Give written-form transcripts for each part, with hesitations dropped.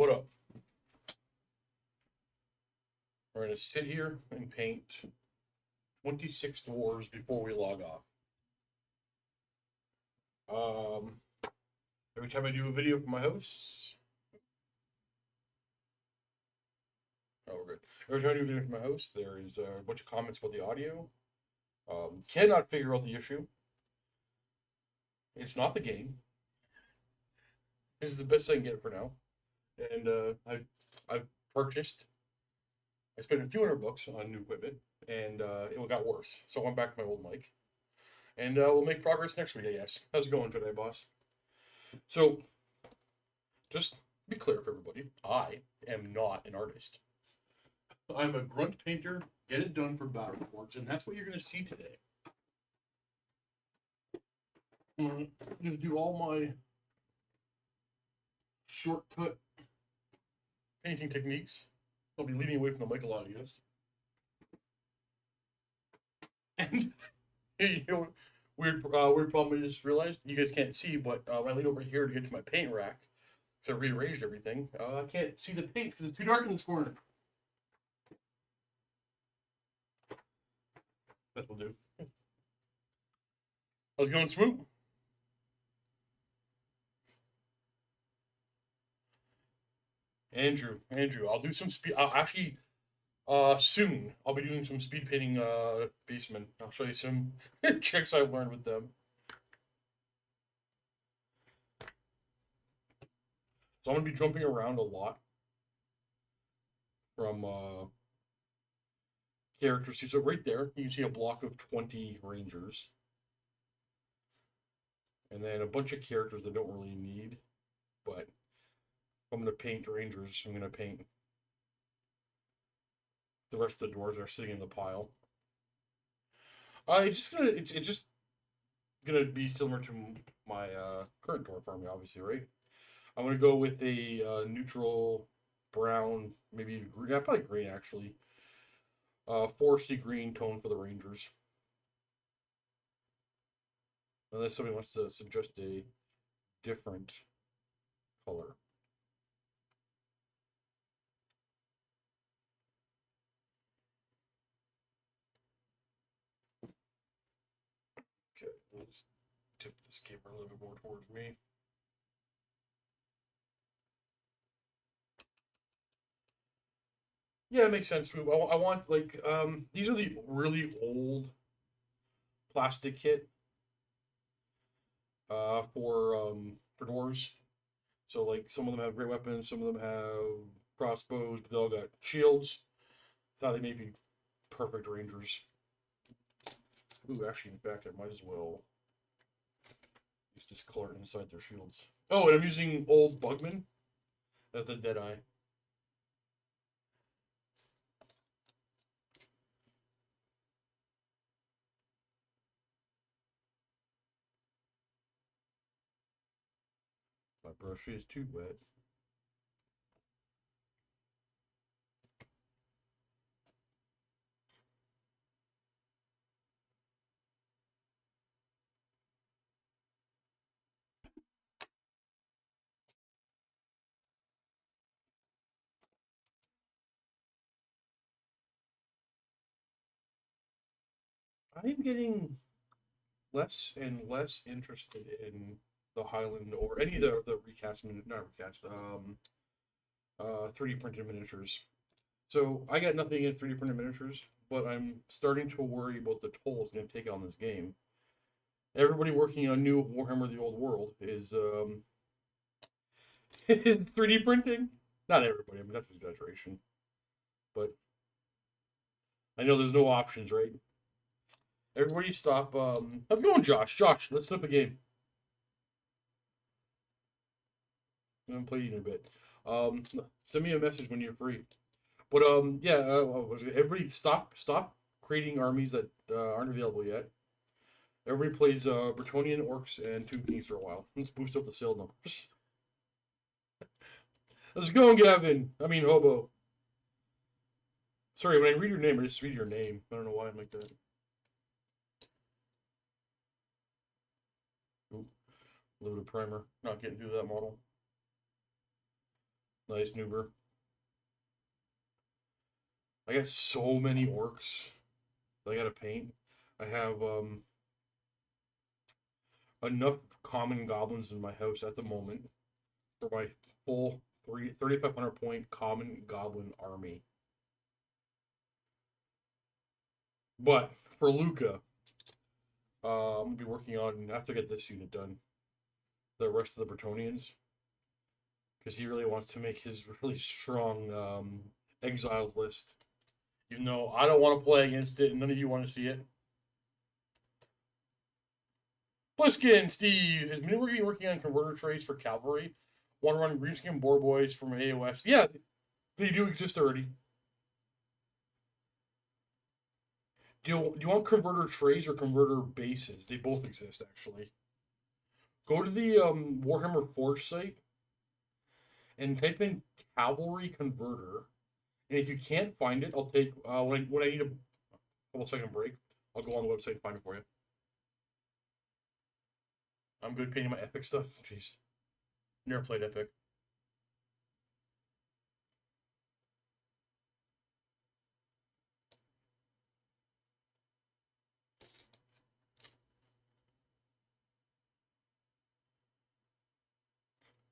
What up? We're going to sit here and paint 26 dwarves before we log off. Every time I do a video for my hosts, we're good. Every time I do a video for my host, there is a bunch of comments about the audio. Cannot figure out the issue. It's not the game. This is the best I can get for now. And I've purchased. I spent a few $100 on new equipment, and it got worse. So I went back to my old mic, and we'll make progress next week, I guess. How's it going, Jedi Boss? So, just be clear for everybody, I am not an artist. I'm a grunt painter, get it done for battle reports, and that's what you're going to see today. I'm going to do all my shortcut painting techniques. I'll be leaning away from the mic a lot, I guess. And you know, weird problem I just realized. You guys can't see, but when I lean over here to get to my paint rack, because I rearranged everything, I can't see the paints because it's too dark in this corner. That will do. How's it going, Swoop? Andrew, I'll do some speed. Actually, soon I'll be doing some speed painting basement. I'll show you some tricks I've learned with them. So I'm gonna be jumping around a lot from characters. So right there, you can see a block of 20 rangers, and then a bunch of characters I don't really need, but I'm going to paint rangers. I'm going to paint the rest of the dwarves that are sitting in the pile. It's just gonna be similar to my current dwarf army, obviously, right? I'm gonna go with a neutral brown, maybe green, yeah, probably green actually. Foresty green tone for the rangers. Unless somebody wants to suggest a different color. Okay, we'll just tip this camera a little bit more towards me. Yeah, it makes sense. I want like these are the really old plastic kit for dwarves. So like some of them have great weapons, some of them have crossbows, but they all got shields. Thought they may be perfect rangers. Ooh, actually, in fact, I might as well use this color inside their shields. Oh, and I'm using old Bugman as the Deadeye. My brush is too wet. I'm getting less and less interested in the Highland or any of the recast, not recast, 3D printed miniatures. So I got nothing against 3D printed miniatures, but I'm starting to worry about the toll it's going to take on this game. Everybody working on new Warhammer: The Old World is is 3D printing. Not everybody. I mean, that's an exaggeration, but I know there's no options, right? Everybody stop. How's it going, Josh? Josh, let's flip a game. I haven't played in a bit. Send me a message when you're free. But yeah. Everybody stop creating armies that aren't available yet. Everybody plays Bretonnian, Orcs, and Tomb Kings for a while. Let's boost up the sale numbers. Let's go, Gavin. I mean, Hobo. Sorry, when I read your name, I just read your name. I don't know why I'm like that. Ooh, load of primer. Not getting through that model. Nice Nuber. I got so many orcs that I gotta paint. I have enough common goblins in my house at the moment for my full 3,500 point common goblin army. But for Luca, I'm gonna be working on after I get this unit done, the rest of the Bretonians, because he really wants to make his really strong exiled list. Even though I don't want to play against it, and none of you want to see it. Bliskin, Steve, is Miniworking working on converter trays for cavalry? Want to run Greenskin Boar Boys from AOS? Yeah, they do exist already. Do you want converter trays or converter bases? They both exist, actually. Go to the Warhammer Forge site and type in cavalry converter. And if you can't find it, I'll take when I need a couple second break, I'll go on the website and find it for you. I'm good painting my epic stuff. Jeez, never played epic.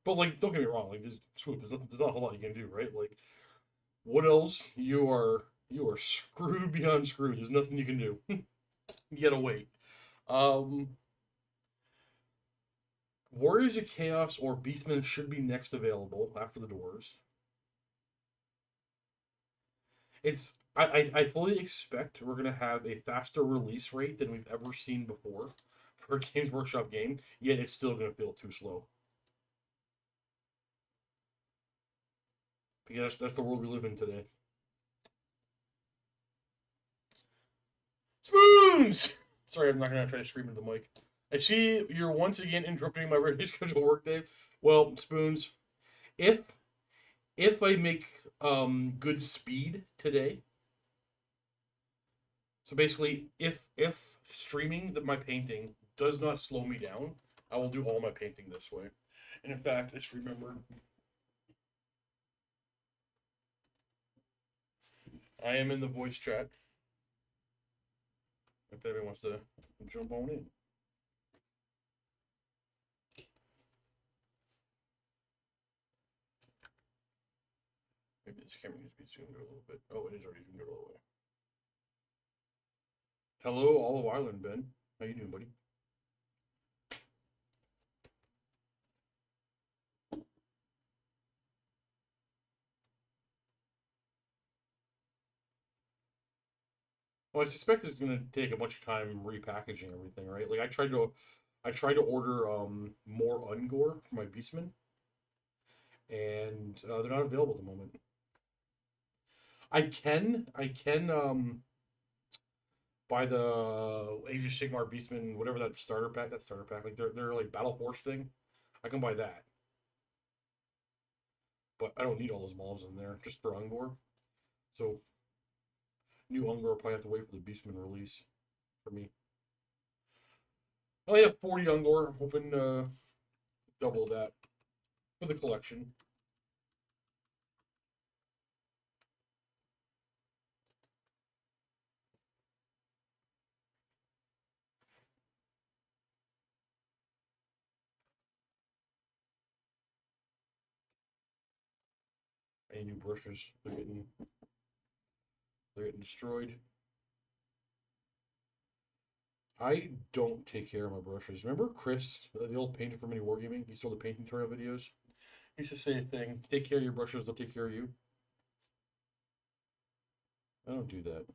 But like, don't get me wrong. Like, there's not a whole lot you can do, right? Like, what else? You are screwed beyond screwed. There's nothing you can do. You gotta wait. Um, Warriors of Chaos or Beastmen should be next available after the Dwarves. I fully expect we're gonna have a faster release rate than we've ever seen before for a Games Workshop game. Yet it's still gonna feel too slow. Because that's the world we live in today. Spoons! Sorry, I'm not gonna try to scream into the mic. I see you're once again interrupting my regularly scheduled workday. Well, Spoons, if I make good speed today, so basically if streaming my painting does not slow me down, I will do all my painting this way. And in fact, I just remembered I am in the voice chat. If anyone wants to jump on in. Maybe this camera needs to be zoomed a little bit. Oh, it is already zoomed all the way. Hello, all of Ireland, Ben. How you doing, buddy? Well, I suspect it's going to take a bunch of time repackaging everything, right? Like I tried to order more Ungor for my Beastmen, and they're not available at the moment. I can buy the Age of Sigmar Beastmen, whatever that starter pack, like they're like Battle Force thing. I can buy that, but I don't need all those models in there just for Ungor. So new Ungor will probably have to wait for the Beastman release for me. I only have 40 Ungor. I'm hoping double that for the collection. Any new brushes? They're getting destroyed. I don't take care of my brushes. Remember Chris, the old painter from Mini Wargaming? He stole the painting tutorial videos. He used to say a thing: "Take care of your brushes, they'll take care of you." I don't do that.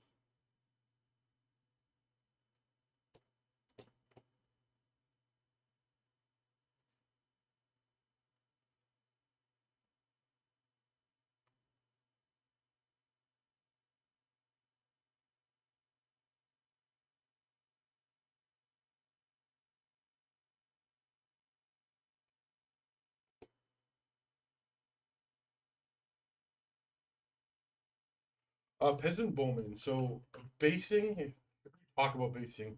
Peasant Bowman. So basing. Talk about basing.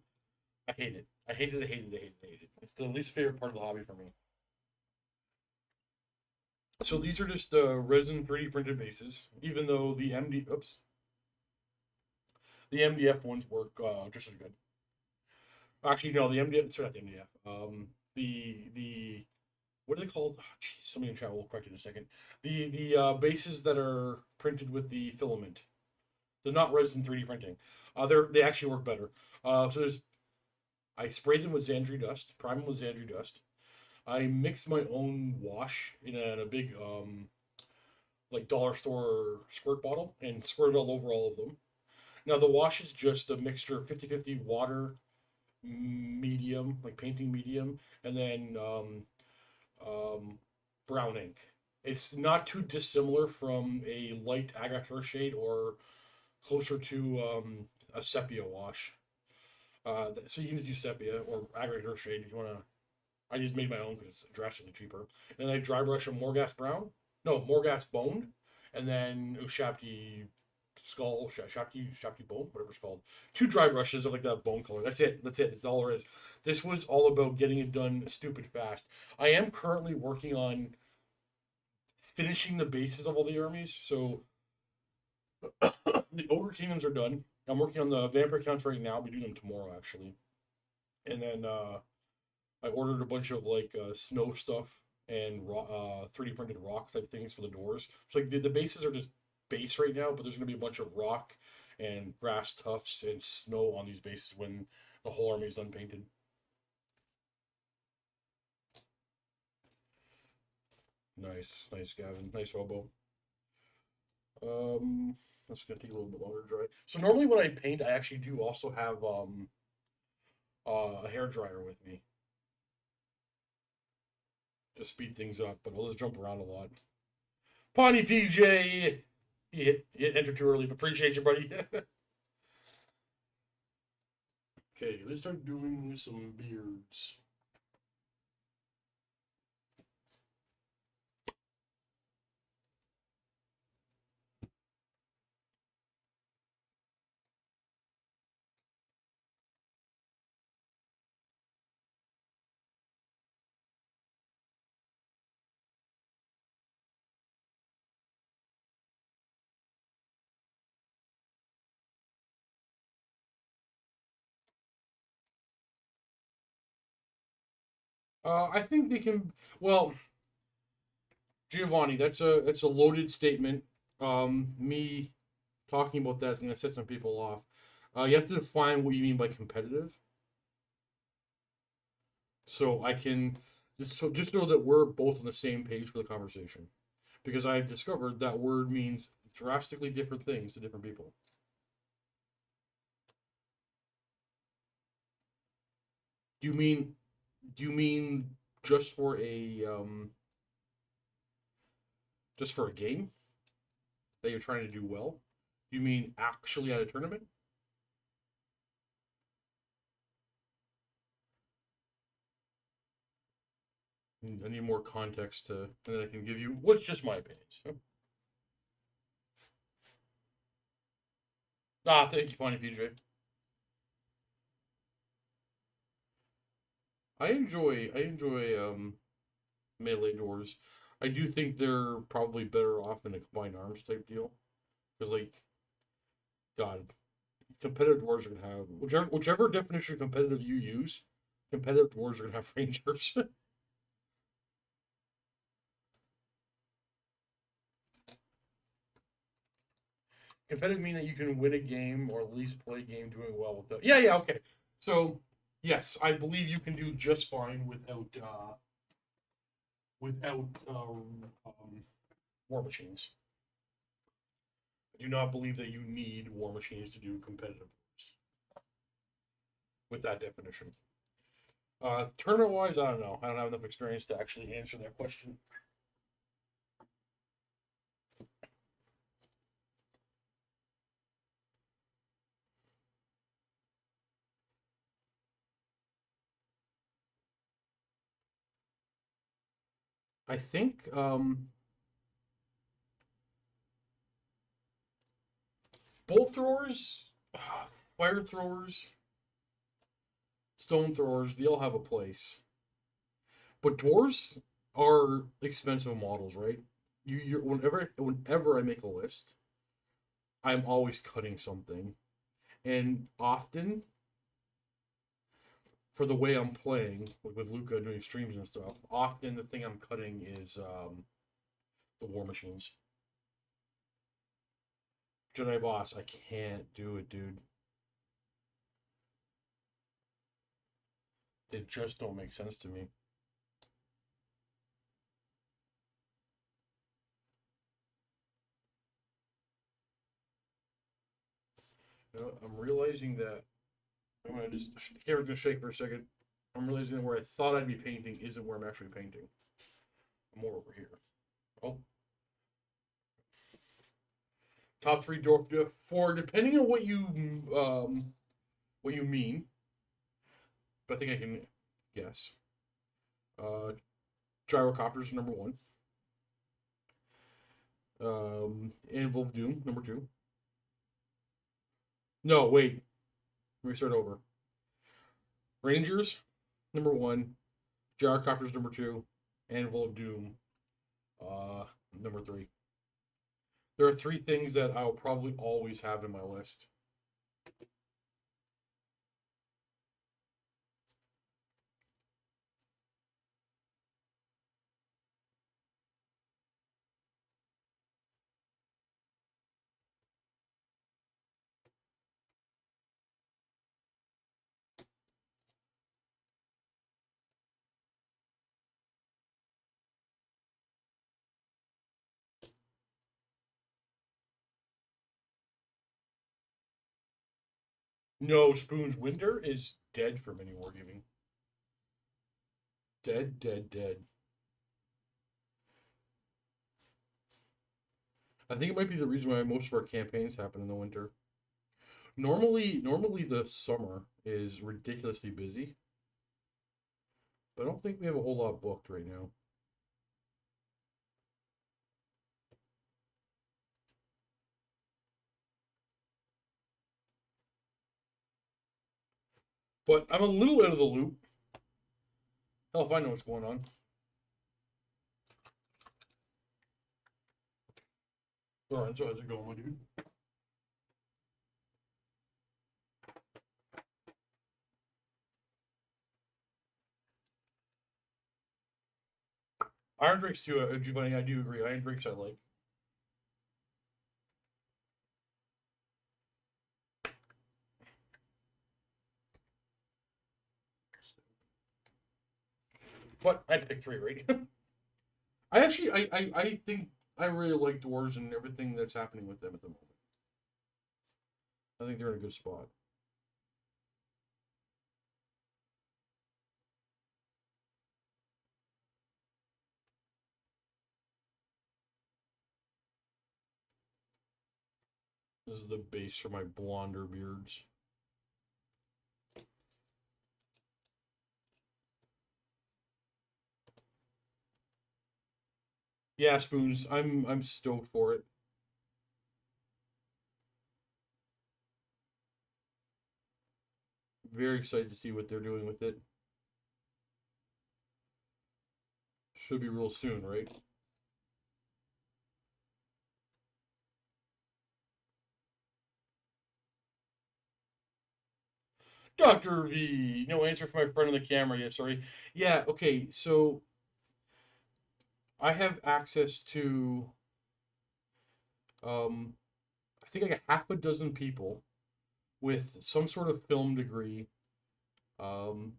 I hate it. I hate it. I hate it. I hate it. I hate it. It's the least favorite part of the hobby for me. So these are just resin 3D printed bases, even though the MDF ones work just as good. Actually, no, the MDF, sorry, not the MDF. The what are they called? Oh, geez, somebody in chat will correct it in a second. The bases that are printed with the filament, they're not resin 3D printing. They actually work better. So there's I sprayed them with Xandri dust, prime them with Xandri dust. I mixed my own wash in a big like dollar store squirt bottle and squirted all over all of them. Now the wash is just a mixture of 50-50 water, medium, like painting medium, and then um, brown ink. It's not too dissimilar from a light agar shade or closer to a sepia wash. So you can just use sepia or agar shade if you want to. I just made my own because it's drastically cheaper. And then I dry brush a Morgas brown, no Morgas boned, and then Ushabti skull, Shapti bone, whatever it's called. Two dry brushes of like that bone color. That's it. That's it. That's all there is. This was all about getting it done stupid fast. I am currently working on finishing the bases of all the armies. So the Ogre Kingdoms are done. I'm working on the Vampire Counts right now. I'll be doing them tomorrow actually. And then I ordered a bunch of like snow stuff and 3D printed rock type things for the doors. So like the bases are just base right now, but there's gonna be a bunch of rock and grass tufts and snow on these bases when the whole army is done painted. Nice, nice, Gavin. Nice hobo. That's gonna take a little bit longer to dry. So normally when I paint, I actually do also have a hair dryer with me to speed things up, but I'll just jump around a lot. Pawnee PJ, you hit enter too early, but appreciate you, buddy. Okay, let's start doing some beards. I think they can. Well, Giovanni, that's a loaded statement. Me talking about that is going to set some people off. You have to define what you mean by competitive. So I can just know that we're both on the same page for the conversation, because I've discovered that word means drastically different things to different people. Do you mean do you mean just for a game that you're trying to do well? Do you mean actually at a tournament? I need more context to that I can give you. What's just my opinions? Thank you, Pawnee PJ. I enjoy melee doors. I do think they're probably better off in a combined arms type deal. Because like God, competitive dwarves are gonna have whichever definition of competitive you use, competitive dwarves are gonna have rangers. Competitive mean that you can win a game or at least play a game doing well with it. Yeah, yeah, okay. So yes, I believe you can do just fine without war machines. I do not believe that you need war machines to do competitive wars with that definition. Tournament wise, I don't know. I don't have enough experience to actually answer that question. I think bolt throwers, fire throwers, stone throwers, they all have a place. But dwarves are expensive models, right? You whenever I make a list, I'm always cutting something, and often for the way I'm playing with Luca doing streams and stuff, often the thing I'm cutting is the war machines. Jedi boss, I can't do it, dude. They just don't make sense to me. You know, I'm realizing that I'm gonna just camera's gonna shake for a second. I'm realizing that where I thought I'd be painting isn't where I'm actually painting. I'm more over here. Oh, top three dwarf for depending on what you mean, but I think I can guess. Uh, Gyrocopters number one. Anvil of Doom number two. No, wait. Let me start over. Rangers number one. Gyrocopters number two. Anvil of Doom number three. There are three things that I'll probably always have in my list. No, Spoon's Winter is dead for mini wargaming. Dead, dead, dead. I think it might be the reason why most of our campaigns happen in the winter. Normally the summer is ridiculously busy, but I don't think we have a whole lot booked right now. But I'm a little out of the loop. Hell if I know what's going on. Alright, so how's it going, my dude? Iron Drakes too, Giovanni, I do agree. Iron Drakes I like. But I'd pick three, right? I actually I think I really like dwarves and everything that's happening with them at the moment. I think they're in a good spot. This is the base for my blonder beards. Yeah, Spoons, I'm stoked for it. Very excited to see what they're doing with it. Should be real soon, right? Dr. V, no answer from my friend on the camera yet, sorry. Yeah, okay, so I have access to I think like a half a dozen people with some sort of film degree, um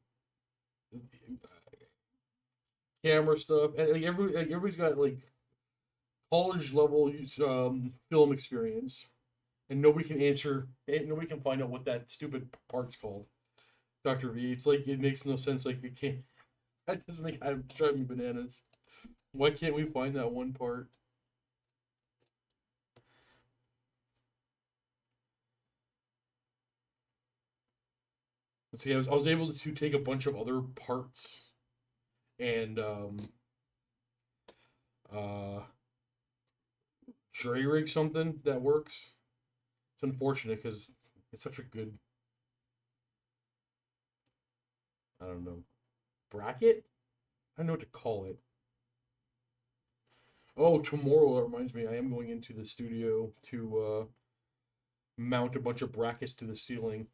camera stuff, and everybody's got like college level film experience, and nobody can answer, and nobody can find out what that stupid part's called. Dr. V, it's like it makes no sense. Like it can't. That doesn't make. I'm driving me bananas. Why can't we find that one part? Let's see. I was able to take a bunch of other parts and uh jury rig something that works. It's unfortunate because it's such a good, I don't know, bracket. I don't know what to call it. Oh, tomorrow, that reminds me, I am going into the studio to mount a bunch of brackets to the ceiling.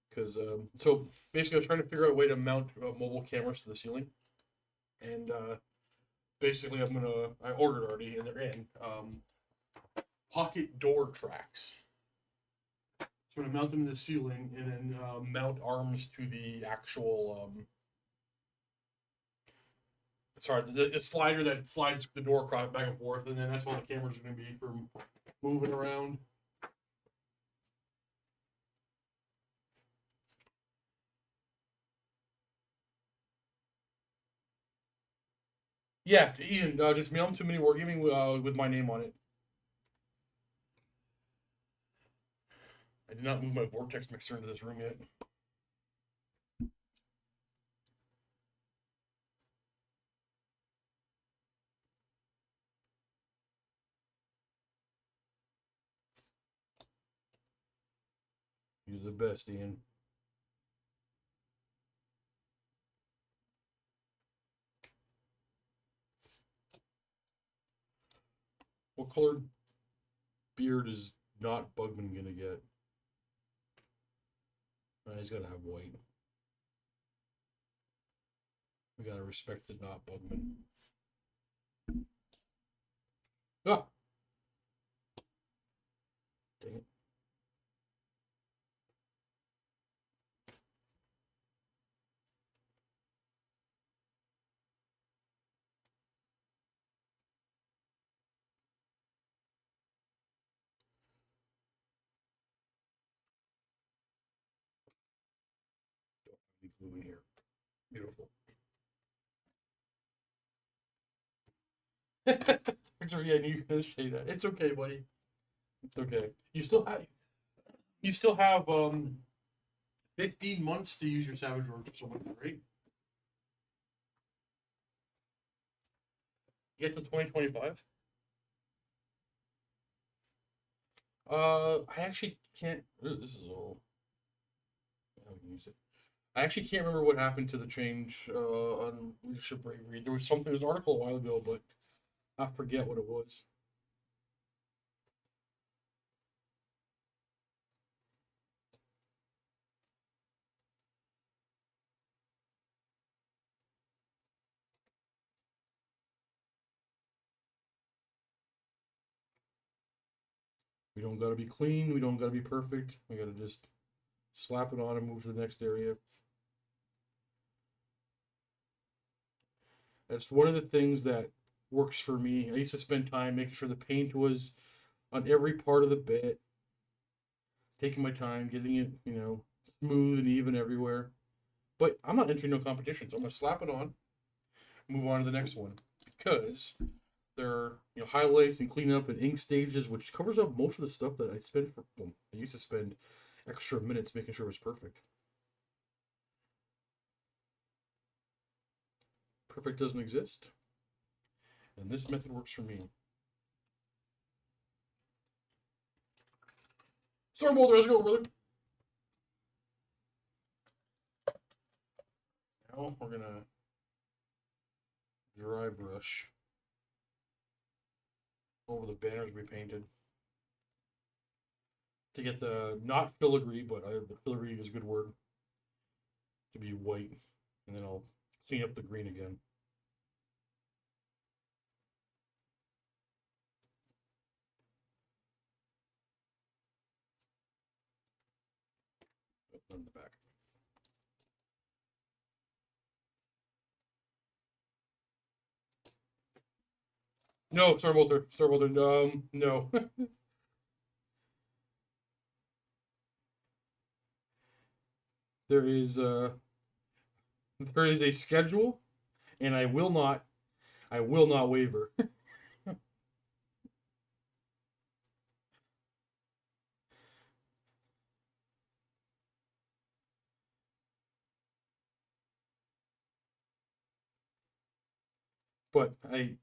Because, so basically, I was trying to figure out a way to mount mobile cameras to the ceiling. And basically, I ordered already, and they're in pocket door tracks. So I'm gonna mount them to the ceiling and then mount arms to the actual sorry, the slider that slides the door across back and forth, and then that's what the cameras are gonna be for moving around. Yeah, Ian, just mail them to Mini Wargaming with my name on it. I did not move my vortex mixer into this room yet. You're the best, Ian. What colored beard is not Bugman gonna get? He's gotta have white. We gotta respect the not Bugman. Ah! Dang it. Don't have any glue in here. Beautiful. Yeah, I knew you were gonna say that. It's okay, buddy. It's okay. You still have 15 months to use your Savage Roach or something, right? You get to 2025. I actually can't. This is all. I haven't used it. I actually can't remember what happened to the change on leadership bravery. There was something. There was an article a while ago, but I forget what it was. We don't gotta be clean. We don't gotta be perfect. We gotta just slap it on and move to the next area. That's one of the things that works for me. I used to spend time making sure the paint was on every part of the bit, taking my time, getting it, smooth and even everywhere. But I'm not entering no competition, so I'm gonna slap it on, move on to the next one because there are highlights and cleanup and ink stages, which covers up most of the stuff that I used to spend extra minutes making sure it was perfect. Perfect doesn't exist, and this method works for me. Stormbolter, how's it going, brother? Now we're gonna dry brush over the banners we painted to get the not filigree, but the filigree is a good word, to be white, and then I'll clean up the green again. On the back. No, Starbolter. No. There is a schedule, and I will not waver. But I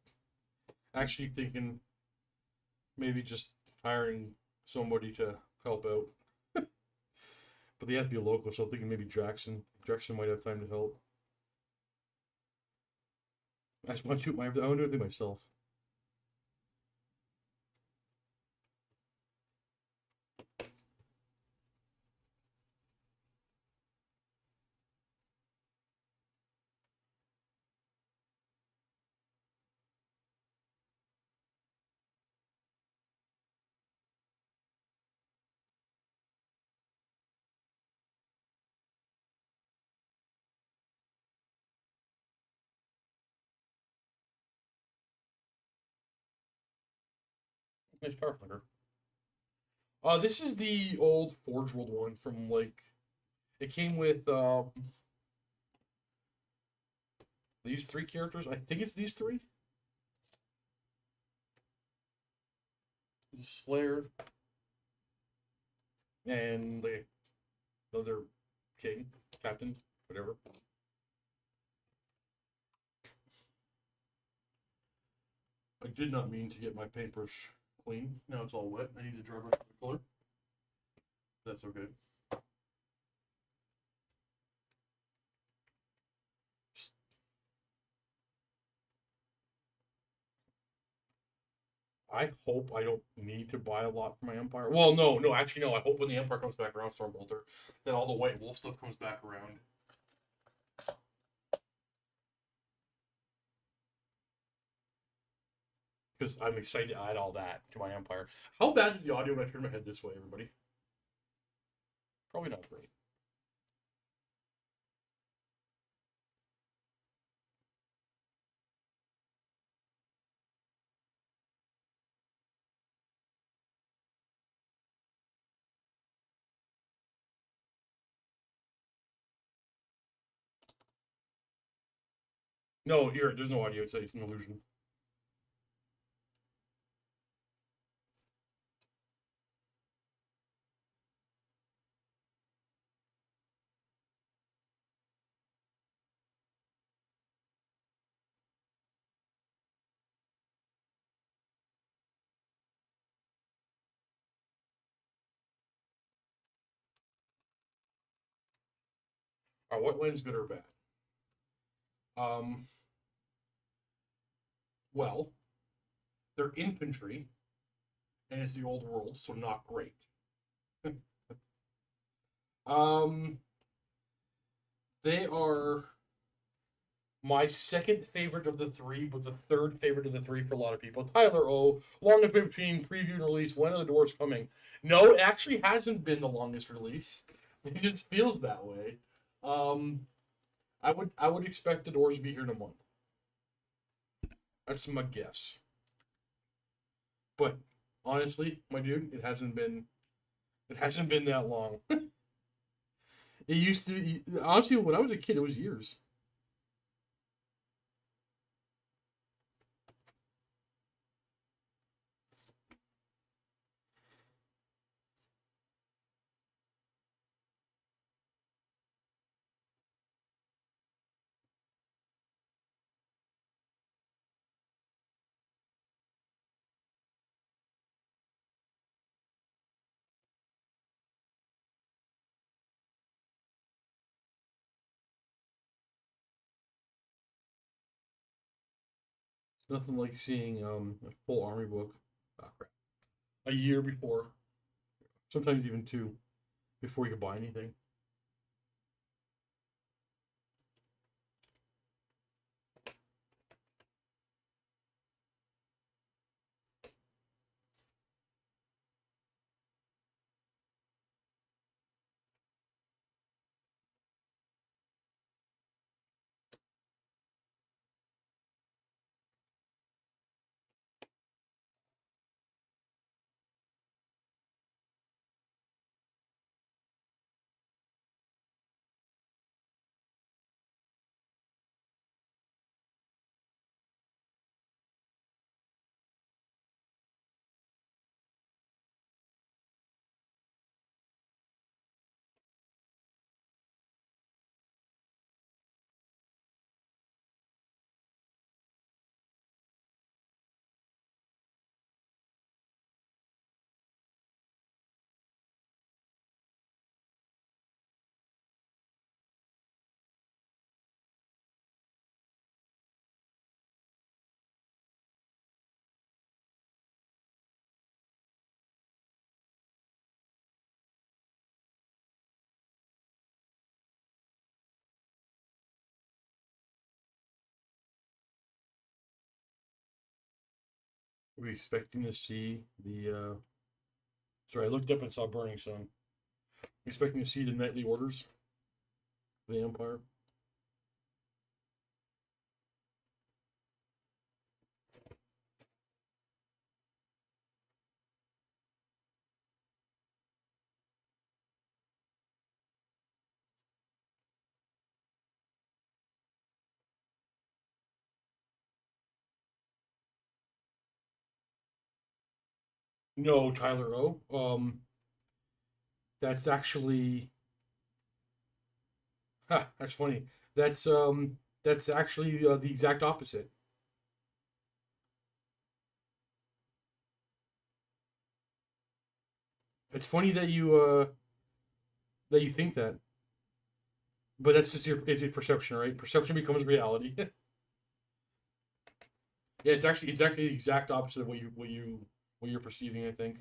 actually thinking maybe just hiring somebody to help out. But they have to be local, so I'm thinking maybe Jackson. Jackson might have time to help. I just want to do I want to do it myself. Nice power flicker. This is the old Forge World one from like it came with these three characters. I think it's these three. The Slayer and the other king, captain, whatever. I did not mean to get my paintbrush clean. Now it's all wet. I need to dry brush the color. That's okay. I hope I don't need to buy a lot for my Empire. Well, no, actually, no. I hope when the Empire comes back around, Stormbolter, that all the White Wolf stuff comes back around. Because I'm excited to add all that to my Empire. How bad is the audio when I turn my head this way, everybody? Probably not great. No, here, there's no audio. It's an illusion. What lens good or bad? Um, well, they're infantry, and it's the old world, so not great. um, they are my second favorite of the three, but the third favorite of the three for a lot of people. Tyler O, longest between preview and release. When are the Dwarfs coming? No, it actually hasn't been the longest release. It just feels that way. I would expect the Dwarves to be here in a month. That's my guess. But honestly, my dude, it hasn't been that long. It used to honestly when I was a kid, it was years. It's nothing like seeing a full army book. Oh, crap. A year before, sometimes even two, before you could buy anything. Are we expecting to see the? Sorry, I looked up and saw Burning Sun. We expecting to see the nightly orders for the Empire. No, Tyler O. That's actually, that's funny. That's actually the exact opposite. It's funny that you think that, but that's just your perception, right? Perception becomes reality. Yeah, it's actually the exact opposite of what you're perceiving. I think.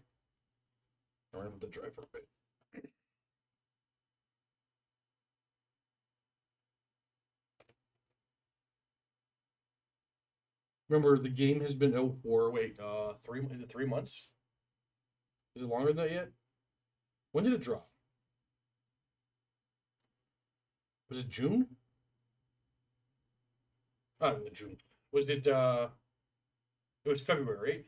All right, with the drive for a bit. Remember, the game has been out for wait, 3 months? Is it longer than that yet? When did it drop? Was it June? Oh, June. Was it? It was February, right?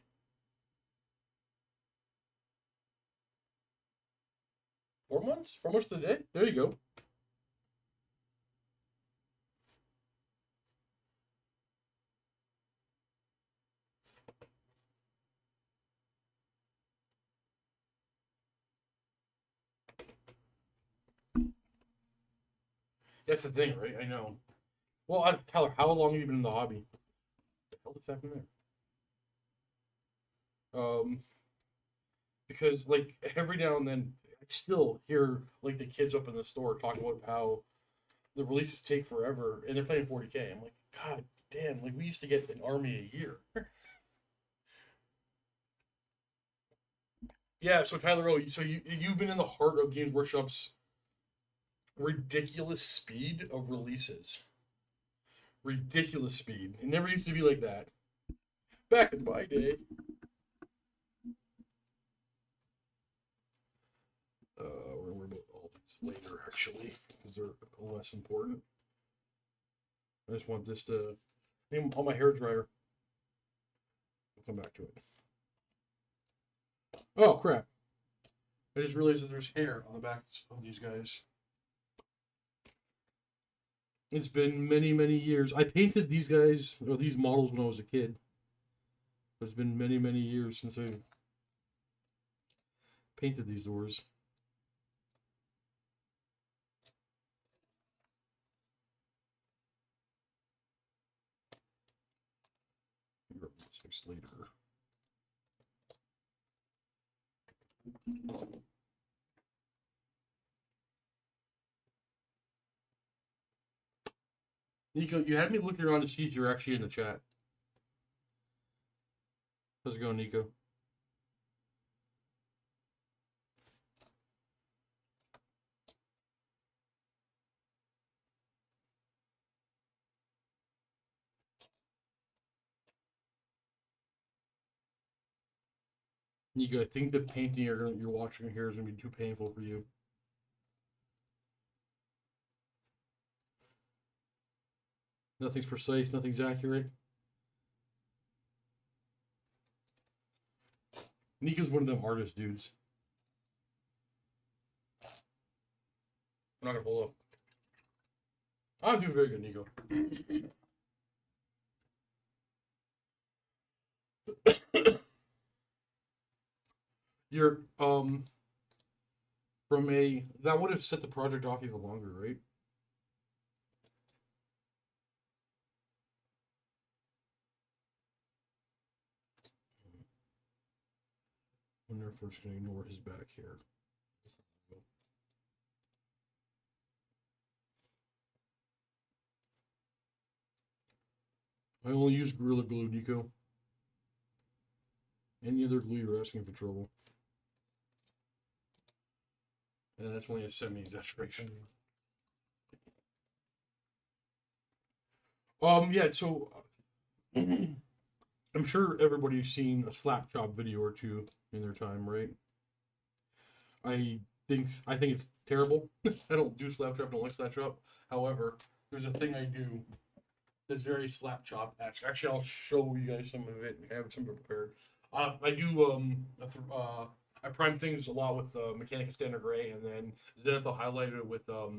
4 months? 4 months to the day? There you go. That's the thing, right? I know. Well, Tyler, how long have you been in the hobby? What the hell just happened there? Because like every now and then, I still hear like the kids up in the store talking about how the releases take forever, and they're playing 40K. I'm like, God damn! Like we used to get an army a year. Yeah. So Tyler, so you've been in the heart of Games Workshop's ridiculous speed of releases. Ridiculous speed. It never used to be like that. Back in my day. We're gonna worry about all these later, actually, because they're less important. I just want this to name on my hair dryer. We'll come back to it. Oh crap! I just realized that there's hair on the backs of these guys. It's been many, many years. I painted these guys or these models when I was a kid. But it's been many, many years since I painted these doors. Fix later. Nico, you had me looking around to see if you're actually in the chat. How's it going, Nico? Nico, I think the painting you're watching here is gonna be too painful for you. Nothing's precise, nothing's accurate. Nico's one of them artist dudes. I'm not gonna hold up. I'm doing very good, Nico. You're from a that would have set the project off even longer, right? When they're first gonna ignore his back here. I only use Gorilla Glue, Nico. Any other glue, you're asking for trouble. And that's only a semi-exaggeration. Yeah, so I'm sure everybody's seen a slap chop video or two in their time, right? I think it's terrible. I don't do slap chop, don't like slap chop. However, there's a thing I do that's very slap chop. Actually, I'll show you guys some of it. I have some of it prepared. I do I prime things a lot with Mechanica Standard Gray, and then Zenith I'll highlight it with a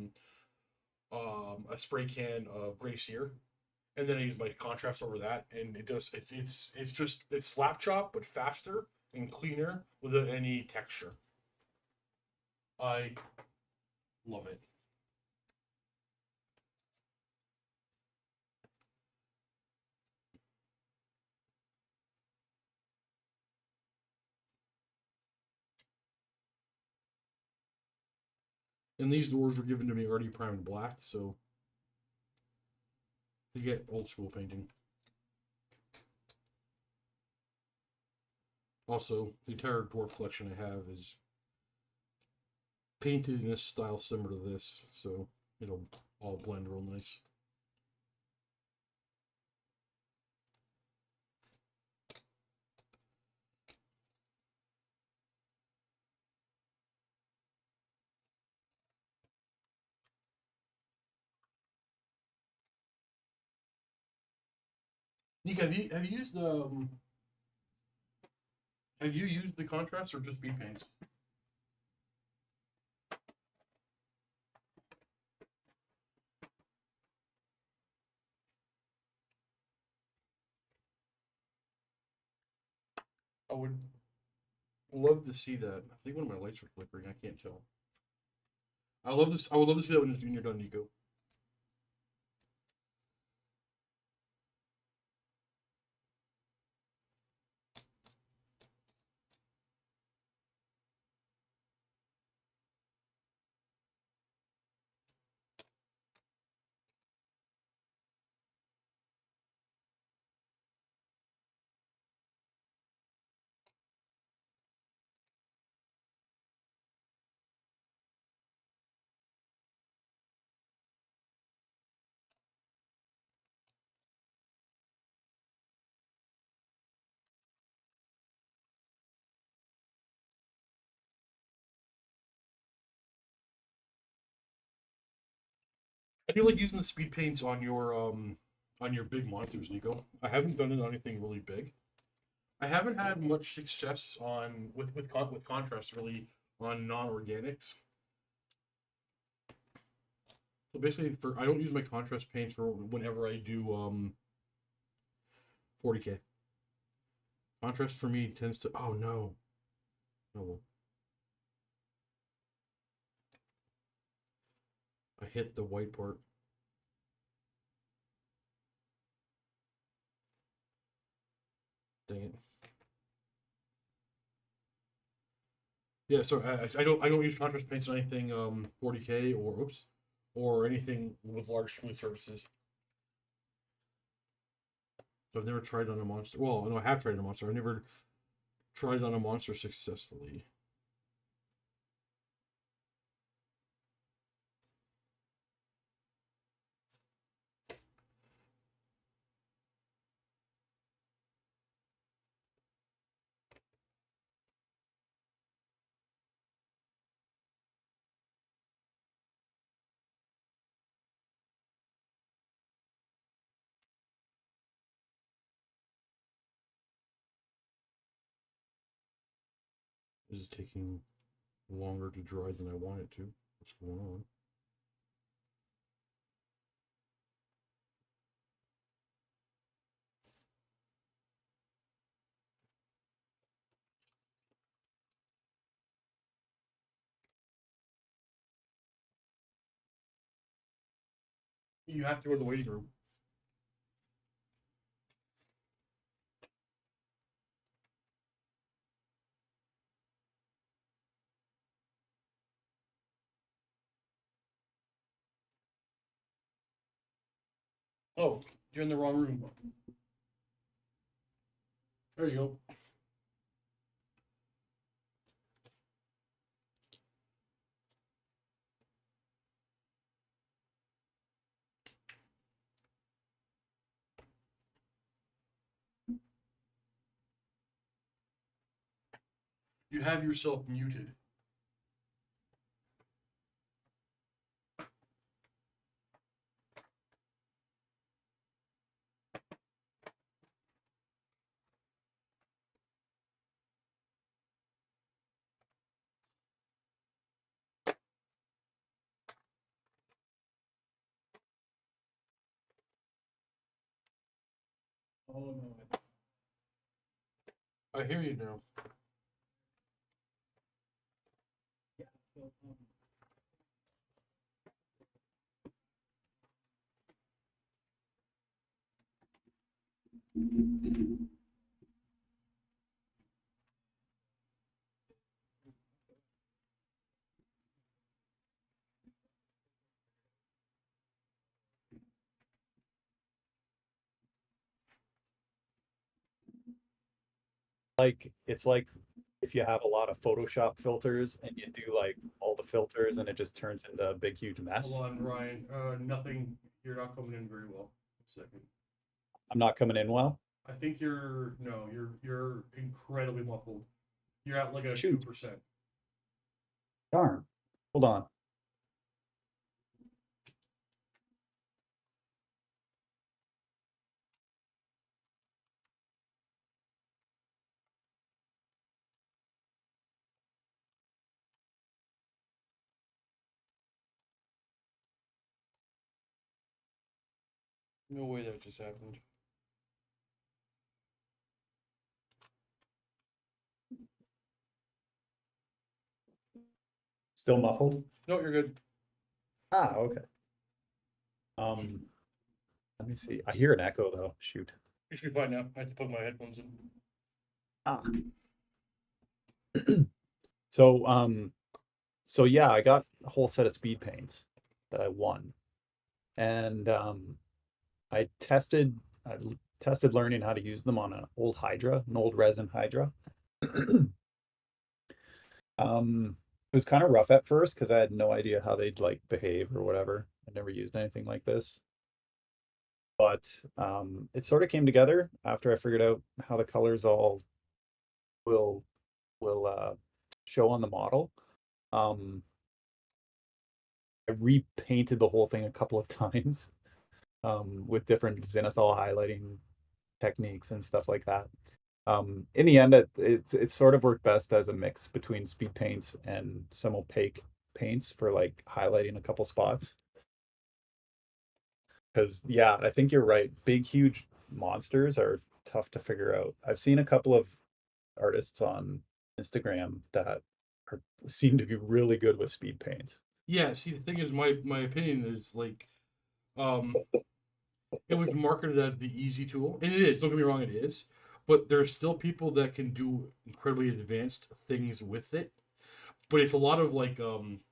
spray can of Gray Sear, and then I use my contrast over that, and it does it's just it's slap chop but faster and cleaner without any texture. I love it. And these doors were given to me already primed black, so you get old school painting. Also, the entire dwarf collection I have is painted in a style similar to this, so it'll all blend real nice. Nick, have you used the contrast or just bead paints? I would love to see that. I think one of my lights are flickering. I can't tell. I love this. I would love to see that when you're done, Nico. I do like using the speed paints on your big monsters, Nico. I haven't done it on anything really big. I haven't had much success on with contrast really on non-organics. So basically, for I don't use my contrast paints for whenever I do 40K. Contrast for me tends to. Oh no, no! I hit the white part. Dang it. Yeah, so I don't use contrast paints on anything 40K or oops or anything with large smooth surfaces. So I've never tried on a monster. Well, no, I have tried on a monster. I've never tried on a monster successfully. This is taking longer to dry than I want it to. What's going on? You have to go to the waiting room. Oh, you're in the wrong room. There you go. You have yourself muted. Oh no. I hear you now. Like it's like if you have a lot of Photoshop filters and you do like all the filters and it just turns into a big huge mess. Hold on, Ryan. Nothing. You're not coming in very well. A second. I'm not coming in well. I think you're no. You're incredibly muffled. You're at like a Shoot. 2%. Darn. Hold on. No way that just happened. Still muffled? No, you're good. Ah, okay. Let me see. I hear an echo though. Shoot. You should be fine now. I have to put my headphones in. Ah. So so yeah, I got a whole set of speed paints that I won. And I tested tested learning how to use them on an old Hydra, an old resin Hydra. It was kind of rough at first because I had no idea how they'd like behave or whatever. I never used anything like this. But it sort of came together after I figured out how the colors all will show on the model. Um, I repainted the whole thing a couple of times with different zenithal highlighting techniques and stuff like that. In the end, it sort of worked best as a mix between speed paints and some opaque paints for like highlighting a couple spots. Because yeah, I think you're right. Big, huge monsters are tough to figure out. I've seen a couple of artists on Instagram that seem to be really good with speed paints. Yeah. See, the thing is, my opinion is like, um, it was marketed as the easy tool, and it is. Don't get me wrong, it is. But there's still people that can do incredibly advanced things with it. But it's a lot of like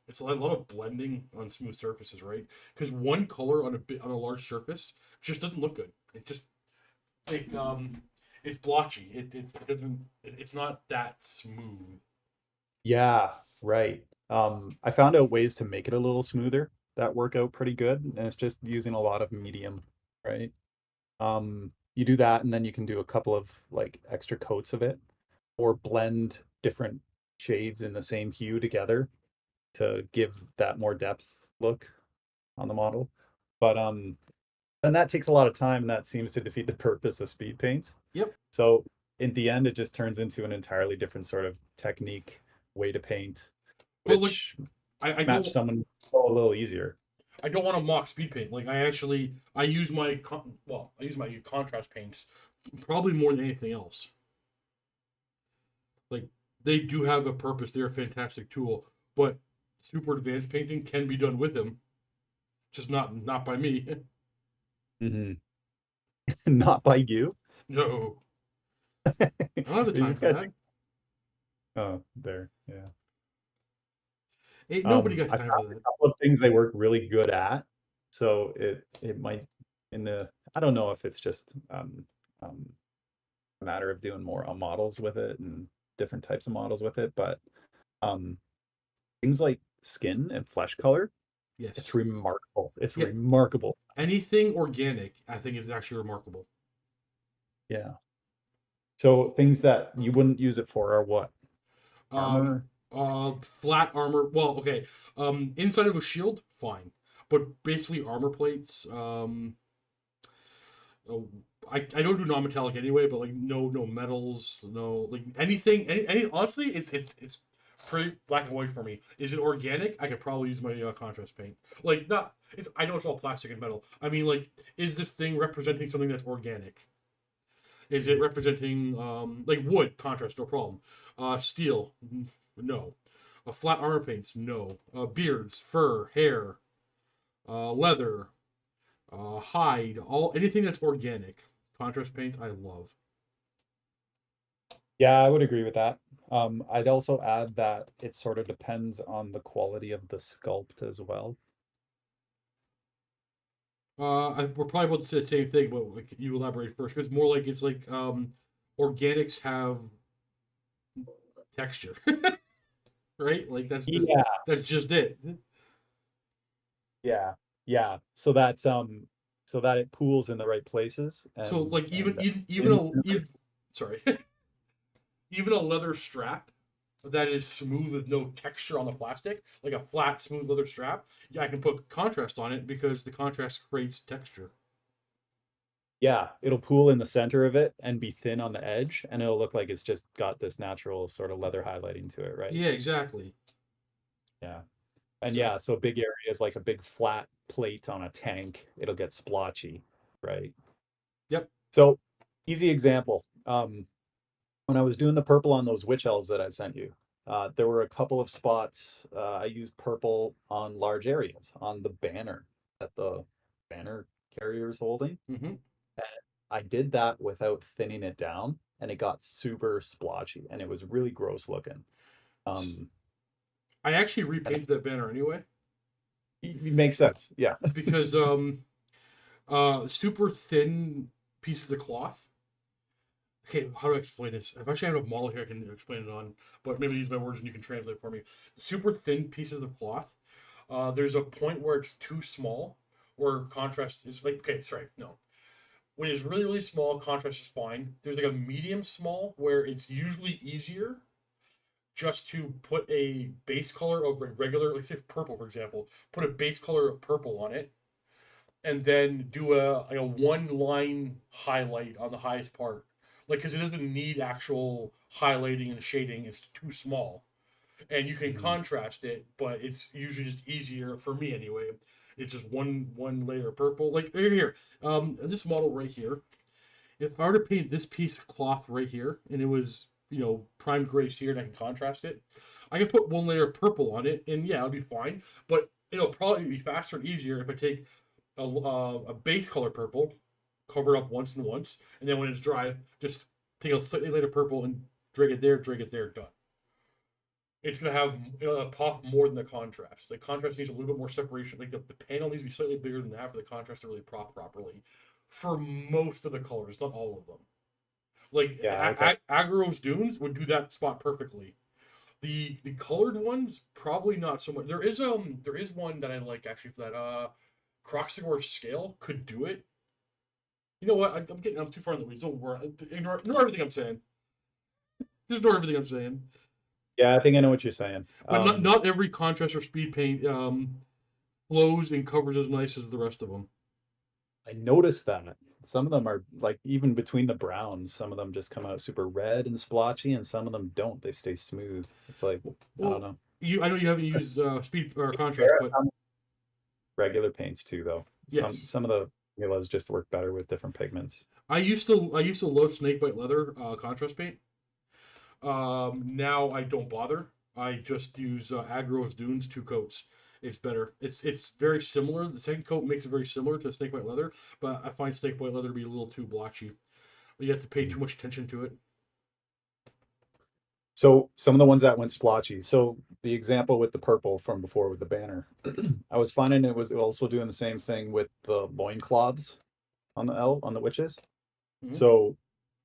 it's a lot of blending on smooth surfaces, right? Because one color on a large surface just doesn't look good. It just like it's blotchy. It doesn't. It's not that smooth. Yeah, right. I found out ways to make it a little smoother that work out pretty good, and it's just using a lot of medium, right? You do that, and then you can do a couple of like extra coats of it, or blend different shades in the same hue together to give that more depth look on the model. But and that takes a lot of time, and that seems to defeat the purpose of speed paints. Yep. So in the end, it just turns into an entirely different sort of technique, way to paint, But like which I match don't someone a little easier. I don't want to mock speed paint. Like I use I use my contrast paints probably more than anything else. Like they do have a purpose. They're a fantastic tool, but super advanced painting can be done with them, just not by me. Hmm. Not by you. No, I don't have the You time just for gotta that. take. Oh, there. Yeah. Ain't nobody got I time for found a that. couple of things they work really good at. So it might in the I don't know if it's just um a matter of doing more on models with it and different types of models with it, but um things like skin and flesh color, it's Yes. remarkable. It's Yeah. remarkable. Anything organic, I think, is actually remarkable. Yeah. So things that you wouldn't use it for are what? Um, Armor? Flat armor. Well, okay. Inside of a shield, fine, but basically armor plates. Oh, I don't do non-metallic anyway, but like no metals, no like anything. Any honestly, it's pretty black and white for me. Is it organic? I could probably use my contrast paint. Like not. It's I know it's all plastic and metal. I mean, like, is this thing representing something that's organic? Is it representing like wood contrast? No problem. Steel, no. Flat armor paints, no. Beards, fur, hair, leather, hide, all anything that's organic contrast paints I love. Yeah, I would agree with that. I'd also add that it sort of depends on the quality of the sculpt as well. We're probably about to say the same thing, but like you elaborate first, because more like it's like organics have texture, right? Like Yeah, that's just it. yeah, yeah. So that it pools in the right places So like and even sorry, even a leather strap that is smooth with no texture on the plastic, like a flat, smooth leather strap, yeah, I can put contrast on it because the contrast creates texture. yeah, it'll pool in the center of it and be thin on the edge, and it'll look like it's just got this natural sort of leather highlighting to it, right? Yeah, exactly. Yeah. And So yeah, so big areas like a big flat plate on a tank, it'll get splotchy, right? yep. So easy example. When I was doing the purple on those witch elves that I sent you, there were a couple of spots I used purple on large areas on the banner that the banner carrier is holding. Hmm. I did that without thinning it down, and it got super splotchy, and it was really gross looking. Um, I actually and repainted that banner anyway it makes sense, yeah. because super thin pieces of cloth. Okay, how do I explain this? I've actually have a model here I can explain it on, but maybe use my words and you can translate for me. Super thin pieces of cloth. There's a point where it's too small, where contrast is like okay, sorry, no. When it's really really small, contrast is fine. There's like a medium small where it's usually easier just to put a base color of regular, like say purple for example, put a base color of purple on it and then do a one line highlight on the highest part, like because it doesn't need actual highlighting and shading. It's too small, and you can Mhm. contrast it, but it's usually just easier for me anyway. It's just one layer of purple. Like here, this model right here. If I were to paint this piece of cloth right here, and it was prime gray here, and I can contrast it, I can put one layer of purple on it, and yeah, it'll be fine. But it'll probably be faster and easier if I take a base color purple, cover it up once and once, and then when it's dry, just take a slightly lighter purple and drag it there, done. It's gonna have pop more than the contrast. The contrast needs a little bit more separation. Like the panel needs to be slightly bigger than that for the contrast to really pop properly. For most of the colors, not all of them. Like Yeah, okay. Agro's Dunes would do that spot perfectly. The colored ones probably not so much. There is one that I like actually for that Croxigor scale could do it. You know what? I'm too far in the weeds. Don't worry. Ignore everything I'm saying. Just ignore everything I'm saying. Yeah, I think I know what you're saying. But not every contrast or speed paint flows and covers as nice as the rest of them. I noticed that some of them are like even between the browns, some of them just come out super red and splotchy, and some of them don't. They stay smooth. It's like I don't Well, know. I know you haven't used speed or contrast, Fair. but Regular paints too, though. yes, Some of the formulas just work better with different pigments. I used to love snakebite leather contrast paint. Now I don't bother. I just use Agro's Dunes 2 coats. It's better. It's very similar. The second coat makes it very similar to snakebite leather, but I find snakebite leather to be a little too blotchy. You have to pay too much attention to it. So some of the ones that went splotchy. So the example with the purple from before with the banner, I was finding it was also doing the same thing with the loincloths on the witches. Mm-hmm. So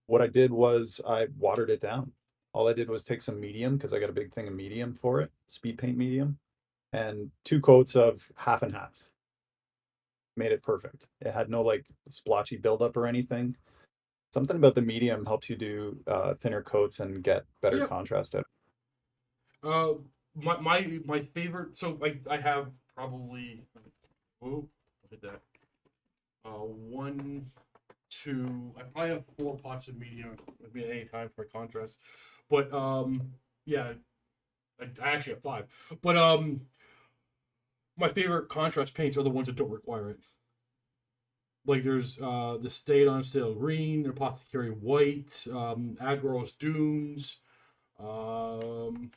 what I did was I watered it down. All I did was take some medium because I got a big thing of medium for it, speed paint medium, and 2 coats of half and half. Made it perfect. It had no like splotchy buildup or anything. Something about the medium helps you do thinner coats and get better Yep. contrast out. Uh, my favorite. So I have probably. Oh, look at that. One, two. I probably have 4 pots of medium with me at any time for contrast. But yeah, I actually have 5. But my favorite contrast paints are the ones that don't require it. Like there's the Stayed on Stale Green, Apothecary White, Agro's Dunes. Um,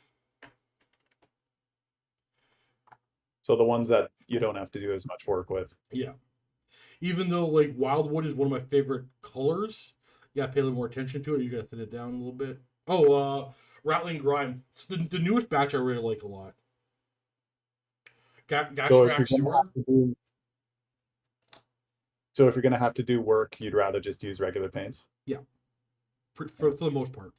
So the ones that you don't have to do as much work with. yeah, Even though like wildwood is one of my favorite colors, you gotta pay a little more attention to it. You gotta thin it down a little bit. Oh, rattling grime. It's the newest batch I really like a lot. So if you're Gashrak gonna sewer. have to do, so if you're gonna have to do work, you'd rather just use regular paints. Yeah, Yeah, for the most part.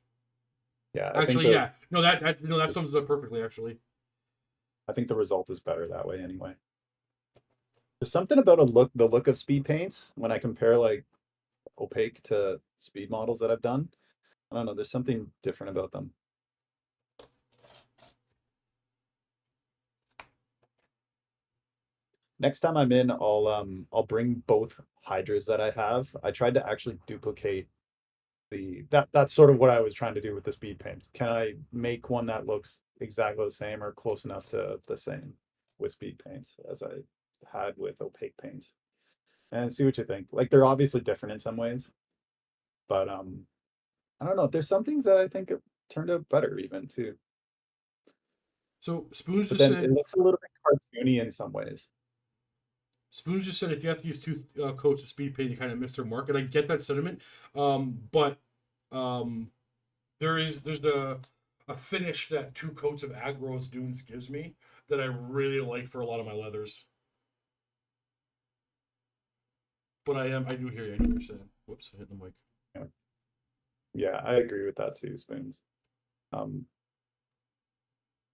yeah. Actually, yeah. No, that no, that sums it up perfectly. Actually, I think the result is better that way anyway. There's something about the look of speed paints when I compare like opaque to speed models that I've done. I don't know. There's something different about them. Next time I'm in, I'll bring both hydras that I have. I tried to actually duplicate that's sort of what I was trying to do with the speed paint. Can I make one that looks exactly the same or close enough to the same with speed paints as I had with opaque paints? And see what you think. Like they're obviously different in some ways, but I don't know. There's some things that I think have turned out better even too. so Spoons But just then it said looks a little bit cartoony in some ways. if you have to use two coats of speed paint, you kind of miss their mark, and I get that sentiment. But um, there's a finish that two coats of Agros Dunes gives me that I really like for a lot of my leathers. But I do hear you. I know what you're saying. Whoops, I hit the mic. Yeah, yeah, I agree with that too, Spoons. Um,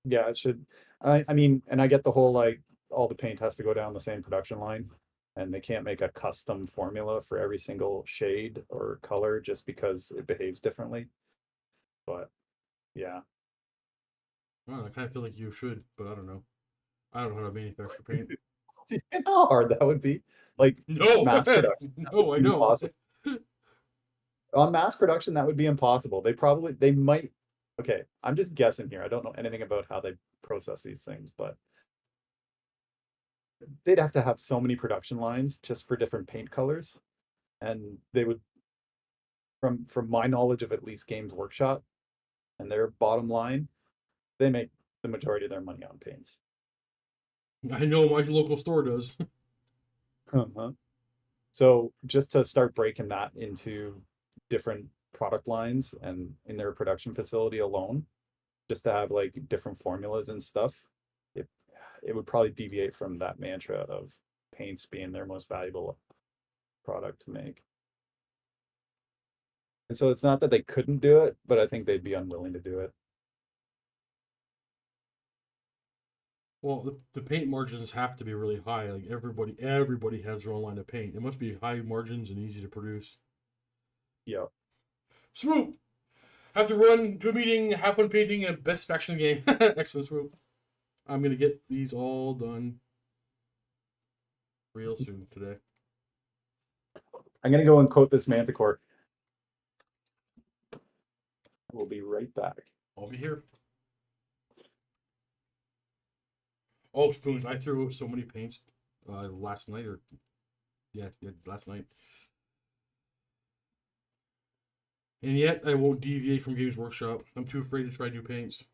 yeah, it should. I mean, and I get the whole like all the paint has to go down the same production line, and they can't make a custom formula for every single shade or color just because it behaves differently. But yeah, I kind of feel like you should, but I don't know. I don't know how to manufacture paint. you know how hard that would be. Like No, mass production, that would no, I be know. impossible. On mass production, that would be impossible. They might. Okay, I'm just guessing here. I don't know anything about how they process these things, but they'd have to have so many production lines just for different paint colors, and they would, from my knowledge of at least Games Workshop and their bottom line, they make the majority of their money on paints. I know my local store does. Uh-huh. So just to start breaking that into different product lines and in their production facility alone, just to have like different formulas and stuff, it it would probably deviate from that mantra of paints being their most valuable product to make. And so it's not that they couldn't do it, but I think they'd be unwilling to do it. Well, the paint margins have to be really high. Like everybody has their own line of paint. It must be high margins and easy to produce. Yeah. Swoop! Have to run to a meeting, have fun painting, and best action game. Excellent, Swoop. I'm gonna get these all done real soon today. I'm gonna go and coat this manticore. We'll be right back. I'll be here. Oh, Spoons! I threw out so many paints last night, or yeah, last night, and yet I won't deviate from Games Workshop. I'm too afraid to try new paints.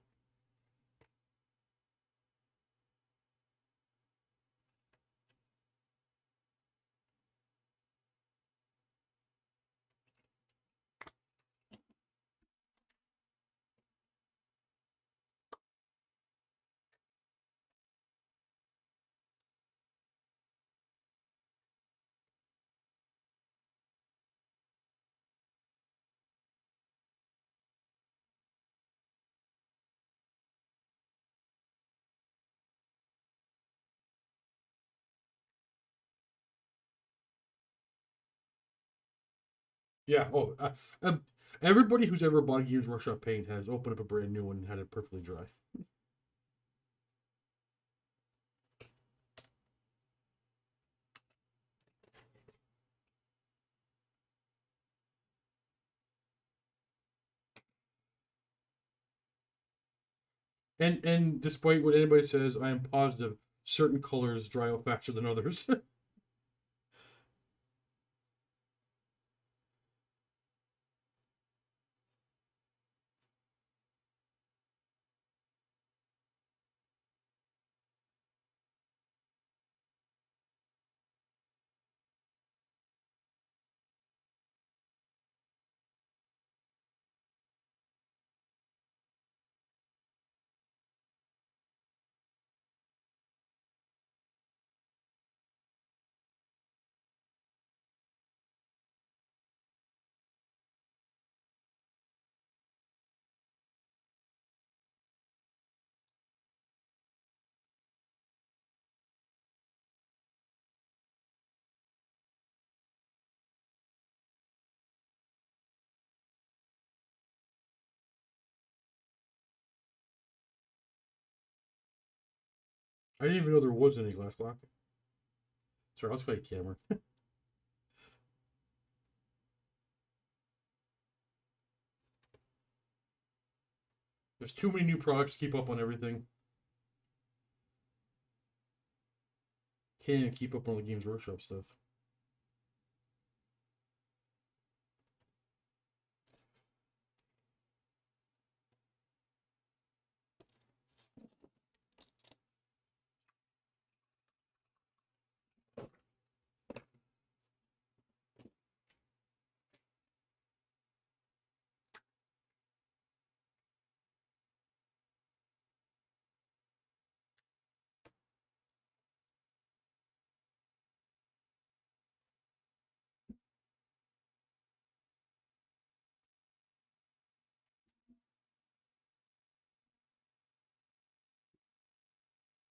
Yeah. Oh, everybody who's ever bought a Games Workshop paint has opened up a brand new one and had it perfectly dry. And despite what anybody says, I am positive certain colors dry out faster than others. I didn't even know there was any glass block. Sorry, I'll play Cameron. There's too many new products to keep up on everything. Can't keep up on the Games Workshop stuff.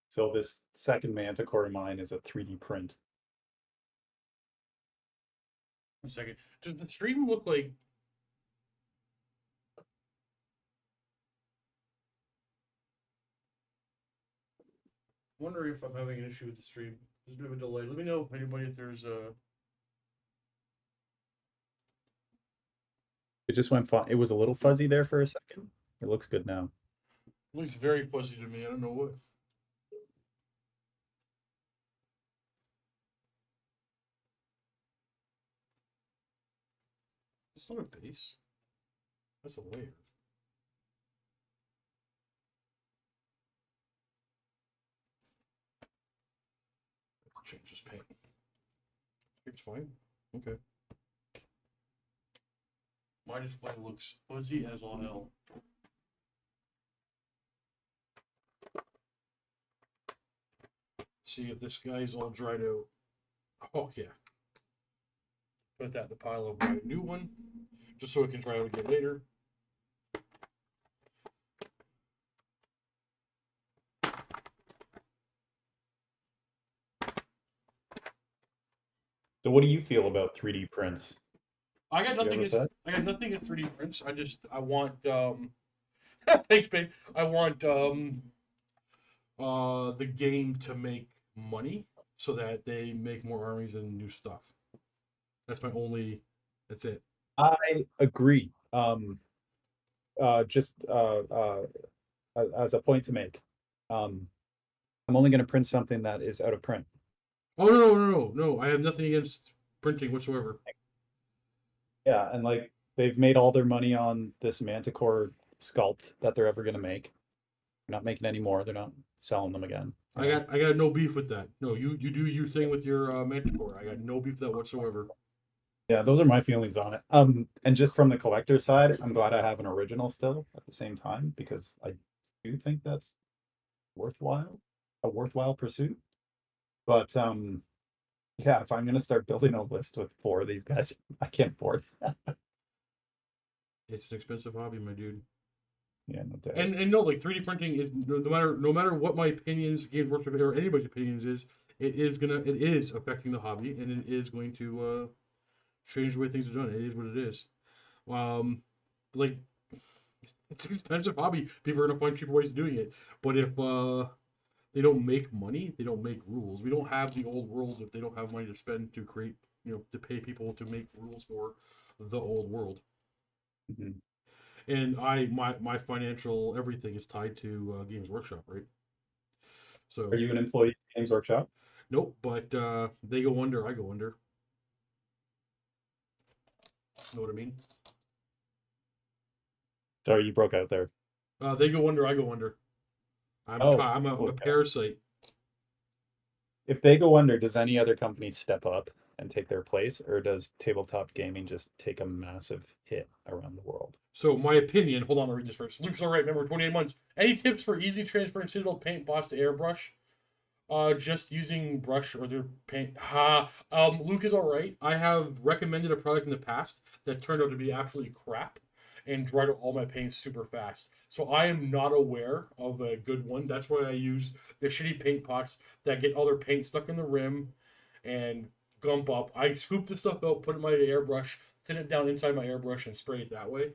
So this second Manticore of mine is a 3D print. A second. Does the stream look like? Wondering if I'm having an issue with the stream. There's a bit of a delay. Let me know, anybody, if there's a. It just went fun. It was a little fuzzy there for a second. It looks good now. It looks very fuzzy to me. I don't know what. It's not a base. That's a layer. Change this paint. It's fine. Okay. My display looks fuzzy as all hell. See if this guy's all dried out. Oh yeah. Put that in the pile of my new one, just so I can try it again later. So what do you feel about 3D prints? I got nothing. I got nothing against 3D prints. I want thanks, babe. I want the game to make money so that they make more armies and new stuff. That's my only. That's it. I agree. Just as a point to make, I'm only going to print something that is out of print. Oh no! I have nothing against printing whatsoever. Yeah, and like they've made all their money on this Manticore sculpt that they're ever going to make. They're not making any more. They're not selling them again. I got no beef with that. No, you do your thing with your Manticore. I got no beef with that whatsoever. Yeah, those are my feelings on it. And just from the collector side, I'm glad I have an original still at the same time because I do think that's a worthwhile pursuit. But yeah, if I'm gonna start building a list with 4 of these guys, I can't afford it. It's an expensive hobby, my dude. Yeah, no doubt. And no, like 3D printing is no matter what my opinions, Games Workshop or anybody's opinions is, it is affecting the hobby and it is going to change the way things are done. It is what it is. Like it's an expensive hobby. People are gonna find cheaper ways of doing it. But if they don't make money, they don't make rules. We don't have the old world if they don't have money to spend to create, to pay people to make rules for the old world. Mm-hmm. And my financial everything is tied to Games Workshop, right? So Are you an employee of Games Workshop? nope, but they go under, I go under. Know what I mean? Sorry, you broke out there. They go under, I go under. I'm a parasite. If they go under, does any other company step up and take their place, or does tabletop gaming just take a massive hit around the world? So my opinion, hold on, I'll read this first. Luke's all right, remember 28 months. Any tips for easy transferring Citadel paint boss to airbrush? Just using brush or their paint. Luke is all right. I have recommended a product in the past that turned out to be absolutely crap and dried out all my paints super fast. So I am not aware of a good one. That's why I use the shitty paint pots that get all their paint stuck in the rim and gump up. I scoop the stuff out, put it in my airbrush, thin it down inside my airbrush, and spray it that way.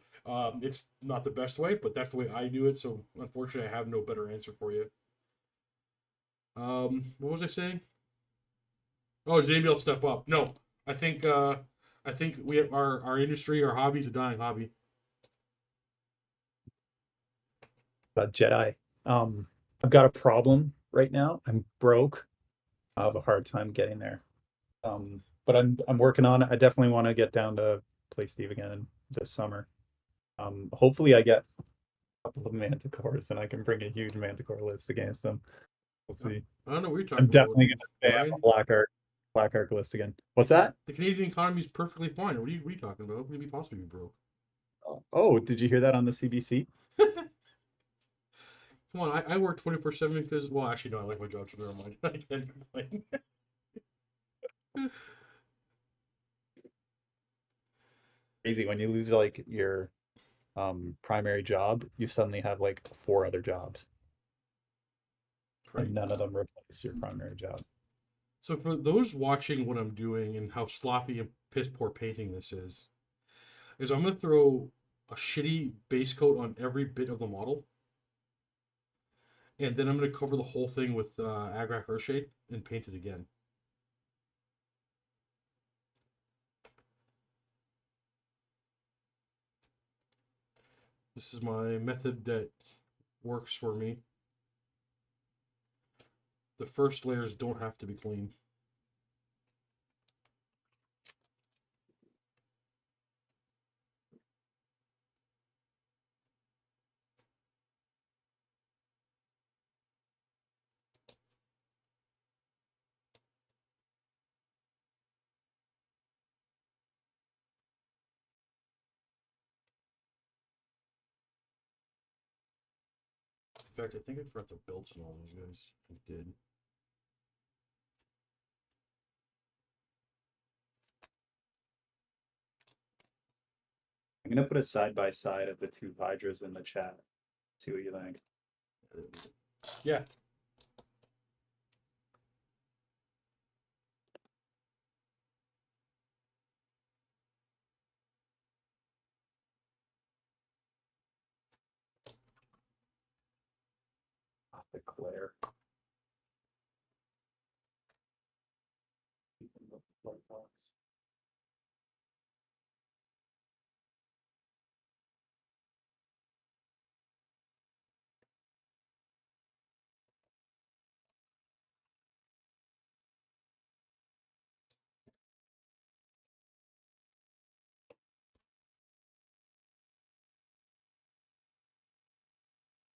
It's not the best way, but that's the way I do it. So unfortunately, I have no better answer for you. What was I saying? Oh, does anybody else step up? No, I think we have our industry, our hobby's a dying hobby. Jedi. I've got a problem right now. I'm broke. I have a hard time getting there. But I'm working on it. I definitely want to get down to play Steve again this summer. Hopefully I get a couple of manticores and I can bring a huge manticore list against them. We'll see. I don't know what you're I'm talking about. definitely gonna spam Ryan. a black arc list again. What's that? The Canadian economy is perfectly fine. What are you talking about? How can we possibly be broke? Oh, did you hear that on the CBC? Come on, I work 24/7 because, well, actually, no, I like my job, so never mind. I can't complain. Crazy when you lose like your primary job, you suddenly have like 4 other jobs. Right. And none of them replace your primary job. So for those watching what I'm doing and how sloppy and piss poor painting this is I'm gonna throw a shitty base coat on every bit of the model, and then I'm gonna cover the whole thing with Agrak Earthshade and paint it again. This is my method that works for me. The first layers don't have to be clean. In fact, I think I forgot the belts and all those guys. I did. I'm gonna put a side by side of the 2 Hydras in the chat. See what you think. Yeah. The Claire.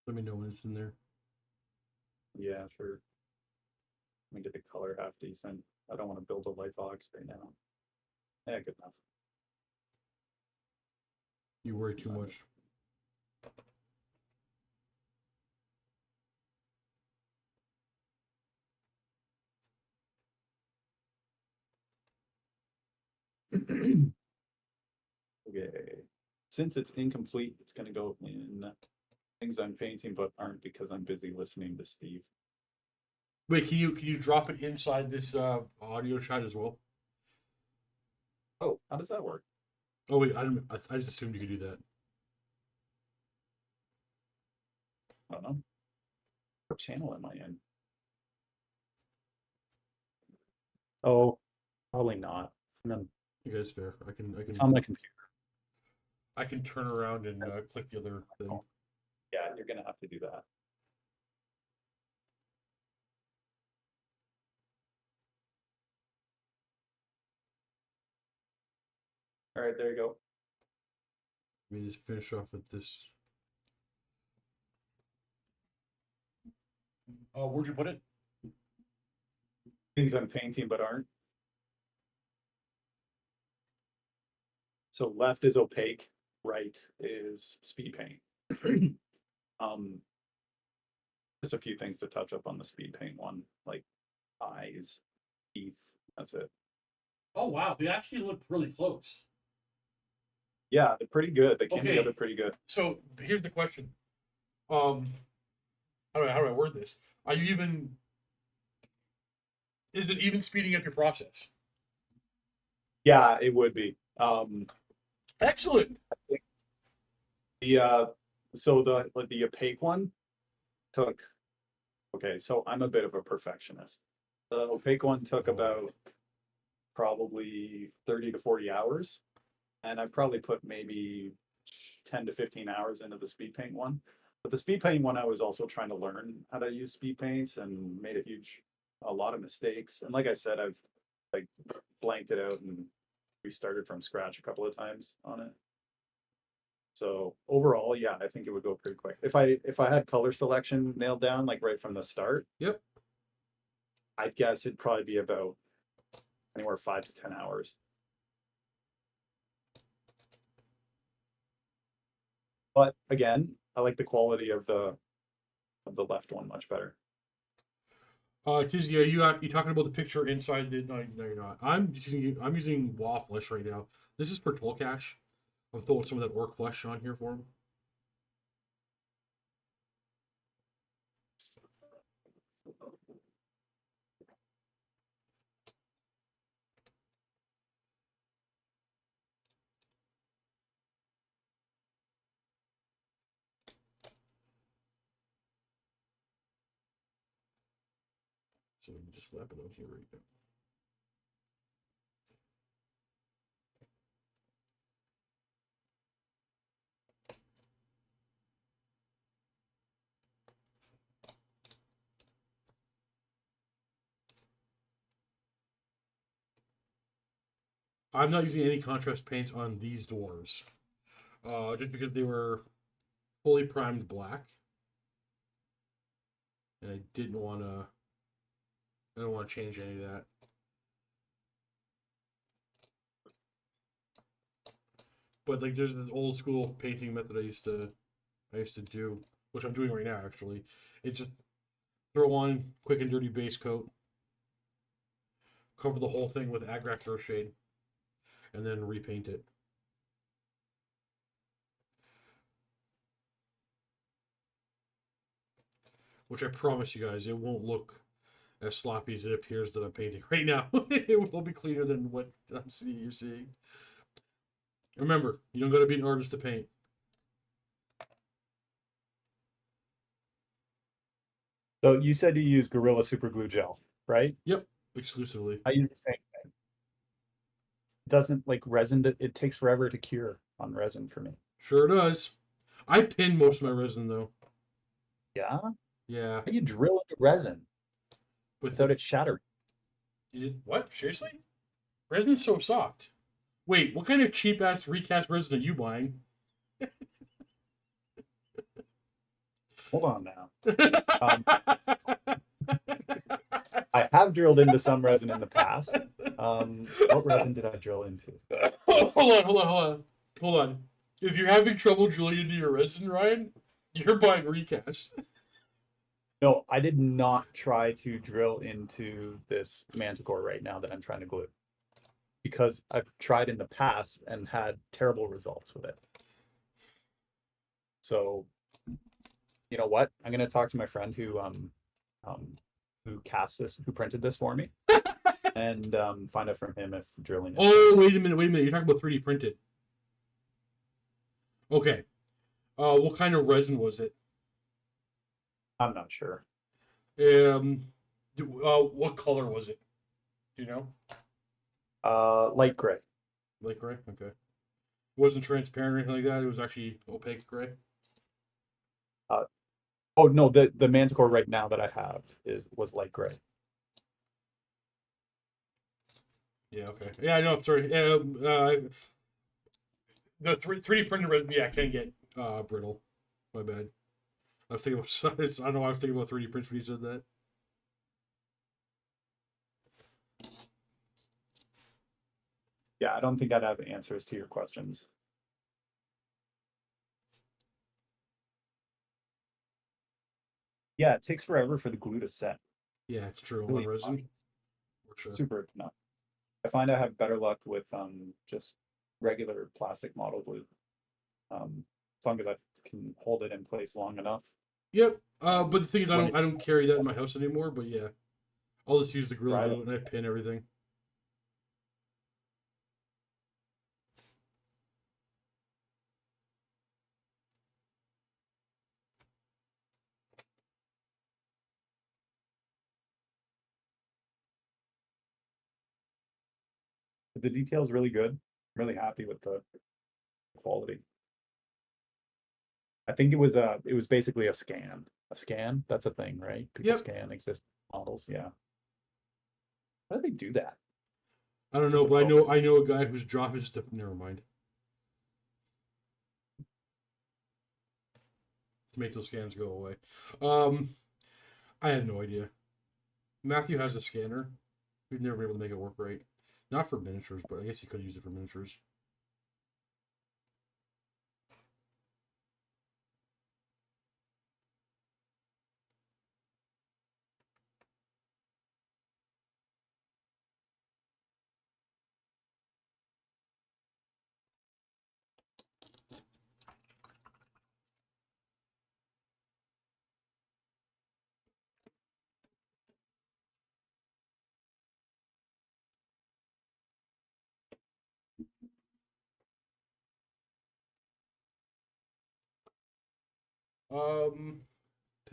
Let me know when it's in there. Yeah, sure. Let me get the color half decent. I don't want to build a light box right now. Yeah, good enough. You worry too much. Okay. Since it's incomplete, it's gonna go in things I'm painting but aren't because I'm busy listening to Steve. Wait, can you drop it inside this audio chat as well? Oh, how does that work? Oh wait, I just assumed you could do that. I don't know. What channel am I in? Oh, probably not. And then You guys fair. it's on my computer. I can turn around and click the other thing. Yeah, you're gonna have to do that. All right, there you go. Let me just finish off with this. Where'd you put it? Things I'm painting but aren't. So left is opaque, right is speed paint. Just a few things to touch up on the speed paint one, like eyes, teeth. That's it. Oh wow, we actually looked really close. Yeah, they're pretty good. They came Okay. together pretty good. So here's the question. How do I word this? Are you even? Is it even speeding up your process? Yeah, it would be. Excellent. The so the opaque one took Okay, so I'm a bit of a perfectionist. The opaque one took about probably 30 to 40 hours. And I've probably put maybe 10 to 15 hours into the speed paint one. But the speed paint one, I was also trying to learn how to use speed paints and made a lot of mistakes. And like I said, I've like blanked it out and restarted from scratch a couple of times on it. So overall, yeah, I think it would go pretty quick. If I had color selection nailed down like right from the start, Yep. I'd guess it'd probably be about anywhere 5 to 10 hours. But again, I like the quality of the left one much better. Tizzy, are you talking about the picture inside the? No, no, you're not. I'm using WAF flesh right now. This is for toll cache. I'm throwing some of that orc flesh on here for him. So we can just slap it on here right now. I'm not using any contrast paints on these dwarves, just because they were fully primed black, and I didn't want to. I don't want to change any of that. But like, there's this old school painting method I used to do, which I'm doing right now actually. It's just throw on quick and dirty base coat, cover the whole thing with Agrax Earthshade, and then repaint it. Which I promise you guys, it won't look as sloppy as it appears that I'm painting right now. It will be cleaner than what you're seeing. Remember, you don't got to be an artist to paint. So you said you use Gorilla Super Glue Gel, right? Yep, exclusively. I use the same thing. It doesn't like resin, it takes forever to cure on resin for me. Sure does. I pin most of my resin though. Yeah? Yeah. How do you drill into resin With without it shattering? what? Seriously? Resin's so soft. Wait, what kind of cheap ass recast resin are you buying? Hold on now. Um, I have drilled into some resin in the past. What resin did I drill into? Hold on. If you're having trouble drilling into your resin, Ryan, you're buying recast. No, I did not try to drill into this manticore right now that I'm trying to glue because I've tried in the past and had terrible results with it. So, you know what? I'm gonna talk to my friend who cast this, who printed this for me, and find out from him if drilling. Oh, wait a minute. You're talking about 3D printed. Okay. What kind of resin was it? I'm not sure. What color was it? Do you know? Light gray. Light gray. Okay. It wasn't transparent or anything like that. It was actually opaque gray. Oh no, the manticore right now that I have was light gray. Yeah. Okay. Yeah. I know. Sorry. The 3D printed resin, yeah, can get brittle. My bad. I was thinking about. I don't know why I was thinking about 3D prints when you said that. Yeah, I don't think I'd have answers to your questions. Yeah, it takes forever for the glue to set. Yeah, it's true. Really On resin. Sure. super no. I find I have better luck with just regular plastic model glue. As long as I can hold it in place long enough. Yep. But the thing is, I don't carry that in my house anymore. But yeah, I'll just use the grill and I pin everything. The detail's really good. I'm really happy with the quality. I think it was basically a scan. A scan, that's a thing, right? People Yep. scan existing models, yeah. How do they do that? I don't know, but I know a guy whose job is to. Never mind. To make those scans go away. I have no idea. Matthew has a scanner. We've never been able to make it work right. Not for miniatures, but I guess he could use it for miniatures.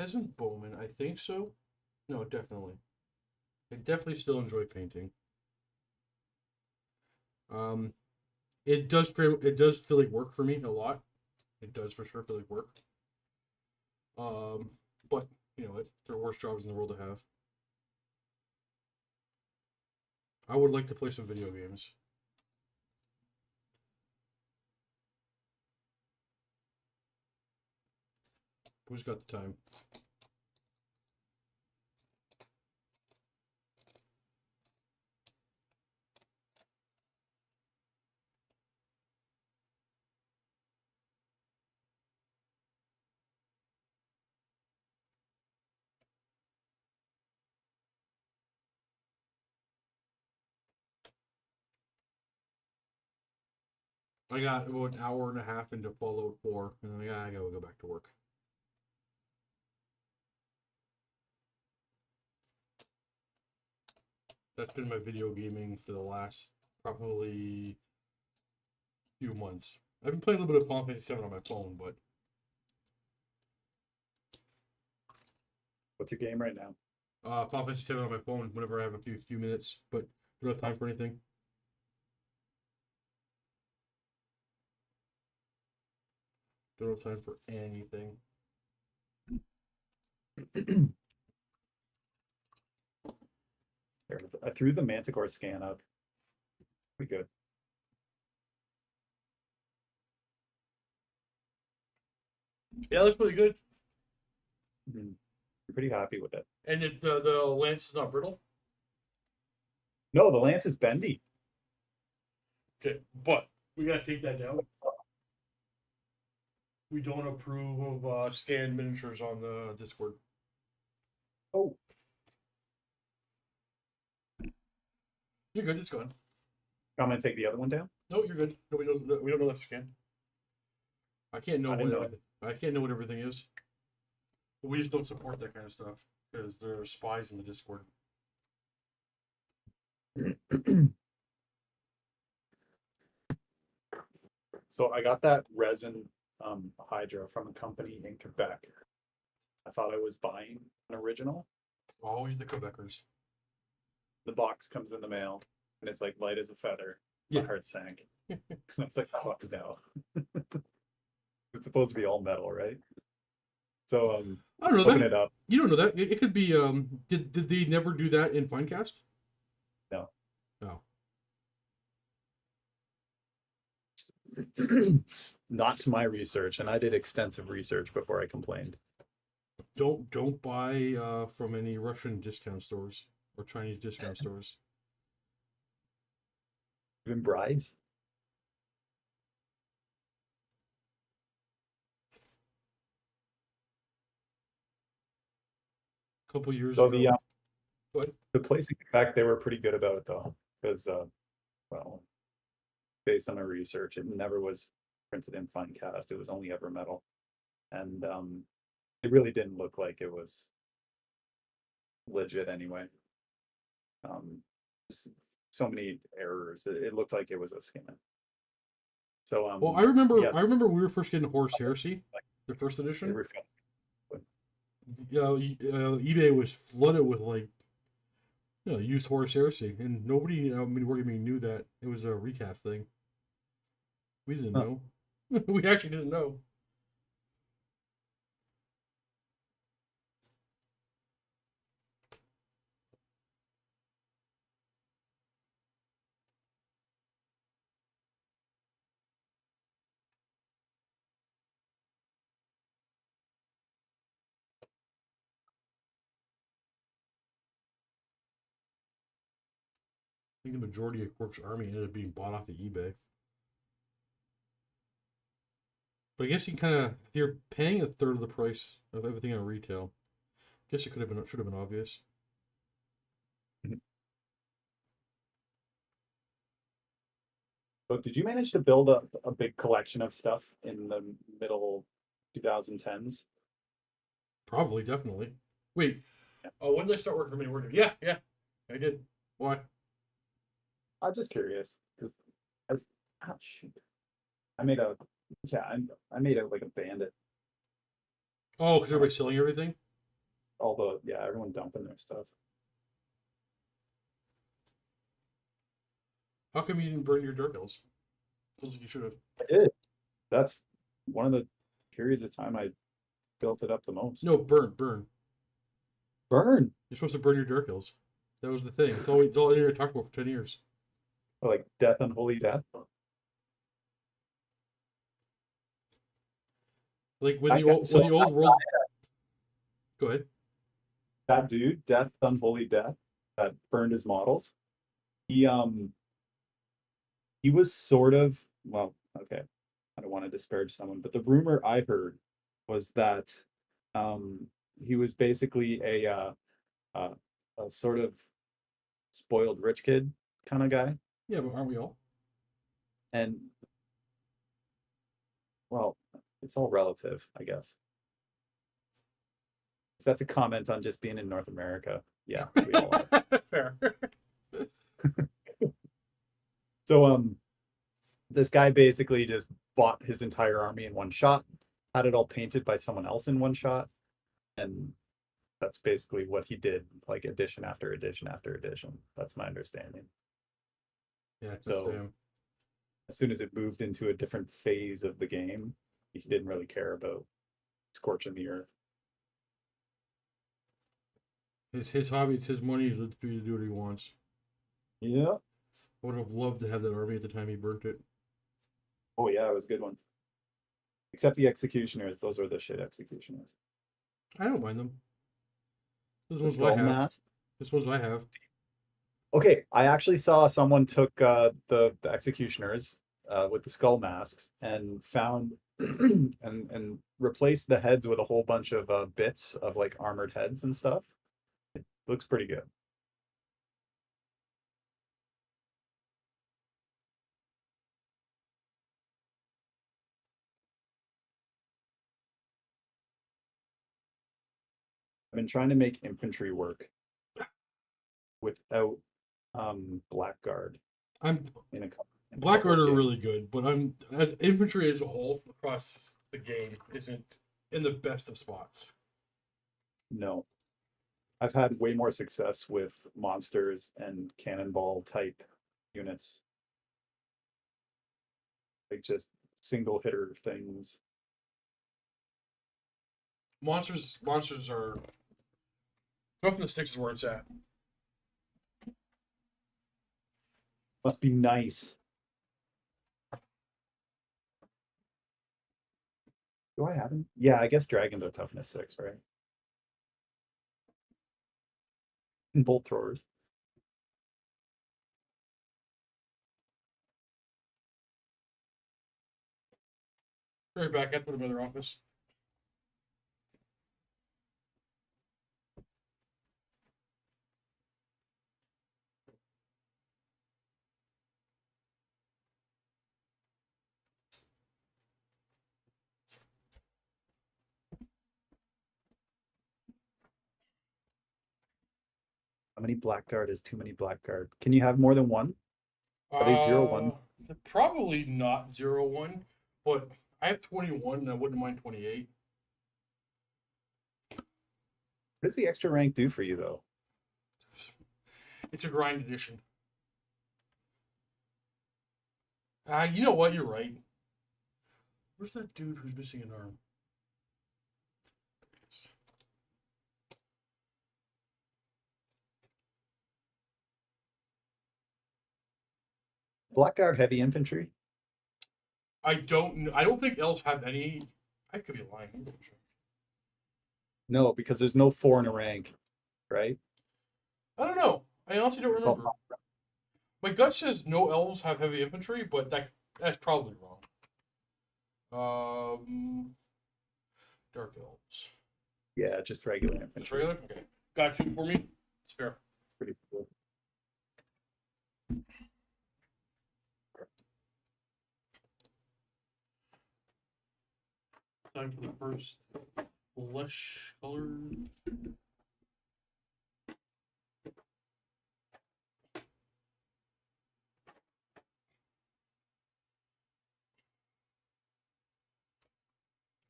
Peasant Bowman, I think so. No, definitely. I definitely still enjoy painting. Um, it does feel like work for me a lot. It does for sure feel like work. Um, but you know, there are worse jobs in the world to have. I would like to play some video games. Who's got the time? I got about an hour and a half into Fallout 4, and I gotta go back to work. That's been my video gaming for the last probably few months. I've been playing a little bit of Final Fantasy 7 on my phone, but What's your game right now? Final Fantasy 7 on my phone whenever I have a few minutes, but don't have time for anything. Don't have time for anything. There, I threw the Manticore scan up. Pretty good. Yeah, that's pretty good. I'm pretty happy with it. And if the lance is not brittle. No, the lance is bendy. Okay, but we gotta take that down. We don't approve of scanned miniatures on the Discord. Oh, You're good. It's gone. I'm gonna take the other one down. No, you're good. No, we don't know that's scanned. I can't know I what didn't know everything. I can't know what everything is. But we just don't support that kind of stuff because there are spies in the Discord. So I got that resin Hydra from a company in Quebec. I thought I was buying an original. Always the Quebecers. The box comes in the mail and it's like light as a feather. Yeah. My heart sank. And I was like, oh no. It's supposed to be all metal, right? So I don't know open that. it up. You don't know that. It could be. Did they never do that in Finecast? No. No. Not to my research, and I did extensive research before I complained. Don't buy from any Russian discount stores or Chinese discount stores. Even brides? A couple years So ago. the place in Quebec, they were pretty good about it though, because well, based on our research, it never was printed in Finecast. It was only ever metal, and it really didn't look like it was legit anyway. So many errors. It looked like it was a scam. So Well, I remember. yeah, I remember we were first getting Horse Heresy, the first they edition. refilled. eBay was flooded with like Yeah, used Horus Heresy, and nobody I mean Wargaming knew that it was a recast thing. We didn't Huh. know. We actually didn't know. I think the majority of Quark's army ended up being bought off of eBay. But I guess you kind of you're paying a third of the price of everything on retail. Guess it could have been should have been obvious. But did you manage to build a big collection of stuff in the middle 2010s? Probably, definitely. Wait, Yeah. oh, when did I start working for Mini Wargaming? Yeah, yeah, I did. Why? I'm just curious because I, oh shoot, I made a yeah, I made it like a bandit. Oh, because everybody's selling everything. Although yeah, everyone dumping their stuff. How come you didn't burn your Dark Elves? Feels like you should have. I did. That's one of the periods of time I built it up the most. No, burn. Burn. You're supposed to burn your Dark Elves. That was the thing. It's all internet talked about for 10 years. Like death, unholy death. Like when I the got old so when the old world. Go ahead. that dude, death, unholy death, that burned his models. He he was sort of well, okay. I don't want to disparage someone, but the rumor I heard was that um he was basically uh, a sort of spoiled rich kid kind of guy. Yeah, but aren't we all? And well, it's all relative, I guess. If that's a comment on just being in North America, yeah, we all are. Fair. So this guy basically just bought his entire army in one shot, had it all painted by someone else in one shot, and that's basically what he did, like edition after edition after edition. That's my understanding. Yeah, that's So damn. as soon as it moved into a different phase of the game, he didn't really care about scorching the earth. His hobby, it's his money. He's free to do what he wants. Yeah. I would have loved to have that army at the time he burnt it. Oh yeah, it was a good one. Except the executioners, those were the shit executioners. I don't mind them. This The one's what I skull have. mask. This one's I have. Okay, I actually saw someone took the executioners with the skull masks and found and replaced the heads with a whole bunch of bits of like armored heads and stuff. It looks pretty good. I've been trying to make infantry work without blackguard I'm in a couple Blackguard of are really games. good, but I'm as infantry as a whole across the game isn't in the best of spots. No, I've had way more success with monsters and cannonball type units, like just single hitter things. Monsters are dropping the sticks is where it's at. Must be nice. Do I have them? Yeah, I guess dragons are toughness 6, right? And bolt throwers. Right back at them in their office. How many blackguard is too many blackguard? Can you have more than one? Are they 0-1? Probably not 0-1, but I have 21 and I wouldn't mind 28. What does the extra rank do for you though? It's a grind edition. You know what? You're right. Where's that dude who's missing an arm? Blackguard heavy infantry. I don't think elves have any. I could be lying. I'm gonna check. No, because there's no 4 in a rank, right? I don't know. I honestly don't remember. My gut says no elves have heavy infantry, but that's probably wrong. Dark elves. Yeah, just regular Just infantry. regular? Okay. Got you for me. It's fair. Pretty cool. Time for the first flesh color.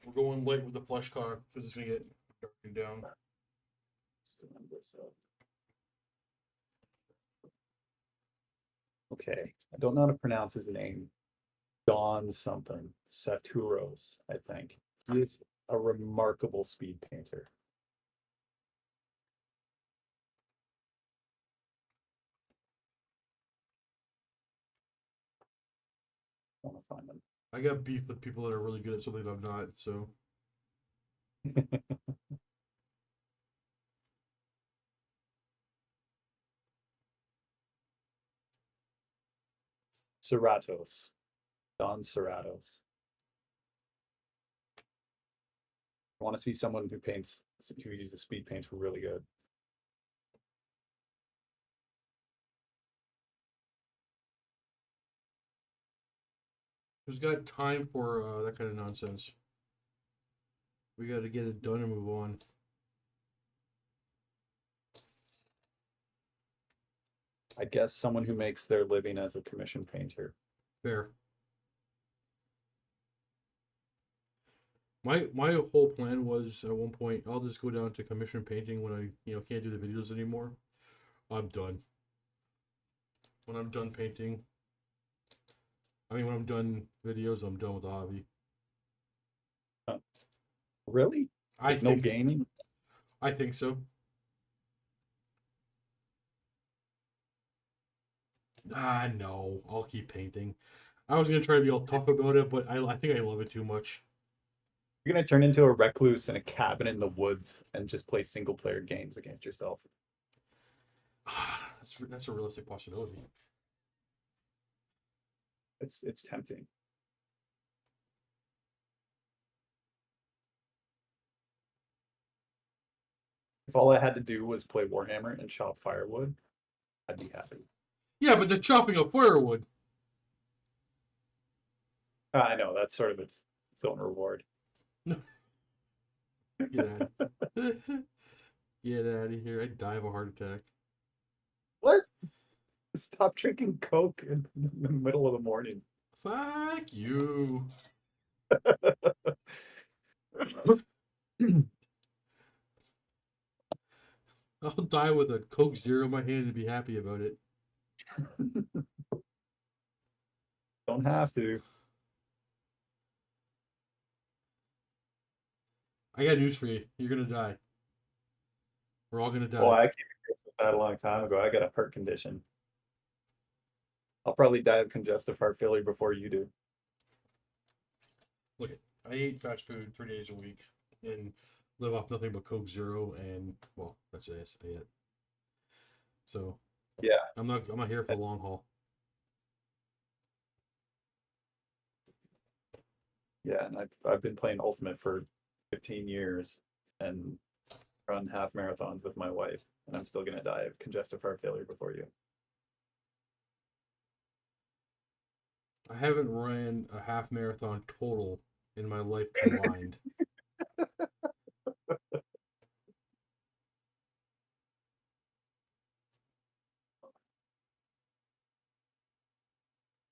We're going light with the flesh color because it's gonna get darkened down. Okay, I don't know how to pronounce his name. Don something. Saturos, I think. He's a remarkable speed painter. I want to find him. I got beef with people that are really good at something I'm not, so. Serratos. Don Serratos. I want to see someone who uses speed paints really good. Who's got time for that kind of nonsense? We got to get it done and move on. I guess someone who makes their living as a commission painter. Fair. My whole plan was at one point I'll just go down to commission painting when I can't do the videos anymore. I'm done. When I'm done painting, when I'm done videos, I'm done with the hobby. Really? I no think gaming? I think so. No, I'll keep painting. I was gonna try to be all tough about it, but I think I love it too much. You're gonna turn into a recluse in a cabin in the woods and just play single player games against yourself. That's a realistic possibility. It's tempting. If all I had to do was play Warhammer and chop firewood, I'd be happy. Yeah, but the chopping of firewood. I know, that's sort of its own reward. Get out of here. I'd die of a heart attack. What? Stop drinking Coke in the middle of the morning. Fuck you. I'll die with a Coke Zero in my hand and be happy about it. Don't have to. I got news for you. You're gonna die. We're all gonna die. Well, I came to grips with that a long time ago. I got a heart condition. I'll probably die of congestive heart failure before you do. Look, I eat fast food 3 days a week and live off nothing but Coke Zero, and well, that's it. So yeah, I'm not here for the long haul. Yeah, and I've been playing Ultimate for 15 years and run half marathons with my wife, and I'm still gonna die of congestive heart failure before you. I haven't ran a half marathon total in my life combined.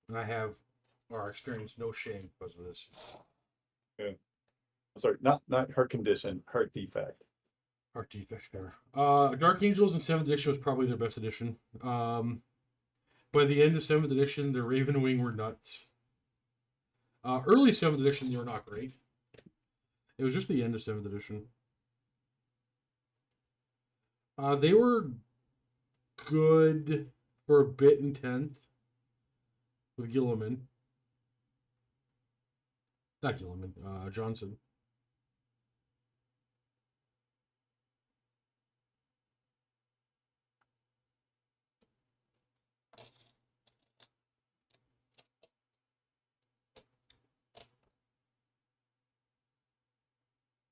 And I have experienced no shame because of this. Yeah. Sorry, not heart condition, heart defect. Artifact fair. Dark Angels in 7th edition was probably their best edition. By the end of 7th edition, the Ravenwing were nuts. Early 7th edition, they were not great. It was just the end of 7th edition. They were good for a bit in 10th with Gilliman. Not Gilliman, Johnson.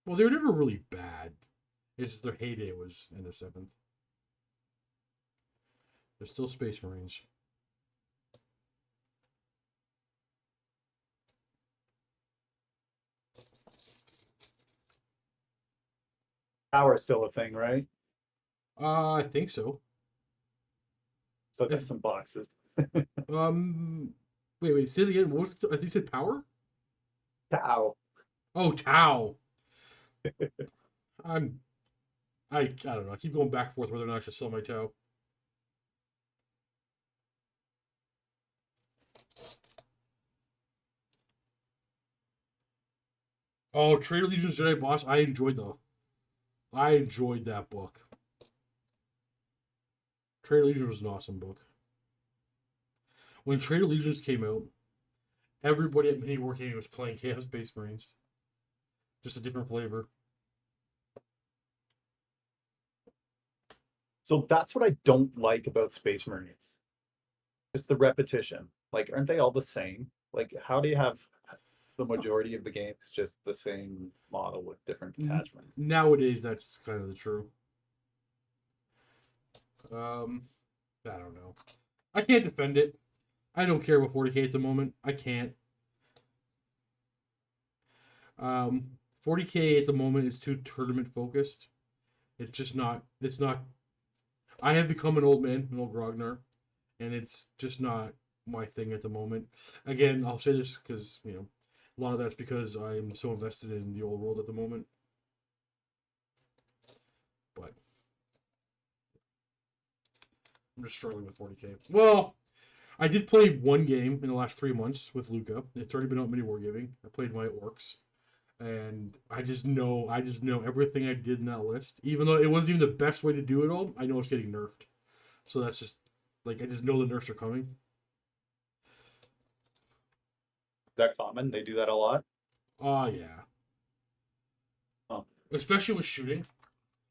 Well, they were never really bad. It's just their heyday was in the 7th. They're still Space Marines. Power's still a thing, right? I think so. Still got some boxes. Wait, say it again. What was I think you said power? Tau. Oh, Tau. I don't know. I keep going back and forth whether or not I should sell my Tau. Oh, Traitor Legion's Jedi Boss. I enjoyed that book. Traitor Legion was an awesome book. When Traitor Legions came out, everybody at Mini Wargaming was playing Chaos Space Marines. Just a different flavor. So that's what I don't like about Space Marines. Just the repetition. Like, aren't they all the same? Like, how do you have the majority of the game is just the same model with different detachments? Nowadays, that's kind of the true. I don't know. I can't defend it. I don't care about 40k at the moment. I can't. 40k at the moment is too tournament focused. It's just not. It's not. I have become an old man, an old Grognar, and it's just not my thing at the moment. Again, I'll say this because a lot of that's because I'm so invested in the old world at the moment. But I'm just struggling with 40k. Well, I did play one game in the last 3 months with Luca. It's already been out Mini Wargaming. I played my orcs, and I just know everything I did in that list. Even though it wasn't even the best way to do it all, I know it's getting nerfed. So that's just like I just know the nerfs are coming. Is that common? They do that a lot? Yeah. Oh. Especially with shooting.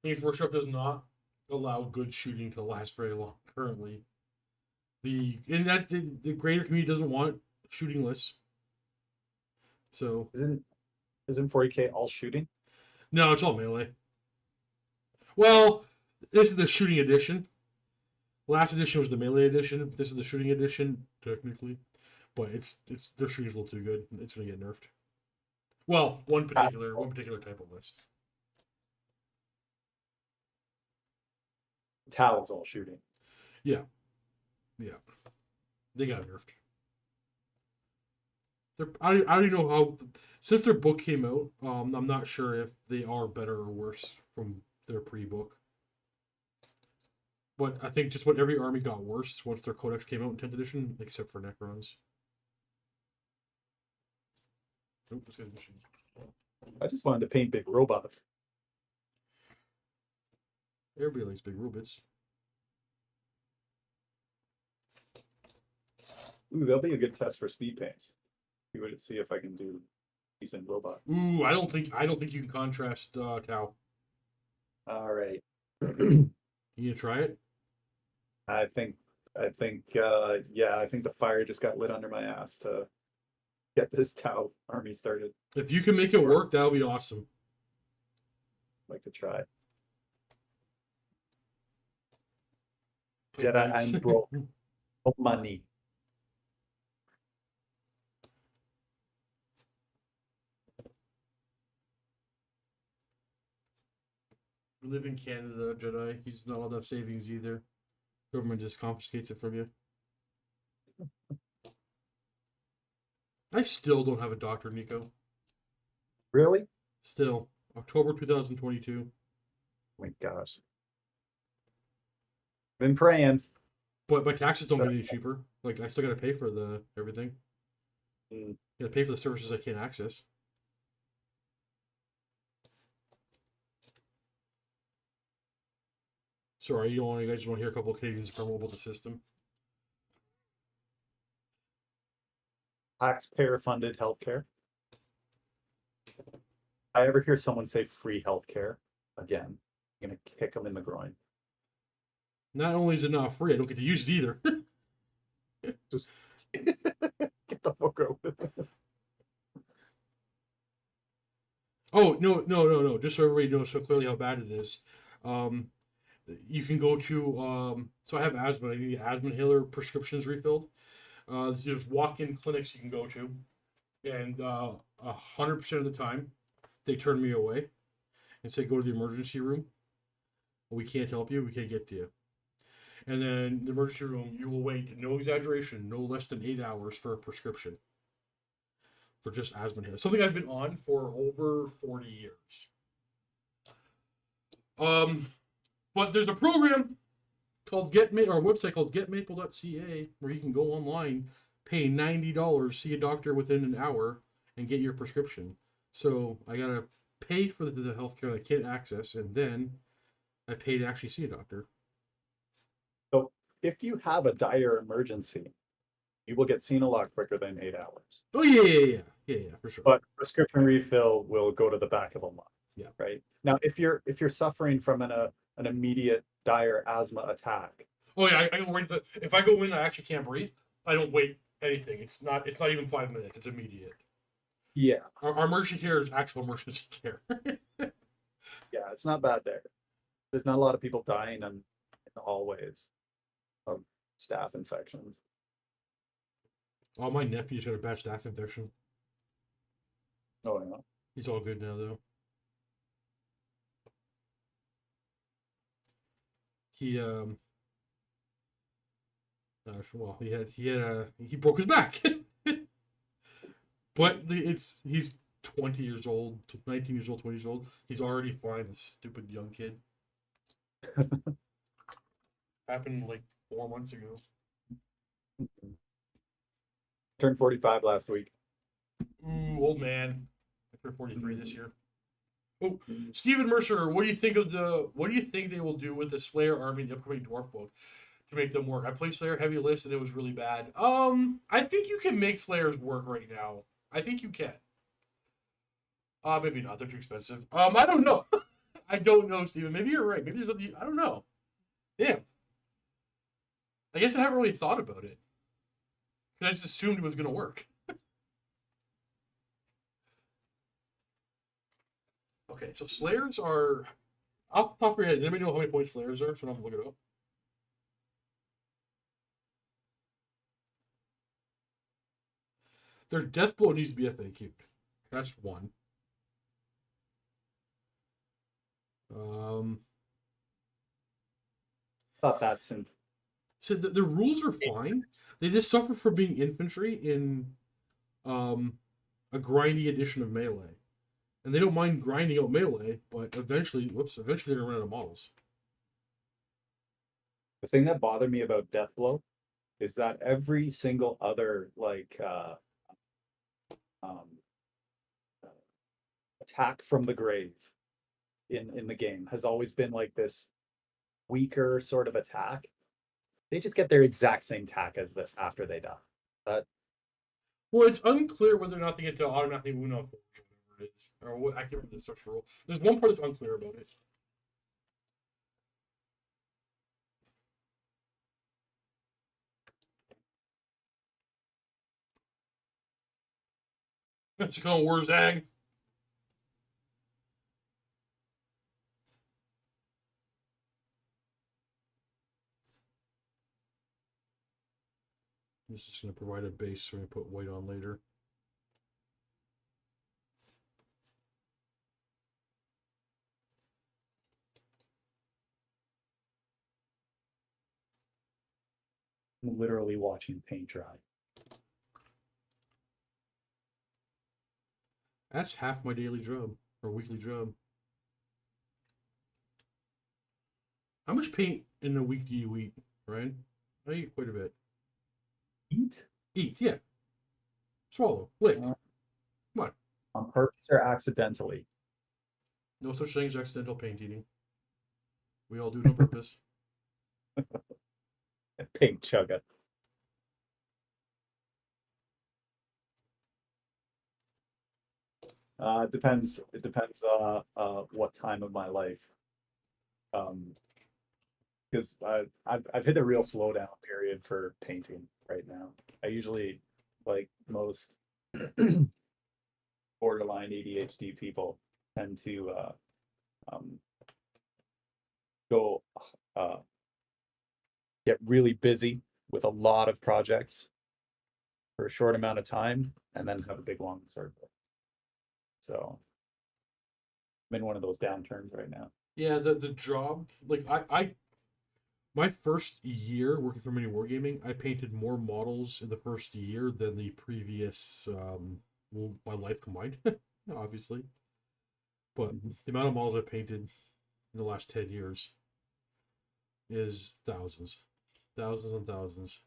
Games Workshop does not allow good shooting to last very long currently. The greater community doesn't want shooting lists. So Isn't 40k all shooting? no, it's all melee. Well, this is the shooting edition. Last edition was the melee edition. This is the shooting edition, technically, but it's their shooting's a little too good. It's gonna get nerfed. Well, one particular type of list. Tau is all shooting. Yeah, they got nerfed. I don't even know how since their book came out. I'm not sure if they are better or worse from their pre-book. But I think just what every army got worse once their codex came out in 10th edition, except for Necrons. Oh, this guy's machine. I just wanted to paint big robots. Everybody likes big robots. Ooh, that'll be a good test for speed paints. See if I can do decent robots. Ooh, I don't think you can contrast Tau. All right. You gonna try it? I think yeah, I think the fire just got lit under my ass to get this Tau army started. If you can make it work, that'll be awesome. Like to try. Jedi, I'm broke. No money. We live in Canada, Jedi. He's not allowed to have savings either. Government just confiscates it from you. I still don't have a doctor, Nico. Really? Still. October 2022. my gosh. Been praying. But my taxes don't So- get any cheaper. Like I still got to pay for the everything. Mm. Got to pay for the services I can't access. Sorry, you guys want to hear a couple of Canadians grumble about the system? Taxpayer funded healthcare. I ever hear someone say free healthcare again, I'm gonna kick them in the groin. Not only is it not free, I don't get to use it either. Just get the fuck out. Oh no! Just so everybody knows so clearly how bad it is. Um, you can go to so I have asthma. I need asthma inhaler prescriptions refilled. There's walk-in clinics you can go to, and 100% of the time they turn me away and say go to the emergency room. We can't help you. We can't get to you. And then the emergency room, you will wait, no exaggeration, no less than 8 hours for a prescription for just asthma inhaler. Something I've been on for over 40 years. But there's a program called or a website called getmaple.ca where you can go online, pay $90, see a doctor within an hour, and get your prescription. So I gotta pay for the healthcare I can't access, and then I pay to actually see a doctor. So if you have a dire emergency, you will get seen a lot quicker than 8 hours. Oh yeah, for sure. But prescription refill will go to the back of the line. Yeah. Right. Now, if you're suffering from an immediate dire asthma attack. Oh yeah, I don't wait. If I go in, I actually can't breathe. I don't wait anything. It's not even 5 minutes. It's immediate. Yeah. Our emergency care is actual emergency care. Yeah, it's not bad there. There's not a lot of people dying in the hallways of staph infections. Oh, my nephew's got a bad staph infection. Oh, yeah. He's all good now though. He well, he broke his back. But he's 20 years old, 19 years old, 20 years old. He's already fine, this stupid young kid. Happened like 4 months ago. Turned 45 last week. Ooh, old man. I turned 43 this year. Oh, Stephen Mercer, what do you think they will do with the Slayer army in the upcoming Dwarf book to make them work? I played Slayer heavy list and it was really bad. I think you can make Slayers work right now. I think you can. Maybe not. They're too expensive. I don't know. I don't know, Steven. Maybe you're right. Maybe there's something. I don't know. Damn. I guess I haven't really thought about it. I just assumed it was going to work. Okay, so Slayers are. Off the top of your head, does anybody know how many points Slayers are? So I'm going to look it up. Their death blow needs to be FAQ'd. That's one. Thought that's in. So the rules are fine. They just suffer from being infantry in a grindy edition of Melee. And they don't mind grinding out Melee, but eventually they're going to run out of models. The thing that bothered me about Deathblow is that every single other attack from the grave in the game has always been like this weaker sort of attack. They just get their exact same attack as after they die. Well, it's unclear whether or not they get to automatically wound off or whatever it is, or what I can't remember the structural rule. There's one part that's unclear about it. That's called Warzag. This is going to provide a base so we can put white on later. I'm literally watching paint dry. That's half my daily job or weekly job. How much paint in a week do you eat, Ryan? I eat quite a bit. Eat? Eat, yeah. Swallow, lick. Uh, Come on. on purpose or accidentally? No such thing as accidental paint eating. We all do it on purpose. Paint chugga. Depends. It depends. What time of my life. Because I've hit a real slowdown period for painting right now. I usually, like most borderline ADHD people, tend to um, go uh, get really busy with a lot of projects for a short amount of time, and then have a big long circle. So I'm in one of those downturns right now. Yeah, the job, like I my first year working for Mini Wargaming, I painted more models in the first year than the previous well, my life combined, obviously. But Mhm. the amount of models I painted in the last 10 years is thousands. Thousands and thousands.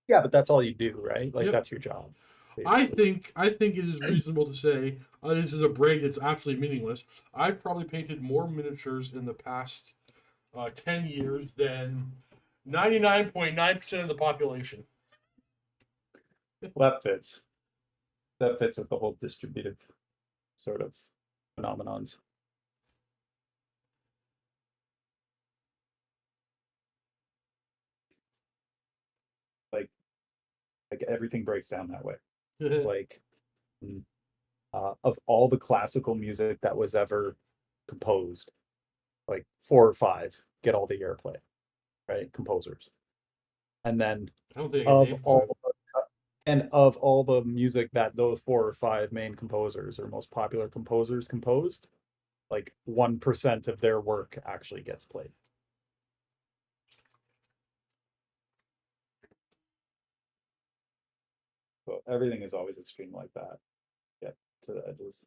Yeah, but that's all you do, right? Like Yep. that's your job, I basically. think I think it is reasonable to say this is a brag that's absolutely meaningless. I've probably painted more miniatures in the past 10 years than 99.9% of the population. Well, that fits. That fits with the whole distributive sort of phenomenons. Like like everything breaks down that way. Like of all the classical music that was ever composed, like four or five get all the airplay, right? Composers. And then I don't think I can of name five. all and of all the music that those four or five main composers or most popular composers composed, like 1% of their work actually gets played. So everything is always extreme like that. Get to the edges.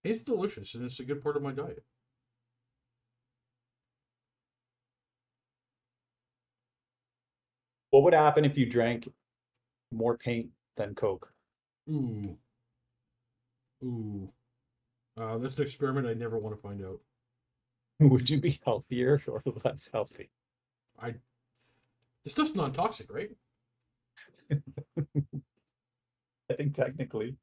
It's delicious and it's a good part of my diet. What would happen if you drank more paint than Coke? Ooh, ooh. That's an experiment I never want to find out. Would you be healthier or less healthy? I It's just non-toxic, right? I think technically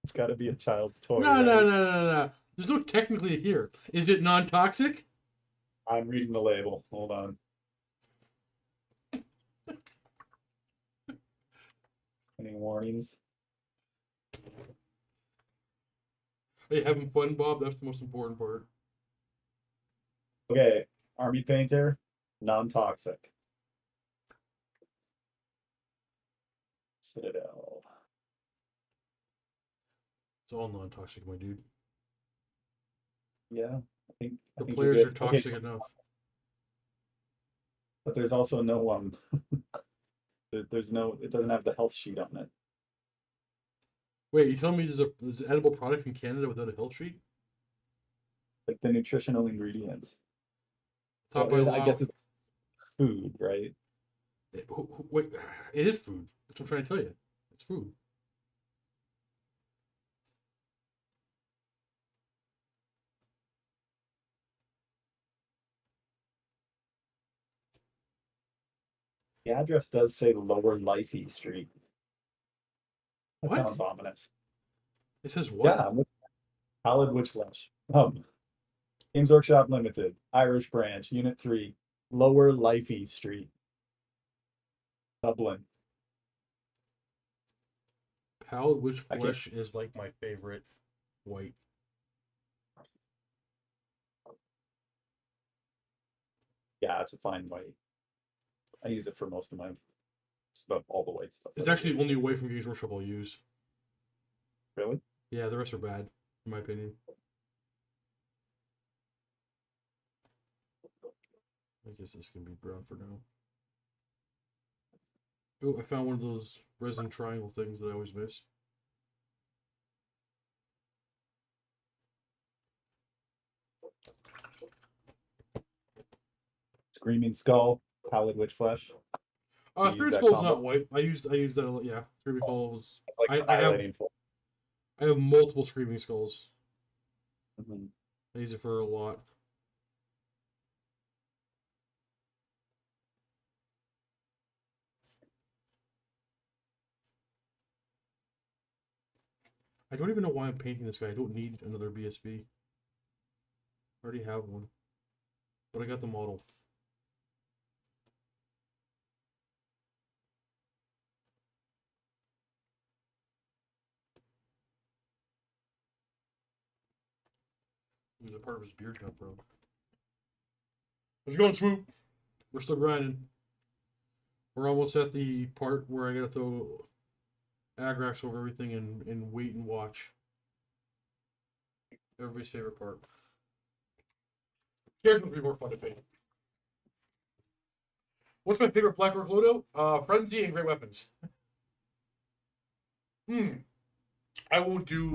it's got to be a child's toy, No, no, right? no, no, no. There's no technically here. Is it non-toxic? I'm reading the label. Hold on. Any warnings? Are you having fun, Bob? That's the most important part. Okay, Army Painter, non-toxic. Citadel. It's all non-toxic, my dude. Yeah, I The think you're players are good. Okay, toxic so, enough. but there's also no there's no, it doesn't have the health sheet on it. Wait, you telling me there's an edible product in Canada without a health sheet? Like the nutritional ingredients. Thought by Well, I law. guess it's food, right? Wait, it is food. That's what I'm trying to tell you. It's food. The address does say Lower Lifey Street. That What? sounds ominous. It says what? Yeah, Pallid Witch Flesh. Games Workshop Limited, Irish Branch, Unit 3, Lower Lifey Street, Dublin. Pallid witch I can't, flesh is like my favorite white. yeah, it's a fine white. I use it for most of my, just about all the white stuff It's that I actually do. the only way from Games Workshop I'll use. Really? Yeah, the rest are bad, in my opinion. I guess this can be brown for now. Oh, I found one of those resin triangle things that I always miss. Screaming Skull, Pallid Witch Flesh. You use Spirit that Skull's combo? not white. I used that a lot. Yeah, Screaming Skull was. It's like I have highlighting for. multiple Screaming Skulls. Mhm. I use it for a lot. I don't even know why I'm painting this guy. I don't need another BSB. I already have one. But I got the model. There's a part of his beard come from. How's it going, Swoop? We're still grinding. We're almost at the part where I gotta throw Agrax over everything and wait and watch. Everybody's favorite part. Characters will be more fun to paint. What's my favorite Black Orc loadout? Frenzy and Great Weapons. I won't do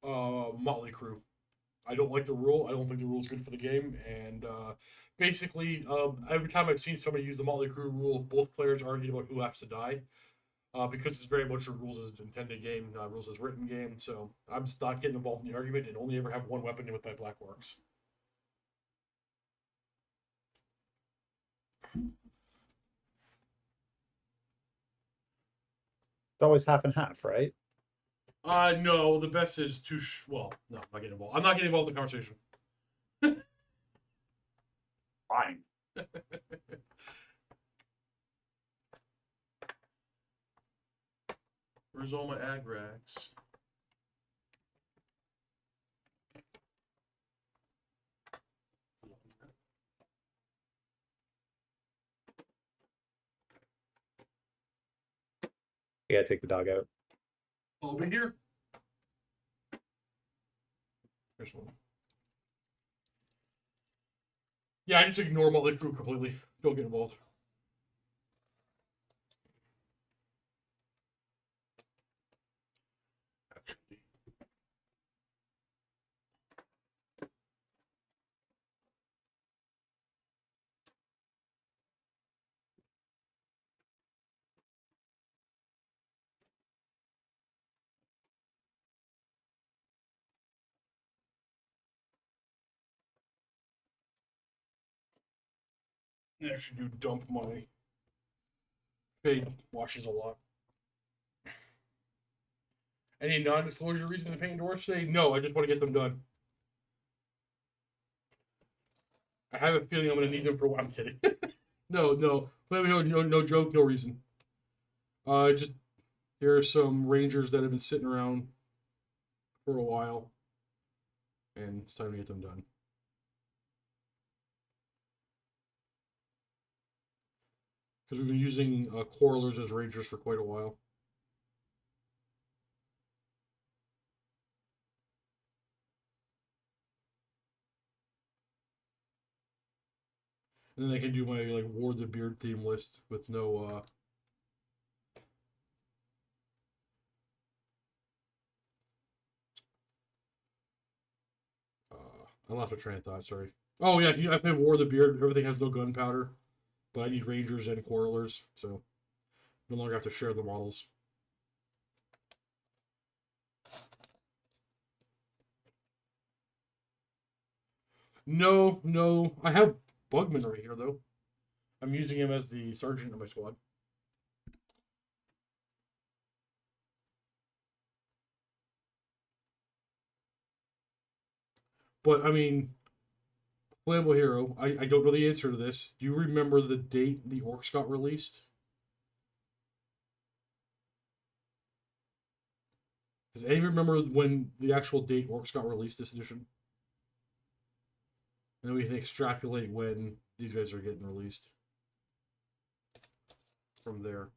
Motley Crew. I don't like the rule. I don't think the rule is good for the game. And basically, every time I've seen somebody use the Motley Crew rule, both players argue about who has to die. Because it's very much a rules as intended game, not rules as written game. So I'm just not getting involved in the argument and only ever have one weapon with my Black Orcs. It's always half and half, right? No, the best is to well, no, I'm not getting involved. I'm not getting involved in the conversation. Fine. Where's all my Agrax? You gotta take the dog out. Over here. There's one. Yeah, I just ignore Motley Crew completely. Don't get involved. I actually do dump my fade washes a lot. Any non-disclosure reasons to paint dwarfs today? No, I just want to get them done. I have a feeling I'm going to need them for. I'm kidding. No, no joke, no reason. Just here are some rangers that have been sitting around for a while, and it's time to get them done. Because we've been using Quarrelers as rangers for quite a while. And then I can do my like Ward the Beard theme list with no I lost my train of thought, sorry. Oh yeah, I play War the Beard, everything has no gunpowder, but I need rangers and Quarrelers, so no longer have to share the models. No, I have Bugman right here though. I'm using him as the sergeant of my squad. But I mean, Flammable Hero, I don't know the answer to this. Do you remember the date the Orcs got released? Does anybody remember when the actual date Orcs got released this edition? And then we can extrapolate when these guys are getting released from there.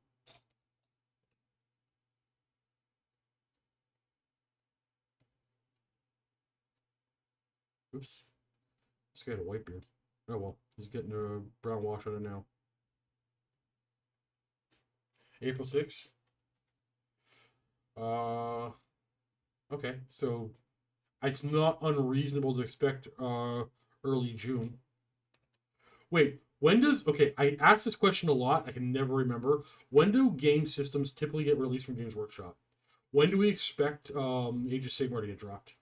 Oops. This guy had a white beard. Oh well, he's getting a brown wash on it now. April 6th. Okay, so it's not unreasonable to expect early June. Wait, when does okay? I ask this question a lot. I can never remember. When do game systems typically get released from Games Workshop? When do we expect Age of Sigmar to get dropped?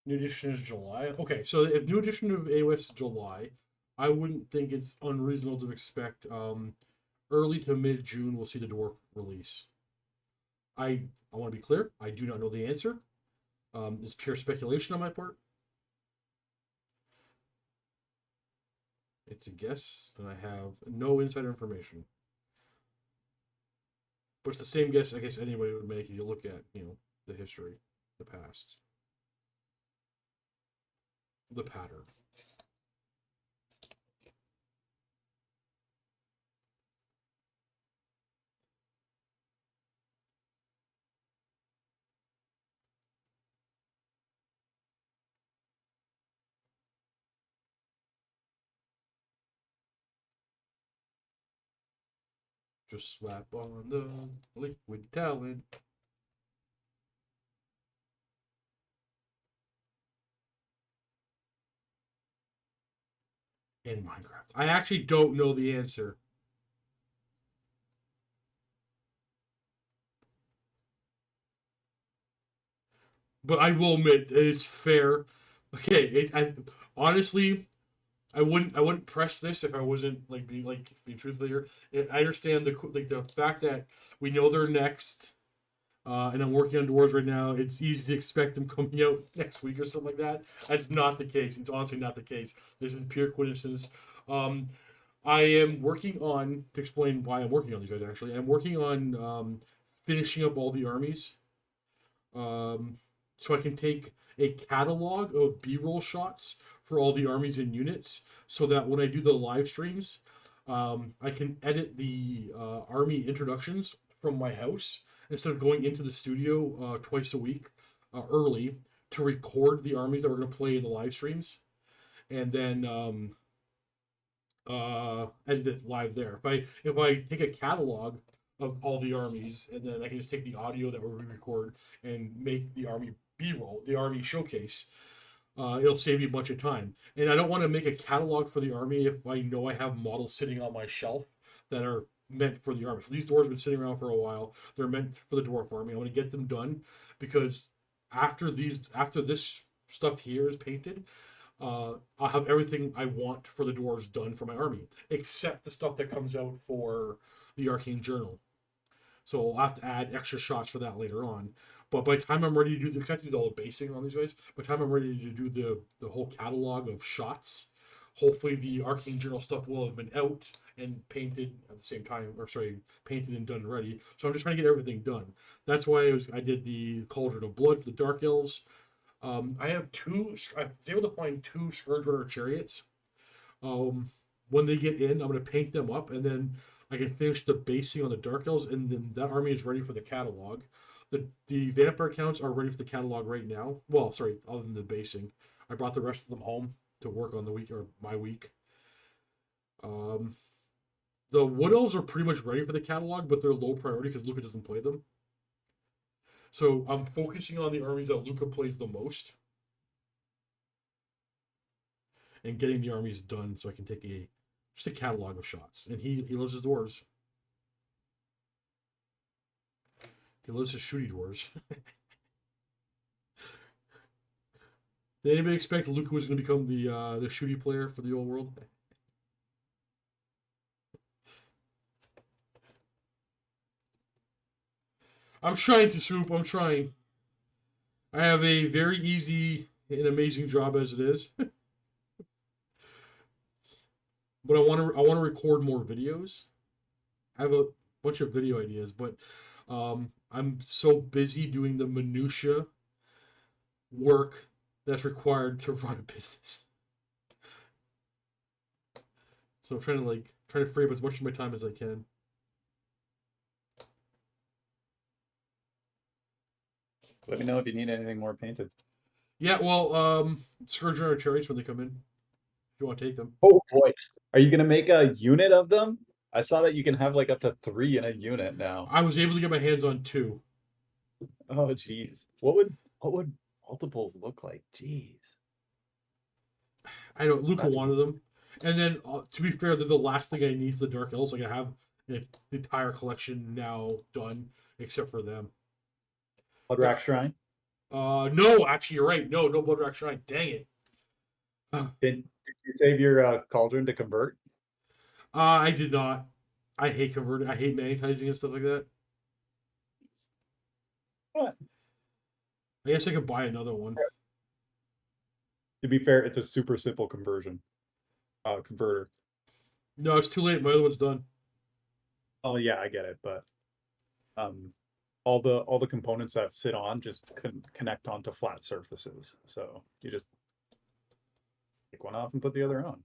New edition is July. Okay, so if new edition of AOS is July, I wouldn't think it's unreasonable to expect early to mid June we'll see the dwarf release. I want to be clear. I do not know the answer. It's pure speculation on my part. It's a guess, and I have no insider information. But it's the same guess I guess anybody would make if you look at the history, the past, the pattern. Just slap on the liquid talent. In Minecraft. I actually don't know the answer. But I will admit it's fair. Okay, honestly, I wouldn't press this if I wasn't being truthful here. I understand the fact that we know they're next, and I'm working on Dwarves right now. It's easy to expect them coming out next week or something like that. That's not the case. It's honestly not the case. This is pure coincidence. Um, I am working on to explain why I'm working on these guys. Actually, I'm working on finishing up all the armies, so I can take a catalog of B-roll shots for all the armies and units, so that when I do the live streams, I can edit the army introductions from my house instead of going into the studio twice a week early to record the armies that we're going to play in the live streams, and then edit it live there. If I take a catalog of all the armies, and then I can just take the audio that we record and make the army B-roll, the army showcase. It'll save you a bunch of time. And I don't want to make a catalog for the army if I know I have models sitting on my shelf that are meant for the army. So these dwarves have been sitting around for a while. They're meant for the dwarf army. I want to get them done because after this stuff here is painted, I'll have everything I want for the dwarves done for my army, except the stuff that comes out for the Arcane Journal. So I'll have to add extra shots for that later on. But by the time I'm ready to do because I have to do all the basing on these guys, by the time I'm ready to do the whole catalog of shots, hopefully the Arcane Journal stuff will have been out and painted at the same time, or sorry, painted and done ready. So I'm just trying to get everything done. That's why I did the Cauldron of Blood for the Dark Elves. I was able to find 2 Scourge Runner chariots. When they get in, I'm going to paint them up, and then I can finish the basing on the Dark Elves, and then that army is ready for the catalog. The vampire counts are ready for the catalog right now. Well, sorry, other than the basing, I brought the rest of them home to work on the week or my week. The Wood Elves are pretty much ready for the catalog, but they're low priority because Luca doesn't play them. So I'm focusing on the armies that Luca plays the most, and getting the armies done so I can take just a catalog of shots. And he loves his dwarves. He loves his shooty dwarves. Did anybody expect Luca was going to become the shooty player for the old world? I'm trying to, Swoop. I'm trying. I have a very easy and amazing job as it is. But I want to record more videos. I have a bunch of video ideas, but I'm so busy doing the minutia work that's required to run a business. So I'm trying to free up as much of my time as I can. Let me know if you need anything more painted. Yeah, well, Scourge our cherries when they come in. If you want to take them. Oh boy. Are you gonna make a unit of them? I saw that you can have like up to 3 in a unit now. I was able to get my hands on 2. Oh geez. What would multiples look like? Jeez. I know Luca That's wanted them, and then to be fair, they're the last thing I need for the Dark Elves. Like I have the entire collection now done except for them. Bloodrack Shrine. No, actually, you're right. No, no Blood Rock Shrine. Dang it. Did you save your cauldron to convert? I did not. I hate converting. I hate magnetizing and stuff like that. What? I guess I could buy another one. To be fair, it's a super simple conversion. Converter. No, it's too late. My other one's done. Oh yeah, I get it, but all the components that sit on just connect onto flat surfaces. So you just take one off and put the other on.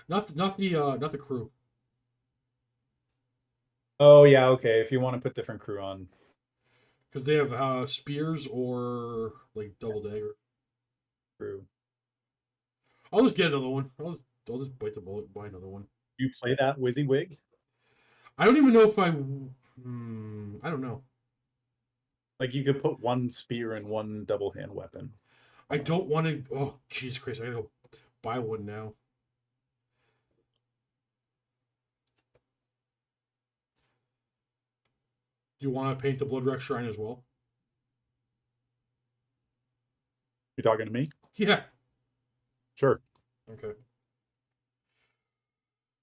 Not the crew. Oh yeah, okay. If you want to put different crew on. Because they have spears or like double dagger. Crew. I'll just get another one. I'll just bite the bullet and buy another one. You play that WYSIWYG? I don't even know if I. I don't know. Like you could put one spear and one double hand weapon. I don't want to. Oh, Jesus Christ! I gotta go buy one now. Do you want to paint the Bloodwreck Shrine as well? You talking to me? Yeah. Sure. Okay.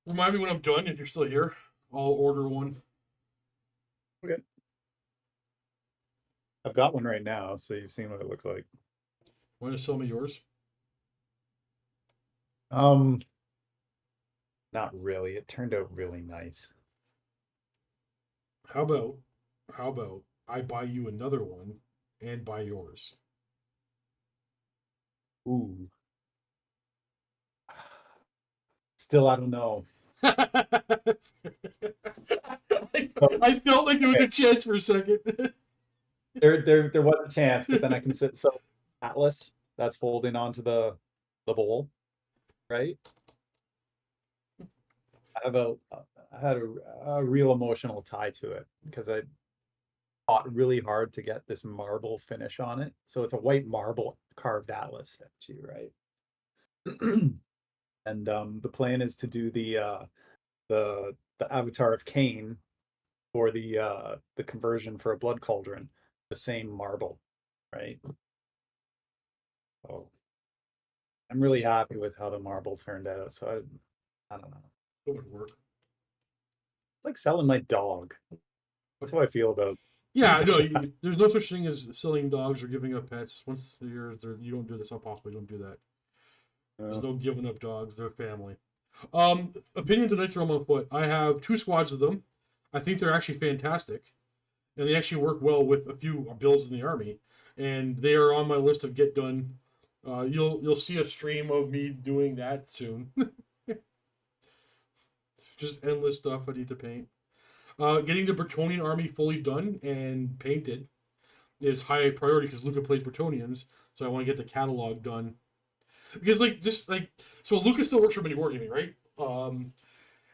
Remind me when I'm done if you're still here. I'll order one. Okay. I've got one right now, so you've seen what it looks like. Want to sell me yours? Not really. It turned out really nice. How about I buy you another one and buy yours? Ooh. Still, I don't know. I, So, I felt like there was okay, a chance for a second. there was a chance, but then I can sit. So Atlas, that's holding onto the bowl, right? I had a real emotional tie to it because I fought really hard to get this marble finish on it. So it's a white marble carved Atlas statue, right? And the plan is to do the avatar of Cain for the conversion for a blood cauldron, the same marble, right? So I'm really happy with how the marble turned out. So I don't know. It would work. It's like selling my dog. That's how I feel about Yeah, things no, like that. there's no such thing as selling dogs or giving up pets. Once you don't do this. Not possible. You don't do that. There's no giving up dogs. They're family. Opinions of Knights of Realm on foot. I have 2 squads of them. I think they're actually fantastic, and they actually work well with a few builds in the army. And they are on my list of get done. You'll see a stream of me doing that soon. Just endless stuff I need to paint. Getting the Bretonnian army fully done and painted is high priority because Luca plays Bretonians, so I want to get the catalog done. Because so Luca still works for Mini Wargaming, right?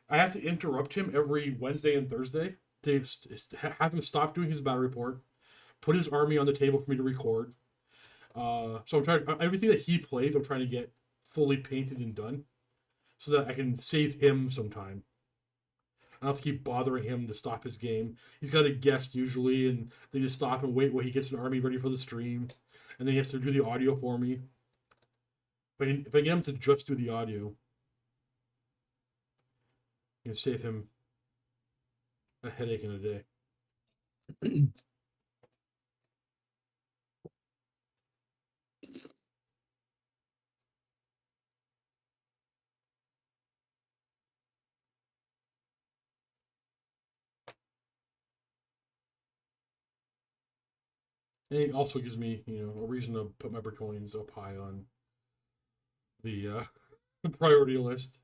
I have to interrupt him every Wednesday and Thursday to have him stop doing his battle report, put his army on the table for me to record. So I'm trying everything that he plays. I'm trying to get fully painted and done, so that I can save him some time. I don't have to keep bothering him to stop his game. He's got a guest usually, and they just stop and wait while he gets an army ready for the stream, and then he has to do the audio for me. If I get him to just do the audio, you can save him a headache in a day. And it also gives me, a reason to put my Bretonians up high on the priority list.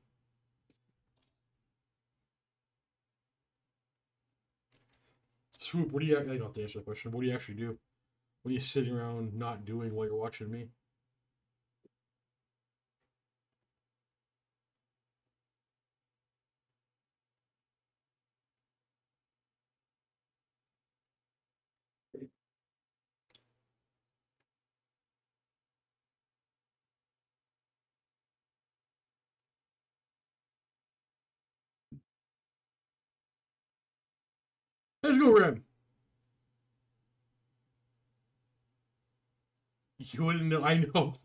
Swoop, what do you? I don't have to answer the question. What do you actually do? What are you sitting around not doing while you're watching me? Let's go, Ram. You wouldn't know. I know.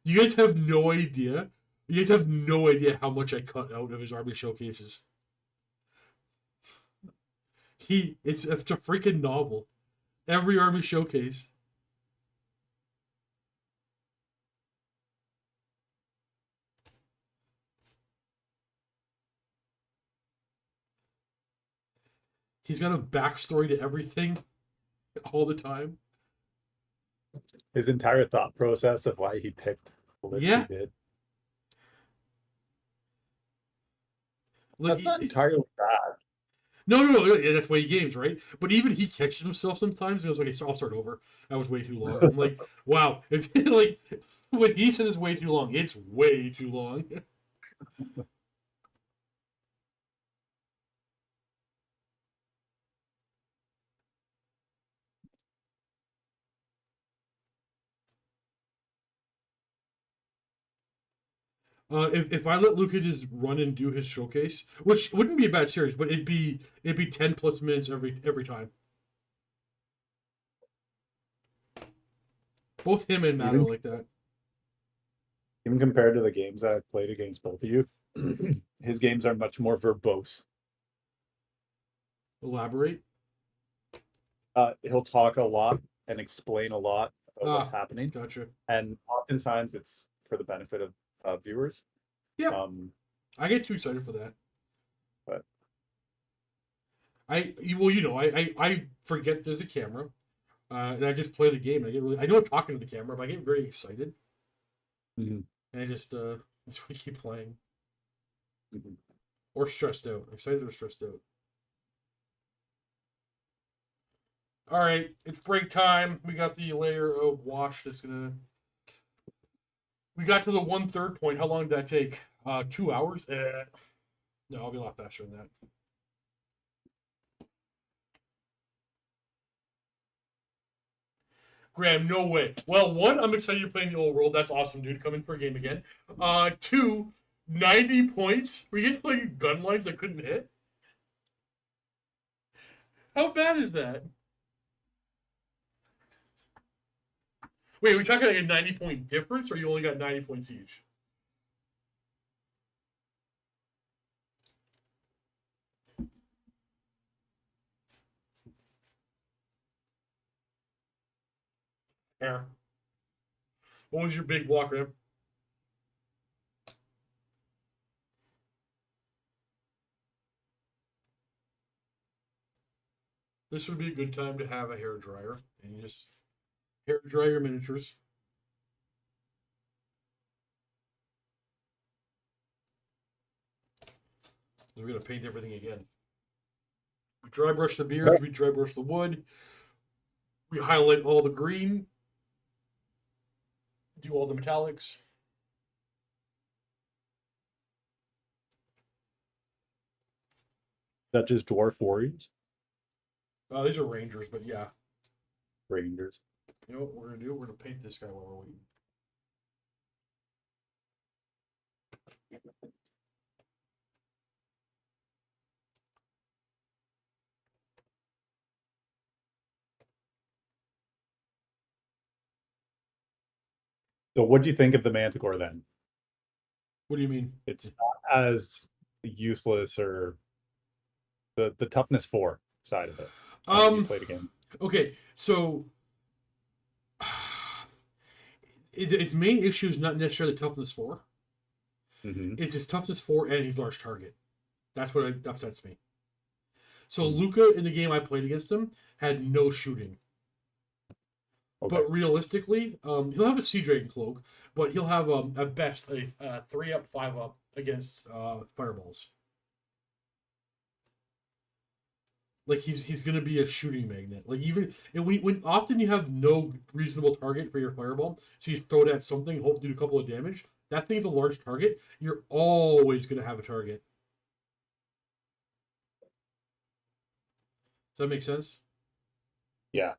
You guys have no idea. You guys have no idea how much I cut out of his army showcases. It's a freaking novel. Every army showcase. He's got a backstory to everything all the time. His entire thought process of why he picked the list he did. That's not entirely bad. No, that's why he games, right? But even he catches himself sometimes. He goes, "Okay, so I'll start over. That was way too long." I'm like, "Wow!" Like when he said it's way too long, it's way too long. If I let Luca just run and do his showcase, which wouldn't be a bad series, but it'd be 10+ minutes every time. Both him and Matt are like that. Even compared to the games I've played against both of you, his games are much more verbose. Elaborate. He'll talk a lot and explain a lot about what's happening. Gotcha. And oftentimes it's for the benefit of viewers. Yeah. I get too excited for that. But I forget there's a camera, and I just play the game. And I know I'm talking to the camera, but I get very excited, and I just keep playing, or stressed out. Excited or stressed out. All right, it's break time. We got the layer of wash that's gonna. We got to the 1/3 point. How long did that take? 2 hours? No, I'll be a lot faster than that. Graham, no way. Well, one, I'm excited you're playing the old world. That's awesome, dude. Come in for a game again. Two, 90 points. Were you guys playing gun lines that couldn't hit? How bad is that? Wait, are we talking like a 90-point difference, or you only got 90 points each? Yeah. What was your big block, Ram? This would be a good time to have a hair dryer, and you just hair dry your miniatures. We're gonna paint everything again. We dry brush the beards, we dry brush the wood, we highlight all the green, do all the metallics. That just dwarf warriors? These are rangers, but yeah. Rangers. You know what we're gonna do? We're gonna paint this guy while we're waiting. So what do you think of the Manticore then? What do you mean? It's not as useless, or the toughness 4 side of it. You played a game. Okay, so its main issue is not necessarily toughness 4. It's his toughness 4 and his large target. That's what upsets me. So Luca in the game I played against him had no shooting. Okay. But realistically, he'll have a Sea Dragon cloak, but he'll have at best a 3-up, 5-up against fireballs. Like he's gonna be a shooting magnet. Like even when often you have no reasonable target for your fireball, so you throw it at something, hope to do a couple of damage. That thing's a large target. You're always gonna have a target. Does that make sense? Yeah.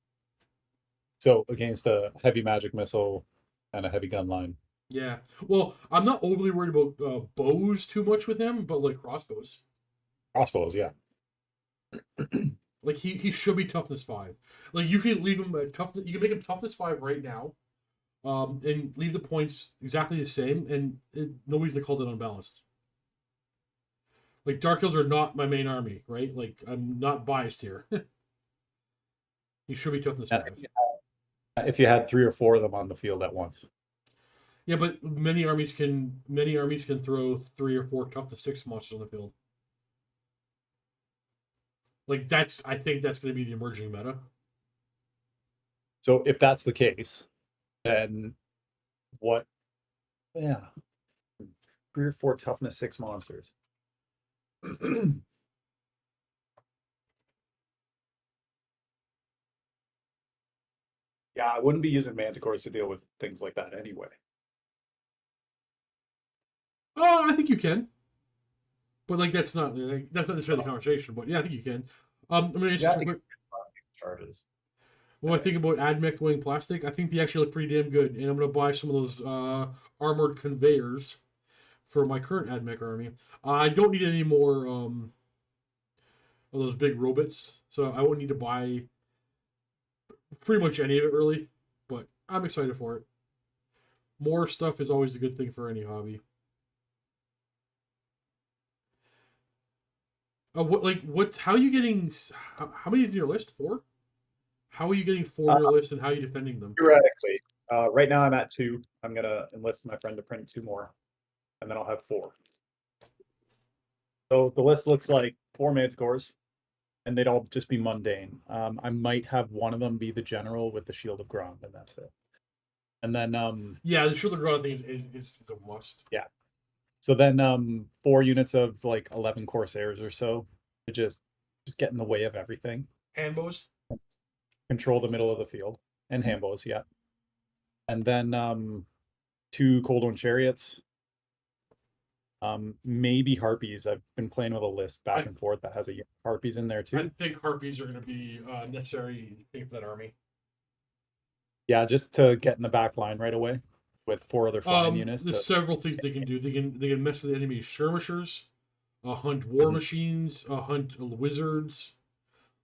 So against a heavy magic missile and a heavy gun line. Yeah. Well, I'm not overly worried about bows too much with him, but like crossbows. Crossbows, yeah. Like he should be toughness 5. Like you can leave him at toughness. You can make him toughness 5 right now, and leave the points exactly the same, and nobody's gonna call it unbalanced. Like Dark Hills are not my main army, right? Like I'm not biased here. He should be toughness And 5. if you had 3 or 4 of them on the field at once. Yeah, but many armies can throw 3 or 4 toughness 6 monsters on the field. Like I think that's going to be the emerging meta. So if that's the case, then what? Yeah, 3 or 4 toughness 6 monsters. Yeah, I wouldn't be using manticores to deal with things like that anyway. Oh, I think you can. But like that's not necessarily the conversation. But yeah, I think you can. I'm gonna answer some quick. Charges. What I think about AdMech going plastic, I think they actually look pretty damn good, and I'm gonna buy some of those armored conveyors for my current AdMech army. I don't need any more of those big robots, so I won't need to buy pretty much any of it really. But I'm excited for it. More stuff is always a good thing for any hobby. How are you getting? How many is in your list? 4. How are you getting 4 in your list, and how are you defending them? Theoretically, right now I'm at 2. I'm gonna enlist my friend to print 2 more, and then I'll have 4. So the list looks like 4 manticores, and they'd all just be mundane. I might have one of them be the general with the Shield of Grond, and that's it. And then Yeah, the Shield of Grond thing is a must. Yeah. So then 4 units of like 11 Corsairs or so to just get in the way of everything. Handbows? Control the middle of the field. And handbows, yeah. And then 2 Cold One Chariots. Maybe Harpies. I've been playing with a list back and forth that has a Harpies in there too. I think Harpies are going to be necessary thing for that army. Yeah, just to get in the back line right away with 4 other flying units. There's several things they can do. They can mess with enemy skirmishers, hunt war machines, hunt wizards.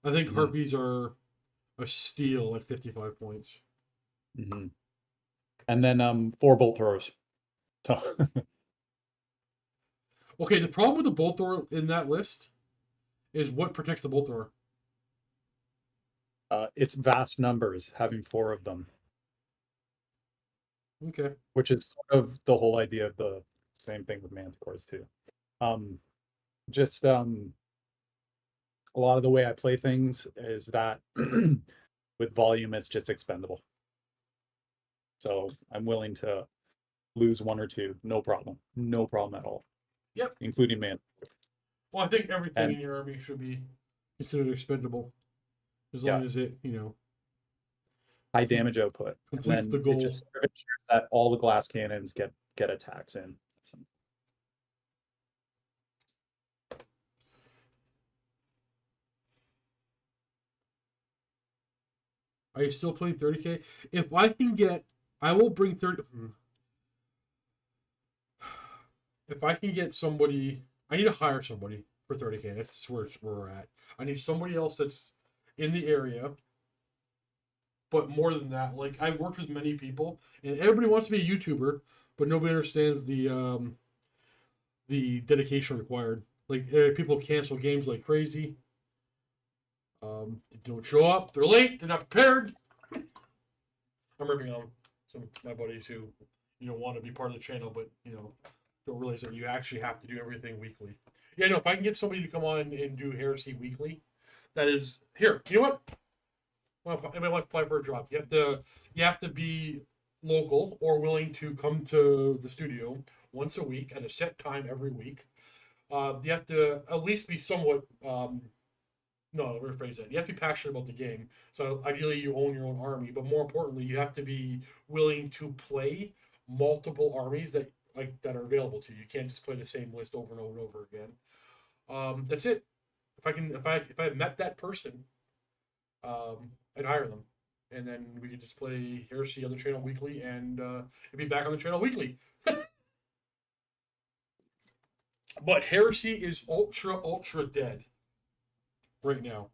I think Harpies are a steal at 55 points. And then 4 bolt throwers. So okay, the problem with the bolt thrower in that list is what protects the bolt thrower. It's vast numbers, having 4 of them. Okay. Which is sort of the whole idea of the same thing with manticores too. A lot of the way I play things is that with volume, it's just expendable. So I'm willing to lose 1 or 2, no problem at all. Yep. Including man. Well, I think everything in your army should be considered expendable, as long as it, high damage output. Completes the goal. It just sort of ensures that all the glass cannons get attacks in. Are you still playing 30K? If I can get, I will bring 30. If I can get somebody, I need to hire somebody for 30K. That's where we're at. I need somebody else that's in the area. But more than that, like I've worked with many people, and everybody wants to be a YouTuber, but nobody understands the dedication required. Like people cancel games like crazy. They don't show up. They're late. They're not prepared. I'm ripping on some of my buddies who want to be part of the channel, but don't realize that you actually have to do everything weekly. Yeah, no. If I can get somebody to come on and do Heresy weekly, that is here. You know what? Well, anybody wants to apply for a job, you have to be local or willing to come to the studio once a week at a set time every week. You have to at least be somewhat no, let me rephrase that. You have to be passionate about the game. So ideally, you own your own army, but more importantly, you have to be willing to play multiple armies that are available to you. You can't just play the same list over and over and over again. That's it. If I met that person, I'd hire them, and then we could just play Heresy on the channel weekly, and it'd be back on the channel weekly. But Heresy is ultra dead right now.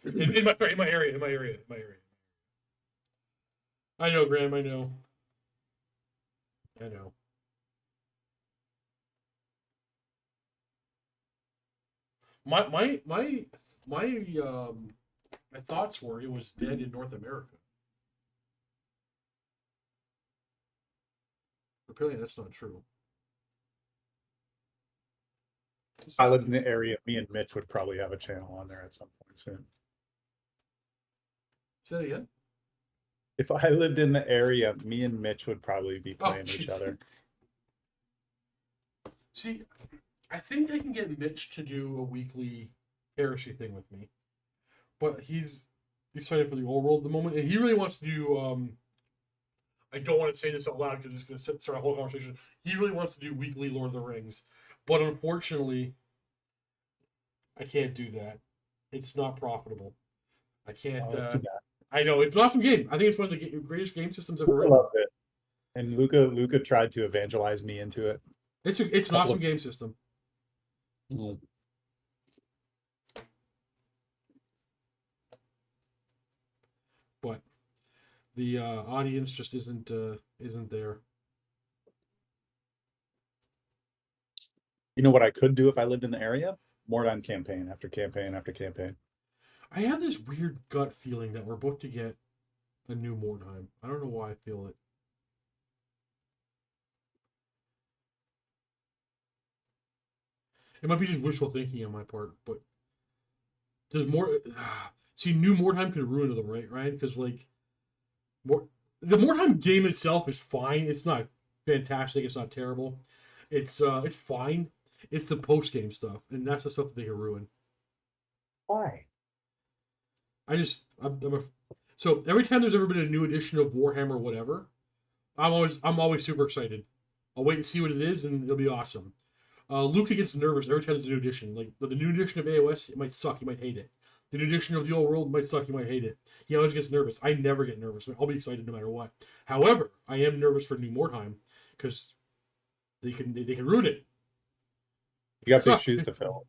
In my area. I know, Graham. I know. My thoughts were it was dead in North America. Apparently, that's not true. If I lived in the area, me and Mitch would probably have a channel on there at some point soon. Say that again. If I lived in the area, me and Mitch would probably be playing each other. See, I think I can get Mitch to do a weekly Heresy thing with me, but he's excited for the old world at the moment, and he really wants to do. I don't want to say this out loud because it's going to start a whole conversation. He really wants to do weekly Lord of the Rings, but unfortunately, I can't do that. It's not profitable. I can't. I know it's an awesome game. I think it's one of the greatest game systems ever written. I love it. And Luca tried to evangelize me into it. It's an awesome game system. Mm-hmm. But the audience just isn't there. You know what I could do if I lived in the area? Mordheim campaign after campaign after campaign. I have this weird gut feeling that we're about to get a new Mordheim. I don't know why I feel it. It might be just wishful thinking on my part, but there's more. See, new Mordheim could ruin it, right, Ryan? Because the Mordheim game itself is fine. It's not fantastic. It's not terrible. It's fine. It's the post game stuff, and that's the stuff that they can ruin. Why? So every time there's ever been a new edition of Warhammer or whatever, I'm always super excited. I'll wait and see what it is, and it'll be awesome. Luca gets nervous every time there's a new edition. Like the new edition of AOS, it might suck. He might hate it. The new edition of the old world might suck. He might hate it. He always gets nervous. I never get nervous. I'll be excited no matter what. However, I am nervous for New Mordheim because they can ruin it. You got big shoes to fill.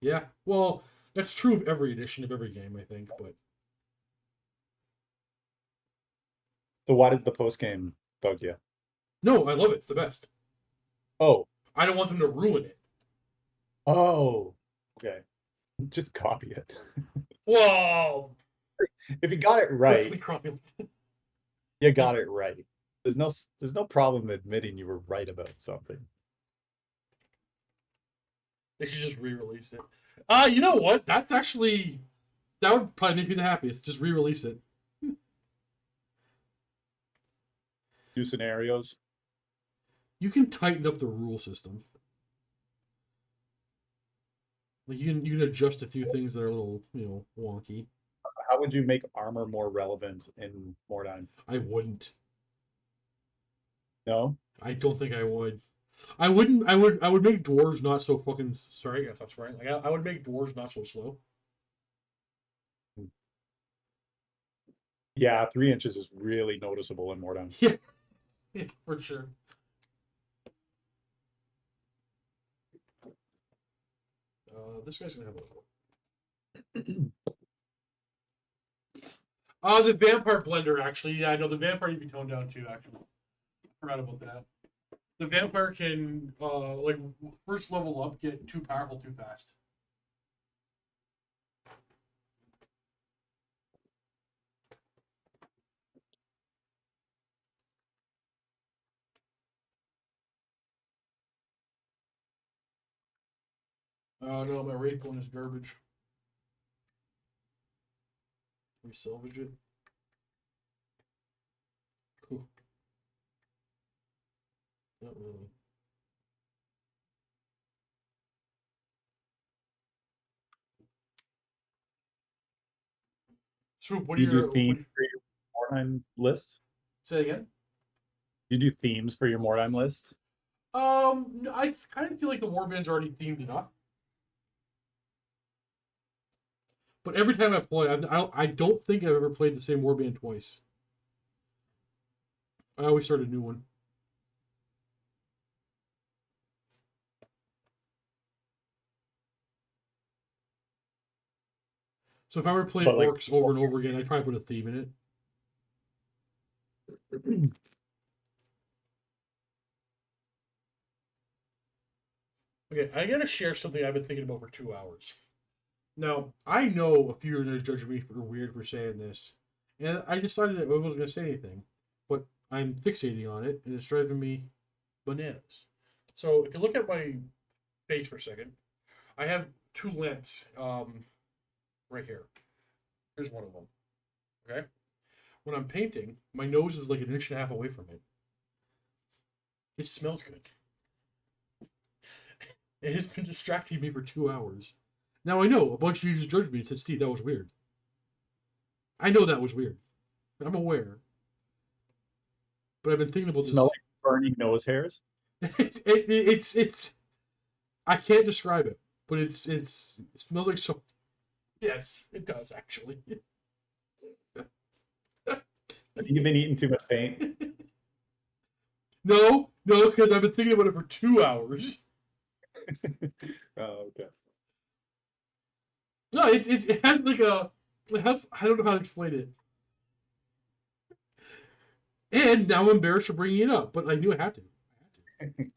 Yeah, well, that's true of every edition of every game, I think. But so, why does the post game bug you? No, I love it. It's the best. Oh, I don't want them to ruin it. Oh, okay. Just copy it. Whoa! If you got it right, you got it right. There's no problem admitting you were right about something. They should just re-release it. You know what? That would probably make me the happiest. Just re-release it. New scenarios. You can tighten up the rule system. Like you can adjust a few things that are a little, wonky. How would you make armor more relevant in Mordheim? I wouldn't. No? I don't think I would. I wouldn't. I would make dwarves not so fucking. Sorry, I guess that's right. Like I would make dwarves not so slow. Yeah, 3 inches is really noticeable in Mordheim. Yeah, for sure. This guy's gonna have a. The vampire blender actually. Yeah, I know the vampire you can tone down too. Actually, I forgot about that. The vampire can first level up, get too powerful too fast. Oh no, my Wraith one is garbage. Can we salvage it? Cool. Not really. Swoop, what are You do your themes for your Mordheim list? say again? You do themes for your Mordheim list? No, I kind of feel like the warbands are already themed enough. But every time I play, I don't think I've ever played the same warband twice. I always start a new one. So if I were to play But like, orcs over and over again, I'd probably put a theme in it. Okay, I gotta share something I've been thinking about for 2 hours. Now, I know a few of you are judging me for weird for saying this, and I decided I wasn't gonna say anything, but I'm fixating on it, and it's driving me bananas. So if you look at my face for a second, I have two lens right here. Here's one of them. Okay. When I'm painting, my nose is like an inch and a half away from it. It smells good. It has been distracting me for 2 hours. Now I know a bunch of you just judged me and said, "Steve, that was weird." I know that was weird. I'm aware, but I've been thinking about smell this. like burning nose hairs. It's. I can't describe it, but it smells like so. Yes, it does actually. I think you've been eating too much paint. No, no, because I've been thinking about it for 2 hours. Oh, okay. No, it has like a. It has. I don't know how to explain it. And now I'm embarrassed for bringing it up, but I knew I had to.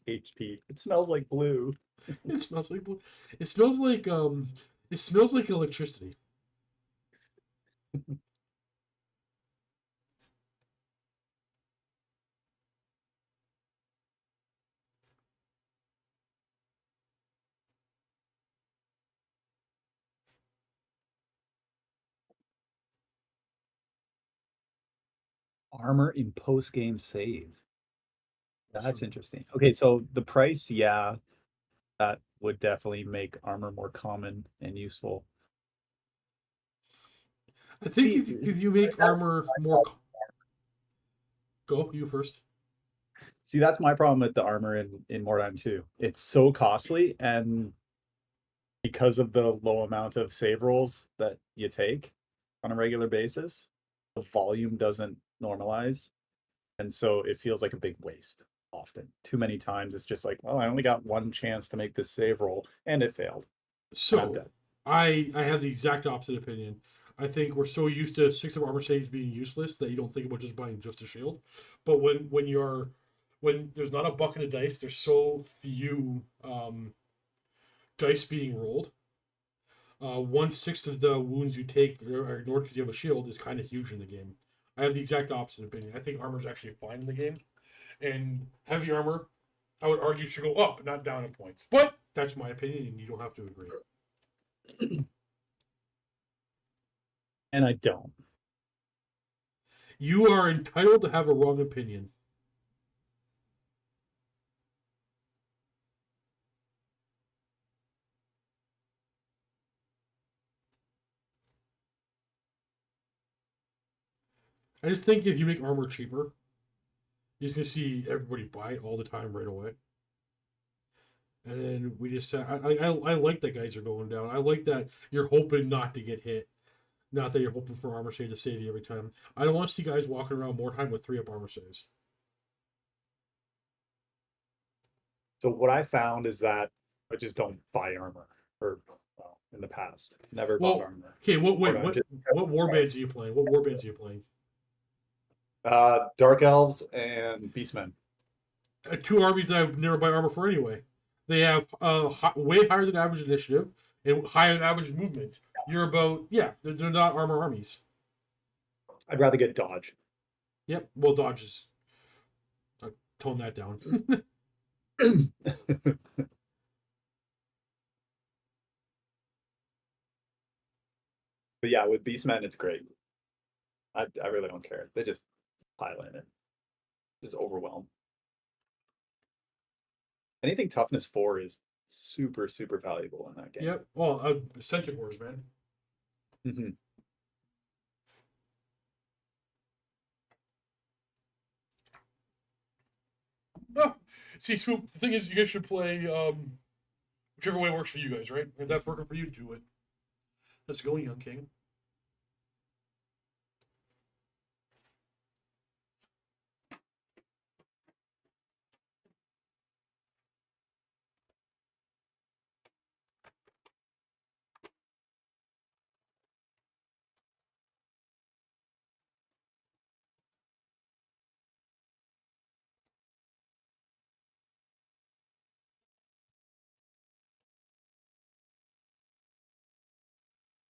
HP. It smells like blue. It smells like blue. It smells like It smells like electricity. Armor in post-game save. That's So, interesting. Okay, so the price, yeah, that would definitely make armor more common and useful. I think See, if you make that's armor more, go you first. that's my problem with the armor in Mordheim too. It's so costly, and because of the low amount of save rolls that you take on a regular basis, the volume doesn't normalize, and so it feels like a big waste often. Too many times it's just like, well, I only got one chance to make this save roll and it failed, and I'm So, dead. I have the exact opposite opinion. I think we're so used to 6 of armor saves being useless that you don't think about just buying just a shield. But when there's not a bucket of dice, there's so few dice being rolled. 1/6 of the wounds you take are ignored because you have a shield is kind of huge in the game. I have the exact opposite opinion. I think armor is actually fine in the game, and heavy armor, I would argue, should go up, not down in points. But that's my opinion, and you don't have to agree. And I don't. You are entitled to have a wrong opinion. I just think if you make armor cheaper, you're just gonna see everybody buy it all the time right away. And then we just I like that guys are going down. I like that you're hoping not to get hit. Not that you're hoping for armor save to save you every time. I don't want to see guys walking around more time with 3-up armor saves. So what I found is that I just don't buy armor, or well, in the past, never bought Well, armor. okay, Mordheim just because what of war the bands are price. you playing? What war bands are you playing? Dark elves and beastmen. Two armies that I would never buy armor for anyway. They have way higher than average initiative and higher than average movement. You're about they're not armor armies. I'd rather get dodge. Yep. Well, dodge is tone that down. But yeah, with Beastmen, it's great. I really don't care. They just pile in it. Just overwhelm. Anything toughness 4 is super, super valuable in that game. Yep. Well, Centaurs, man. Mhm. Oh, see, Swoop, the thing is, you guys should play whichever way works for you guys, right? If that's working for you, do it. Let's go, young king.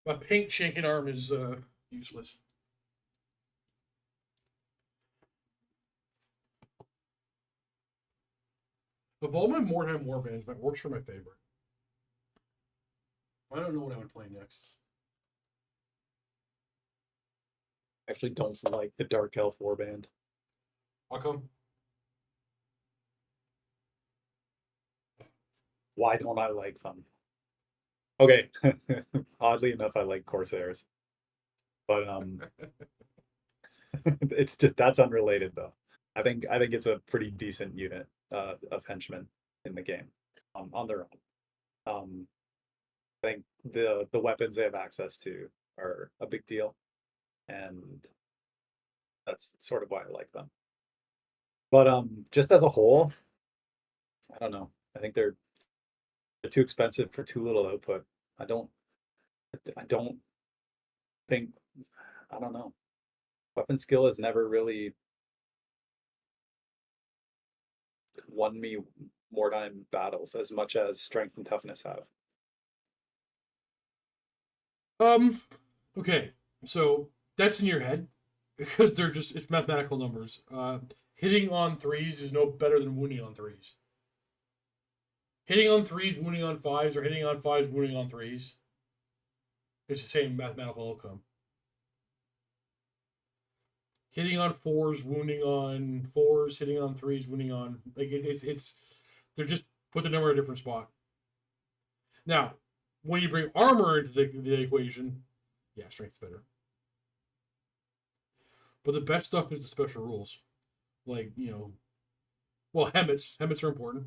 My paint shaking arm is useless. Of all my Warhammer warbands, my orcs are my favorite. I don't know what I would play next. Actually don't like the Dark Elf Warband. How come? Why don't I like them? Okay. Oddly enough, I like Corsairs. But it's just that's unrelated though. I think it's a pretty decent unit of henchmen in the game on their own. I think the weapons they have access to are a big deal, and that's sort of why I like them. But just as a whole, I don't know. I think they're too expensive for too little output. I don't think I don't know. Weapon skill has never really won me wartime battles as much as strength and toughness have. Okay, so that's in your head because they're just it's mathematical numbers. Hitting on threes is no better than wounding on threes. Hitting on threes, wounding on fives, or hitting on fives, wounding on threes. It's the same mathematical outcome. Hitting on fours, wounding on fours, hitting on threes, wounding on it's they're just put the number in a different spot. Now, when you bring armor into the equation, yeah, strength's better. But the best stuff is the special rules, like well, helmets. Helmets are important.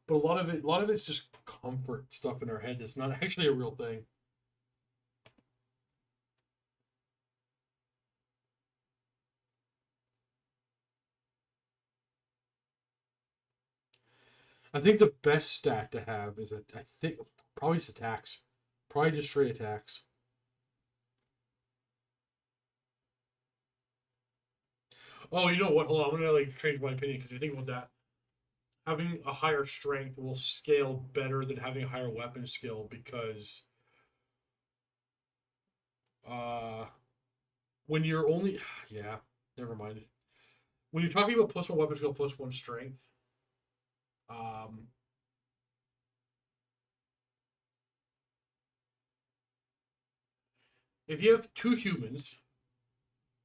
But a lot of it's just comfort stuff in our head that's not actually a real thing. I think the best stat to have is I think probably just attacks, probably just straight attacks. Oh, you know what? Hold on, I'm gonna change my opinion because I think about that. Having a higher strength will scale better than having a higher weapon skill because uh when you're only yeah, never mind. When you're talking about plus one weapon skill, plus one strength, um if you have two humans,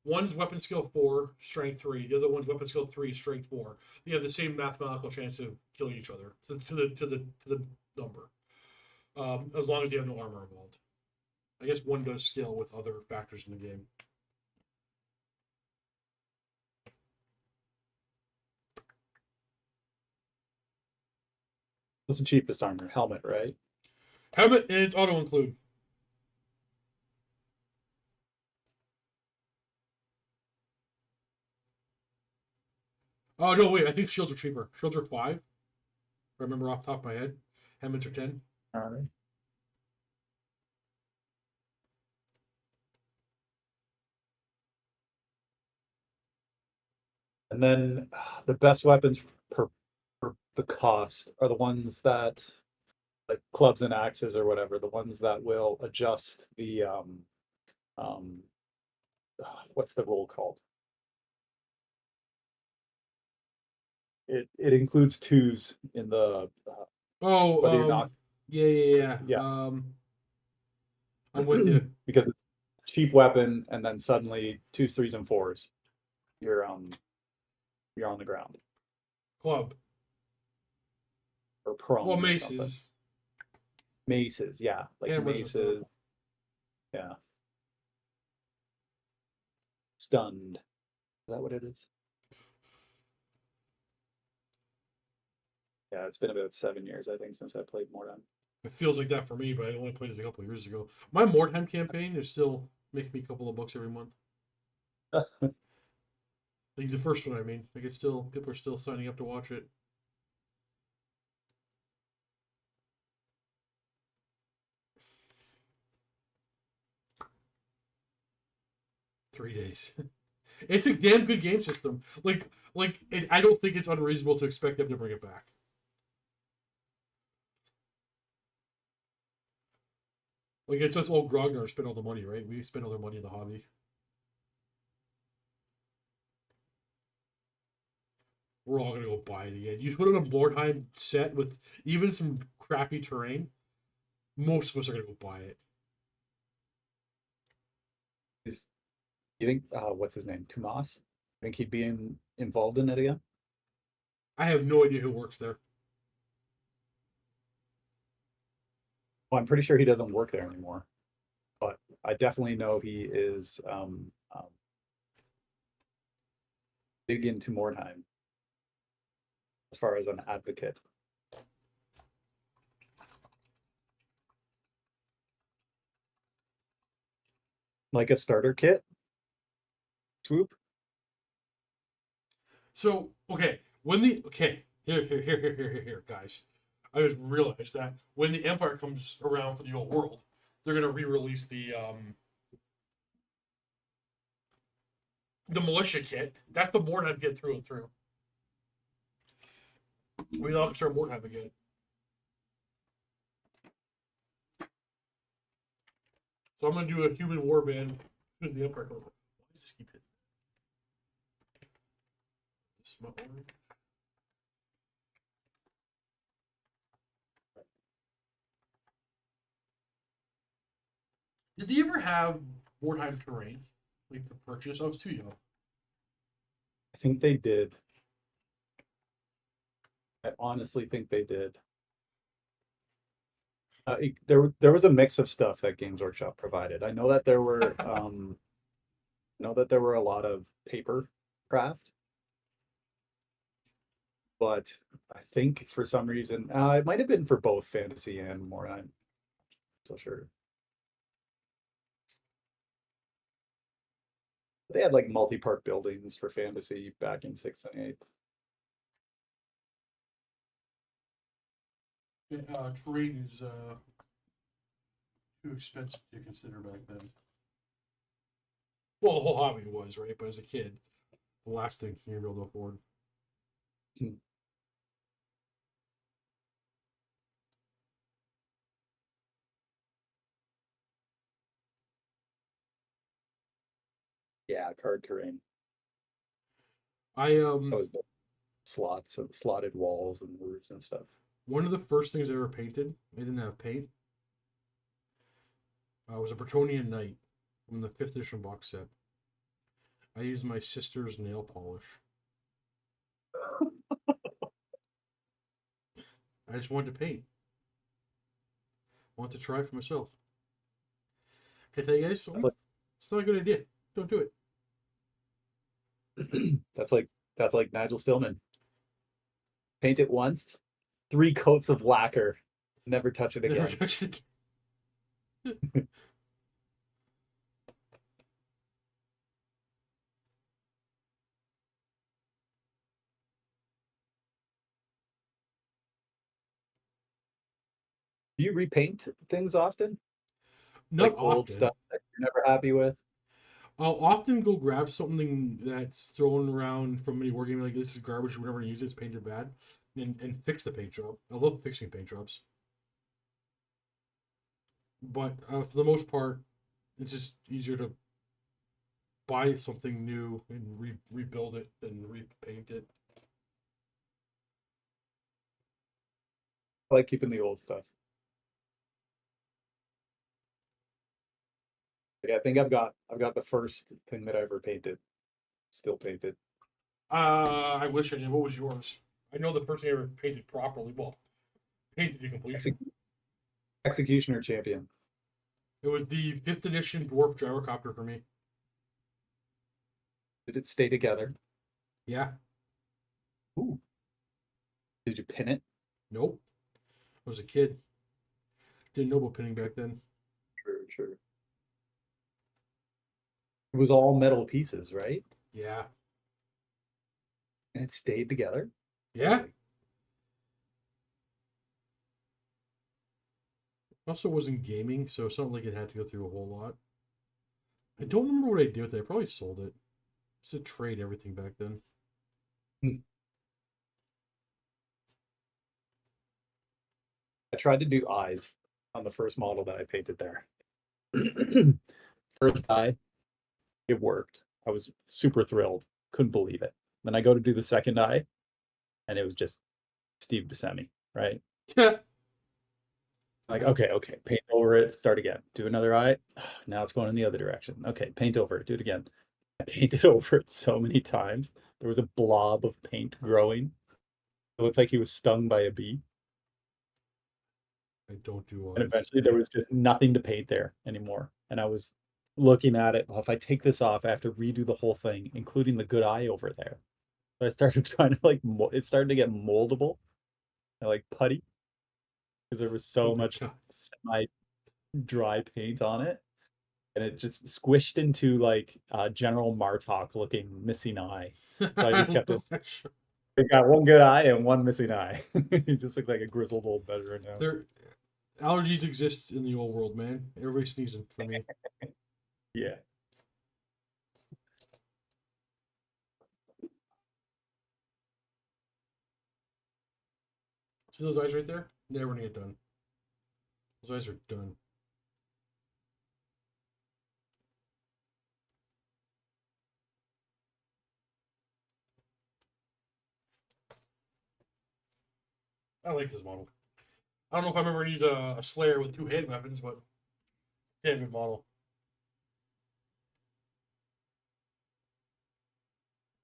one's weapon skill 4, strength 3, the other one's weapon skill 3, strength 4, you have the same mathematical chance of killing each other to the number, as long as they have no armor involved. I guess one does scale with other factors in the game. What's the cheapest armor? Helmet, right? Helmet and it's auto include. Oh no, wait, I think shields are cheaper. Shields are 5. If I remember off the top of my head. Helmets are 10. Are they? And then the best weapons per the cost are the ones that, like clubs and axes or whatever, the ones that will adjust the um what's the roll called? It includes twos in the whether you're Oh, not, yeah. yeah, I'm with you. because it's a cheap weapon, and then suddenly 2s, 3s, and 4s, you're you're on the ground Club. or Well, prone or something. maces, Maces, yeah, like hammers and stuff. maces, yeah. Stunned. Is that what it is? Yeah, it's been about 7 years, I think, since I played Mordheim. It feels like that for me, but I only played it a couple of years ago. My Mordheim campaign is still making me a couple of bucks every month. Like the first one, I mean. Like it's still people are still signing up to watch it. 3 days. It's a damn good game system. I don't think it's unreasonable to expect them to bring it back. Like it's us old Grognar spent all the money, right? We spent all the money in the hobby. We're all gonna go buy it again. You put in a Mordheim set with even some crappy terrain, most of us are gonna go buy it. Is you think what's his name? Tomas? Think he'd be involved in it again? I have no idea who works there. Well, I'm pretty sure he doesn't work there anymore. But I definitely know he is big into Mordheim as far as an advocate. Like a starter kit? Swoop? So here, guys. I just realized that when the Empire comes around for the old world, they're gonna re-release the militia kit. That's the Mordheim kit through and through. We all can start Mordheim again. So I'm gonna do a human warband as the Empire comes. Why does this keep hitting? Smut orange. Did they ever have wartime terrain, like to purchase? I was too young. I think they did. I honestly think they did. There was a mix of stuff that Games Workshop provided. I know that there were a lot of paper craft, but I think for some reason it might have been for both fantasy and more. I'm so sure. They had like multi-part buildings for fantasy back in 6th and 8th. Terrain is too expensive to consider back then. Well, the whole hobby was, right? But as a kid, the last thing you're able to afford. Yeah, card terrain. I That was slots and slotted walls and roofs and stuff. One of the first things I ever painted, I didn't have paint. Was a Bretonian Knight from the 5th edition box set. I used my sister's nail polish. I just wanted to paint. Want to try for myself. Can I tell you guys something? It's not a good idea. Don't do it. That's like Nigel Stillman. Paint it once, 3 coats of lacquer, never touch it again. Never touch it again. Do you repaint things often? Not like old often. Stuff that you're never happy with? I'll often go grab something that's thrown around from any wargaming, like this is garbage, we're never gonna use it, it's painted bad, and fix the paint job. I love fixing paint jobs. But for the most part, it's just easier to buy something new and rebuild it than repaint it. I like keeping the old stuff. Like, I think I've got the first thing that I ever painted, still painted. I wish I did. What was yours? I know the first thing I ever painted properly. Well, painted to completion. Executioner champion. It was the 5th edition dwarf gyrocopter for me. Did it stay together? Yeah. Ooh. Did you pin it? Nope. I was a kid. Didn't know about pinning back then. True. It was all metal pieces, right? Yeah. And it stayed together? Yeah. Also wasn't gaming, so it's not like it had to go through a whole lot. I don't remember what I did with it. I probably sold it. Just to trade everything back then. I tried to do eyes on the first model that I painted there. First eye, it worked. I was super thrilled. Couldn't believe it. Then I go to do the second eye, and it was just Steve Buscemi, right? Yeah. Like, okay, paint over it, start again. Do another eye. Now it's going in the other direction. Okay, paint over it, do it again. I painted over it so many times. There was a blob of paint growing. It looked like he was stung by a bee. I don't do And eyes. eventually there was just nothing to paint there anymore. And I was looking at it. Well, if I take this off, I have to redo the whole thing, including the good eye over there. So I started trying to like, it started to get moldable and like putty because there was so Oh my much God. semi-dry paint on it. And it just squished into like General Martok looking missing eye. So I just kept it. It got one good eye and one missing eye. He just looks like a grizzled old veteran now. There, allergies exist in the old world, man. Everybody's sneezing for me. Yeah. See those eyes right there? Never gonna get done. Those eyes are done. I like this model. I don't know if I'm ever need a Slayer with 2 hand weapons, but damn good model.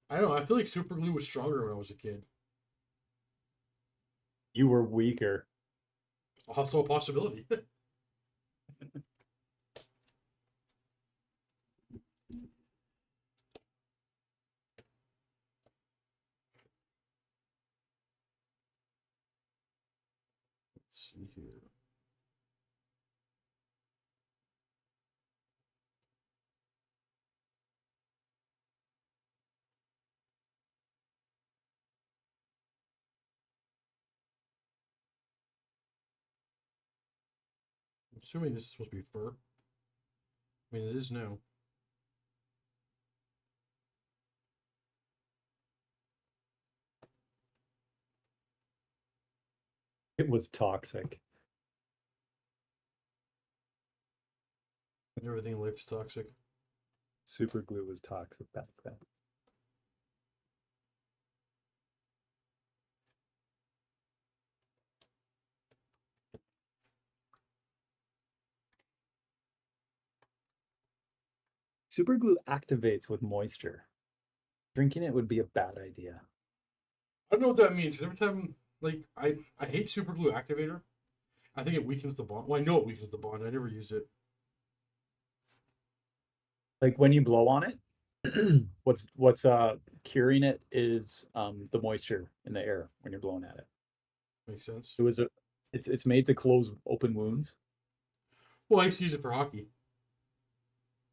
I don't know. I feel like super glue was stronger when I was a kid. You were weaker. Also a possibility. Let's see here. I'm assuming this is supposed to be fur. I mean, it is now. It was toxic. Everything in life's toxic. Super glue was toxic back then. Super glue activates with moisture. Drinking it would be a bad idea. I don't know what that means because every time, like, I hate super glue activator. I think it weakens the bond. Well, I know it weakens the bond. I never use it. Like when you blow on it, what's curing it is the moisture in the air when you're blowing at it. Makes sense. It's made to close open wounds. Well, I used to use it for hockey.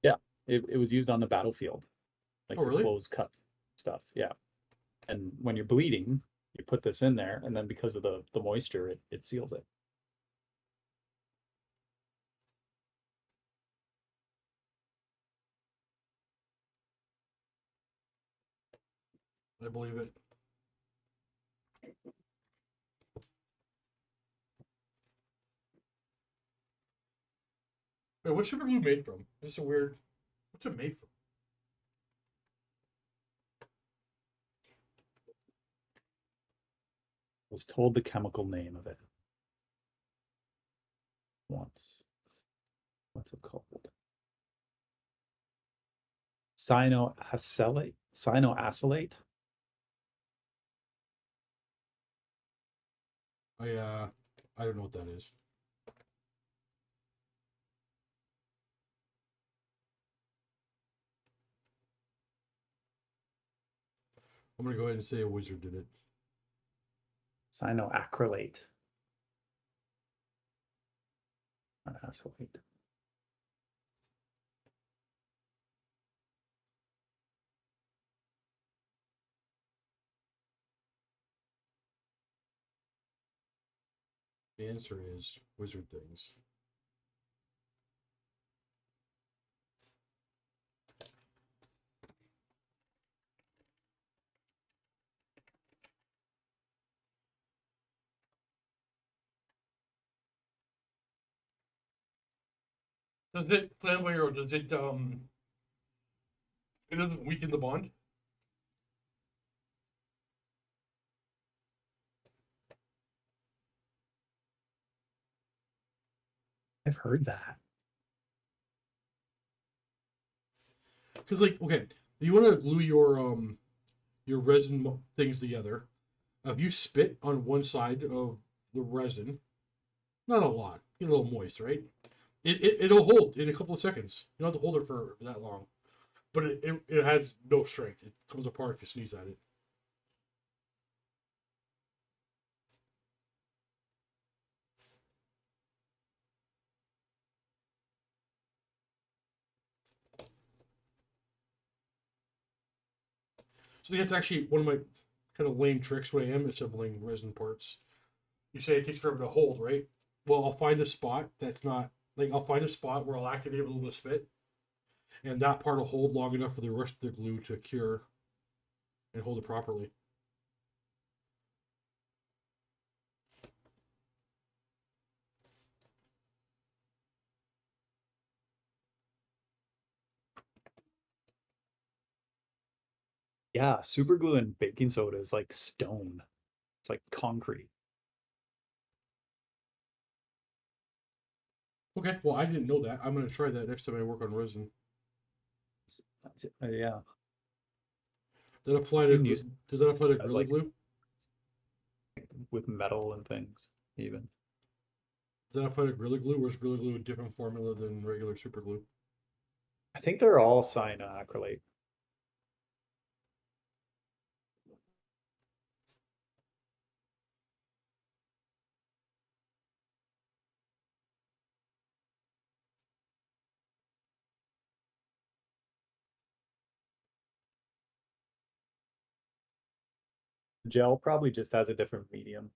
Yeah, it was used on the battlefield, like Oh, to really? close cuts stuff. Yeah, and when you're bleeding, you put this in there, and then because of the moisture, it seals it. I believe it. Wait, what's super glue made from? This a weird. What's it made from? I was told the chemical name of it. once. What's it called? Cyanoacrylate. Cyanoacrylate. I don't know what that is. I'm gonna go ahead and say a wizard did it. Cyanoacrylate. Not acrylate. The answer is wizard things. Does it flamboy or does it it doesn't weaken the bond? I've heard that. Because like, okay, you want to glue your resin things together. If you spit on one side of the resin, not a lot, get a little moist, right? It'll hold in a couple of seconds. You don't have to hold it for that long, but it has no strength. It comes apart if you sneeze at it. So that's actually one of my kind of lame tricks when I am assembling resin parts. You say it takes forever to hold, right? Well, I'll find a spot that's not like I'll find a spot where I'll activate with a little bit of spit, and that part will hold long enough for the rest of the glue to cure and hold it properly. Yeah, super glue and baking soda is like stone. It's like concrete. Okay, well, I didn't know that. I'm going to try that next time I work on resin. Yeah. That apply I've to seen used does that apply to as Gorilla like Glue? with metal and things, even. Does that apply to Gorilla Glue, or is Gorilla Glue a different formula than regular super glue? I think they're all cyanoacrylate. Gel probably just has a different medium.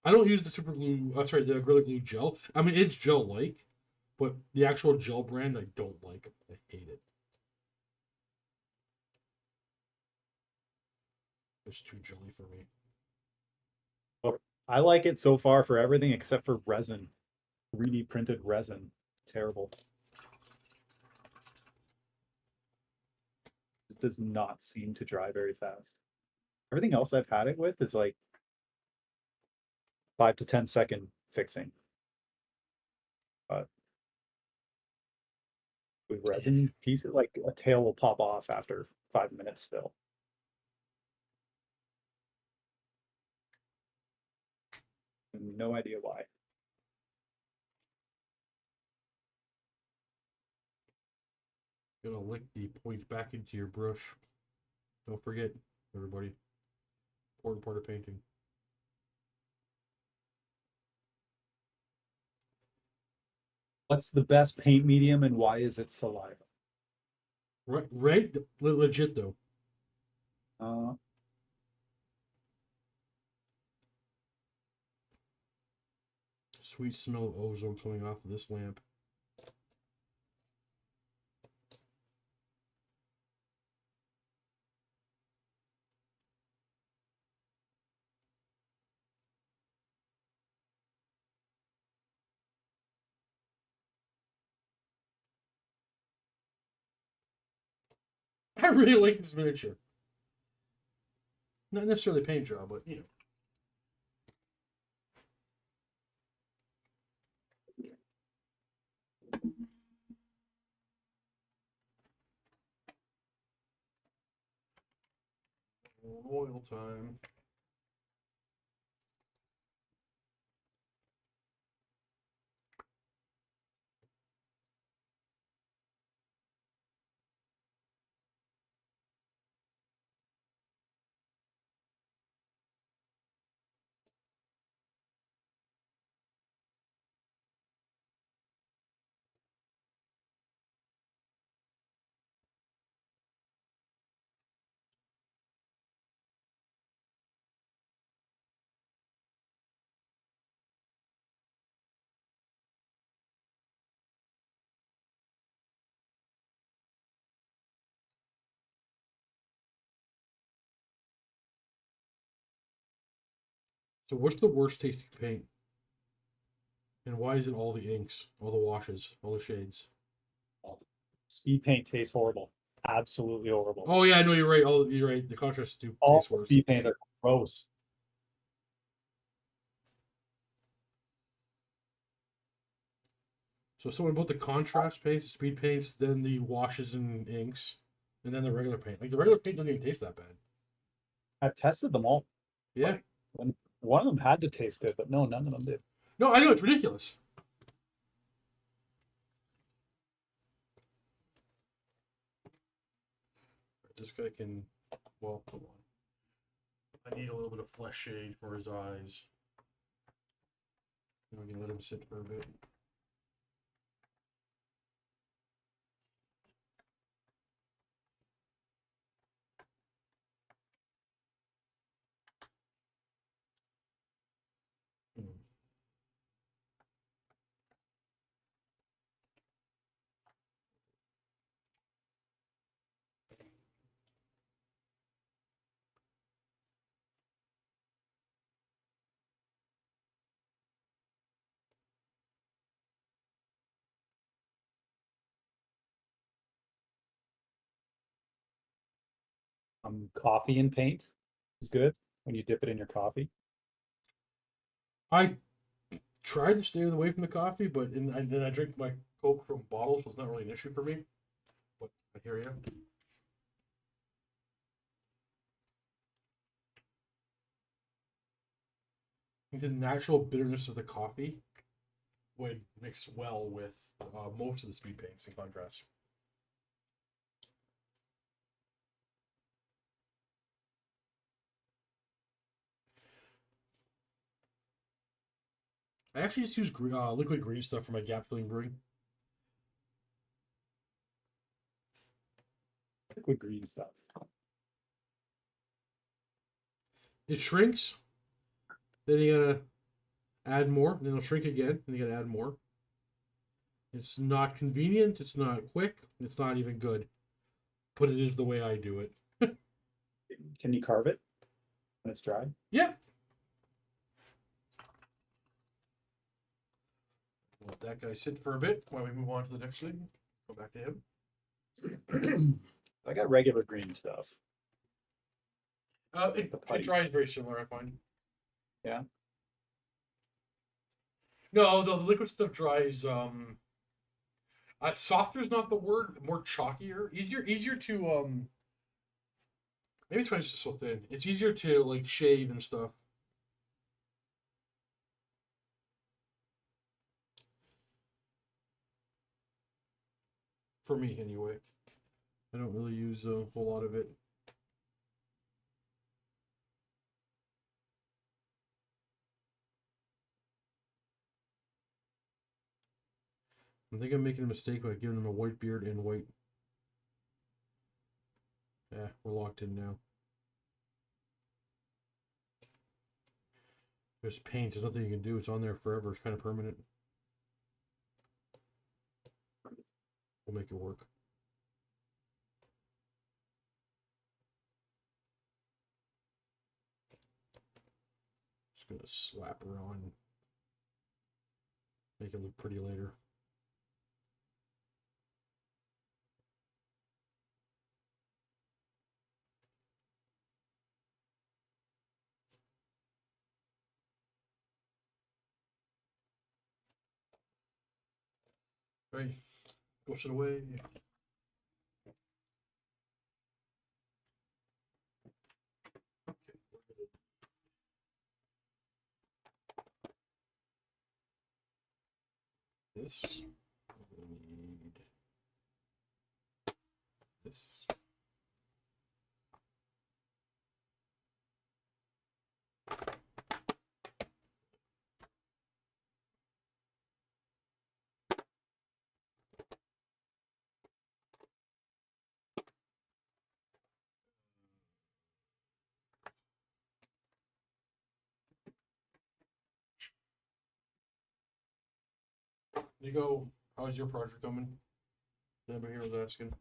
I don't use the super glue. Sorry, the Gorilla Glue gel. I mean, it's gel-like, but the actual gel brand I don't like. I hate it. It's too jelly for me. Oh, I like it so far for everything except for resin. 3D printed resin. Terrible. It does not seem to dry very fast. Everything else I've had it with is like 5 to 10-second fixing. But with resin pieces, like a tail will pop off after 5 minutes still. No idea why. Gonna lick the point back into your brush. Don't forget, everybody. Important part of painting. What's the best paint medium and why is it saliva? Right? Legit though. Uh, Sweet smell of ozone coming off of this lamp. I really like this miniature. Not necessarily paint job, but you know. Oil time. So what's the worst tasting paint? And why is it all the inks, all the washes, all the shades? Speed paint tastes horrible. Absolutely horrible. Oh yeah, I know you're right. Oh, you're right. The contrasts do All taste worse. speed paints are gross. So someone bought the contrast paints, the speed paints, then the washes and inks, and then the regular paint. Like the regular paint doesn't even taste that bad. I've tested them all. Yeah. And one of them had to taste good, but no, none of them did. No, I know it's ridiculous. This guy can, well, come on. I need a little bit of flesh shade for his eyes. And we can let him sit for a bit. Hmm. Coffee and paint is good when you dip it in your coffee. I tried to stay away from the coffee, but then I drink my Coke from bottles, so it's not really an issue for me. But I hear you. I think the natural bitterness of the coffee would mix well with most of the speed paints in contrast. I actually just use liquid green stuff for my gap filling brewing. Liquid green stuff. It shrinks, then you gotta add more, then it'll shrink again, then you gotta add more. It's not convenient, it's not quick, it's not even good, but it is the way I do it. Can you carve it when it's dry? Yeah. Let that guy sit for a bit while we move on to the next thing. Go back to him. I got regular green stuff. It dries very similar, I find. Yeah. No, the liquid stuff dries. Softer is not the word. More chalkier, easier to Maybe it's why it's just so thin. It's easier to like shave and stuff. For me, anyway. I don't really use a whole lot of it. I think I'm making a mistake by giving him a white beard and white. Yeah, we're locked in now. There's paint. There's nothing you can do. It's on there forever. It's kind of permanent. We'll make it work. Just gonna slap her on. Make it look pretty later. Right. Push it away. this. We need this. Nico, how's your project coming? Anybody here was asking.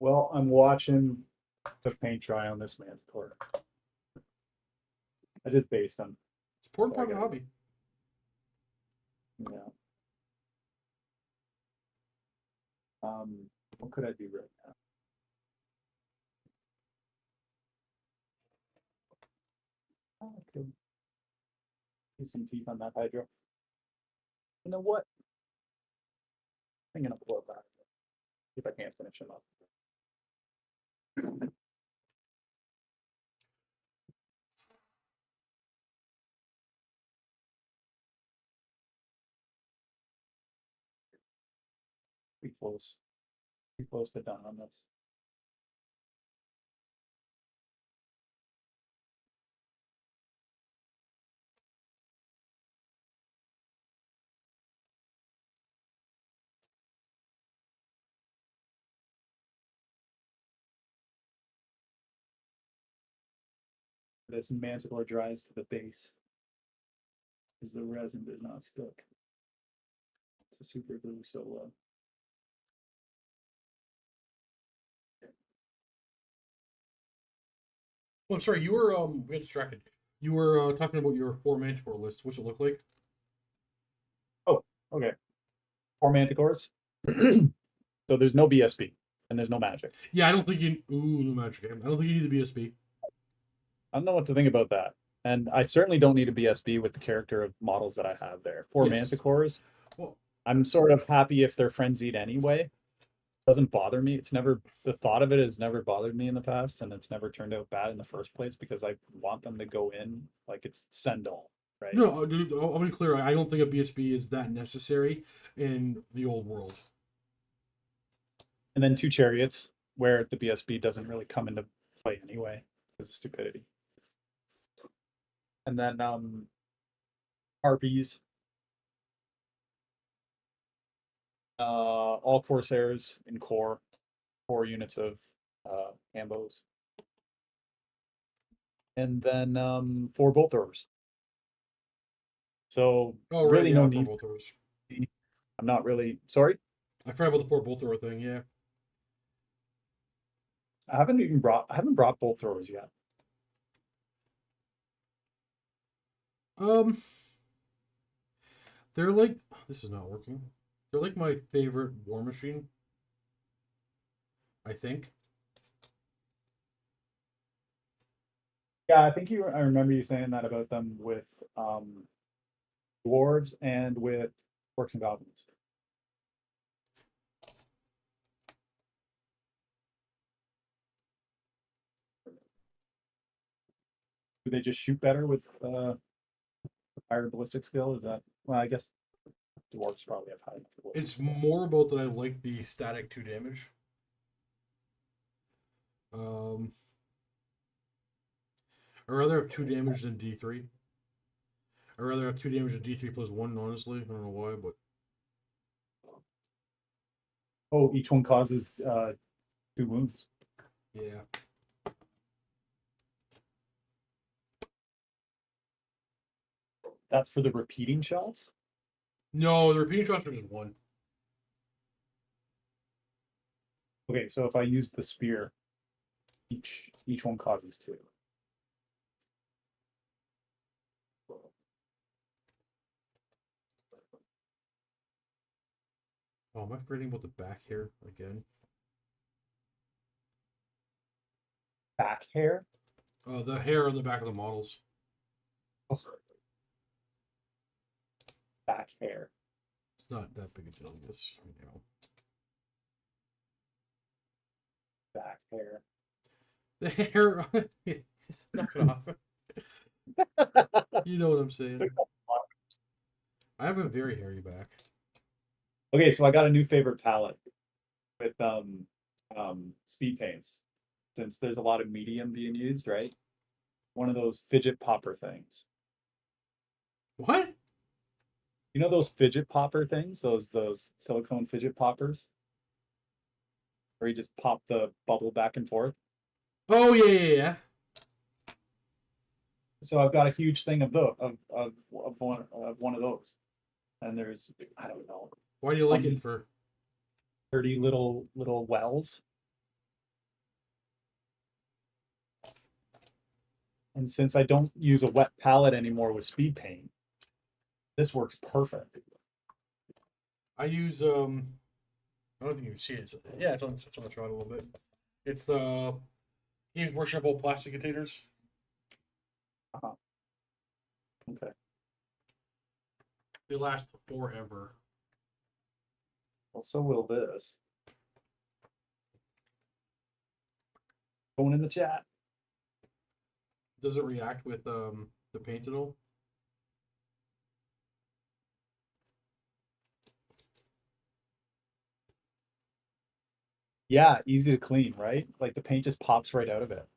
Well, I'm watching the paint dry on this manticore. I just based them. It's important So I part of the gotta- hobby. Yeah. What could I do right now? Oh, okay. Use some teeth on that hydro. You know what? I'm gonna blow it back if I can't finish him up. Pretty close. Pretty close to done on this. This manticore dries to the base because the resin does not stick to super glue so well. Oh, sorry, you were we got distracted. You were talking about your 4 Manticore list. What's it look like? Okay. 4 manticores. So there's no BSB and there's no magic. Yeah, I don't think you. Ooh, no magic. I don't think you need the BSB. I don't know what to think about that. And I certainly don't need a BSB with the character of models that I have there. 4 Yes. manticores. Well, I'm sort of happy if they're frenzied anyway. Doesn't bother me. It's never, the thought of it has never bothered me in the past, and it's never turned out bad in the first place because I want them to go in like it's send all, right? no, dude. I'll be clear. I don't think a BSB is that necessary in the old world. And then 2 chariots where the BSB doesn't really come into play anyway because of stupidity. And then harpies. All corsairs in core, 4 units of ambos. And then 4 bolt throwers. So Oh, right. really Yeah, no 4 need. bolt throwers. I'm not really sorry. I forgot about the 4 bolt thrower thing. Yeah. I haven't brought bolt throwers yet. They're like, this is not working. They're like my favorite war machine. I think. Yeah, I think I remember you saying that about them with dwarves and with orcs and goblins. Do they just shoot better with higher ballistic skill? Is that, well, I guess dwarves probably have high ballistic It's skill. more about that I like the static 2 damage. I'd rather have 2 damage than D3. I'd rather have 2 damage than D3 plus 1, honestly. I don't know why, but. Oh, each one causes 2 wounds. Yeah. That's for the repeating shots? No, the repeating shots are just 1. Okay, so if I use the spear, each one causes 2. Oh, am I forgetting about the back here again? Back hair? The hair on the back of the models. Oh. Back hair. It's not that big a deal, I guess, right now. Back hair. The hair. Knock it off. You know what I'm saying. I have a very hairy back. Okay, so I got a new favorite palette with speed paints, since there's a lot of medium being used, right? One of those fidget popper things. What? You know those fidget popper things? Those silicone fidget poppers? Where you just pop the bubble back and forth. Oh yeah. So I've got a huge thing of one of those. And there's, I don't know, Why do you like 20, it for? 30 little wells. And since I don't use a wet palette anymore with speed paint, this works perfect. I use I don't think you can see it. Yeah, it's on the shot a little bit. It's the Games Workshop old plastic containers. Uh-huh. Okay. They last forever. Well, so will this. Going in the chat. Does it react with the paint at all? Yeah, easy to clean, right? Like the paint just pops right out of it.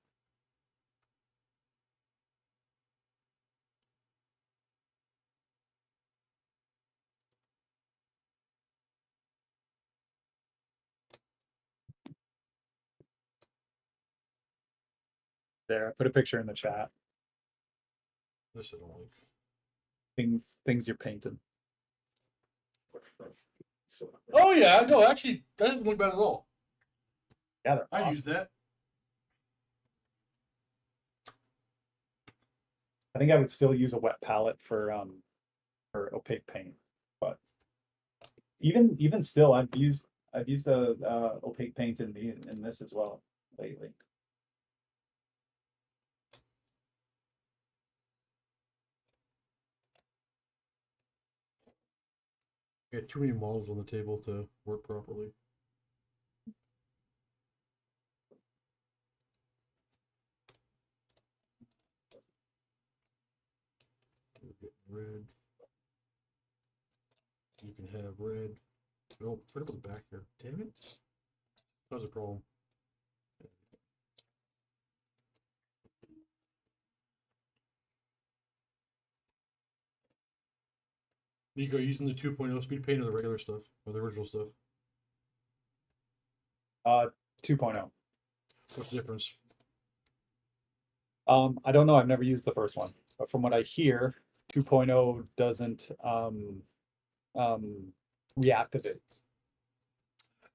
There, I put a picture in the chat. This I don't like. Things you're painting. Oh yeah, no, actually, that doesn't look bad at all. Yeah, they're I'd awesome. use that. I think I would still use a wet palette for opaque paint, but even still, I've used a opaque paint in this as well lately. I got too many models on the table to work properly. Red. You can have red. Oh, forgot about the back here. Damn it. That was a problem. Nico, using the 2.0 speed paint or the regular stuff? Or the original stuff? 2.0. What's the difference? I don't know. I've never used the first one, but from what I hear, 2.0 doesn't reactivate.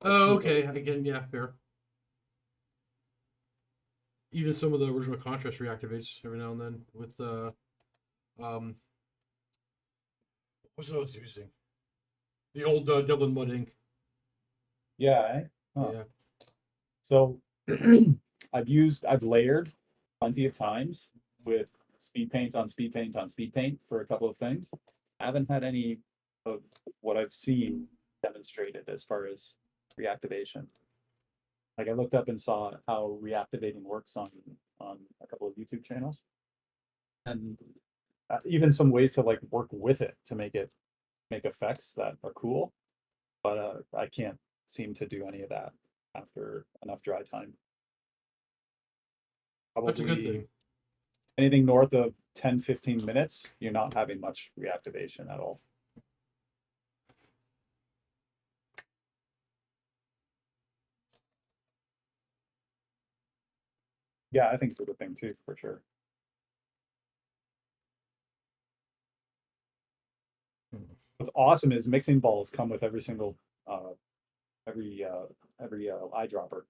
Oh, Easily. okay. Again, yeah, fair. Even some of the original contrast reactivates every now and then with um what's what I was using? The old Dublin Mud ink. Yeah. Huh. Yeah. So I've layered plenty of times with speed paint on speed paint on speed paint for a couple of things. I haven't had any of what I've seen demonstrated as far as reactivation. Like I looked up and saw how reactivating works on a couple of YouTube channels, and even some ways to like work with it to make effects that are cool. But I can't seem to do any of that after enough dry time. That's a good Probably thing. anything north of 10-15 minutes, you're not having much reactivation at all. Yeah, I think it's a good thing too, for sure. What's awesome is mixing balls come with every single every eyedropper.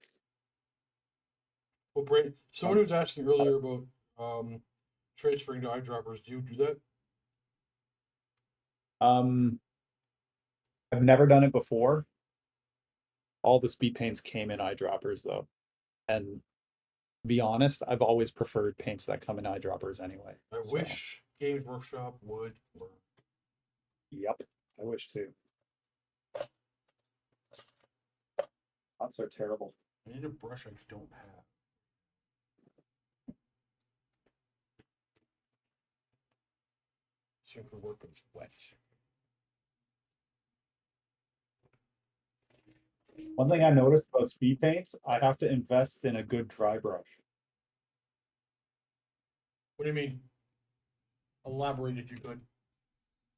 Well, Brent, someone was asking earlier about transferring to eyedroppers. Do you do that? I've never done it before. All the speed paints came in eyedroppers though, and to be honest, I've always preferred paints that come in eyedroppers anyway. I So, wish Games Workshop would learn. yep, I wish too. Pots are terrible. I need a brush I don't have. So it could work, but it's wet. One thing I noticed about speed paints, I have to invest in a good dry brush What do you mean? Elaborate if you could.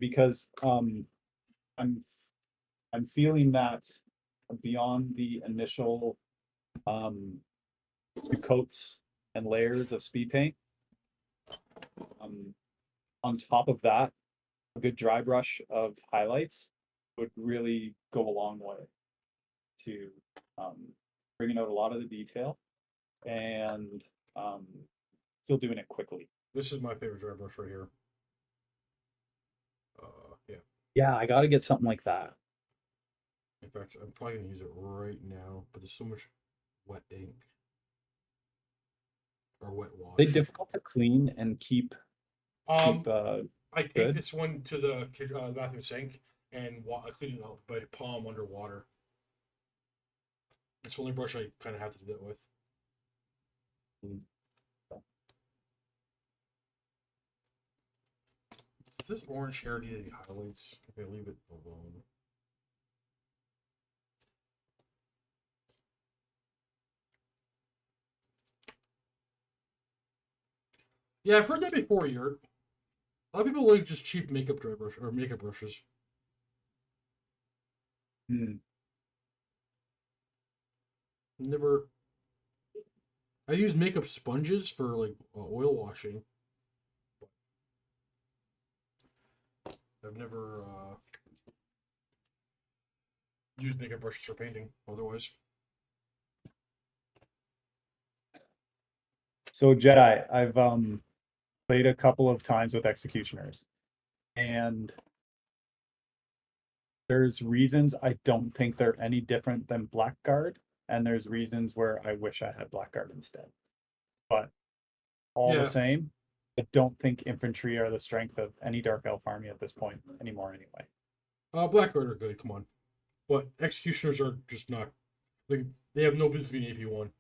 because I'm I'm feeling that beyond the initial two coats and layers of speed paint, on top of that, a good dry brush of highlights would really go a long way to bringing out a lot of the detail and still doing it quickly. This is my favorite dry brush right here. Yeah. Yeah, I got to get something like that. In fact, I'm probably gonna use it right now, but there's so much wet ink or wet wash. They difficult to clean and keep Um, keep I take good. this one to the bathroom sink and I clean it out by palm underwater. It's the only brush I kind of have to do that with. Does this orange hair need any highlights? Okay, leave it alone. Yeah, I've heard that before, Yurt. A lot of people like just cheap makeup dry brush or makeup brushes. Hmm. Never. I use makeup sponges for like oil washing. I've never used makeup brushes for painting. Otherwise, So Jedi, I've played a couple of times with executioners, and there's reasons I don't think they're any different than Blackguard, and there's reasons where I wish I had Blackguard instead. But all the yeah. same, I don't think infantry are the strength of any Dark Elf army at this point anymore anyway. Blackguard are good. Come on, but executioners are just not. Like they have no business being AP1.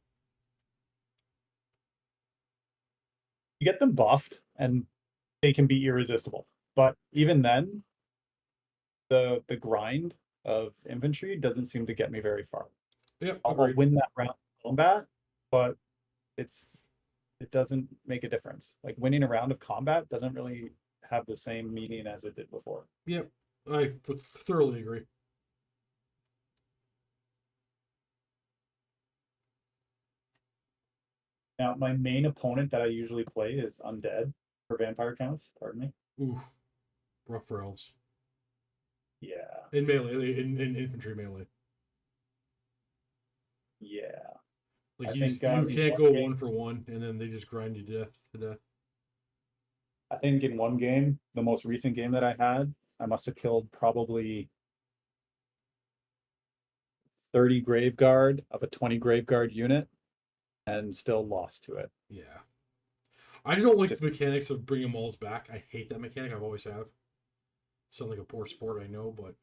You get them buffed and they can be irresistible. But even then, the grind of infantry doesn't seem to get me very far. Yep, I'll agreed. win that round of combat, but it doesn't make a difference. Like winning a round of combat doesn't really have the same meaning as it did before. Yep, I thoroughly agree. Now, my main opponent that I usually play is undead for vampire counts. Pardon me. Ooh, rough for elves. Yeah, In melee, in infantry melee. yeah. Like I you, think you in can't one go game, 1 for 1, and then they just grind you to death. I think in one game, the most recent game that I had, I must have killed probably 30 Graveguard of a 20 Graveguard unit and still lost to it. Yeah, I don't like Just the mechanics of bringing mauls back. I hate that mechanic. I've always have. Sound like a poor sport, I know, but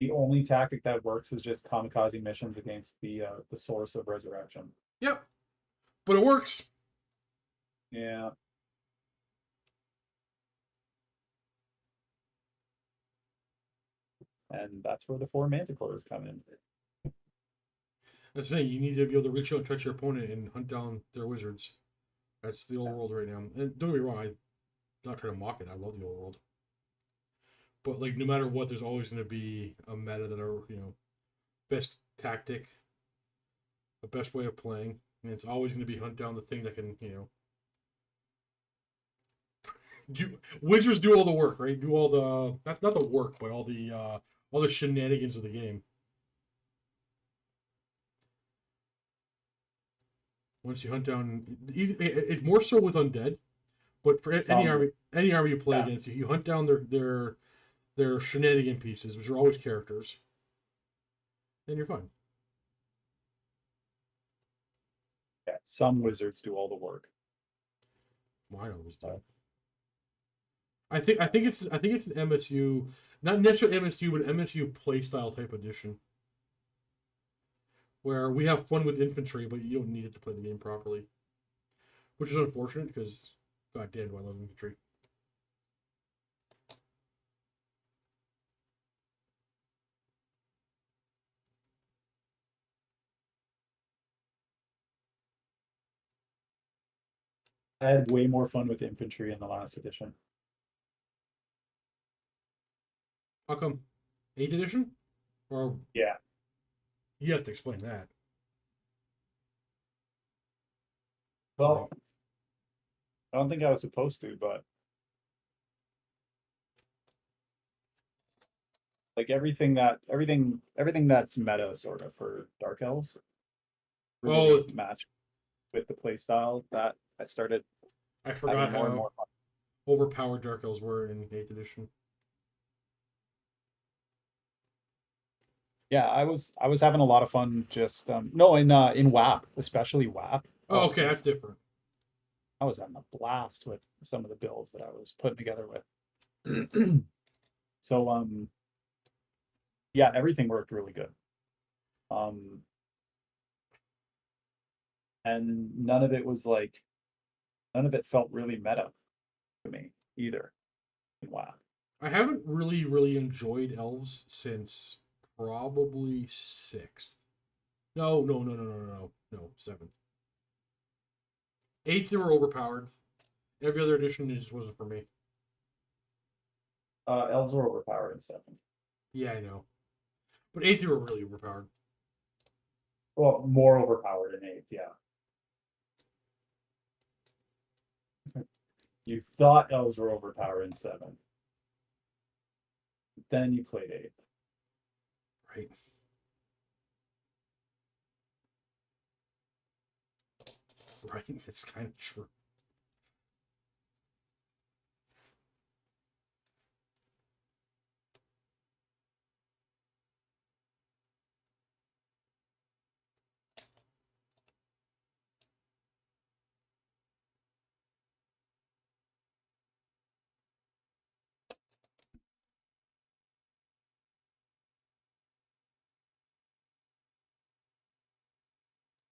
the only tactic that works is just kamikaze missions against the source of resurrection. yep. But it works. Yeah. And that's where the 4 manticores come in. That's the thing. You need to be able to reach out and touch your opponent and hunt down their wizards. That's the old world right now. And don't get me wrong, I'm not trying to mock it. I love the old world. But like, no matter what, there's always going to be a meta that are best tactic, the best way of playing, and it's always going to be hunt down the thing that can do. Wizards do all the work, right? Do all the not the work, but all the shenanigans of the game. Once you hunt down, it's more so with undead, but for any army you play Yeah. against, you hunt down their shenanigan pieces, which are always characters, and you're fine. Yeah, some wizards do all the work. Mine always do. I think it's an MSU, not necessarily MSU, but MSU playstyle type edition. where we have fun with infantry, but you don't need it to play the game properly, which is unfortunate because, god damn, do I love infantry. I had way more fun with infantry in the last edition. How come? 8th edition? Or Yeah. you have to explain that. Well, I don't think I was supposed to, but like everything that's meta sort of for Dark Elves really Oh, matched with the play style that I started I having forgot more and how more fun. overpowered Dark Elves were in 8th edition. Yeah, I was having a lot of fun just no in WAP, especially WAP. Oh, Oh okay, man, that's different. I was having a blast with some of the builds that I was putting together with. So yeah, everything worked really good. Um and none of it was like none of it felt really meta to me either in WAP. I haven't really enjoyed elves since probably 6th. No, 7th. 8th, they were overpowered. Every other edition, it just wasn't for me. Elves were overpowered in 7th. Yeah, I know. But 8th, they were really overpowered. Well, more overpowered in 8th, yeah. You thought elves were overpowered in 7th. Then you played 8th. Right. Right. It's kind of true.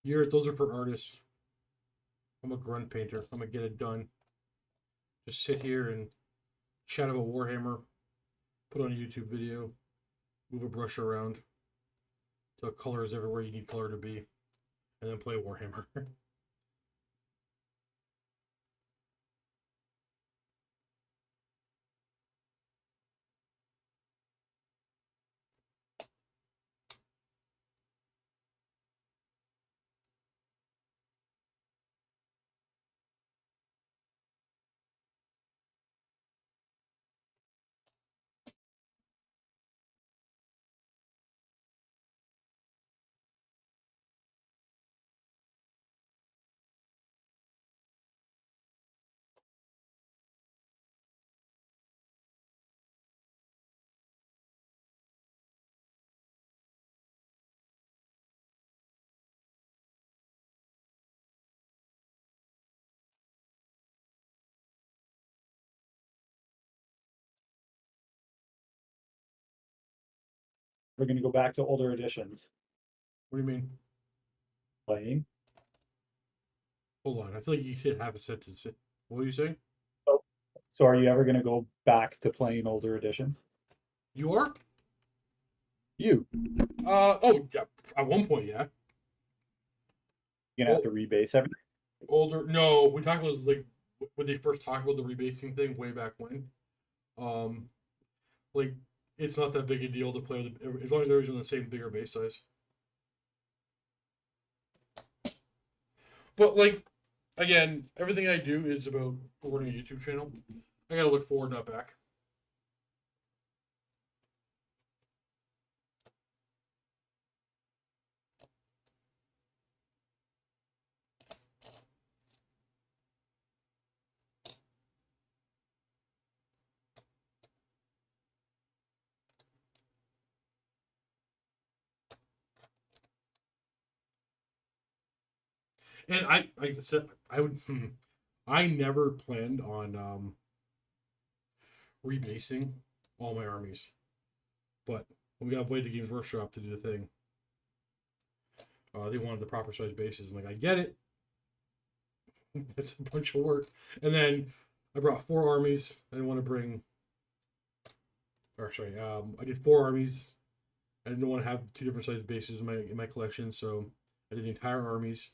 Those are for artists. I'm a grunt painter. I'm gonna get it done. Just sit here and chat about Warhammer, put on a YouTube video, move a brush around till color is everywhere you need color to be, and then play Warhammer. We're gonna go back to older editions. What do you mean? Playing. Hold on. I feel like you said half a sentence. What were you saying? Oh, so are you ever gonna go back to playing older editions? You are? You. Oh, yeah. At one point, yeah. You're gonna have to rebase everything. Older. No, we talked about like when they first talked about the rebasing thing way back when. Um, like it's not that big a deal to play with, as long as everybody's on the same bigger base size. But like again, everything I do is about running a YouTube channel. I gotta look forward, not back. And like I said, I would. I never planned on rebasing all my armies, but we got to wait to Games Workshop to do the thing. They wanted the proper size bases. I'm like, I get it. It's a bunch of work. And then I brought 4 armies. I didn't want to bring, or sorry, I did 4 armies. I didn't want to have 2 different size bases in my collection, so I did the entire armies,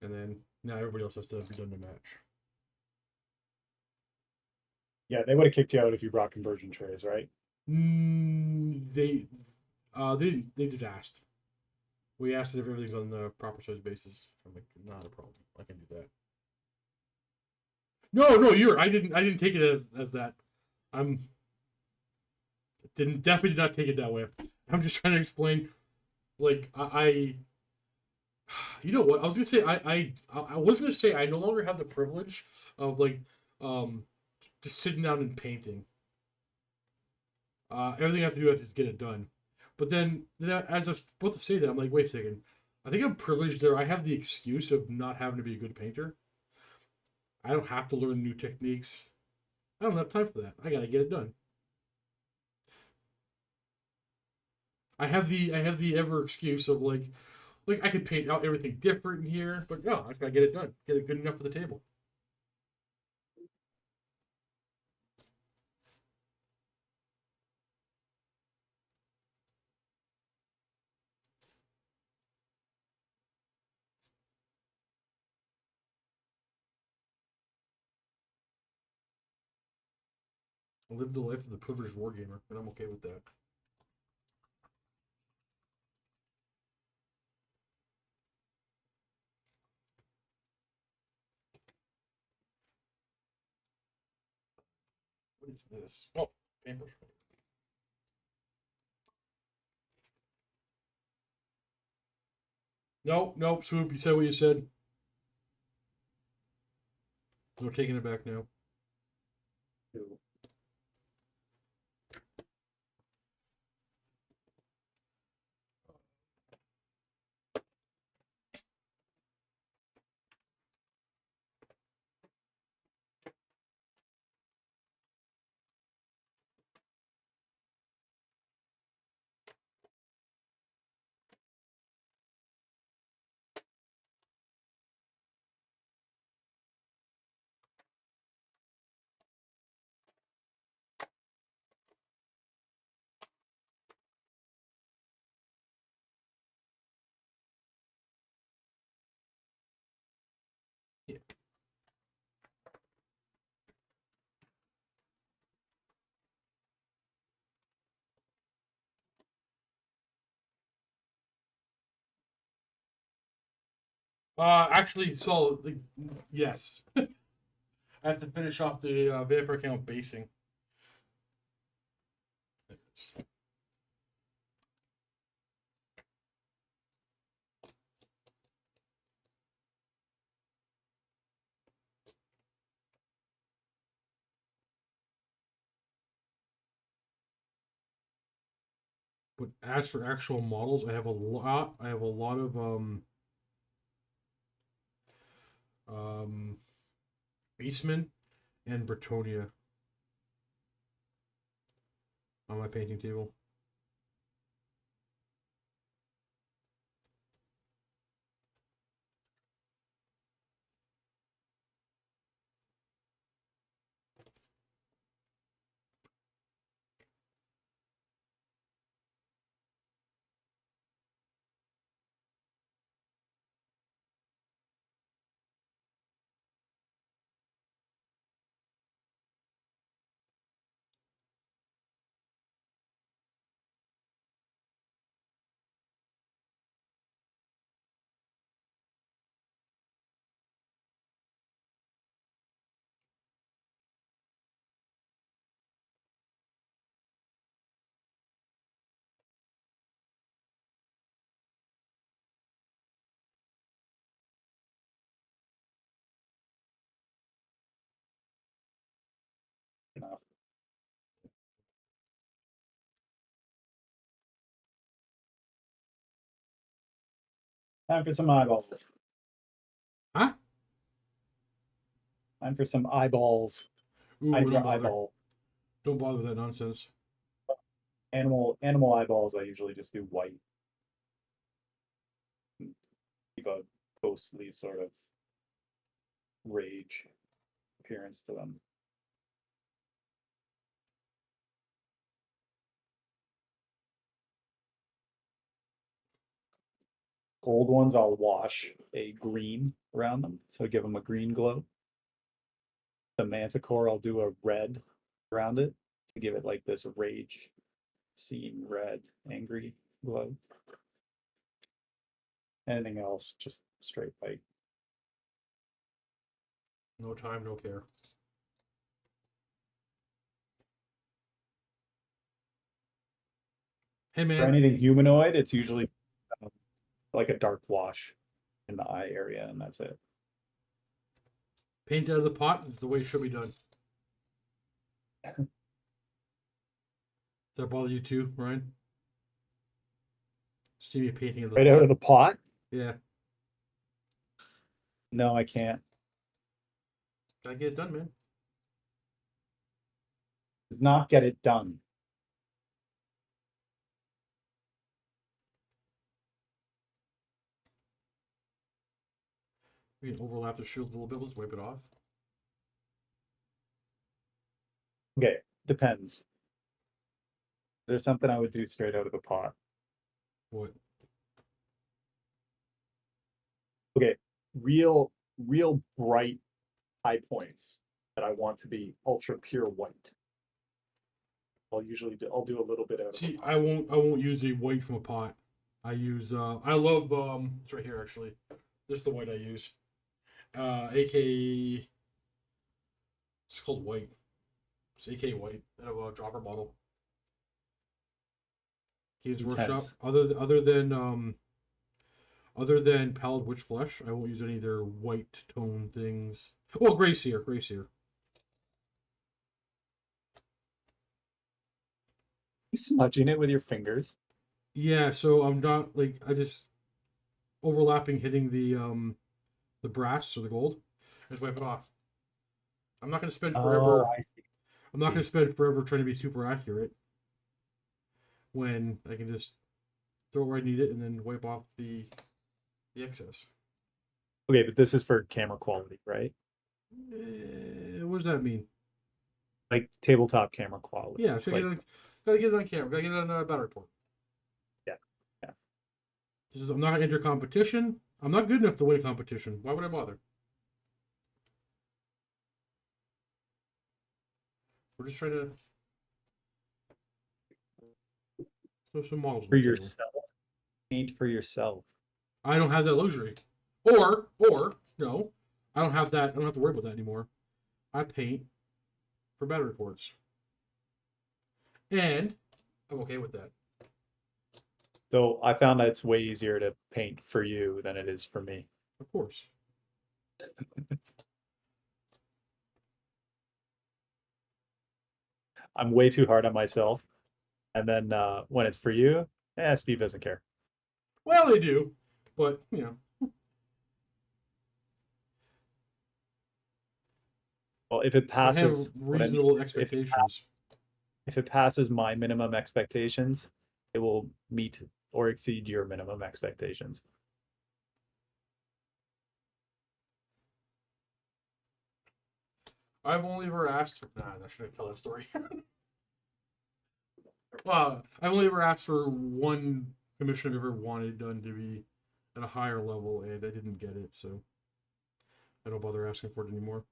and then now everybody else has to be done to match. Yeah, they would have kicked you out if you brought conversion trays, right? They they just asked. We asked if everything's on the proper size basis. I'm like, not a problem. I can do that. No, I didn't take it as that. I'm definitely did not take it that way. I'm just trying to explain. Like you know what? I was gonna say I was gonna say I no longer have the privilege of like just sitting down and painting. Everything I have to do is just get it done. But then as I was about to say that, I'm like, wait a second. I think I'm privileged there. I have the excuse of not having to be a good painter. I don't have to learn new techniques. I don't have time for that. I gotta get it done. I have the ever excuse of like I could paint out everything different in here, but no, I just gotta get it done. Get it good enough for the table. I live the life of the privileged wargamer, and I'm okay with that. What is this? Oh, paintbrush. Nope, Swoop, you said what you said. No taking it back now. Yeah. Actually, so like, yes, I have to finish off the vampire count basing. But as for actual models, I have a lot. I have a lot of um Beastmen and Bretonia on my painting table. Enough. Time for some eyeballs. Huh? Time for some eyeballs. Ooh, Hydra don't bother. eyeball. Don't bother with that nonsense. Animal eyeballs. I usually just do white. keep a ghostly sort of rage appearance to them. Gold ones I'll wash a green around them, so give them a green glow. The manticore I'll do a red around it to give it like this rage, scene red, angry glow. Anything else, just straight white. No time, no care. Hey For man, anything humanoid, it's usually like a dark wash in the eye area, and that's it. paint out of the pot is the way it should be done. Does that bother you too, Ryan? See me painting of the Right pot. out of the pot? Yeah, No, I can't. gotta get it done, man. Does not get it done. We can overlap the shield a little bit. Let's wipe it off. Okay, depends. There's something I would do straight out of the pot. What? Okay, real bright high points that I want to be ultra pure white. I'll do a little bit out of See, a pot. I won't use a white from a pot. I use I love it's right here actually. This is the white I use. AK it's called white. It's AK white out of a dropper bottle. Games Workshop. Intense. Other than Pallid Witch Flesh, I won't use any of their white tone things. Well, Grey Seer. You smudging it with your fingers. Yeah, so I'm not like I just overlapping hitting the brass or the gold. I just wipe it off. I'm not gonna spend forever. Oh, I see. I'm not gonna spend forever trying to be super accurate when I can just throw it where I need it and then wipe off the excess. Okay, but this is for camera quality, right? What does that mean? Like tabletop camera quality. Yeah, so like, gotta get it on camera. Gotta get it on a battle report. Yeah. I'm not gonna enter competition. I'm not good enough to win a competition. Why would I bother? We're just trying to throw some models for on the table. yourself. Paint for yourself. I don't have that luxury. Or no, I don't have that. I don't have to worry about that anymore. I paint for battle reports, and I'm okay with that. So I found that it's way easier to paint for you than it is for me. Of course. I'm way too hard on myself. And then when it's for you, Steve doesn't care. Well, they do, but you know. Well, if it passes, I have reasonable expectations. If it passes my minimum expectations, it will meet or exceed your minimum expectations. I've only ever asked for. Nah, I shouldn't tell that story. Well, I've only ever asked for one commission I've ever wanted done to be at a higher level, and I didn't get it, so I don't bother asking for it anymore.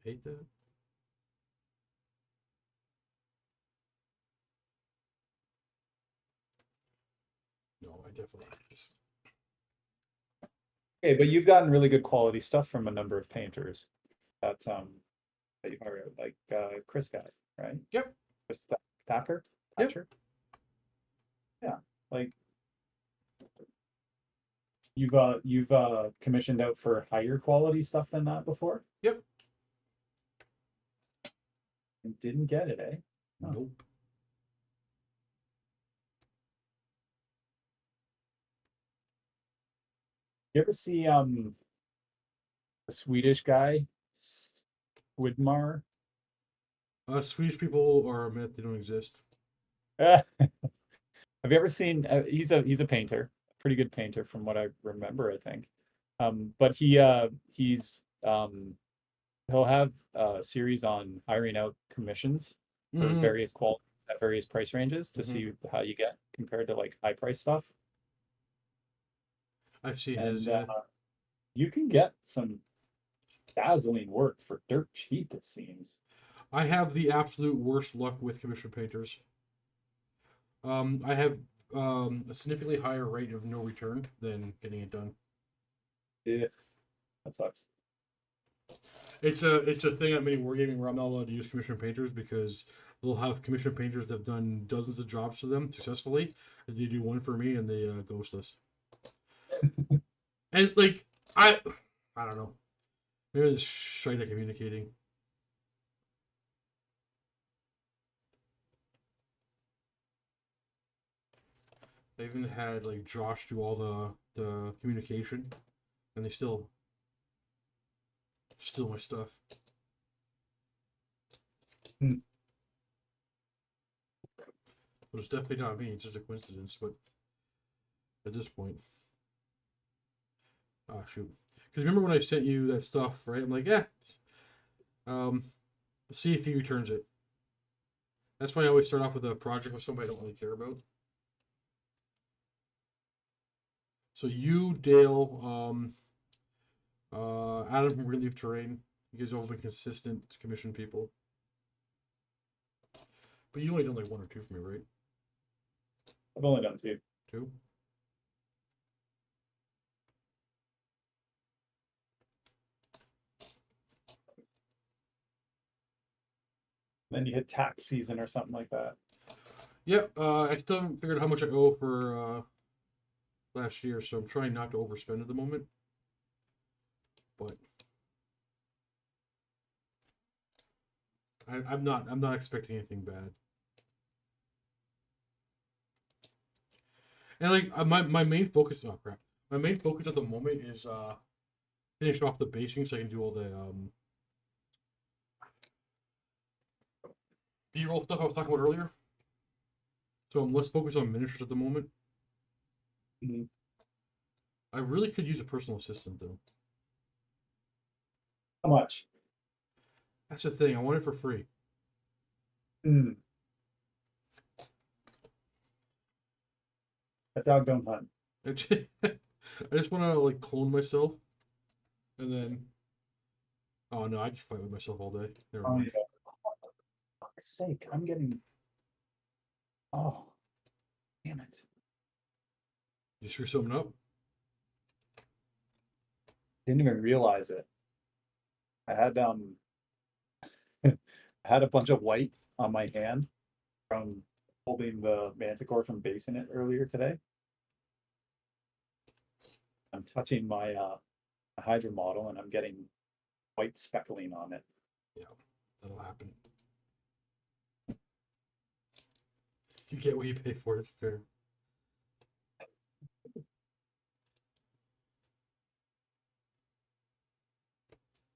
I hate that. No, I definitely hate this. Okay, but you've gotten really good quality stuff from a number of painters that you hired, like Chris guy, right? Yep. Chris Thacker? Yep. Thatcher? You've commissioned out for higher quality stuff than that before? Yep. And didn't get it, eh? Oh. Nope. You ever see the Swedish guy, Widmar? Swedish people are a myth; they don't exist. Have you ever seen? He's a painter, a pretty good painter from what I remember, I think. But he'll have a series on hiring out commissions for Mhm. various qualities at various price ranges to Mhm. see how you get compared to like high price stuff. I've seen And his. Yeah. you can get some dazzling work for dirt cheap, it seems. I have the absolute worst luck with commission painters. I have a significantly higher rate of no return than getting it done. Yeah, that sucks. It's a thing at mini wargaming where I'm not allowed to use commission painters because they'll have commission painters that have done dozens of jobs for them successfully. And they do one for me and they ghost us. And like I don't know. Maybe it's shite at communicating. I even had like Josh do all the communication, and they still steal my stuff. Hmm. But it's definitely not me. It's just a coincidence. But at this point, ah shoot. Because remember when I sent you that stuff, right? I'm like, yeah, um, see if he returns it. That's why I always start off with a project with somebody I don't really care about. So you, Dale, Adam from Relief Terrain, you guys have all been consistent commission people. But you only done like one or two for me, right? I've only done two. Two? Then you hit tax season or something like that. Yep. I still haven't figured out how much I owe for last year, so I'm trying not to overspend at the moment. But I'm not expecting anything bad. And like my main focus, oh crap, my main focus at the moment is finish off the basing so I can do all the B-roll stuff I was talking about earlier. So I'm less focused on miniatures at the moment. Mm-hmm. I really could use a personal assistant though. How much? That's the thing. I want it for free. Mm. That dog don't hunt. I just want to like clone myself, and then oh no, I just fight with myself all day. Never Oh, mind. yeah. For fuck's sake, I'm getting. Oh, damn it! You screw something up. Didn't even realize it. I had I had a bunch of white on my hand from holding the manticore from basing it earlier today. I'm touching my Hydra model and I'm getting white speckling on it. Yeah, that'll happen. You get what you pay for. It's fair.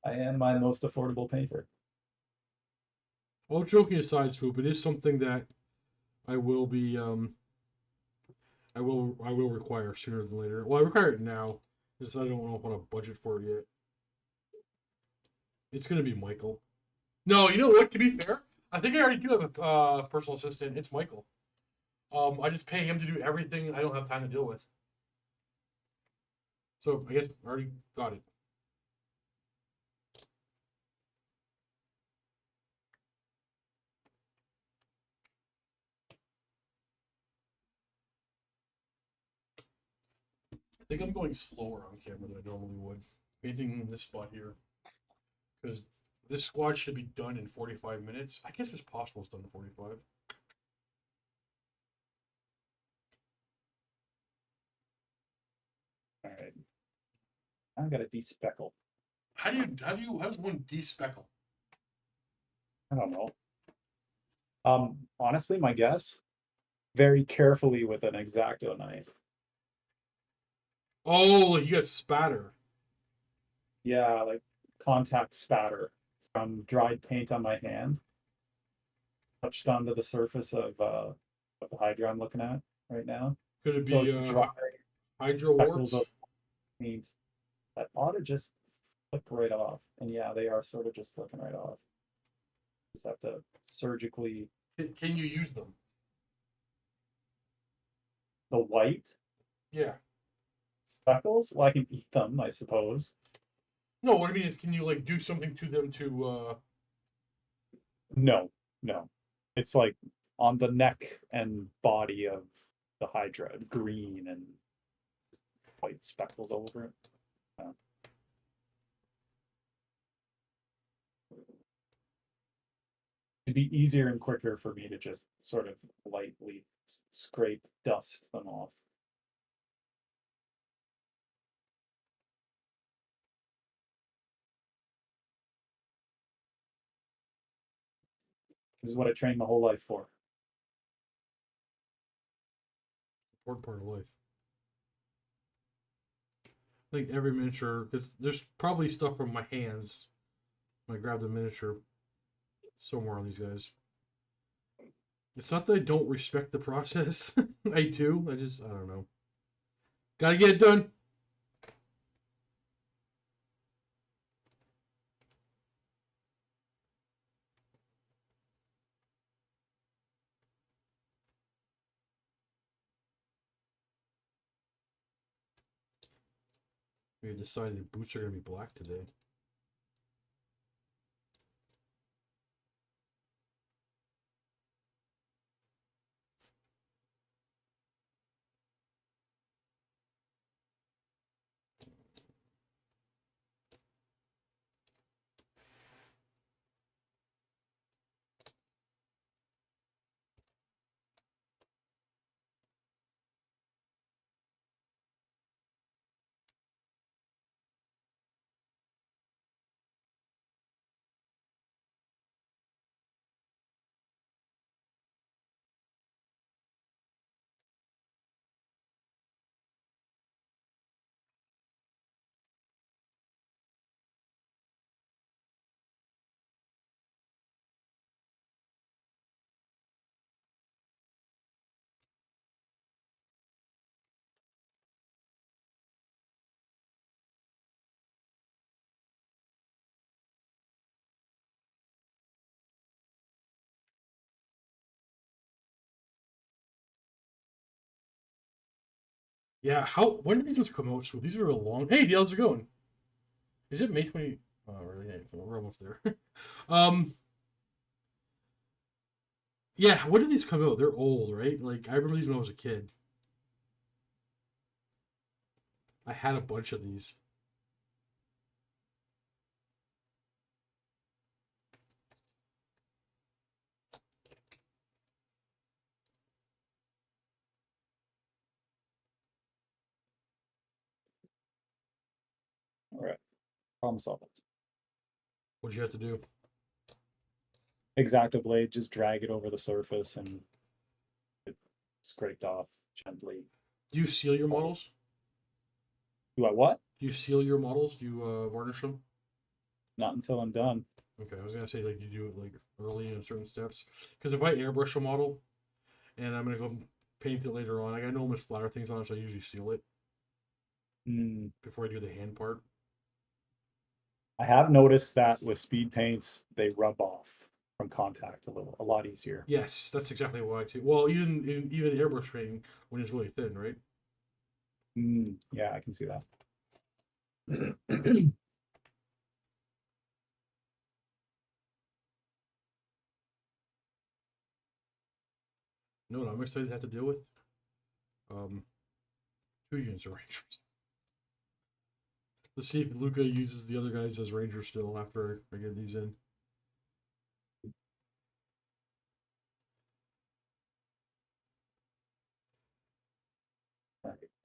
I am my most affordable painter. All joking aside, Swoop, it is something that I will be I will require sooner than later. Well, I require it now, because I don't know if I want to budget for it yet. It's gonna be Michael. No, you know what? To be fair, I think I already do have a personal assistant. It's Michael. I just pay him to do everything I don't have time to deal with. So I guess I already got it. I think I'm going slower on camera than I normally would. Painting this spot here. Because this squad should be done in 45 minutes. I guess it's possible it's done in 45. All right. I got a despeckle. How does one despeckle? I don't know. Honestly, my guess, very carefully with an X-Acto knife. Oh, like you got spatter. Yeah, like contact spatter from dried paint on my hand. Touched onto the surface of the Hydra I'm looking at right now. Could it So be it's dry hydro speckles warts? of paint that ought to just flick right off. And yeah, they are sort of just flicking right off. Just have to surgically. Can you use them? The white Yeah. speckles? Well, I can eat them, I suppose. No, what I mean is, can you like do something to them to? No, no. It's like on the neck and body of the Hydra, green and white speckles over it. It'd be easier and quicker for me to just sort of lightly scrape dust them off. This is what I trained my whole life for. Important part of life. I think every miniature, because there's probably stuff from my hands. I grabbed a miniature somewhere on these guys. It's not that I don't respect the process. I do. I don't know. Gotta get it done. We decided boots are gonna be black today. Yeah, when did these ones come out? So these are a long. Hey, how's it going? Is it May 20? Oh, really? Yeah, we're almost there. um, yeah. When did these come out? They're old, right? Like I remember these when I was a kid. I had a bunch of these. All right, problem solved. What'd you have to do? X-Acto blade, just drag it over the surface and it scraped off gently. Do you seal your models? Do I what? Do you seal your models? Do you varnish them? Not until I'm done. Okay, I was gonna say like you do it like early in certain steps. Because if I airbrush a model and I'm gonna go paint it later on, like I know I'm gonna splatter things on it, so I usually seal it before I do the hand part. I have noticed that with speed paints, they rub off from contact a lot easier. Yes, that's exactly why too. Well, even airbrush painting when it's really thin, right? Yeah, I can see that. No, I'm excited to have to deal with. Um, 2 units of rangers. Let's see if Luca uses the other guys as rangers still after I get these in.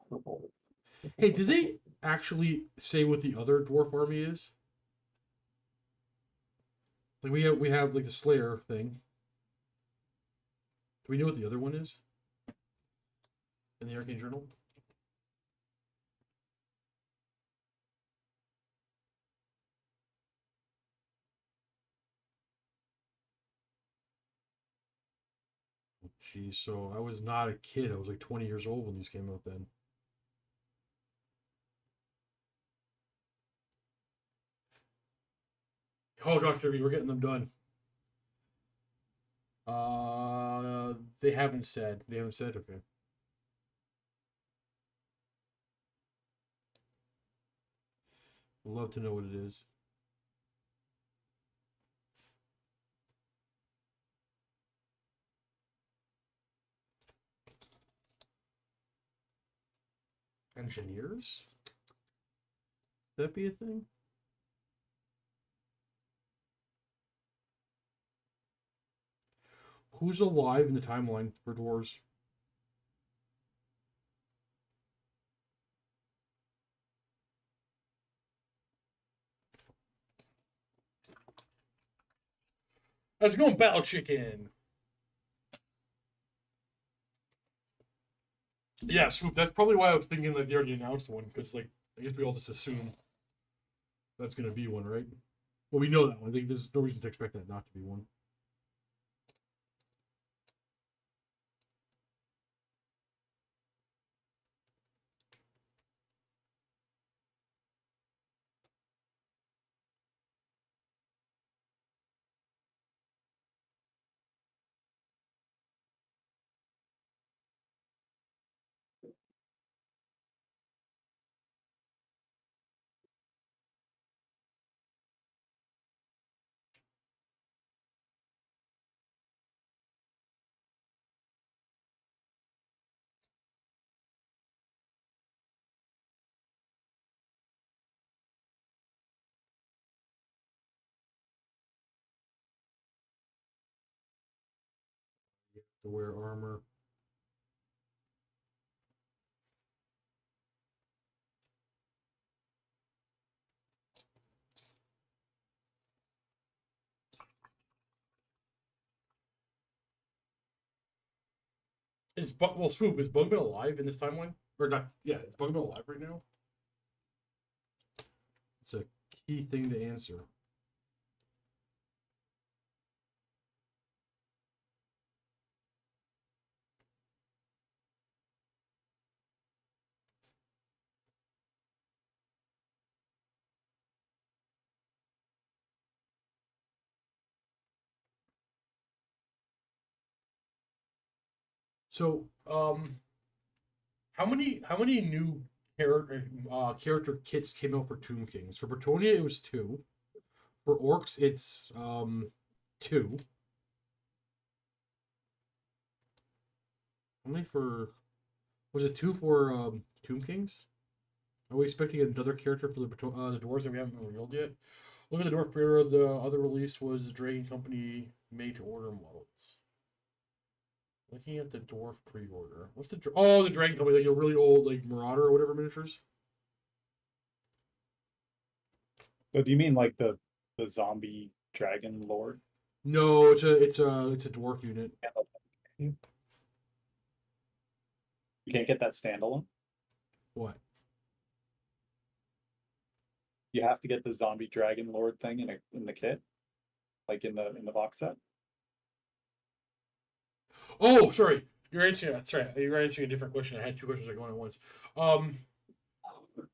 Purple. Hey, did they actually say what the other dwarf army is? Like we have like the Slayer thing. Do we know what the other one is in the Arcane Journal? Geez, so I was not a kid. I was like 20 years old when these came out then. Oh, Dr. B, we're getting them done. They haven't said. They haven't said. Okay. I'd love to know what it is. Engineers? Could that be a thing? Who's alive in the timeline for dwarves? Let's go, Battle Chicken. Yeah, Swoop. That's probably why I was thinking like they already announced one because like I guess we all just assume that's gonna be one, right? Well, we know that one. I think there's no reason to expect that not to be one. You have to wear armor. Is well, Swoop, is Bugman alive in this timeline? Or not? Yeah, is Bugman alive right now? It's a key thing to answer. So, how many new character kits came out for Tomb Kings? For Bretonia, it was two. For Orcs, it's two. How many for? Was it two for Tomb Kings? Are we expecting another character for the dwarves that we haven't revealed yet? Look at the dwarf pre-order. The other release was the Dragon Company made to order models. Looking at the dwarf pre-order. What's the oh the Dragon Company, like a really old like Marauder or whatever miniatures? So do you mean like the zombie dragon lord? No, it's a dwarf unit. You can't get that standalone. What? You have to get the zombie dragon lord thing in the kit, like in the box set. Oh, sorry. You're answering. Sorry, you're answering a different question. I had two questions going at once. Um,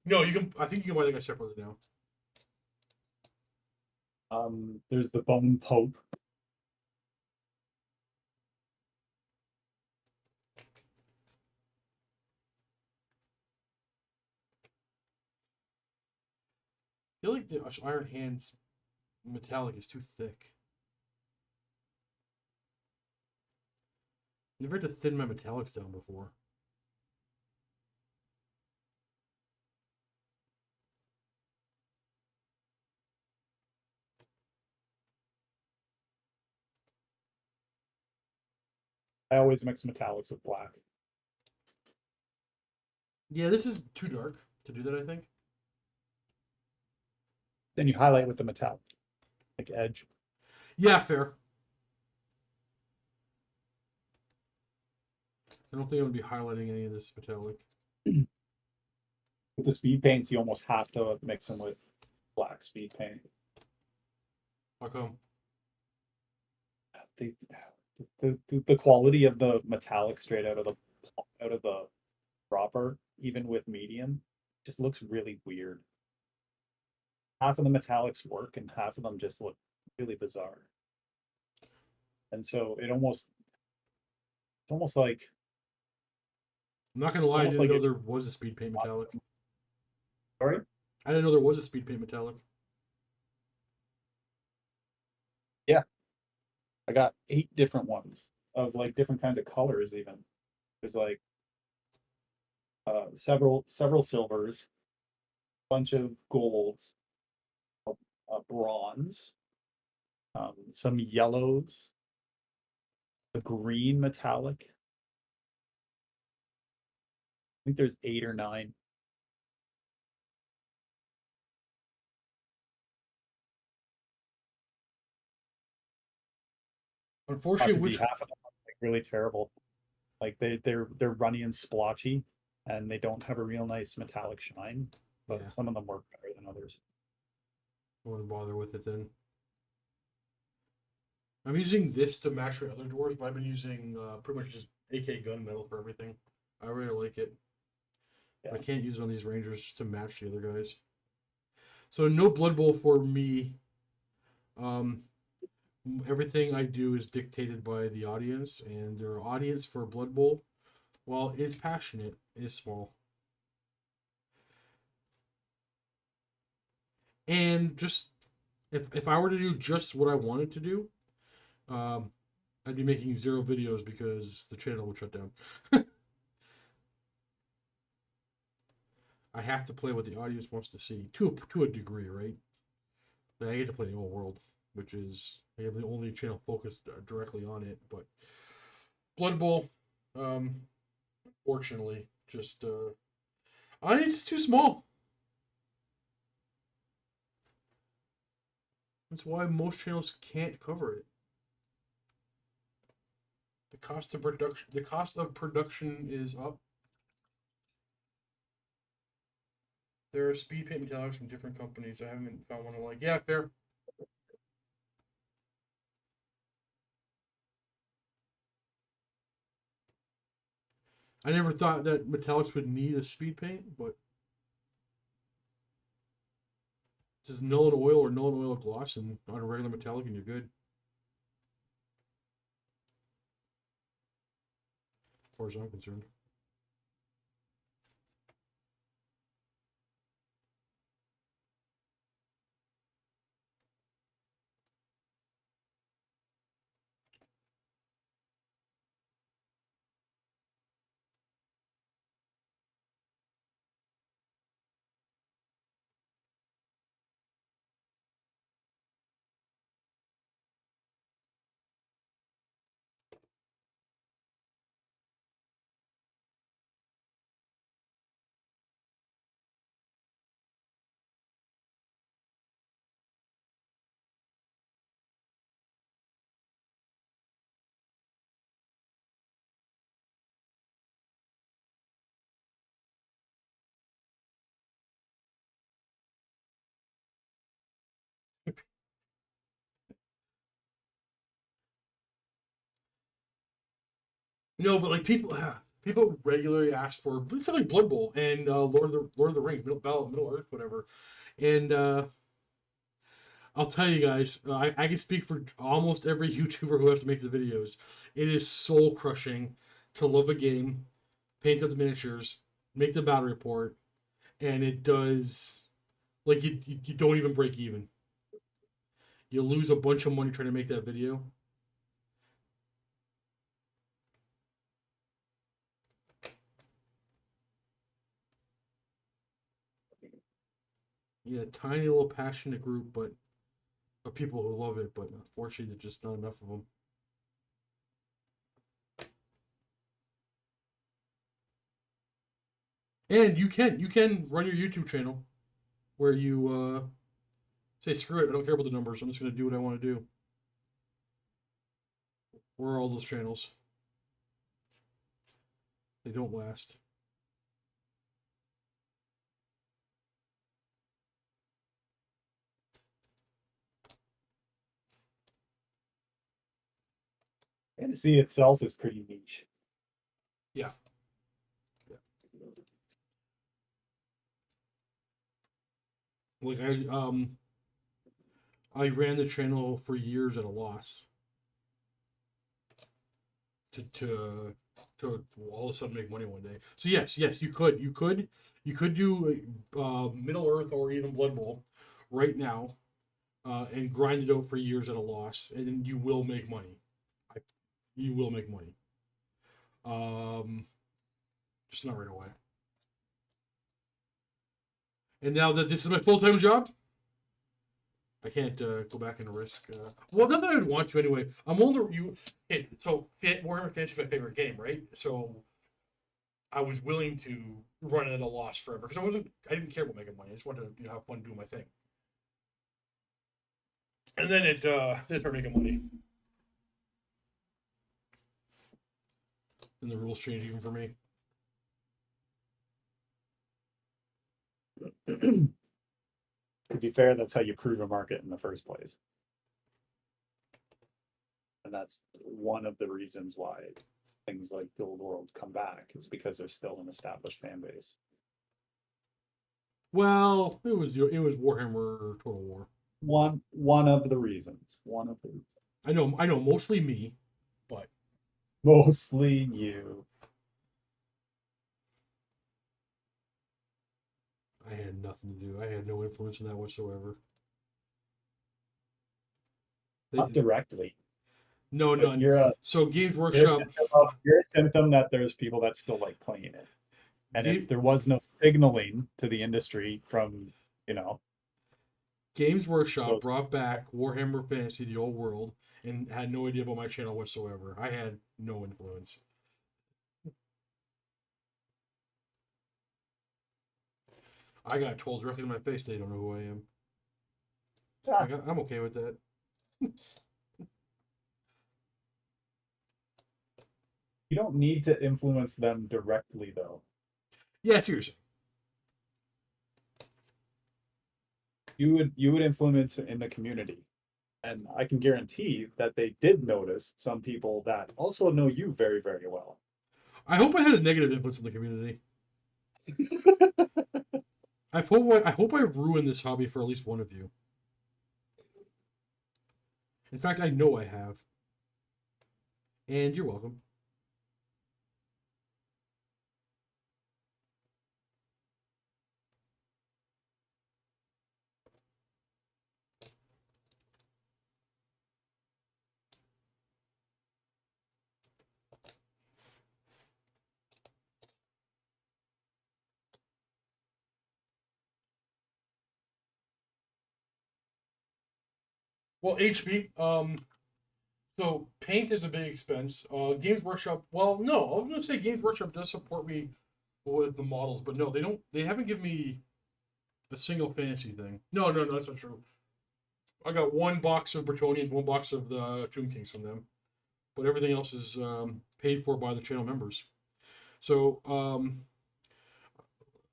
no, you can. I think you can buy the guy separately now. There's the bone pope. I feel like the Iron Hands metallic is too thick. Never had to thin my metallics down before. I always mix metallics with black. Yeah, this is too dark to do that, I think. Then you highlight with the metallic, like edge. Yeah, fair. I don't think I'm gonna be highlighting any of this metallic. With the speed paints, you almost have to mix them with black speed paint. How come? The, the quality of the metallic straight out of the dropper, even with medium, just looks really weird. Half of the metallics work and half of them just look really bizarre. And so it's almost like I'm not gonna lie, I almost didn't like know it's there was a speed paint metallic. sorry. I didn't know there was a speed paint metallic. Yeah, I got 8 different ones of like different kinds of colors even. There's like several silvers, a bunch of golds, a bronze, some yellows, a green metallic. I think there's 8 or 9. Have Unfortunately, to be which half of them are like really terrible. Like they're runny and splotchy, and they don't have a real nice metallic shine. But yeah, some of them work better than others. I wouldn't bother with it then. I'm using this to match my other dwarves, but I've been using pretty much just AK gunmetal for everything. I really like it. Yeah. I can't use it on these rangers just to match the other guys. So no Blood Bowl for me. Um, everything I do is dictated by the audience, and their audience for Blood Bowl, while is passionate, is small. And just if I were to do just what I wanted to do, um, I'd be making 0 videos because the channel would shut down. I have to play what the audience wants to see to a degree, right? Like, I get to play the whole world, which is I have the only channel focused directly on it. But Blood Bowl, fortunately, just it's too small. That's why most channels can't cover it. The cost of production is up. There are speed paint metallics from different companies. I haven't found one I'm like, yeah, fair. I never thought that metallics would need a speed paint, but just Nuln Oil or Nuln Oil gloss and on a regular metallic and you're good. As far as I'm concerned. No, but like people regularly ask for it's like Blood Bowl and Lord of the Rings, Middle Earth, whatever. And I'll tell you guys, I can speak for almost every YouTuber who has to make the videos. It is soul crushing to love a game, paint up the miniatures, make the battle report, and it does like you don't even break even. You lose a bunch of money trying to make that video. Yeah, tiny little passionate group, but of people who love it. But unfortunately, there's just not enough of them. And you can run your YouTube channel where you say screw it, I don't care about the numbers. I'm just gonna do what I want to do. Where are all those channels? They don't last. Fantasy itself is pretty niche. Yeah. Like I ran the channel for years at a loss to all of a sudden make money one day. So yes, you could do Middle Earth or even Blood Bowl right now, and grind it out for years at a loss, and then you will make money. I, you will make money. Um, just not right away. And now that this is my full time job, I can't go back and risk. Well, not that I'd want to anyway. I'm older. Okay, so Warhammer Fantasy is my favorite game, right? So I was willing to run it at a loss forever because I didn't care about making money. I just wanted to have fun doing my thing. And then it started making money. Then the rules changed even for me. To be fair, that's how you prove a market in the first place. And that's one of the reasons why things like the old world come back, is because there's still an established fan base. Well, it was Warhammer Total War. One of the reasons. One of the reasons. I know, mostly me, but Mostly you. I had nothing to do. I had no influence in that whatsoever. Not directly. No, But none. So Games you're a Workshop. you're a symptom that there's people that still like playing it. And if there was no signaling to the industry from, Games Workshop those brought back Warhammer Fantasy: The Old World and had no idea about my channel whatsoever. I had no influence. I got told directly in my face they don't know who I am. I'm okay with that. You don't need to influence them directly, though. Yeah, seriously. You would influence in the community. And I can guarantee that they did notice some people that also know you very, very well. I hope I had a negative influence in the community. I hope I've ruined this hobby for at least one of you. In fact, I know I have. And you're welcome. Well, HP. So paint is a big expense. Games Workshop. Well, no, I was gonna say Games Workshop does support me with the models, but no, they don't. They haven't given me a single fantasy thing. No, that's not true. I got one box of Bretonians, one box of the Tomb Kings from them, but everything else is paid for by the channel members. So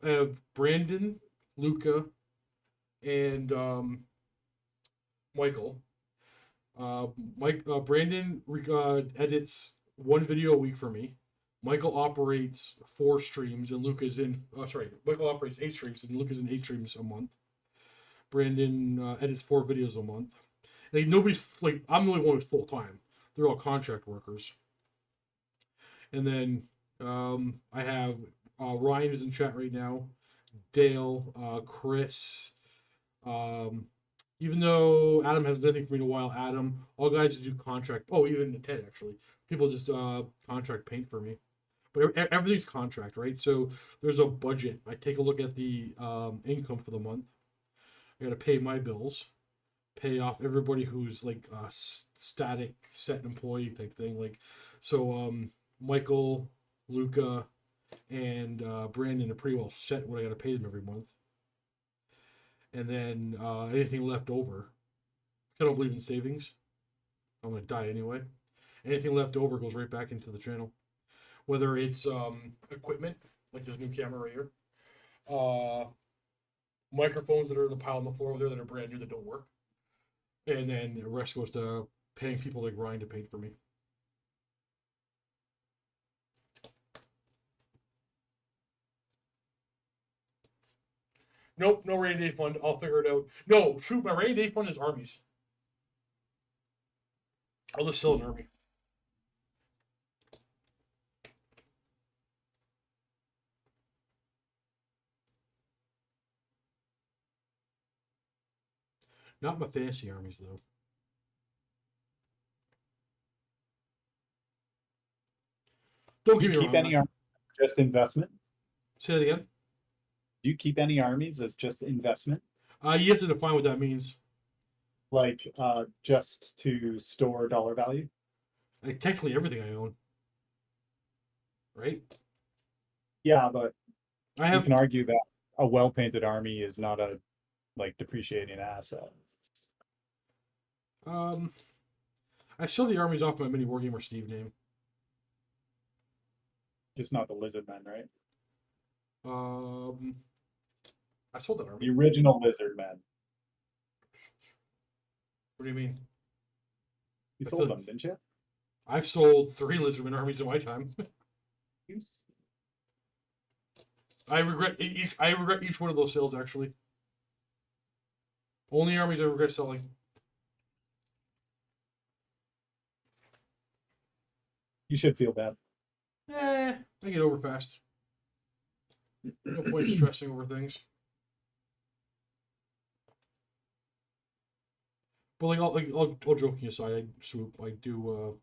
I have Brandon, Luca, and Michael. Brandon edits one video a week for me. Michael operates 4 streams, and Luca's in. Michael operates 8 streams, and Luca's in 8 streams a month. Brandon edits 4 videos a month. Like nobody's like I'm the only one who's full time. They're all contract workers. And then I have Ryan is in chat right now. Dale, Chris, even though Adam hasn't done anything for me in a while, Adam, all guys that do contract. Oh, even Ted actually. People just contract paint for me, but everything's contract, right? So there's a budget. I take a look at the income for the month. I got to pay my bills, pay off everybody who's like a static set employee type thing. Like, so Michael, Luca, and Brandon are pretty well set what I got to pay them every month. And then anything left over, I don't believe in savings. I'm gonna die anyway. Anything left over goes right back into the channel, whether it's equipment like this new camera right here, microphones that are in the pile on the floor over there that are brand new that don't work, and then the rest goes to paying people like Ryan to paint for me. Nope, no rainy day fund. I'll figure it out. No, shoot, my rainy day fund is armies. I'll just sell an army. Not my fantasy armies though. Don't Do get you me keep wrong. any armies just investment? Say that again. Do you keep any armies as just investment? You have to define what that means. Like just to store dollar value? Like technically everything I own, right? Yeah, but I you have. can argue that a well-painted army is not a like depreciating asset. I sell the armies off my mini Wargamer Steve name. Just not the lizard men, right? I sold that army. The original lizard men. What do you mean? You I sold feel- them, didn't you? I've sold 3 Lizardman armies in my time. I regret each. I regret each one of those sales actually. Only armies I regret selling. You should feel bad. I get over fast. No point stressing over things. But all joking aside, I swoop. I do.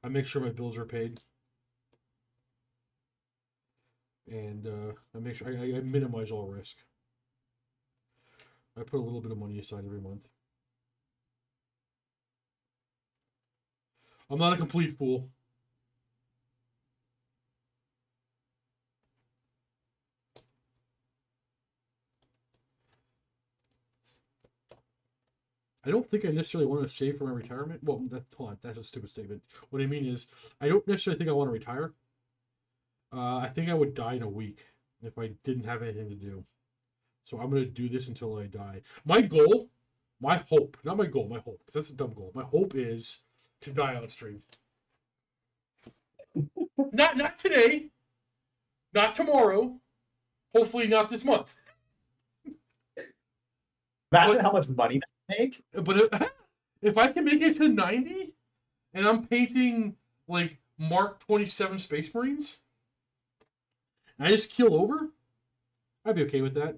I make sure my bills are paid, and I make sure I minimize all risk. I put a little bit of money aside every month. I'm not a complete fool. I don't think I necessarily want to save for my retirement. Well, that's a stupid statement. What I mean is, I don't necessarily think I want to retire. I think I would die in a week if I didn't have anything to do. So I'm going to do this until I die. My goal, my hope, not my goal, my hope, because that's a dumb goal. My hope is to die on stream. Not today, not tomorrow, hopefully not this month. Imagine But- how much money that make. But if I can make it to 90 and I'm painting like Mark 27 Space Marines, and I just keel over, I'd be okay with that.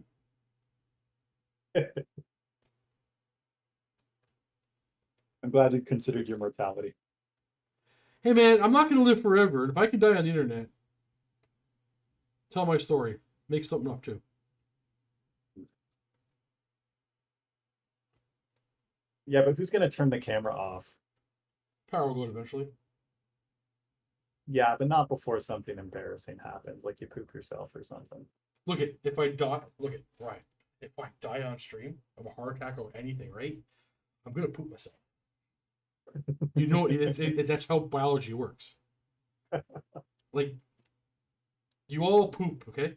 I'm glad you considered your mortality. Hey man, I'm not going to live forever. If I can die on the internet, tell my story, make something up too. Yeah, but who's gonna turn the camera off? Power will go eventually. Yeah, but not before something embarrassing happens, like you poop yourself or something. Look at if I die. Look at Ryan. If I die on stream of a heart attack or anything, right? I'm gonna poop myself. You know, that's how biology works. Like, you all poop, okay?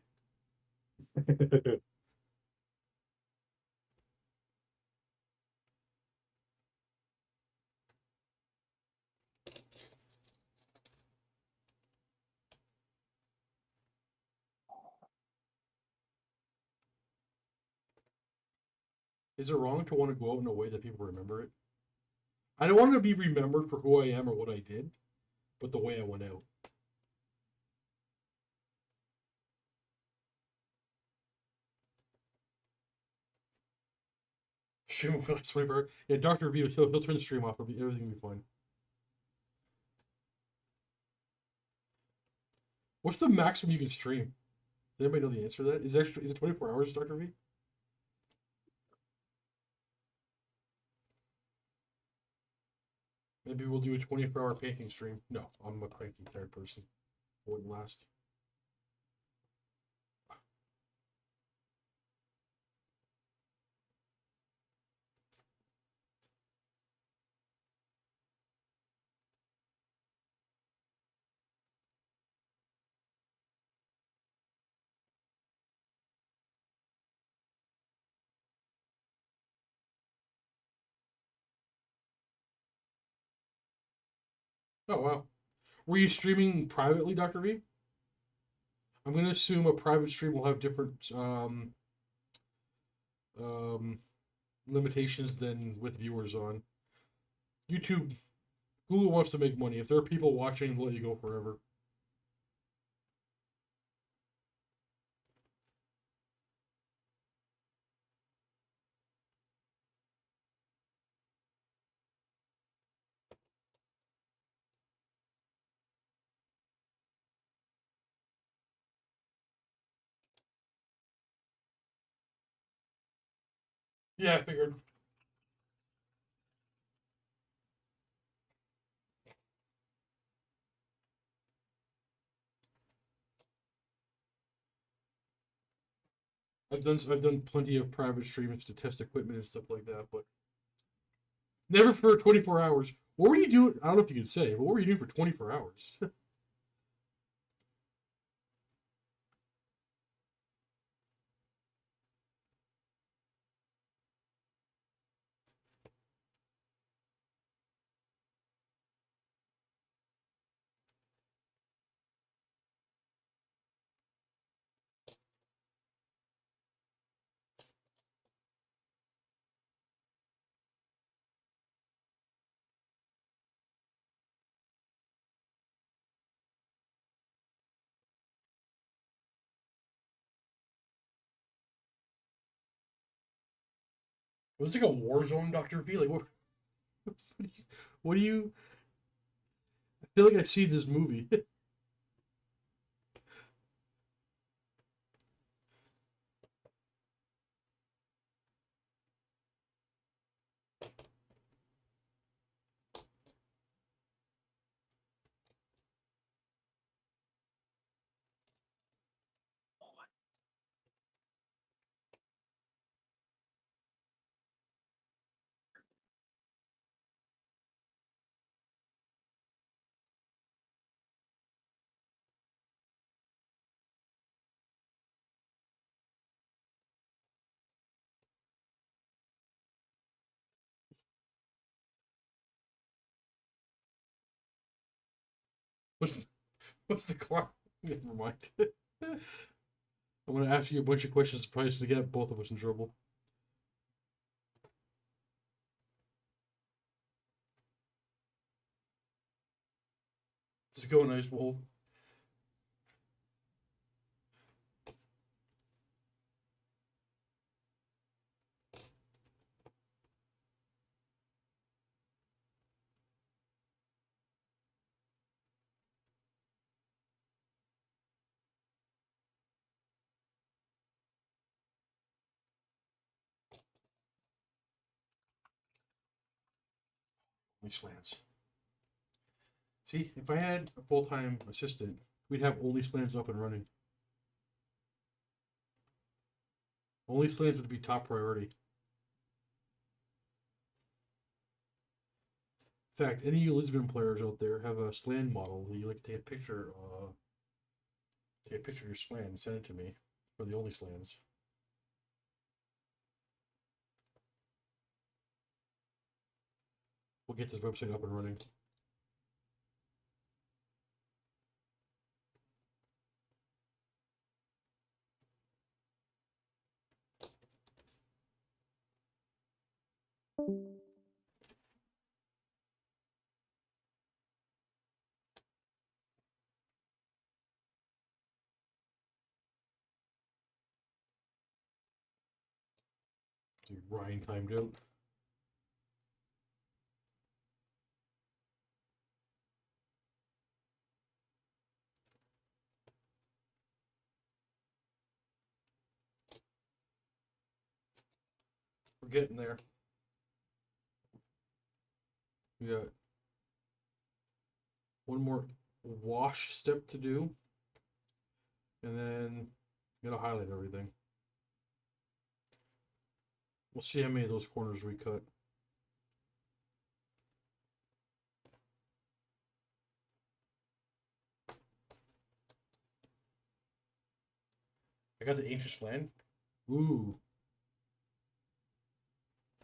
Is it wrong to want to go out in a way that people remember it? I don't want to be remembered for who I am or what I did, but the way I went out. Stream will last 24 hours. Yeah, Dr. Review, he'll turn the stream off. Everything will be fine. What's the maximum you can stream? Does anybody know the answer to that? Is it 24 hours, Dr. V? Maybe we'll do a 24-hour painting stream. No, I'm a cranky tired person. It wouldn't last. Oh wow. Were you streaming privately, Dr. V? I'm gonna assume a private stream will have different um, limitations than with viewers on YouTube. Google wants to make money. If there are people watching, they'll let you go forever. Yeah, I figured. I've done plenty of private streams to test equipment and stuff like that, but never for 24 hours. What were you doing? I don't know if you can say, but what were you doing for 24 hours? Was it like a war zone, Doctor V? Like what? What do you? I feel like I see this movie. What's what's the clock? Never mind. I'm gonna ask you a bunch of questions, probably to get both of us in trouble. Does it go nice, Wolf? Only slants. See, if I had a full-time assistant, we'd have only slants up and running. Only slants would be top priority. In fact, any of you Lisbon players out there have a slan model that you like to take a picture of your slan and send it to me for the only slans. We'll get this website up and running. Dude, Ryan timed out. We're getting there. We got one more wash step to do, and then gotta highlight everything. We'll see how many of those corners we cut. I got the ancient slan. Ooh,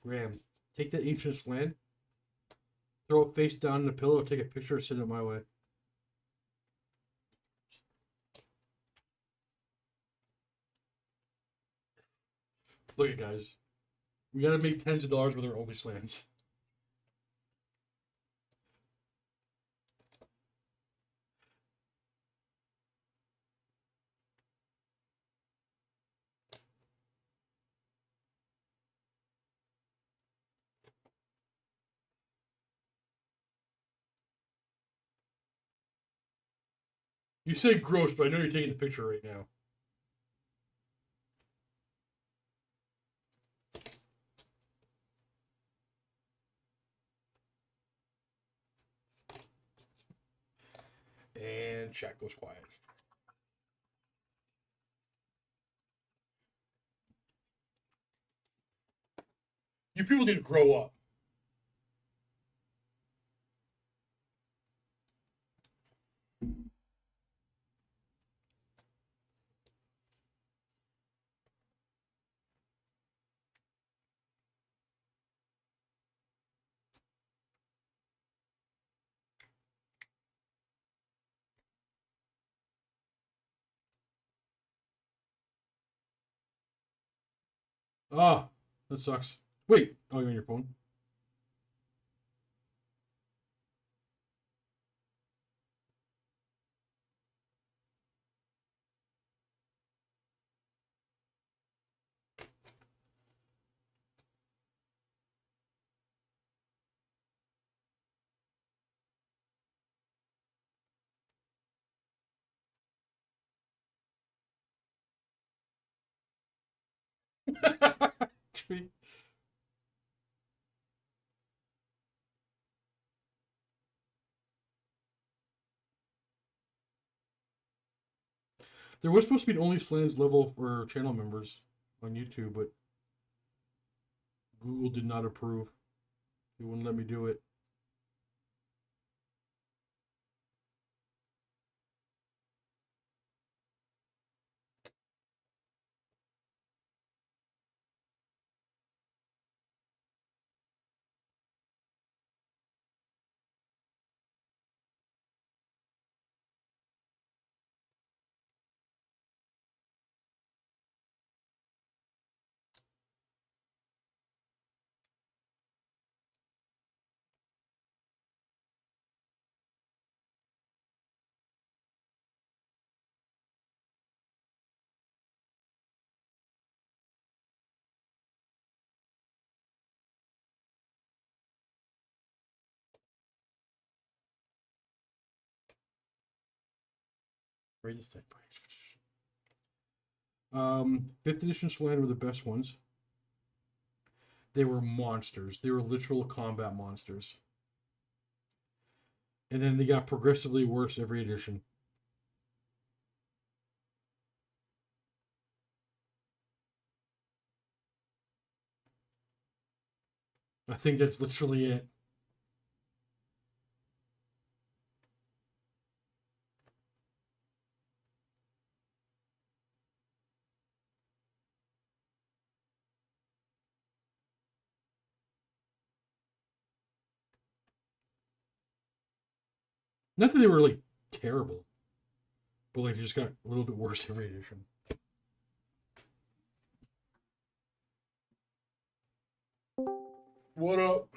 Graham, take that ancient slan, Throw it face down in the pillow, take a picture, send it my way. Look at guys. We gotta make tens of dollars with our only slants. You say gross, but I know you're taking the picture right now. And chat goes quiet. You people need to grow up. Ah, that sucks. Wait, oh, you're on your phone. There was supposed to be an only slants level for channel members on YouTube, but Google did not approve. They wouldn't let me do it. Read this deck. Fifth edition Slant were the best ones. They were monsters. They were literal combat monsters. And then they got progressively worse every edition. I think that's literally it. Not that they were like terrible, but like they just got a little bit worse every edition. What up?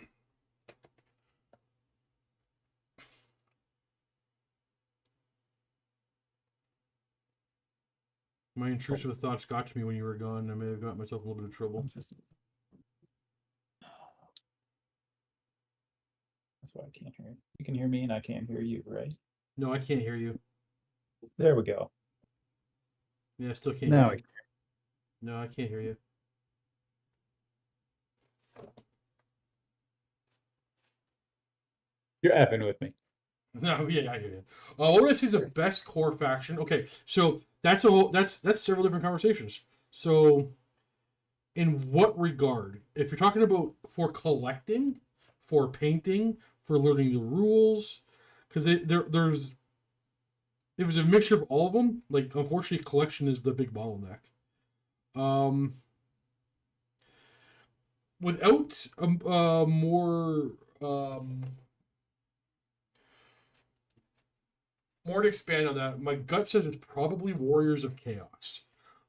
My intrusive thoughts got to me when you were gone. I may have got myself a little bit of trouble. That's why I can't hear you. You can hear me and I can't hear you, right? No, I can't hear you. There we go. Yeah, I still can't Now hear you. No, I can't hear you. You're effing with me. No, yeah, I hear you. What would I say is the best core faction? Okay, so that's a whole, that's several different conversations. So, in what regard? If you're talking about for collecting, for painting, for learning the rules, because there's if it's a mixture of all of them, like unfortunately, collection is the big bottleneck. Without a more more to expand on that, my gut says it's probably Warriors of Chaos.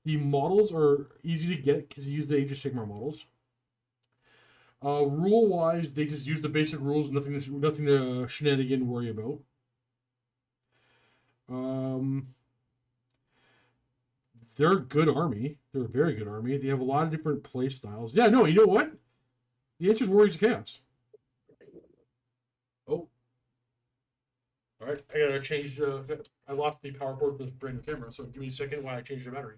The models are easy to get because you use the Age of Sigmar models. Rule wise, they just use the basic rules, nothing to shenanigan worry about. They're a good army. They're a very good army. They have a lot of different play styles. Yeah, no, you know what? The answer is Warriors of Chaos. Oh, all right. I gotta change. I lost the power cord for this brand new camera, so give me a second while I change the battery.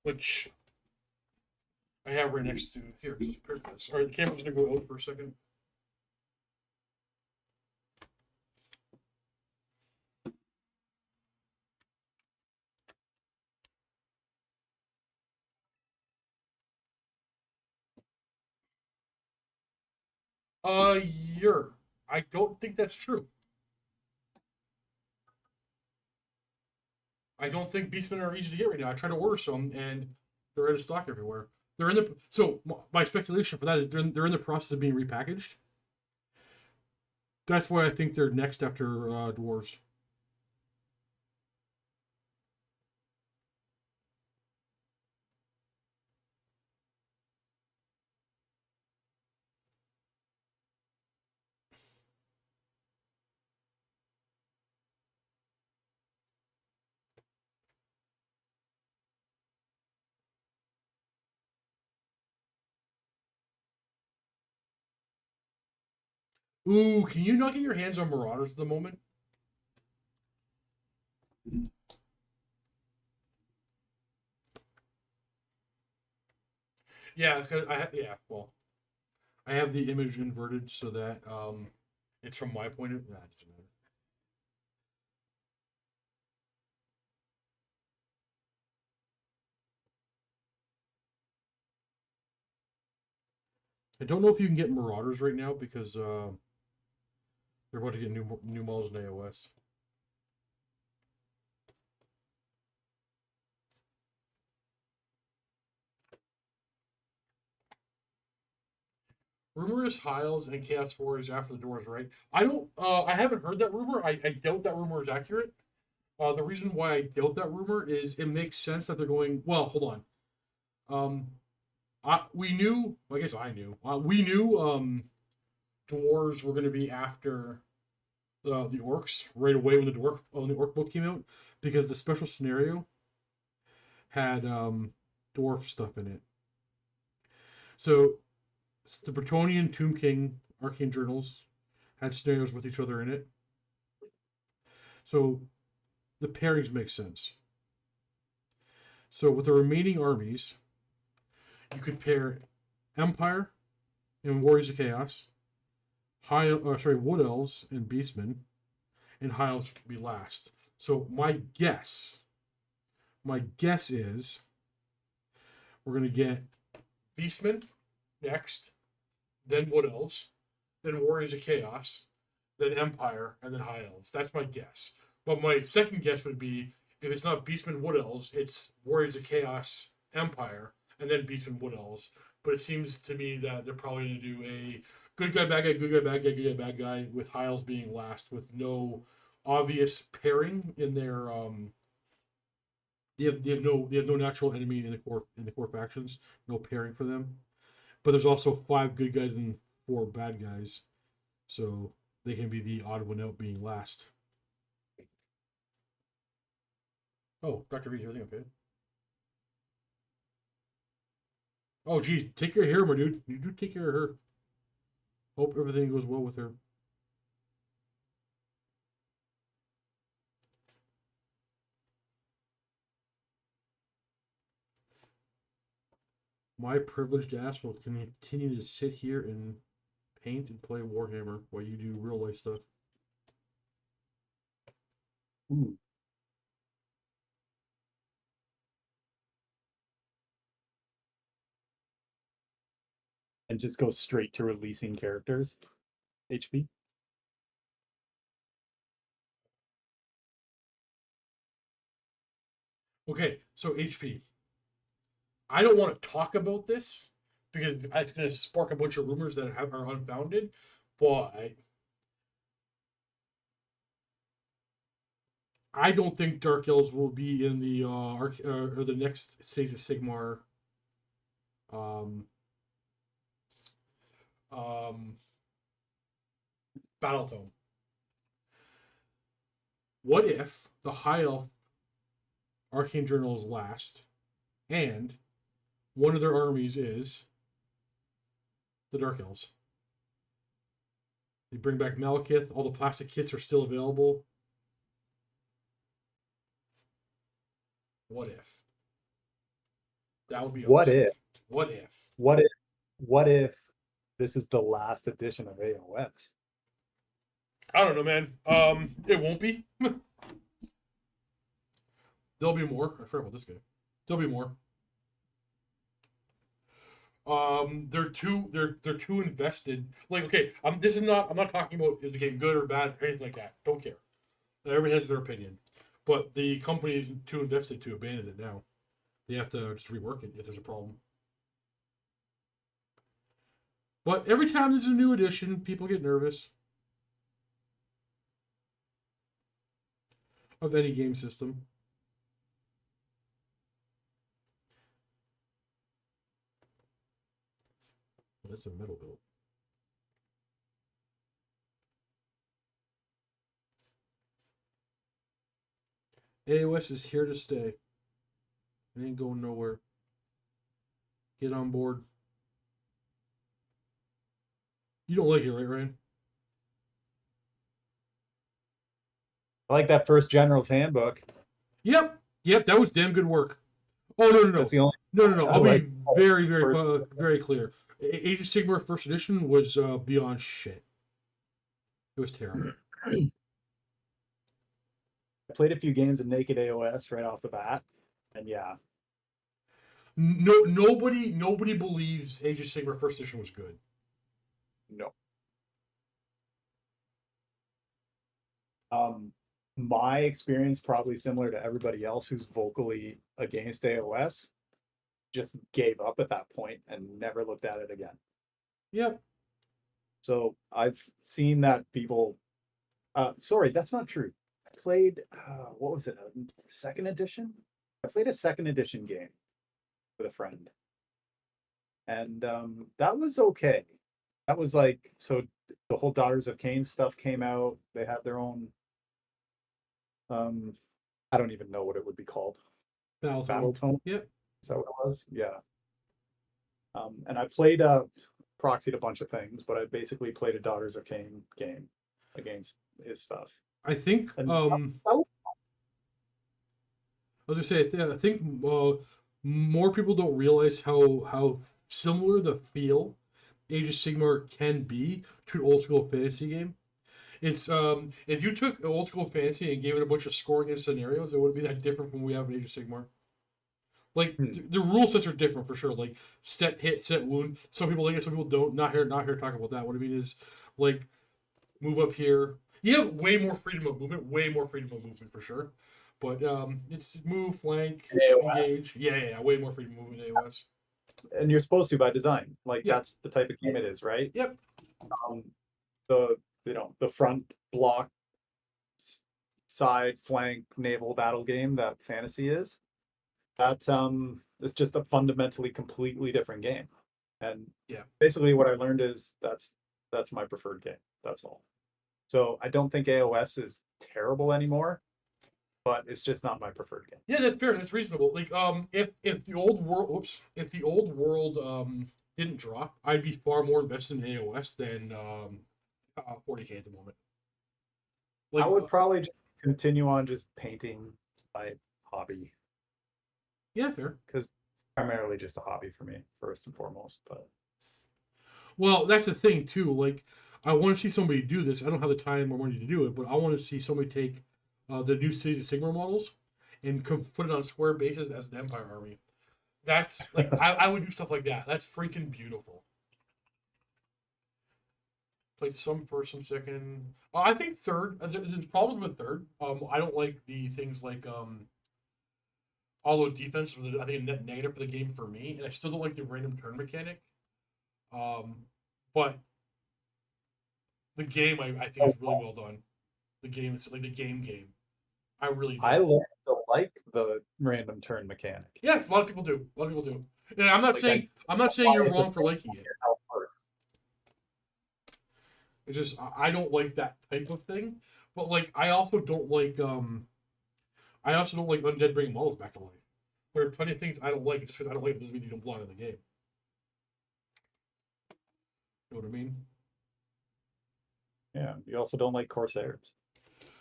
Which I have right next to here. All right, the camera's gonna go out for a second. You're. I don't think that's true. I don't think Beastmen are easy to get right now. I try to order some, and they're out of stock everywhere. They're in the so my speculation for that is they're in the process of being repackaged. That's why I think they're next after Dwarves. Ooh, can you not get your hands on Marauders at the moment? Yeah, cause well, I have the image inverted so that it's from my point of view. Nah, it doesn't matter. I don't know if you can get Marauders right now because they're about to get new models in AOS. Rumor is Hiles and Chaos Warriors after the doors, right? I don't. I haven't heard that rumor. I doubt that rumor is accurate. The reason why I doubt that rumor is it makes sense that they're going. Well, hold on. We knew. Well, I guess I knew. We knew. Dwarves were going to be after the orcs right away when the orc book came out because the special scenario had dwarf stuff in it. So the Bretonian Tomb King Arcane Journals had scenarios with each other in it. So the pairings make sense. So with the remaining armies, you could pair Empire and Warriors of Chaos, Wood Elves and Beastmen, and High Elves be last. So my guess is we're gonna get Beastmen next, then Wood Elves, then Warriors of Chaos, then Empire, and then High Elves. That's my guess. But my second guess would be if it's not Beastmen Wood Elves, it's Warriors of Chaos, Empire, and then Beastmen Wood Elves. But it seems to me that they're probably going to do a good guy, bad guy, good guy, bad guy, good guy, bad guy, with High Elves being last, with no obvious pairing in their. They have no natural enemy in the core factions, no pairing for them. But there's also 5 good guys and 4 bad guys, so they can be the odd one out being last. Oh, Dr. V, is everything okay? Oh, geez, take care of her, my dude. You do take care of her. Hope everything goes well with her. My privileged ass will continue to sit here and paint and play Warhammer while you do real life stuff. Ooh. And just go straight to releasing characters. HP. Okay, so HP. I don't want to talk about this because it's going to spark a bunch of rumors that are unfounded. but I don't think Dark Elves will be in the or the next Stage of Sigmar um, um, battle tome. What if the High Elf Arcane Journal is last, and one of their armies is the Dark Elves? They bring back Malekith. All the plastic kits are still available. What if? That would be What awesome. if? What if? What if? What if this is the last edition of AOS? I don't know, man. It won't be. There'll be more. I forgot about this guy. There'll be more. They're too invested. Like, okay, this is not. I'm not talking about is the game good or bad or anything like that. Don't care. Everybody has their opinion, but the company is too invested to abandon it now. They have to just rework it if there's a problem. But every time there's a new edition, people get nervous of any game system. Oh, that's a metal build. AOS is here to stay. It ain't going nowhere. Get on board. You don't like it, right, Ryan? I like that first General's Handbook. Yep. That was damn good work. Oh no. That's the only. No. I'll like be very clear. Age of Sigmar First Edition was beyond shit. It was terrible. I played a few games of Naked AOS right off the bat, and yeah. Nobody believes Age of Sigmar First Edition was good. No. My experience, probably similar to everybody else who's vocally against AOS, just gave up at that point and never looked at it again. Yep. So I've seen that people. Sorry, that's not true. I played. What was it? A second edition? I played a second edition game with a friend, and that was okay. That was like, so the whole Daughters of Cain stuff came out. They had their own. I don't even know what it would be called. Battle tone. Yep. Is that what it was? Yeah. And I played proxied a bunch of things, but I basically played a Daughters of Cain game against his stuff. I think And I was gonna say I think more people don't realize how similar the feel Age of Sigmar can be to an old school fantasy game. It's if you took old school fantasy and gave it a bunch of scoring and scenarios, it wouldn't be that different from what we have in Age of Sigmar. Like the rule sets are different for sure. Like set hit, set wound. Some people like it, some people don't. Not here to talk about that. What I mean is like move up here. You have way more freedom of movement, for sure. But it's move, flank, engage. Yeah, way more freedom of movement in AOS. And you're supposed to by design. Like that's the type of game it is, right? Yep. The front block, side flank naval battle game that fantasy is. That is just a fundamentally completely different game. And basically what I learned is that's my preferred game. That's all. So I don't think AOS is terrible anymore, but it's just not my preferred game. Yeah, that's fair. That's reasonable. Like if the old world didn't drop, I'd be far more invested in AOS than 40K at the moment. Like, I would probably just continue on just painting my hobby. Yeah, fair. Because it's primarily just a hobby for me, first and foremost. But well, that's the thing too. Like, I want to see somebody do this. I don't have the time or money to do it, but I want to see somebody take the new Cities of Sigmar models and put it on a square basis as an Empire army. That's like I would do stuff like that. That's freaking beautiful. Played some first, some second. I think third. There's problems with third. I don't like the things like all the defense. I think a net negative for the game for me, and I still don't like the random turn mechanic. But The game, I think, is really well done. The game is like the game. I really do. I learned to like the random turn mechanic. Yes, a lot of people do. A lot of people do. And I'm not Like, saying I'm not saying you're it's a wrong for liking it. how it works. It's just I don't like that type of thing. But like I also don't like undead bringing models back to life. There are plenty of things I don't like. Just because I don't like it doesn't mean you don't belong in the game. You know what I mean? Yeah, you also don't like Corsairs.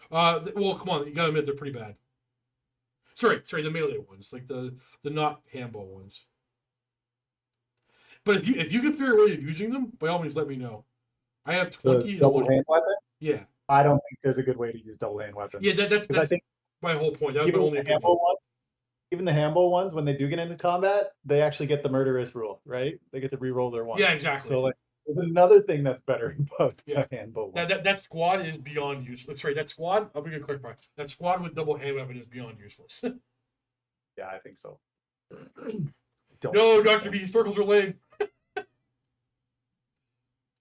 Well, come on, you gotta admit they're pretty bad. Sorry, the melee ones, like the not handball ones. But if you can figure a way of using them, by all means, let me know. I have 20 The double hand weapons? Yeah. I don't think there's a good way to use double hand weapons. Yeah, that's I think my whole point. That was my even only the opinion. handball ones, even the handball ones, when they do get into combat, they actually get the murderous rule, right? They get to re-roll their ones. Yeah, exactly. So like, there's another thing that's better about Yeah. the handball one. That squad is beyond useless. Sorry, that squad. I'm gonna clarify. That squad with double hand weapon is beyond useless. Yeah, I think so. No, Doctor V, historicals are lame.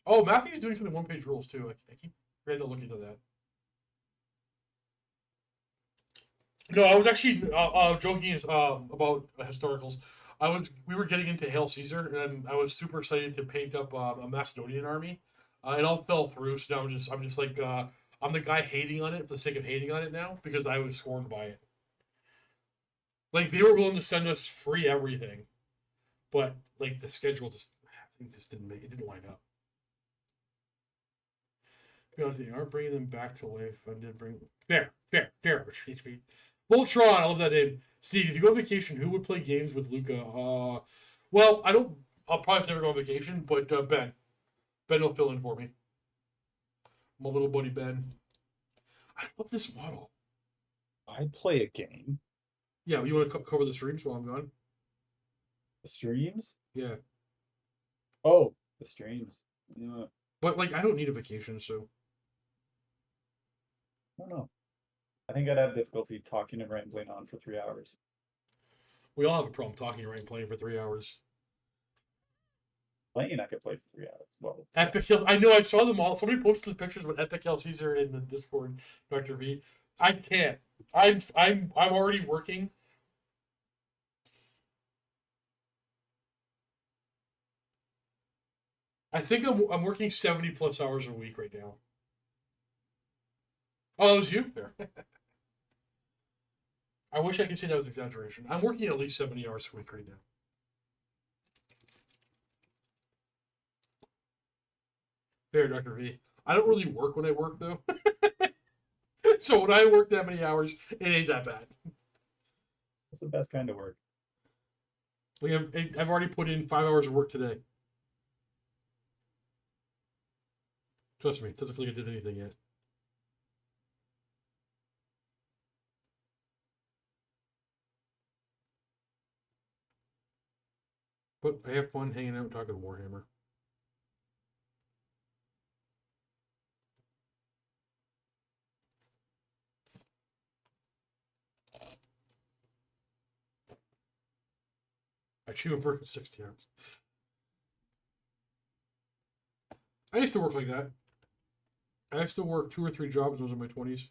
Oh, Matthew's doing some one-page rules too. I keep trying to look into that. No, I was actually joking about historicals. We were getting into Hail Caesar, and I was super excited to paint up a Macedonian army. It all fell through, so now I'm just like I'm the guy hating on it for the sake of hating on it now because I was scorned by it. Like they were willing to send us free everything, but like the schedule just I think this didn't line up. To be honest, they are bringing them back to life. I did bring fair retreat speed. Voltron, I love that name. Steve, if you go on vacation, who would play games with Luca? Well, I don't. I'll probably never go on vacation, but Ben will fill in for me. My little buddy Ben. I love this model. I'd play a game. Yeah, you want to cover the streams while I'm gone? The streams? Yeah. Oh, the streams. Yeah. But like, I don't need a vacation, so. I don't know. I think I'd have difficulty talking and rambling on for 3 hours. We all have a problem talking and playing for 3 hours. Playing, I could play for 3 hours. Well, Epic Hill. I know. I saw them all. Somebody posted the pictures with Epic Hill Caesar in the Discord. Dr. V. I can't. I'm already working. I think I'm working 70+ hours a week right now. Oh, it was you there. I wish I could say that was exaggeration. I'm working at least 70 hours a week right now. Fair, Dr. V. I don't really work when I work, though. So when I work that many hours, it ain't that bad. That's the best kind of work. I've already put in 5 hours of work today. Trust me, it doesn't feel like I did anything yet. But I have fun hanging out and talking Warhammer. Achievement work at 60 hours. I used to work like that. I used to work 2 or 3 jobs when I was in my 20s.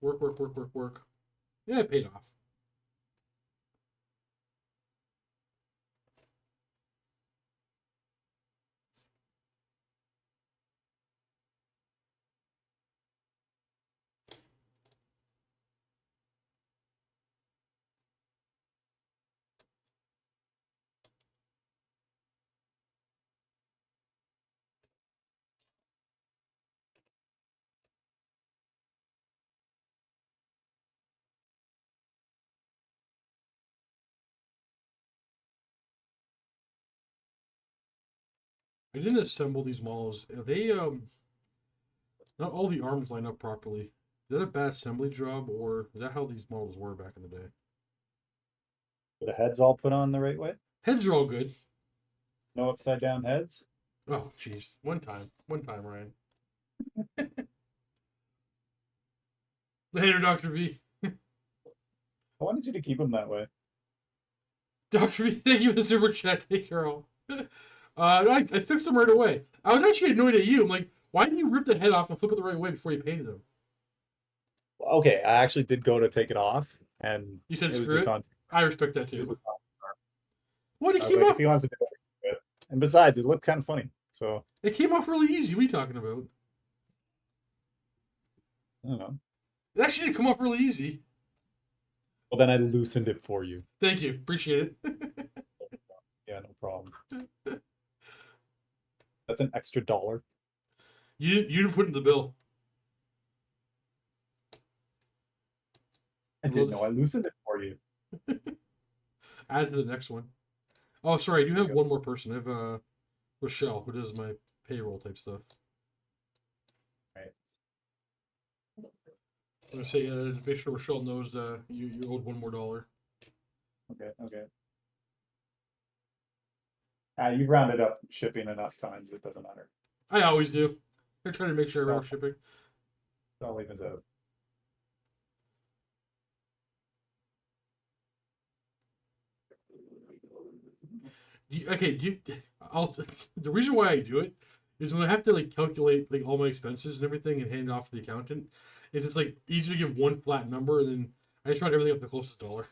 Work. Yeah, it paid off. I didn't assemble these models. They not all the arms line up properly. Is that a bad assembly job, or is that how these models were back in the day? Are the heads all put on the right way? Heads are all good. No upside down heads? Oh, jeez. One time, Ryan. Later, Dr. V. I wanted you to keep them that way. Dr. V, thank you for the super chat. Take care, all. I fixed them right away. I was actually annoyed at you. I'm like, why didn't you rip the head off and flip it the right way before you painted them? Okay, I actually did go to take it off, and You said it was screw just it. on. I respect that It too. was on. What? It I was came like, if off. he wants to do it, do it. And besides, it looked kind of funny. So It came off really easy. What are you talking about? I don't know. It actually did come off really easy. Well, then I loosened it for you. Thank you. Appreciate it. Yeah, no problem. That's an extra $1. You didn't put it in the bill. I didn't know. I loosened it for you. Add it to the next one. Oh, sorry. I do have one more person. I have Rochelle, who does my payroll type stuff. Right. I'm gonna say, just make sure Rochelle knows you owed one more $1. Okay. Okay. You've rounded up shipping enough times. It doesn't matter. I always do. I try to make sure I round shipping. It all evens out. The reason why I do it is when I have to like calculate like all my expenses and everything and hand it off to the accountant, is it's like easier to give one flat number and then I just round everything up to the closest dollar.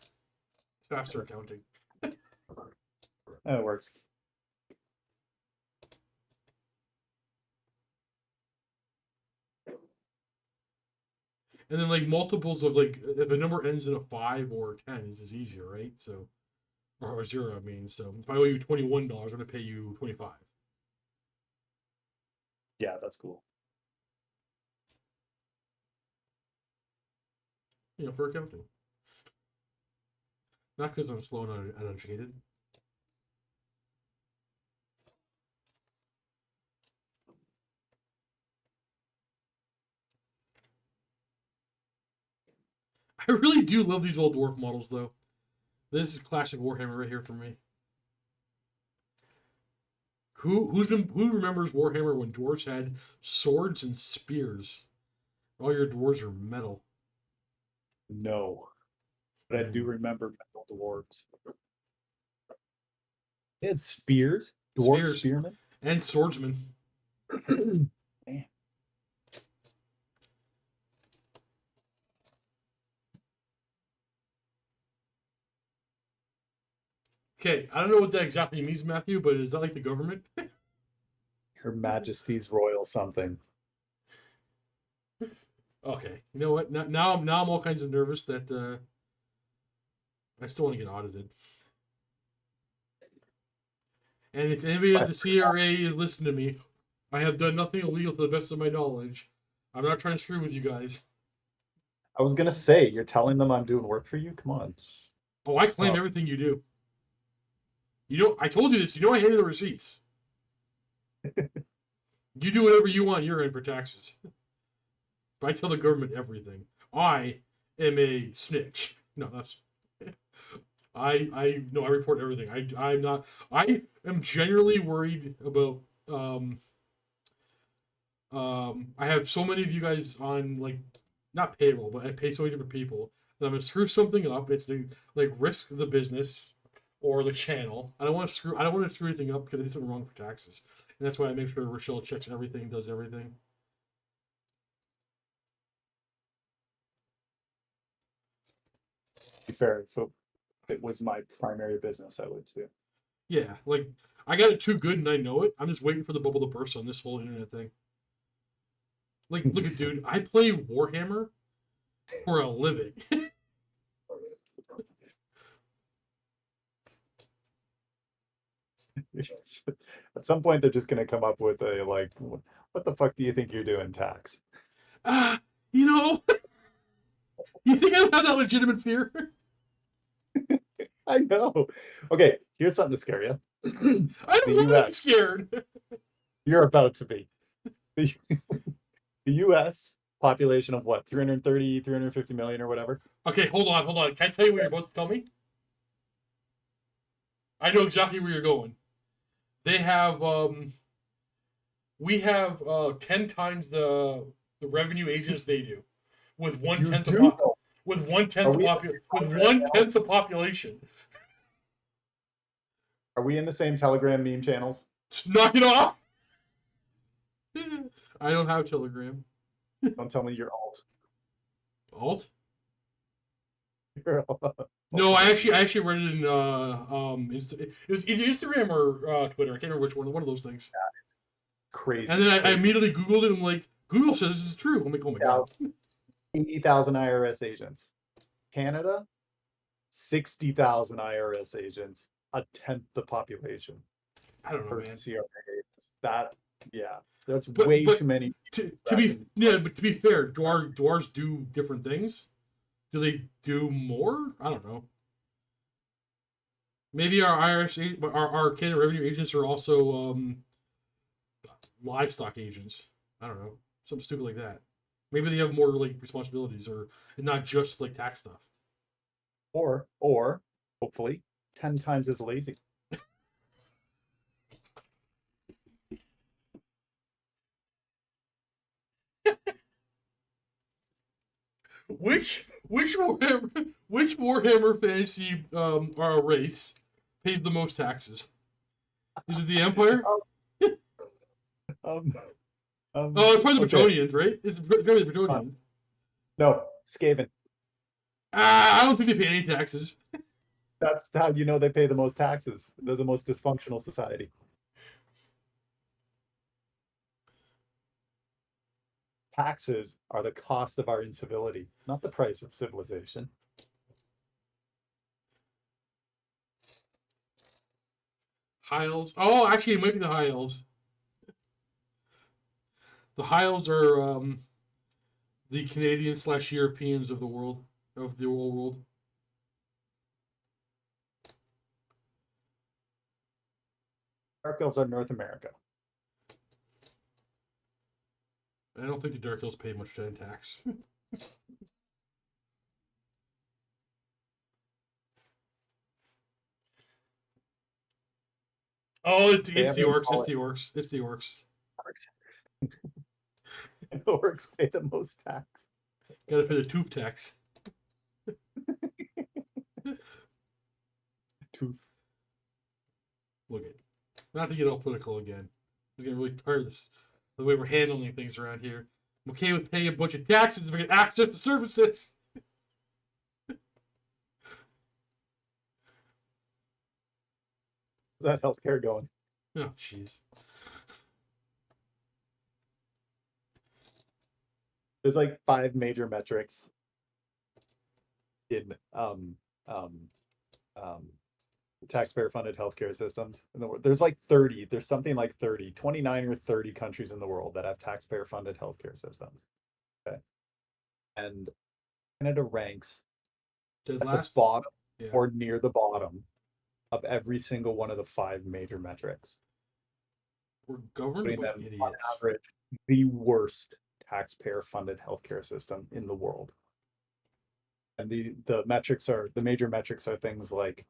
It's faster accounting. That works. And then like multiples of like if a number ends in a 5 or 10, it's just easier, right? So or 0, I mean. So if I owe you $21, I'm gonna pay you 25. Yeah, that's cool. For accounting. Not because I'm slow and uneducated. I really do love these old dwarf models, though. This is classic Warhammer right here for me. Who remembers Warhammer when dwarves had swords and spears? All your dwarves are metal. No, but I do remember metal dwarves. They had spears, dwarf spearmen, and swordsmen. Man. Okay, I don't know what that exactly means, Matthew, but is that like the government? Her Majesty's Royal something. Okay, you know what? Now I'm all kinds of nervous that I still want to get audited. And if anybody at the CRA is listening to me, I have done nothing illegal to the best of my knowledge. I'm not trying to screw with you guys. I was gonna say, you're telling them I'm doing work for you? Come on. Oh, I claim everything you do. I told you this. I handed the receipts. You do whatever you want your end for taxes. But I tell the government everything. I am a snitch. No, that's. I report everything. I'm not. I am genuinely worried about. I have so many of you guys on like, not payroll, but I pay so many different people that I'm gonna screw something up. It's to like risk the business or the channel. I don't want to screw anything up because I did something wrong for taxes, and that's why I make sure Rochelle checks everything, does everything. To be fair, if it was my primary business, I would too. Yeah, like I got it too good and I know it. I'm just waiting for the bubble to burst on this whole internet thing. Like, look at dude, I play Warhammer for a living. At some point, they're just gonna come up with a like, what the fuck do you think you're doing, tax? You think I don't have that legitimate fear? I know. Okay, here's something to scare you. I'm really scared. You're about to be. The U.S. population of what, 330, 350 million or whatever? Okay, hold on. Can I tell you what you're about to tell me? I know exactly where you're going. They have, we have 10 times the revenue agents they do, with 1/10 of population. Are we in the same Telegram meme channels? Just knock it off. I don't have Telegram. Don't tell me you're alt. Alt? You're No, I actually read it in it was either Instagram or Twitter. I can't remember which one. One of those things. crazy. And then I crazy. immediately Googled it. I'm like, Google says this is true. I'm like, oh my god. 80,000 IRS agents. Canada, 60,000 IRS agents, a tenth the population I don't know, for man. CRA agents. That's But- way but too many. To be fair, dwarves do different things. Do they do more? I don't know. Maybe our our Canada revenue agents are also livestock agents. I don't know, something stupid like that. Maybe they have more like responsibilities, or not just like tax stuff. Or hopefully 10 times as lazy. Which Warhammer fantasy race pays the most taxes? Is it the Empire? Um, Oh, it's probably the okay. Bretonians, right? It's gotta be the Bretonians. No, Skaven. I don't think they pay any taxes. That's how you know they pay the most taxes. They're the most dysfunctional society. Taxes are the cost of our incivility, not the price of civilization. High elves. Oh, actually, it might be the high elves. The high elves are the Canadian/Europeans of the world, of the old world. Dark elves are North America. I don't think the Dark Elves pay much in tax. Oh, it's the orcs. It's the orcs. It's the orcs. Orcs pay the most tax. Gotta pay the tooth tax. Tooth. Look at, not to get all political again. I'm getting really tired of this, the way we're handling things around here. I'm okay with paying a bunch of taxes if I get access to services. How's that healthcare going? Oh, jeez. There's like 5 major metrics in taxpayer funded healthcare systems in the world. There's like 30, there's something like 30, 29 or 30 countries in the world that have taxpayer funded healthcare systems. Okay. And Canada ranks Dead at last? the bottom Yeah. or near the bottom of every single one of the 5 major metrics. We're governed Putting by them on idiots. average the worst taxpayer funded healthcare system in the world. And the major metrics are things like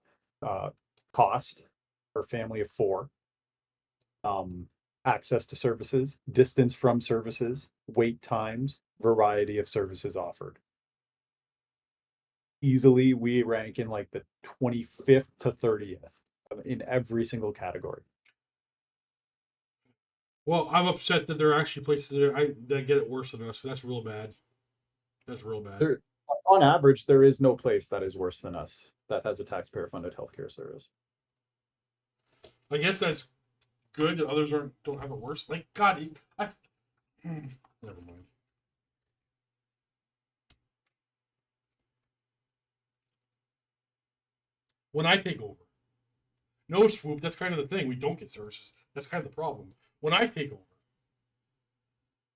cost per family of 4, access to services, distance from services, wait times, variety of services offered. Easily, we rank in like the 25th to 30th in every single category. Well, I'm upset that there are actually places that get it worse than us. That's real bad. That's real bad. On average, there is no place that is worse than us that has a taxpayer-funded healthcare service. I guess that's good that others don't have it worse. Like God, never mind. When I take over, no swoop. That's kind of the thing. We don't get services. That's kind of the problem. When I take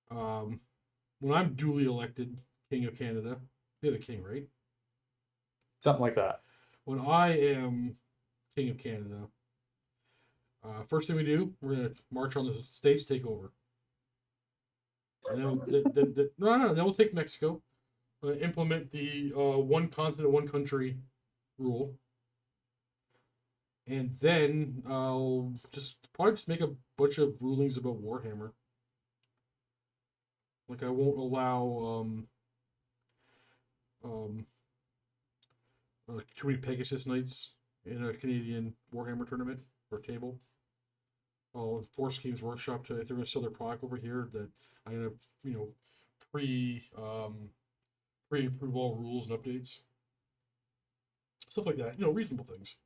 over, when I'm duly elected King of Canada, you're the king, right? Something like that. When I am King of Canada, first thing we do, we're gonna march on the states, take over, and then no, then we'll take Mexico, implement the one continent, one country rule, and then I'll probably just make a bunch of rulings about Warhammer. Like I won't allow too many Pegasus Knights in a Canadian Warhammer tournament or table. I'll force Games Workshop to, if they're going to sell their product over here, that I'm going to, pre approve all rules and updates, stuff like that. Reasonable things.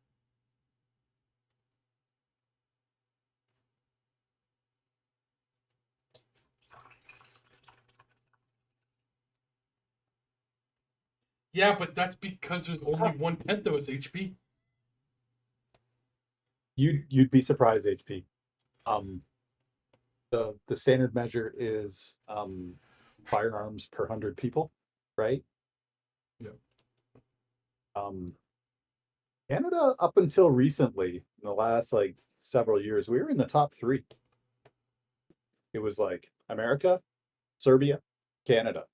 Yeah, but that's because there's only 1/10 of its HP. You'd be surprised, HP. The standard measure is firearms per 100 people, right? Yeah. Canada, up until recently, in the last like several years, we were in the top 3. It was like America, Serbia, Canada.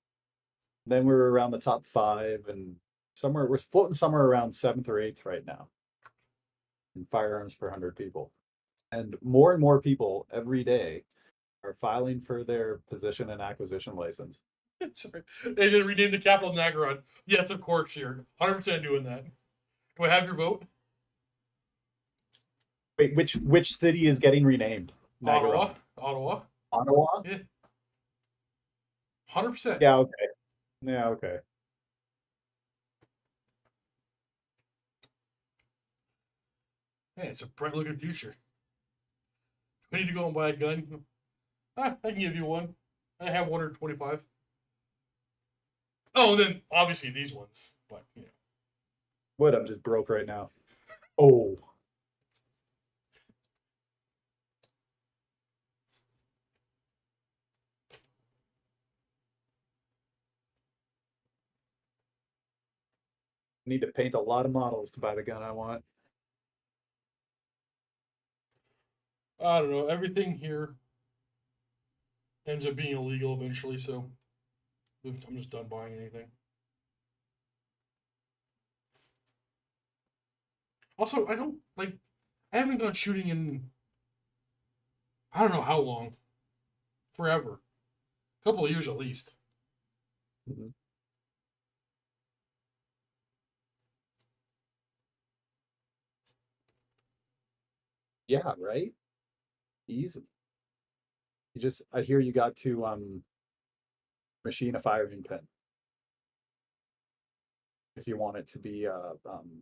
Then we were around the top 5, and we're floating somewhere around 7th or 8th right now in firearms per 100 people. And more people every day are filing for their position and acquisition license. Sorry. They didn't rename the capital Nagaron. Yes, of course, you're 100% doing that. Do I have your vote? Wait, which city is getting renamed? Ottawa. Nagaron. Ottawa. Ottawa? Yeah. 100%. Yeah, okay. Yeah, okay. Hey, it's a bright looking future. I need to go and buy a gun. I can give you one. I have 125. Oh, and then obviously these ones, but What? I'm just broke right now. Oh. I need to paint a lot of models to buy the gun I want. I don't know. Everything here ends up being illegal eventually, so I'm just done buying anything. Also, I haven't gone shooting in I don't know how long. Forever. A couple of years at least. Mhm. Yeah, right? Easy. I hear you got to machine a firing pin if you want it to be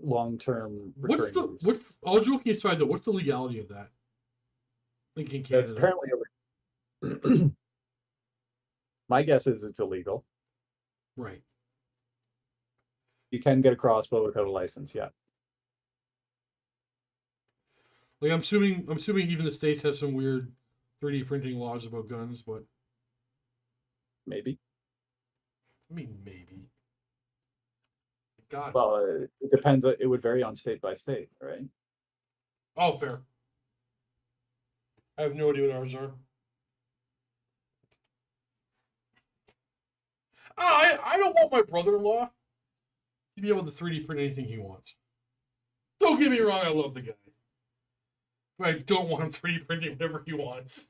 long-term recurring use. All joking aside though, what's the legality of that? Like in That's Canada. apparently my guess is it's illegal. Right. You can get a crossbow without a license, yeah. Like I'm assuming even the States has some weird 3D printing laws about guns, but Maybe. I mean maybe. God. Well, it depends. It would vary on state by state, right? Oh, fair. I have no idea what ours are. I don't want my brother-in-law to be able to 3D print anything he wants. Don't get me wrong, I love the guy. But I don't want him 3D printing whatever he wants.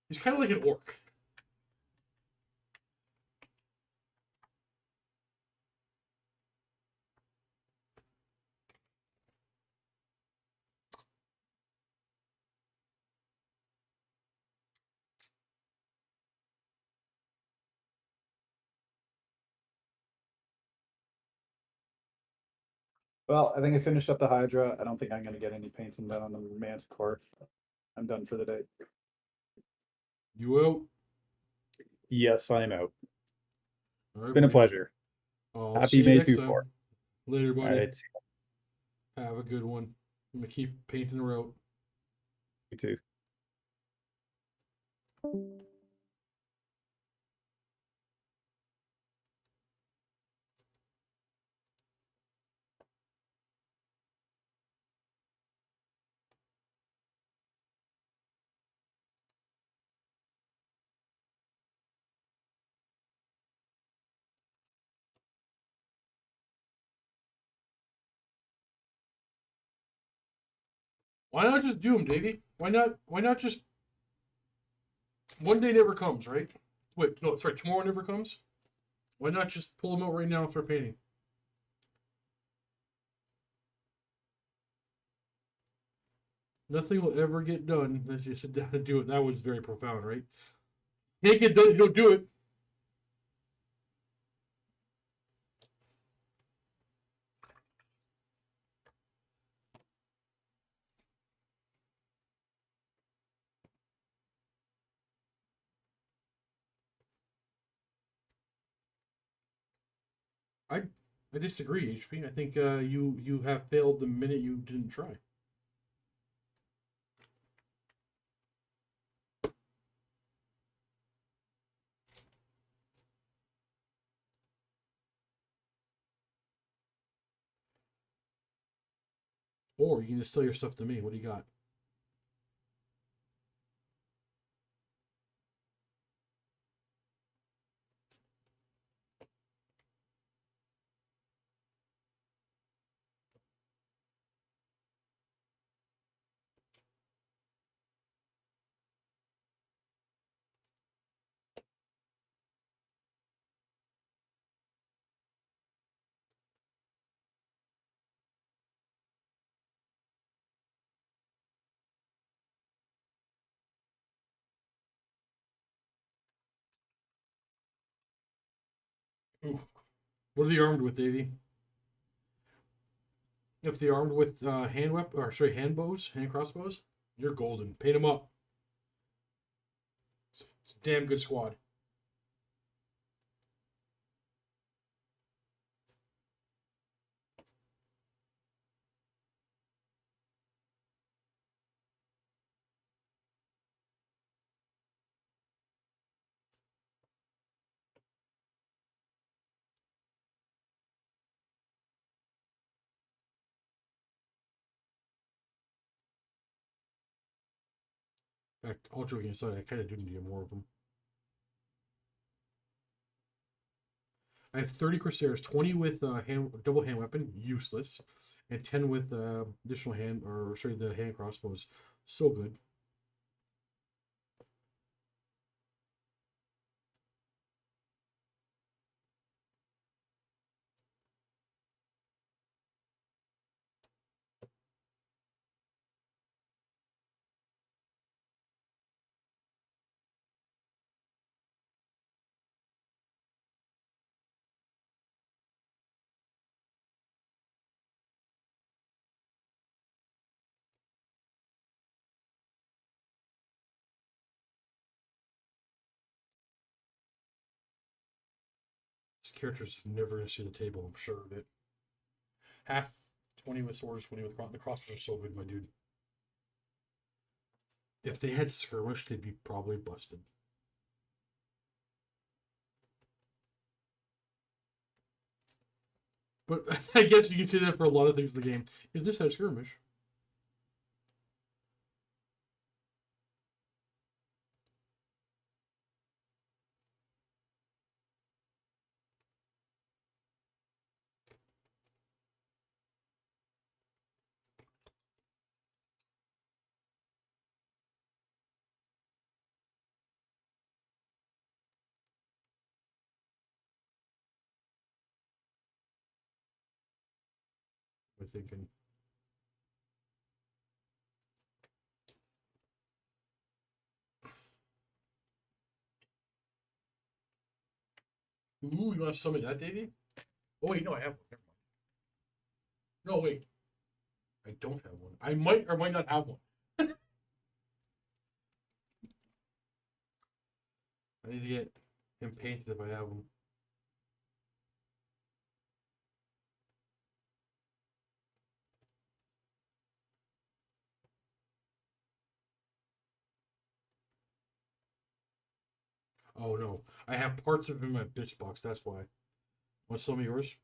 He's kind of like an orc. Well, I think I finished up the Hydra. I don't think I'm going to get any painting done on the Manticore. I'm done for the day. You will? Yes, I'm out. All It's been a pleasure. I'll Happy see you May next 2-4. time. Later, All buddy. right. Have a good one. I'm going to keep painting the road. You too. Why not just do them, Davey? Why not just... One day never comes, right? Wait, no, sorry, tomorrow never comes? Why not just pull them out right now and start painting? Nothing will ever get done unless you sit down and do it. That was very profound, right? Can't get done if you don't do it. I I disagree, HP. I think you have failed the minute you didn't try. Or you can just sell your stuff to me. What do you got? Ooh. What are they armed with, Davey? If they're armed with hand bows, hand crossbows, you're golden. Paint them up. It's a damn good squad. In fact, all joking aside, I kind of do need more of them. I have 30 Corsairs, 20 with double hand weapon, useless, and 10 with additional the hand crossbows. So good. This character's never going to see the table, I'm sure of it. Half 20 with swords, 20 with the crossbows are so good, my dude. If they had skirmish, they'd be probably busted. But I guess you can say that for a lot of things in the game. If this had skirmish, we're thinking. Ooh, you want to summon that, Davey? Oh, wait, no, I have one. Never mind. No, wait. I don't have one. I might or might not have one. I need to get him painted if I have him. Oh no, I have parts of him in my bitch box. That's why. Want some of yours?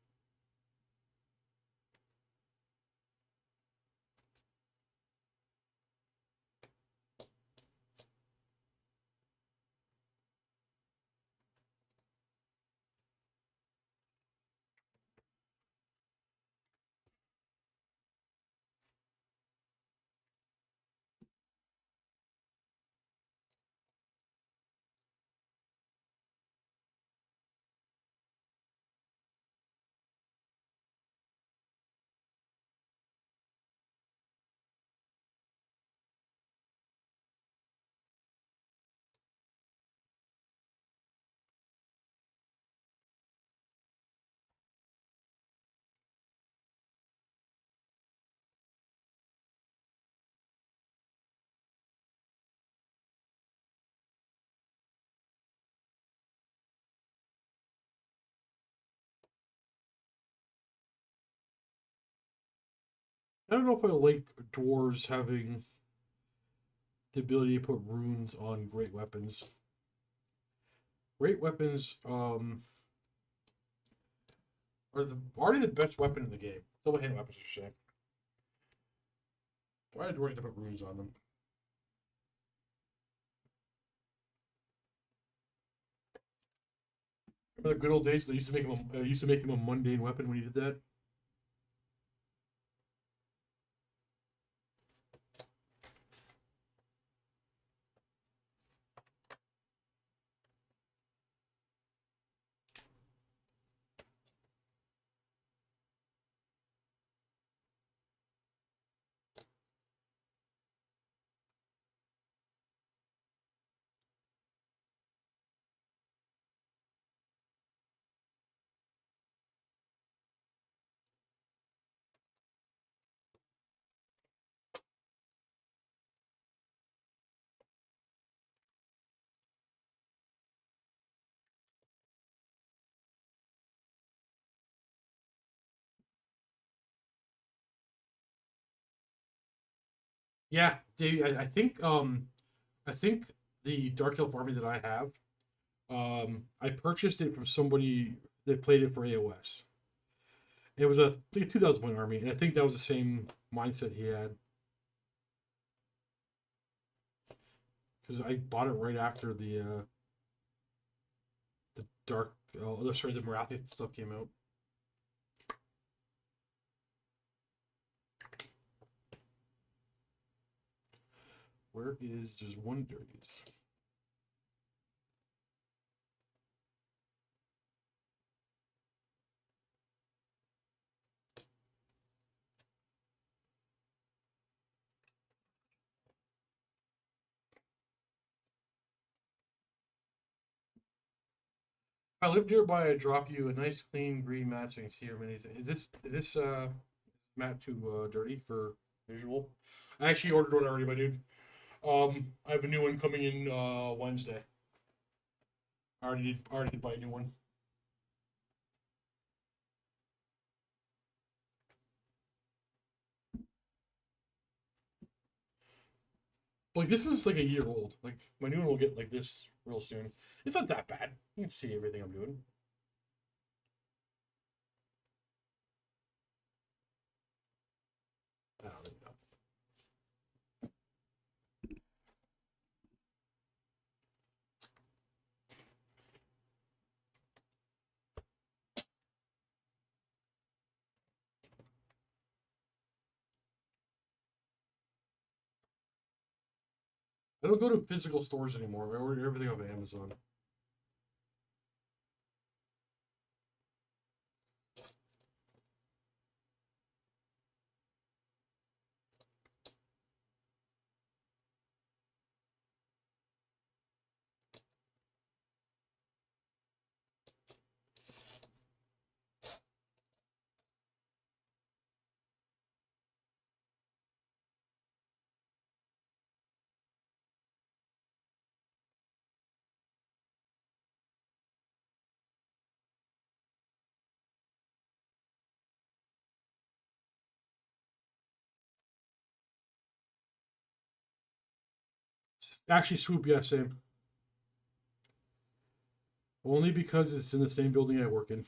I don't know if I like dwarves having the ability to put runes on great weapons. Great weapons are already the best weapon in the game. Double hand weapons are shit. Why did dwarves have to put runes on them? Remember the good old days? They used to make them. Used to make them a mundane weapon when you did that. Yeah, I think the Dark Elf army that I have, I purchased it from somebody that played it for AOS. It was a, I think, a 2,000 point army, and I think that was the same mindset he had. Because I bought it right after the Dark, oh, sorry, the Morathi stuff came out. Where is there's one dirties? If I lived nearby, I'd drop you a nice clean green mat so you can see your minis. Is this mat too dirty for visual? I actually ordered one already, my dude. I have a new one coming in Wednesday. I already did buy a new one. Like this is like a year old. Like my new one will get like this real soon. It's not that bad. You can see everything I'm doing. I don't really know. I don't go to physical stores anymore. I order everything off of Amazon. Actually, Swoop, yeah, same. Only because it's in the same building I work in.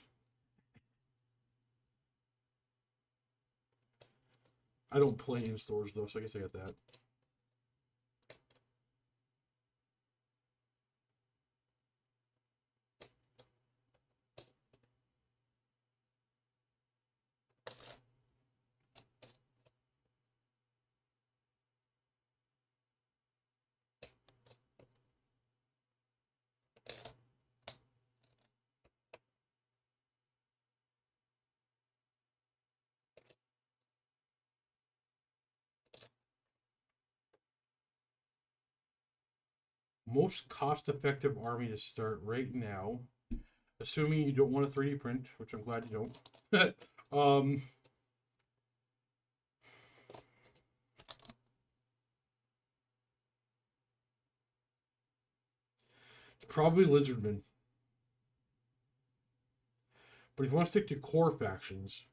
I don't play in stores though, so I guess I got that. Most cost-effective army to start right now, assuming you don't want a 3D print, which I'm glad you don't. Probably Lizardman. But if you want to stick to core factions,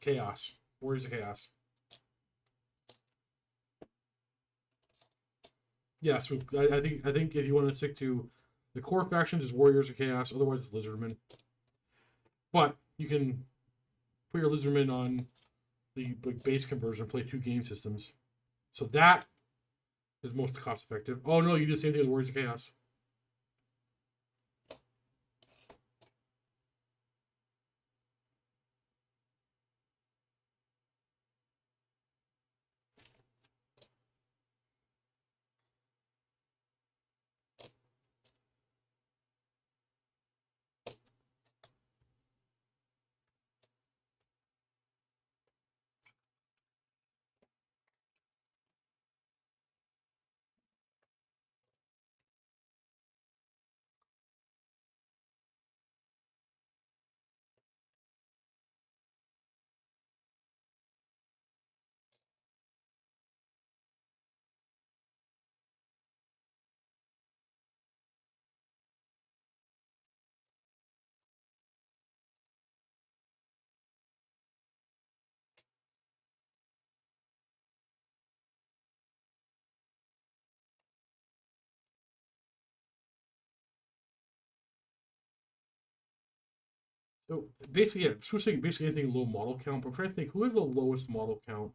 Chaos. Warriors of Chaos. Yeah, so I think if you want to stick to the core factions is Warriors of Chaos, otherwise it's Lizardmen. But you can put your Lizardmen on the base conversion, play 2 game systems. So that is most cost effective. Oh no, you did the same thing with Warriors of Chaos. So basically, yeah, so saying basically anything low model count. But I'm trying to think who has the lowest model count.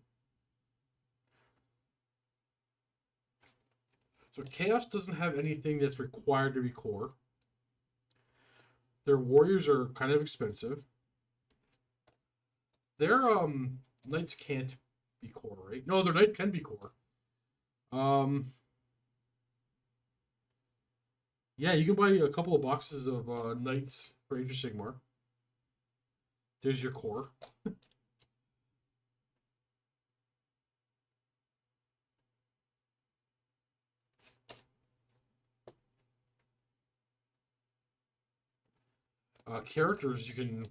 So Chaos doesn't have anything that's required to be core. Their warriors are kind of expensive. Their knights can't be core, right? No, their knights can be core. Yeah, you can buy a couple of boxes of knights for Age of Sigmar. There's your core. Characters you can.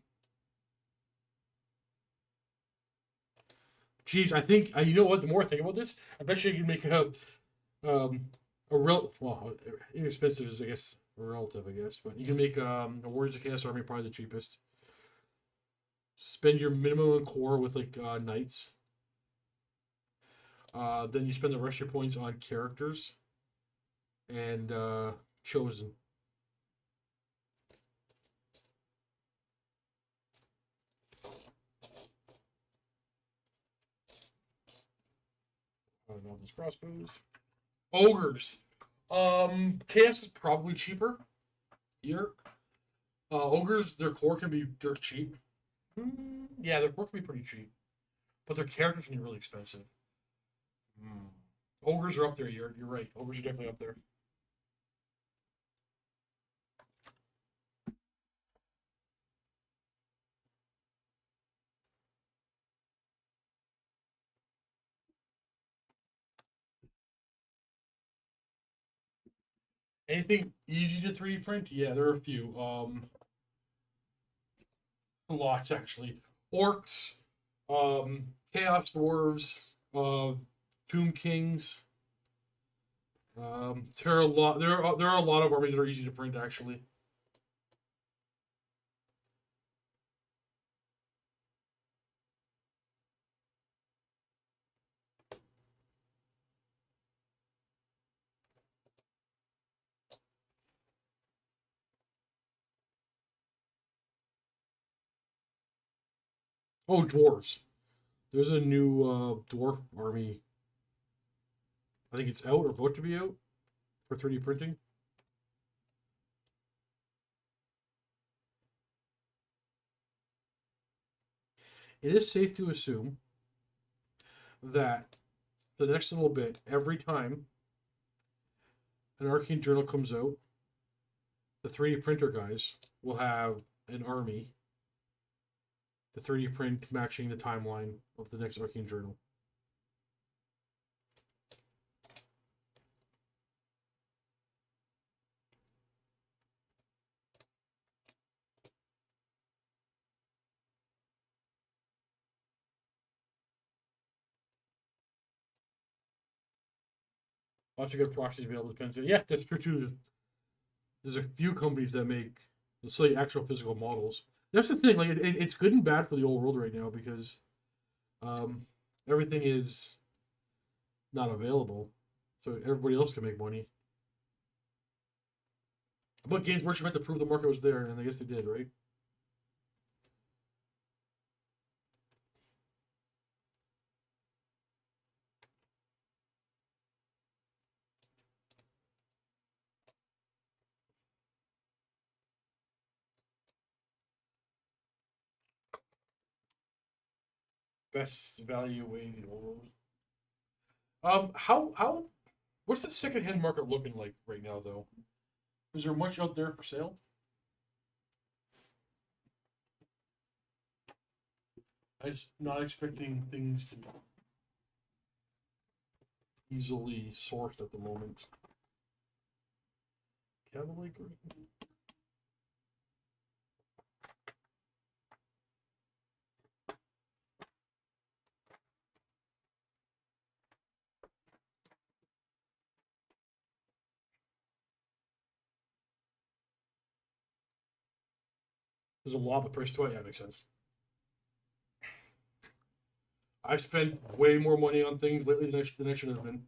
Geez, I think you know what. The more I think about this, I bet you can make a real well inexpensive is I guess relative I guess, but you can make a Warriors of Chaos army probably the cheapest. Spend your minimum on core with like knights. Then you spend the rest of your points on characters and chosen. Those crossbows. Ogres. Chaos is probably cheaper. Here. Ogres, their core can be dirt cheap. Yeah, their core can be pretty cheap. But their characters can be really expensive. Ogres are up there. You're right. Ogres are definitely up there. Anything easy to 3D print? Yeah, there are a few. Lots actually. Orcs, Chaos Dwarves, Tomb Kings. There are a lot. There are a lot of armies that are easy to print actually. Oh, dwarves. There's a new dwarf army. I think it's out or about to be out for 3D printing. It is safe to assume that the next little bit, every time an Arcane Journal comes out, the 3D printer guys will have an army, the 3D print matching the timeline of the next Arcane Journal. Lots of good proxies available. Depends. Yeah, that's true too. There's a few companies that make they'll sell you actual physical models. That's the thing. Like it's good and bad for the old world right now because um, everything is not available, so everybody else can make money. But Games Workshop had to prove the market was there, and I guess they did, right? Best value way in the old world. How what's the secondhand market looking like right now, though? Is there much out there for sale? I'm just not expecting things to be easily sourced at the moment. Cavalier Green. There's a lot of price to it. Yeah, makes sense. I've spent way more money on things lately than I should have been.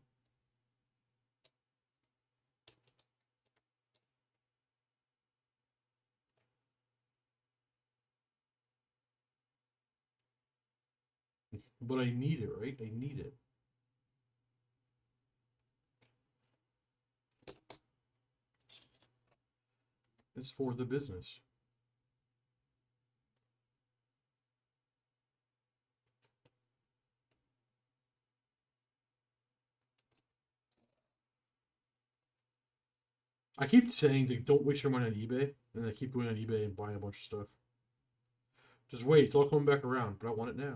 But I need it, right? I need it. It's for the business. I keep saying that don't waste your money on eBay, and I keep going on eBay and buying a bunch of stuff. Just wait, it's all coming back around, but I want it now.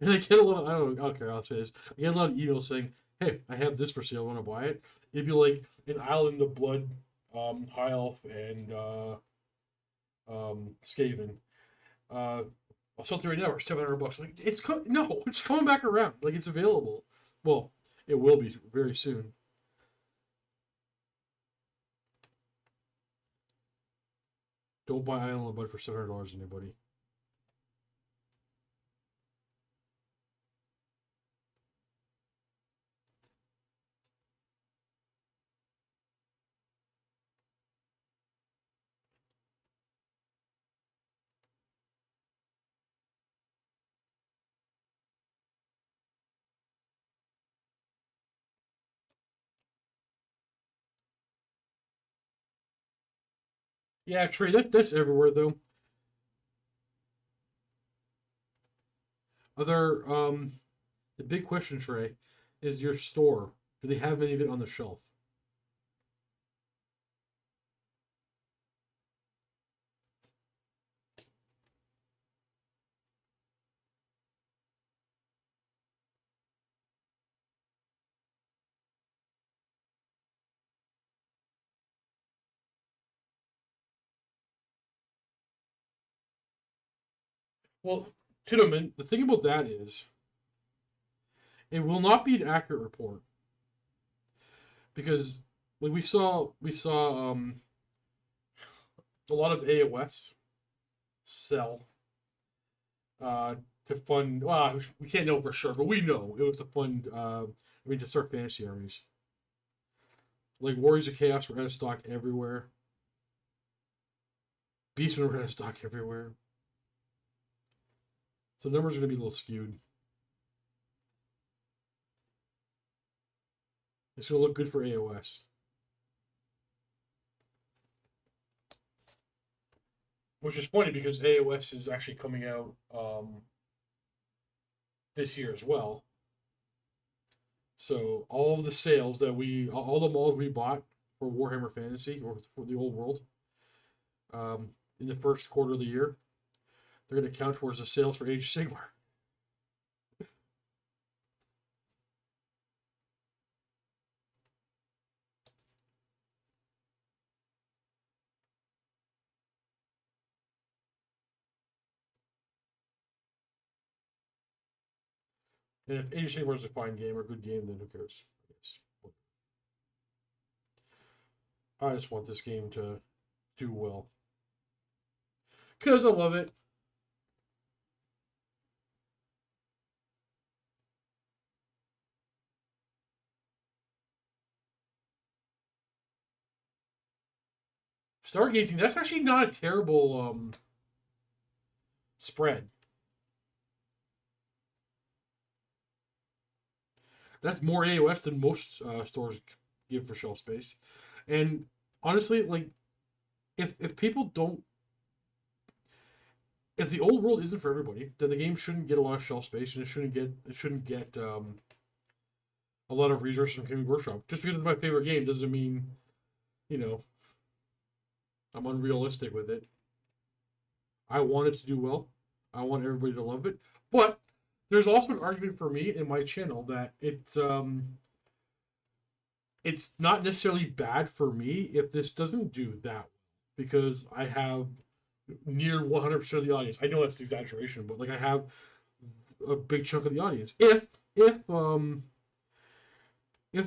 And I get a lot of, I don't care, I'll say this. I get a lot of emails saying, hey, I have this for sale, want to buy it? It'd be like an Island of Blood, High Elf, and Skaven. Uh, I'll sell it to you right now for $700. Like, no, it's coming back around. Like, it's available. Well, it will be very soon. Don't buy Island of Blood for $700, anybody. Yeah, Trey, that's everywhere though. Other the big question, Trey, is your store. Do they have any of it on the shelf? Well, Titleman, the thing about that is it will not be an accurate report because like we saw a lot of AOS sell to fund. Well, we can't know for sure, but we know it was to fund. To start fantasy armies. Like Warriors of Chaos were out of stock everywhere. Beastmen were out of stock everywhere. So the numbers are going to be a little skewed. It's going to look good for AOS. Which is funny because AOS is actually coming out this year as well. So all of the sales all the malls we bought for Warhammer Fantasy or for the old world, in the first quarter of the year, they're going to count towards the sales for Age of Sigmar. And if Age of Sigmar is a fine game or a good game, then who cares? I guess. I just want this game to do well. Because I love it. Stargazing, that's actually not a terrible spread. That's more AOS than most stores give for shelf space. And honestly, like, if people don't, if the old world isn't for everybody, then the game shouldn't get a lot of shelf space, and it shouldn't get a lot of resources from Gaming Workshop. Just because it's my favorite game doesn't mean, you know, I'm unrealistic with it. I want it to do well. I want everybody to love it. But there's also an argument for me in my channel that it's not necessarily bad for me if this doesn't do that well, because I have near 100% of the audience. I know that's an exaggeration, but like I have a big chunk of the audience. If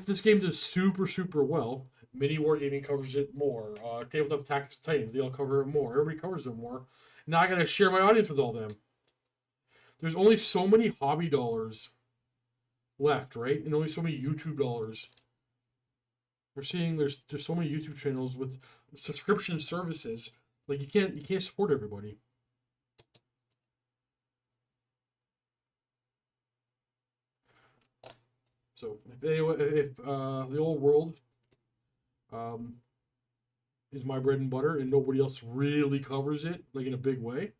this game does super well, Mini Wargaming covers it more. Tabletop Tactics Titans, they all cover it more. Everybody covers it more. Now I gotta share my audience with all them. There's only so many hobby dollars left, right? And only so many YouTube dollars. We're seeing there's so many YouTube channels with subscription services. Like you can't support everybody. So if the old world is my bread and butter and nobody else really covers it like in a big way,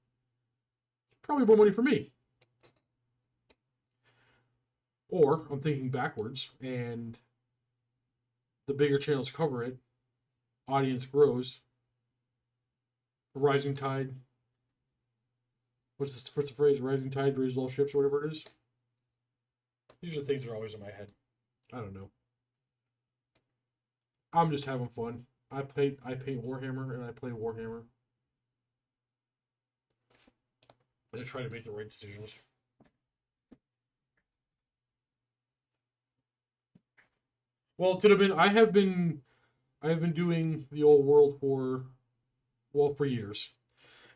probably more money for me. Or I'm thinking backwards, and the bigger channels cover it, audience grows, rising tide. What's the phrase? Rising tide raises all ships, or whatever it is. These are the things that are always in my head. I don't know. I'm just having fun. I paint Warhammer and I play Warhammer. I try to make the right decisions. Well, Tidabin, I have been doing the old world for years.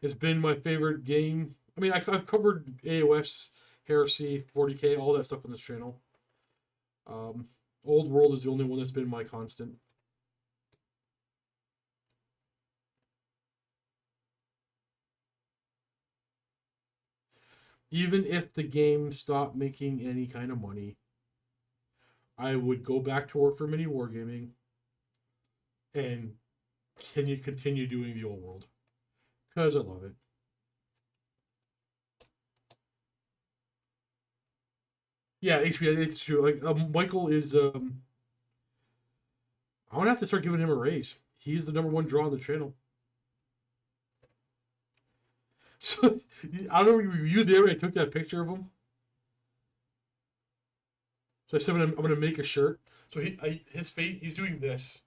It's been my favorite game. I mean, I've covered AOS, Heresy, 40K, all that stuff on this channel. Old World is the only one that's been my constant. Even if the game stopped making any kind of money, I would go back to work for Mini Wargaming and continue doing the old world because I love it. Yeah, HB, it's true. Like Michael is. I'm gonna have to start giving him a raise. He's the number one draw on the channel. So I don't know. Were you there when I took that picture of him? So I said I'm gonna make a shirt. So his face, he's doing this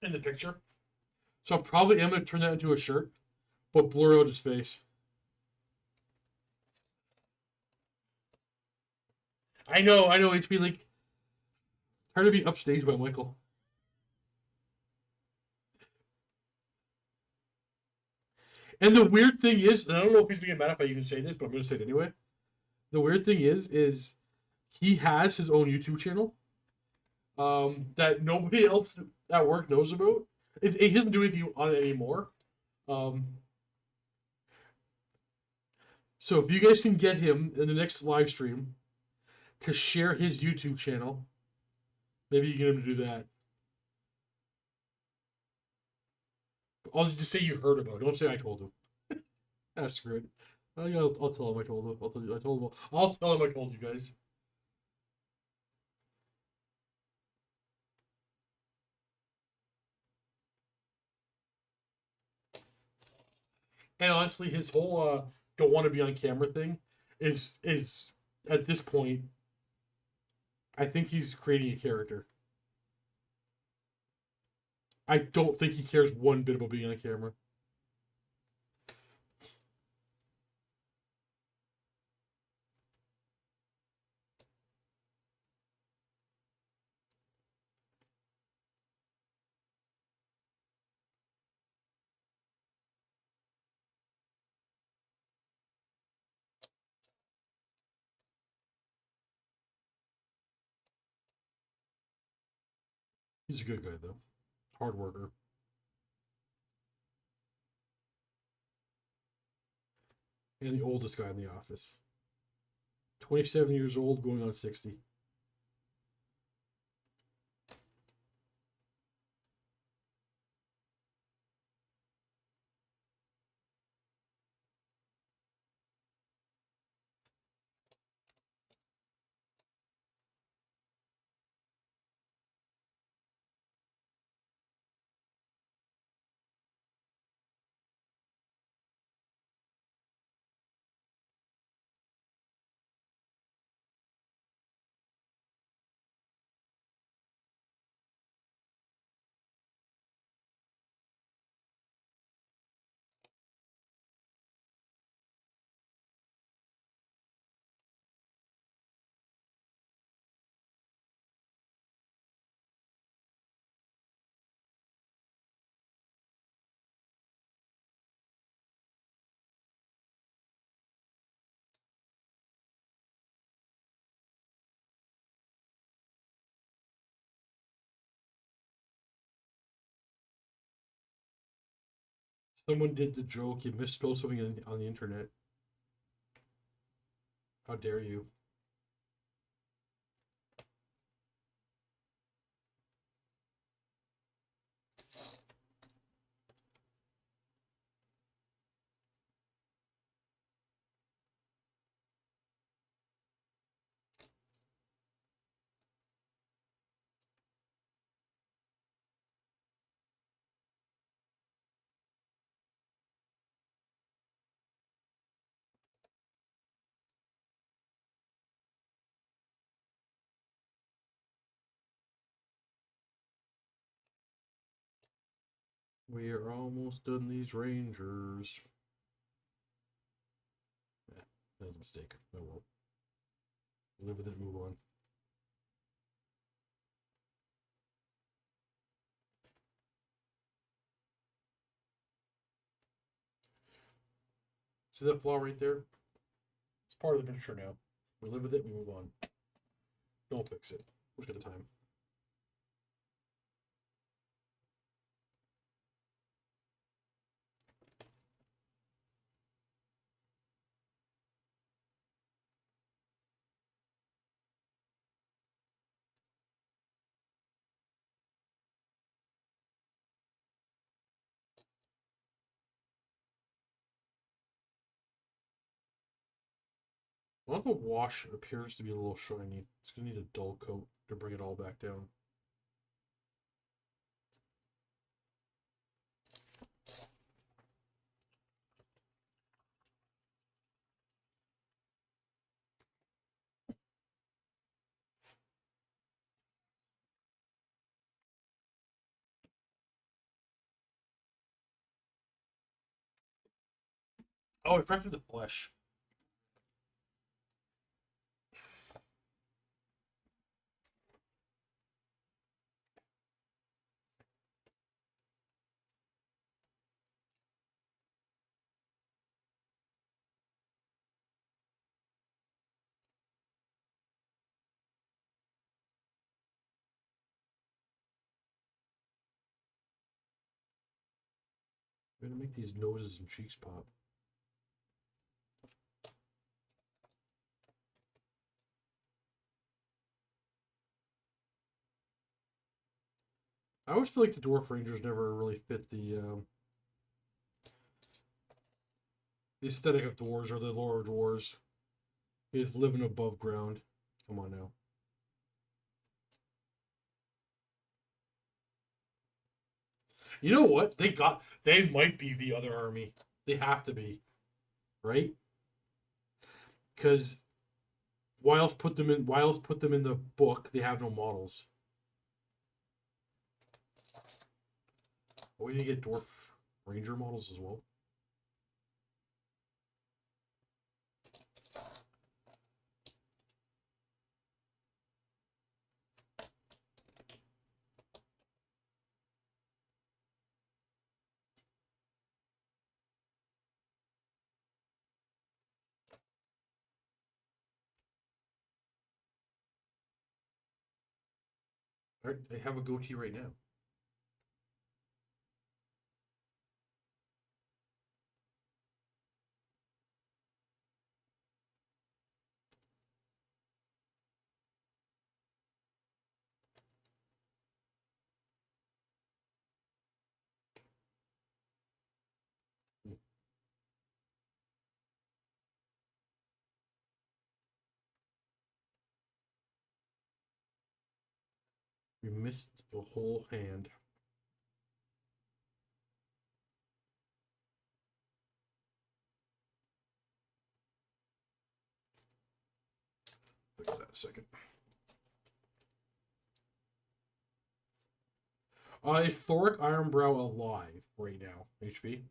in the picture. So I probably am gonna turn that into a shirt, but blur out his face. I know, HB. Like, tired of being upstaged by Michael. And the weird thing is, and I don't know if he's gonna get mad if I even say this, but I'm gonna say it anyway. The weird thing is he has his own YouTube channel that nobody else at work knows about. He doesn't do anything on it anymore. So if you guys can get him in the next live stream to share his YouTube channel, maybe you get him to do that. I'll just say you heard about it. Don't say I told him. That's great. Yeah, I'll tell him I told him. I'll tell him I told you guys. And honestly, his whole don't want to be on camera thing is at this point, I think he's creating a character. I don't think he cares one bit about being on camera. He's a good guy though. Hard worker. And the oldest guy in the office. 27 years old, going on 60. Someone did the joke, you misspelled something on the internet. How dare you? We are almost done these rangers. Yeah, that was a mistake. Oh well. Live with it, move on. See that flaw right there? It's part of the miniature now. We live with it, we move on. Don't fix it. We'll just get the time. One of the wash appears to be a little shiny. It's gonna need a dull coat to bring it all back down. Oh, it affected the flesh. I'm gonna make these noses and cheeks pop. I always feel like the dwarf rangers never really fit the aesthetic of dwarves or the lore of dwarves. Is living above ground. Come on now. You know what? They might be the other army. They have to be, right? Because why else put them in the book? They have no models. We need to get dwarf ranger models as well. They have a goatee right now. We missed the whole hand. Fix that a second. Is Thoric Ironbrow alive right now, HP?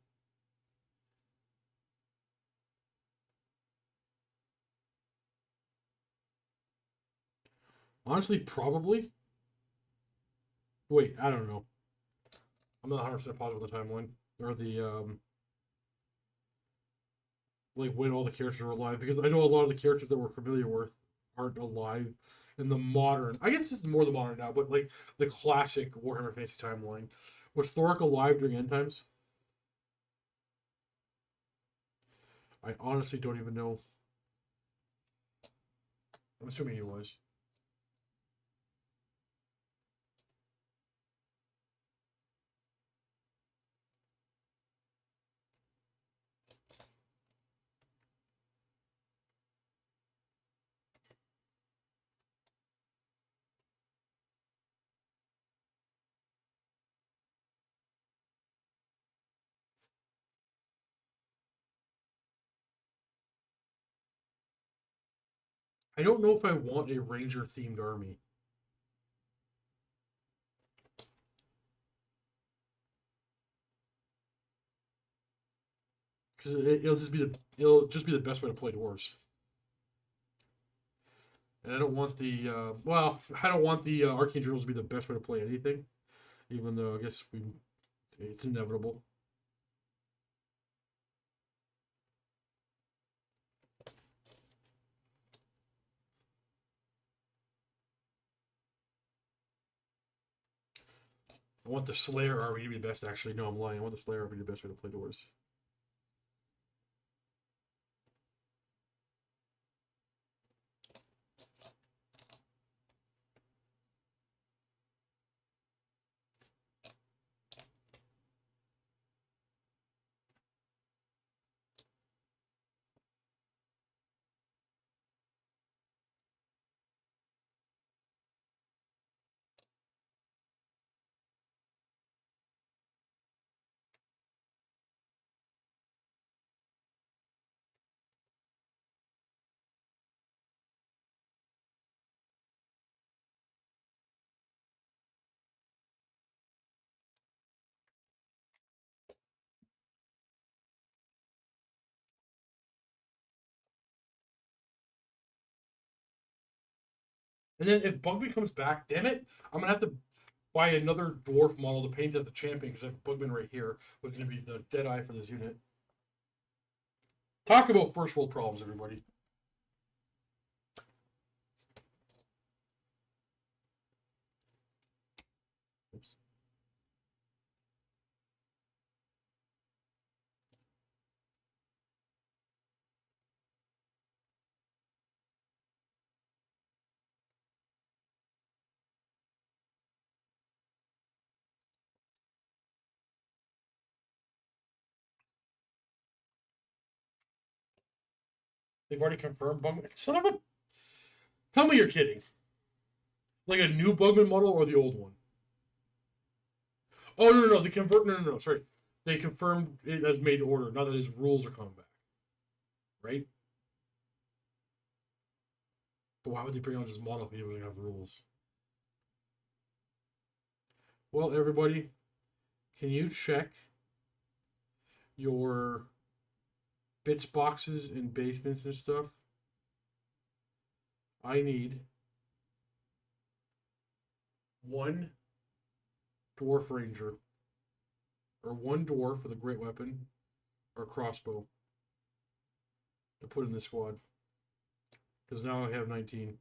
Honestly, probably. Wait, I don't know. I'm not 100% positive of the timeline. Or the, like, when all the characters are alive. Because I know a lot of the characters that we're familiar with aren't alive in the modern. I guess it's more the modern now, but, like, the classic Warhammer Fantasy timeline. Was Thoric alive during End Times? I honestly don't even know. I'm assuming he was. I don't know if I want a ranger themed army. Because it'll just be the best way to play dwarves. And I don't want the I don't want the arcane journals to be the best way to play anything, even though I guess it's inevitable. I want the Slayer army to be the best. Actually, no, I'm lying. I want the Slayer army to be the best way to play dwarves. And then if Bugman comes back, damn it, I'm gonna have to buy another dwarf model to paint as the champion because I have Bugman right here was gonna be the dead eye for this unit. Talk about first world problems, everybody. Oops. They've already confirmed Bugman. Son of a. Tell me you're kidding. Like a new Bugman model or the old one? Oh no. They convert. No. Sorry, they confirmed it as made to order. Now that his rules are coming back, right? But why would they bring out his model if he doesn't have rules? Well, everybody, can you check your bits boxes and basements and stuff? I need one dwarf ranger, or one dwarf with a great weapon, or crossbow to put in the squad. Because now I have 19.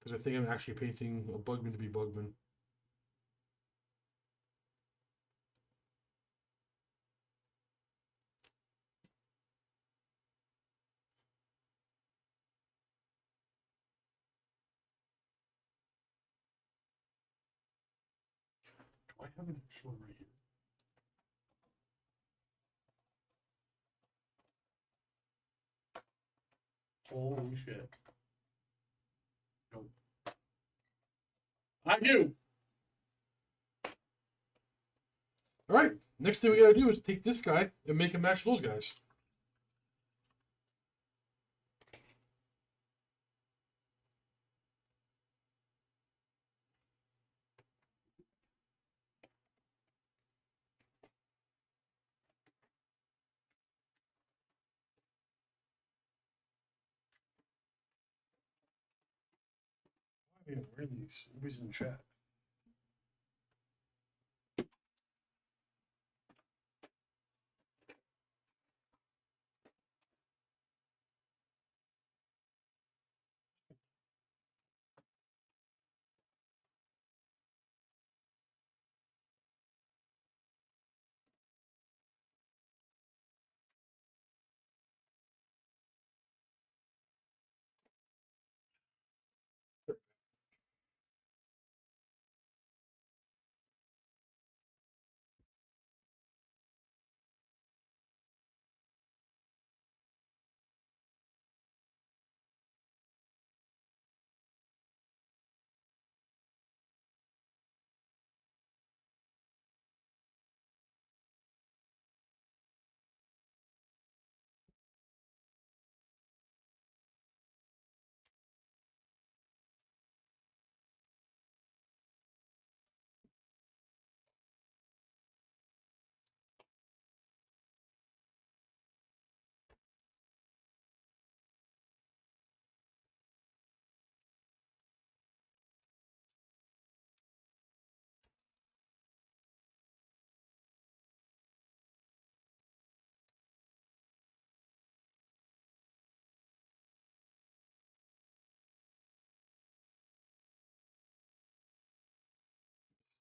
Because I think I'm actually painting a Bugman to be Bugman. Do I have an extra one right here? Holy shit. Nope. I do. All right. Next thing we gotta do is take this guy and make him match those guys. Yeah, where are these? Nobody's in the chat.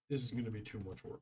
This is gonna be too much work.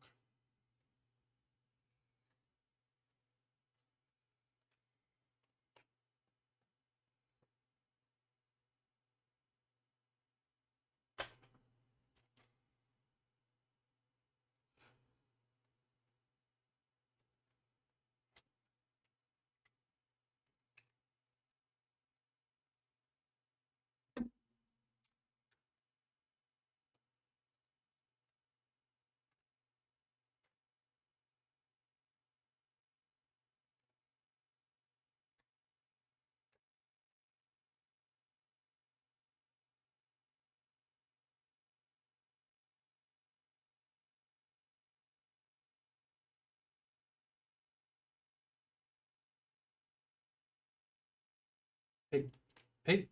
Hey, hey.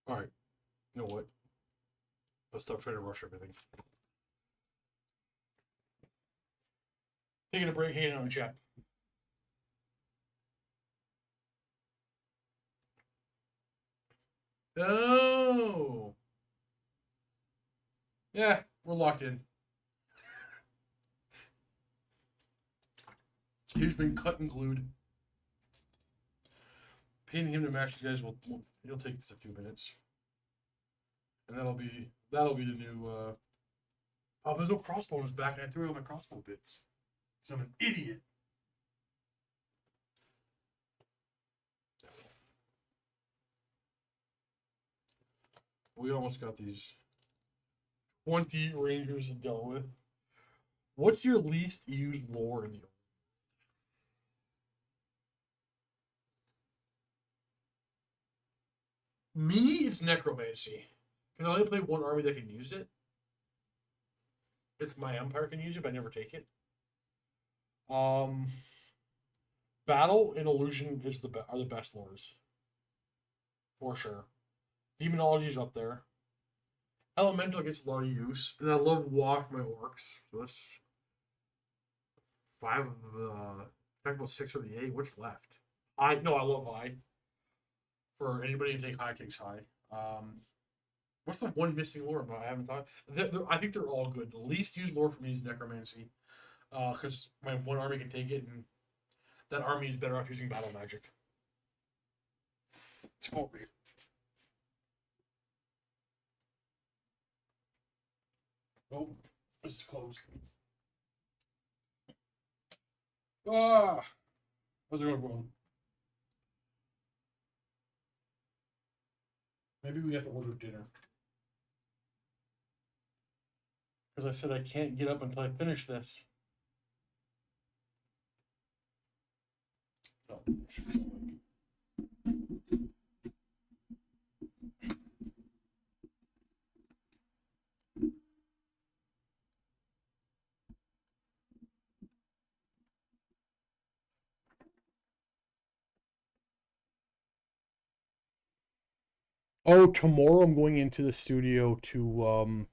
All right. You know what? Let's stop trying to rush everything. Taking a break, hanging out in chat. Oh. Yeah, we're locked in. He's been cut and glued. Painting him to match these guys it'll take just a few minutes. And that'll be the new oh, there's no crossbones back and I threw away my crossbow bits. Because I'm an idiot. We almost got these 20 rangers to deal with. What's your least used lore in the Me, it's necromancy. Because I only play one army that can use it. It's my empire can use it, but I never take it. Battle and illusion are the best lores. For sure. Demonology's up there. Elemental gets a lot of use, and I love Wa for my orcs. So that's five of the. Talk about six of the eight. What's left? I no, I love high. For anybody to take high takes high. What's the one missing lore? But I haven't thought. I think they're all good. The least used lore for me is necromancy, because my one army can take it, and that army is better off using battle magic. Let's go over here. Oh, this is closed. Ah, how's it going, everyone? Maybe we have to order dinner. Because I said I can't get up until I finish this. No, oh, tomorrow I'm going into the studio to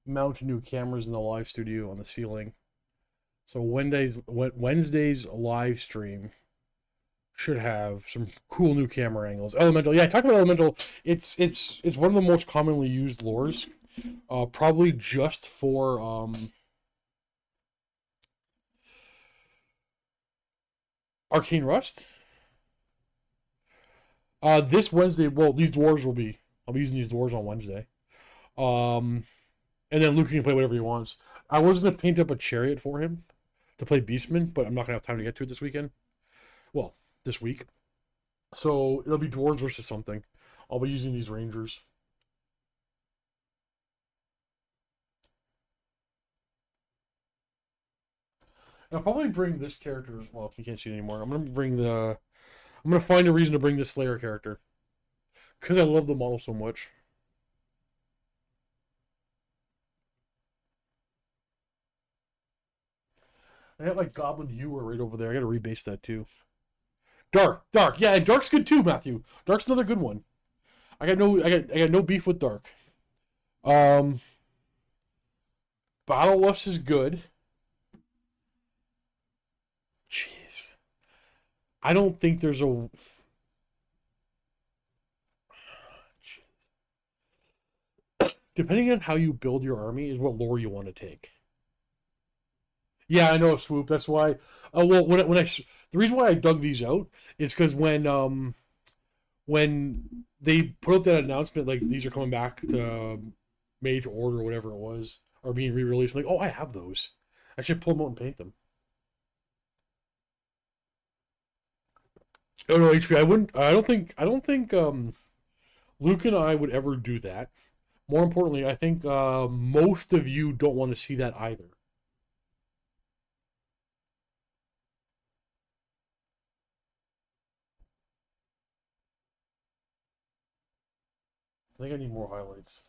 mount new cameras in the live studio on the ceiling. So Wednesday's live stream should have some cool new camera angles. Elemental, yeah, I talked about Elemental. It's one of the most commonly used lores. Probably just for Arcane Rust. This Wednesday, well, these dwarves will be. I'll be using these dwarves on Wednesday. And then Luke can play whatever he wants. I was gonna paint up a chariot for him to play Beastman, but I'm not gonna have time to get to it this weekend. Well, this week. So it'll be dwarves versus something. I'll be using these rangers. And I'll probably bring this character as well. If you can't see it anymore, I'm gonna find a reason to bring this Slayer character because I love the model so much. I got like Goblin Ewer right over there. I gotta rebase that too. Dark, yeah, and Dark's good too, Matthew. Dark's another good one. I got no beef with Dark. Um, Battle Lust is good. Jeez, I don't think there's a. Depending on how you build your army, is what lore you want to take. Yeah, I know, Swoop. That's why. Well, the reason why I dug these out is because when they put out that announcement, like these are coming back to made to order or whatever it was, or being re-released, I'm like, oh, I have those. I should pull them out and paint them. Oh no, HP. I wouldn't. I don't think. Luke and I would ever do that. More importantly, I think most of you don't want to see that either. I think I need more highlights.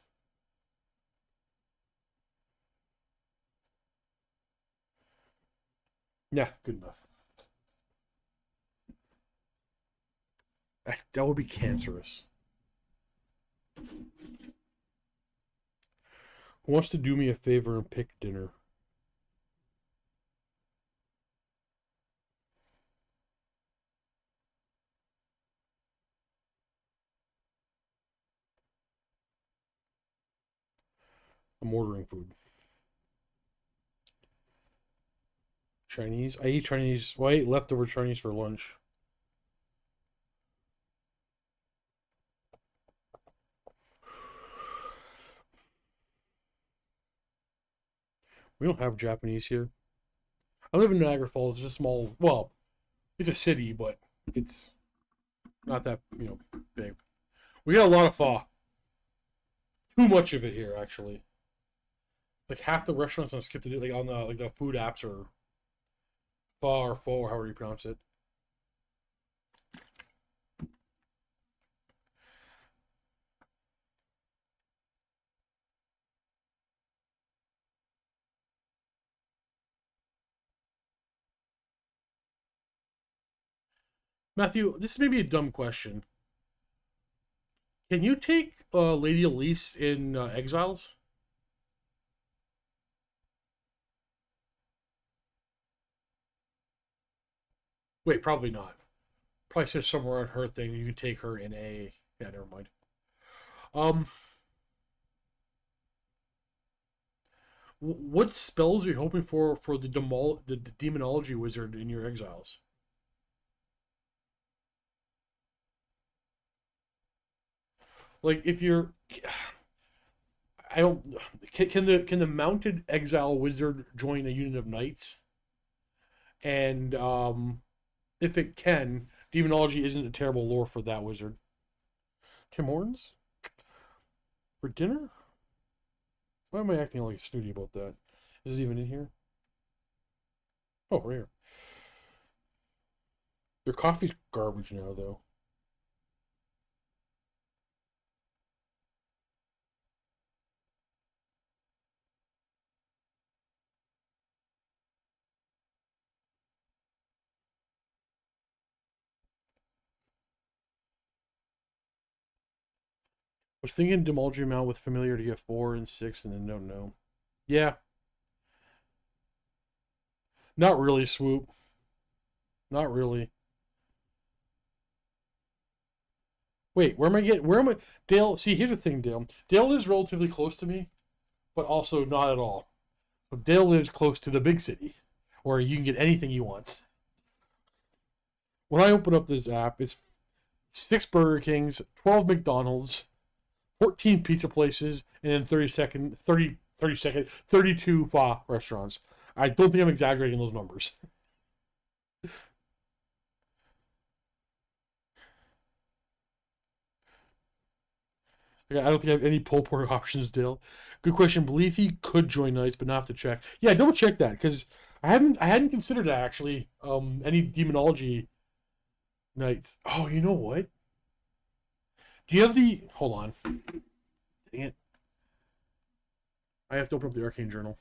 Yeah, good enough. That would be cancerous. Who wants to do me a favor and pick dinner? I'm ordering food. Chinese? I eat Chinese. Well, I ate leftover Chinese for lunch. We don't have Japanese here. I live in Niagara Falls. It's a small, well, it's a city, but it's not that, big. We got a lot of pho. Too much of it here, actually. Like half the restaurants on Skip to do, like on the food apps are pho, or however you pronounce it. Matthew, this is maybe a dumb question. Can you take Lady Elise in Exiles? Wait, probably not. Probably says somewhere on her thing you can take her in a. Yeah, never mind. Um, what spells are you hoping for the demonology wizard in your Exiles? Like if you're, I don't. Can the mounted exile wizard join a unit of knights? And if it can, demonology isn't a terrible lore for that wizard. Tim Hortons for dinner? Why am I acting like snooty about that? Is it even in here? Oh, right here. Their coffee's garbage now, though. I was thinking demonology amount with familiarity at 4 and 6, and then no. Yeah, not really, Swoop. Not really. Wait, where am I getting? Where am I? Dale, see, here's the thing, Dale. Dale lives relatively close to me, but also not at all. So Dale lives close to the big city, where you can get anything he wants. When I open up this app, it's 6 Burger Kings, 12 McDonald's, 14 pizza places, and then 32 pho restaurants. I don't think I'm exaggerating those numbers. I don't think I have any pull port options, Dale. Good question. Believe he could join Knights, but not have to check. Yeah, double check that because I hadn't considered that actually. Any demonology Knights. Oh, you know what? Do you have the? Hold on. Dang it! I have to open up the Arcane Journal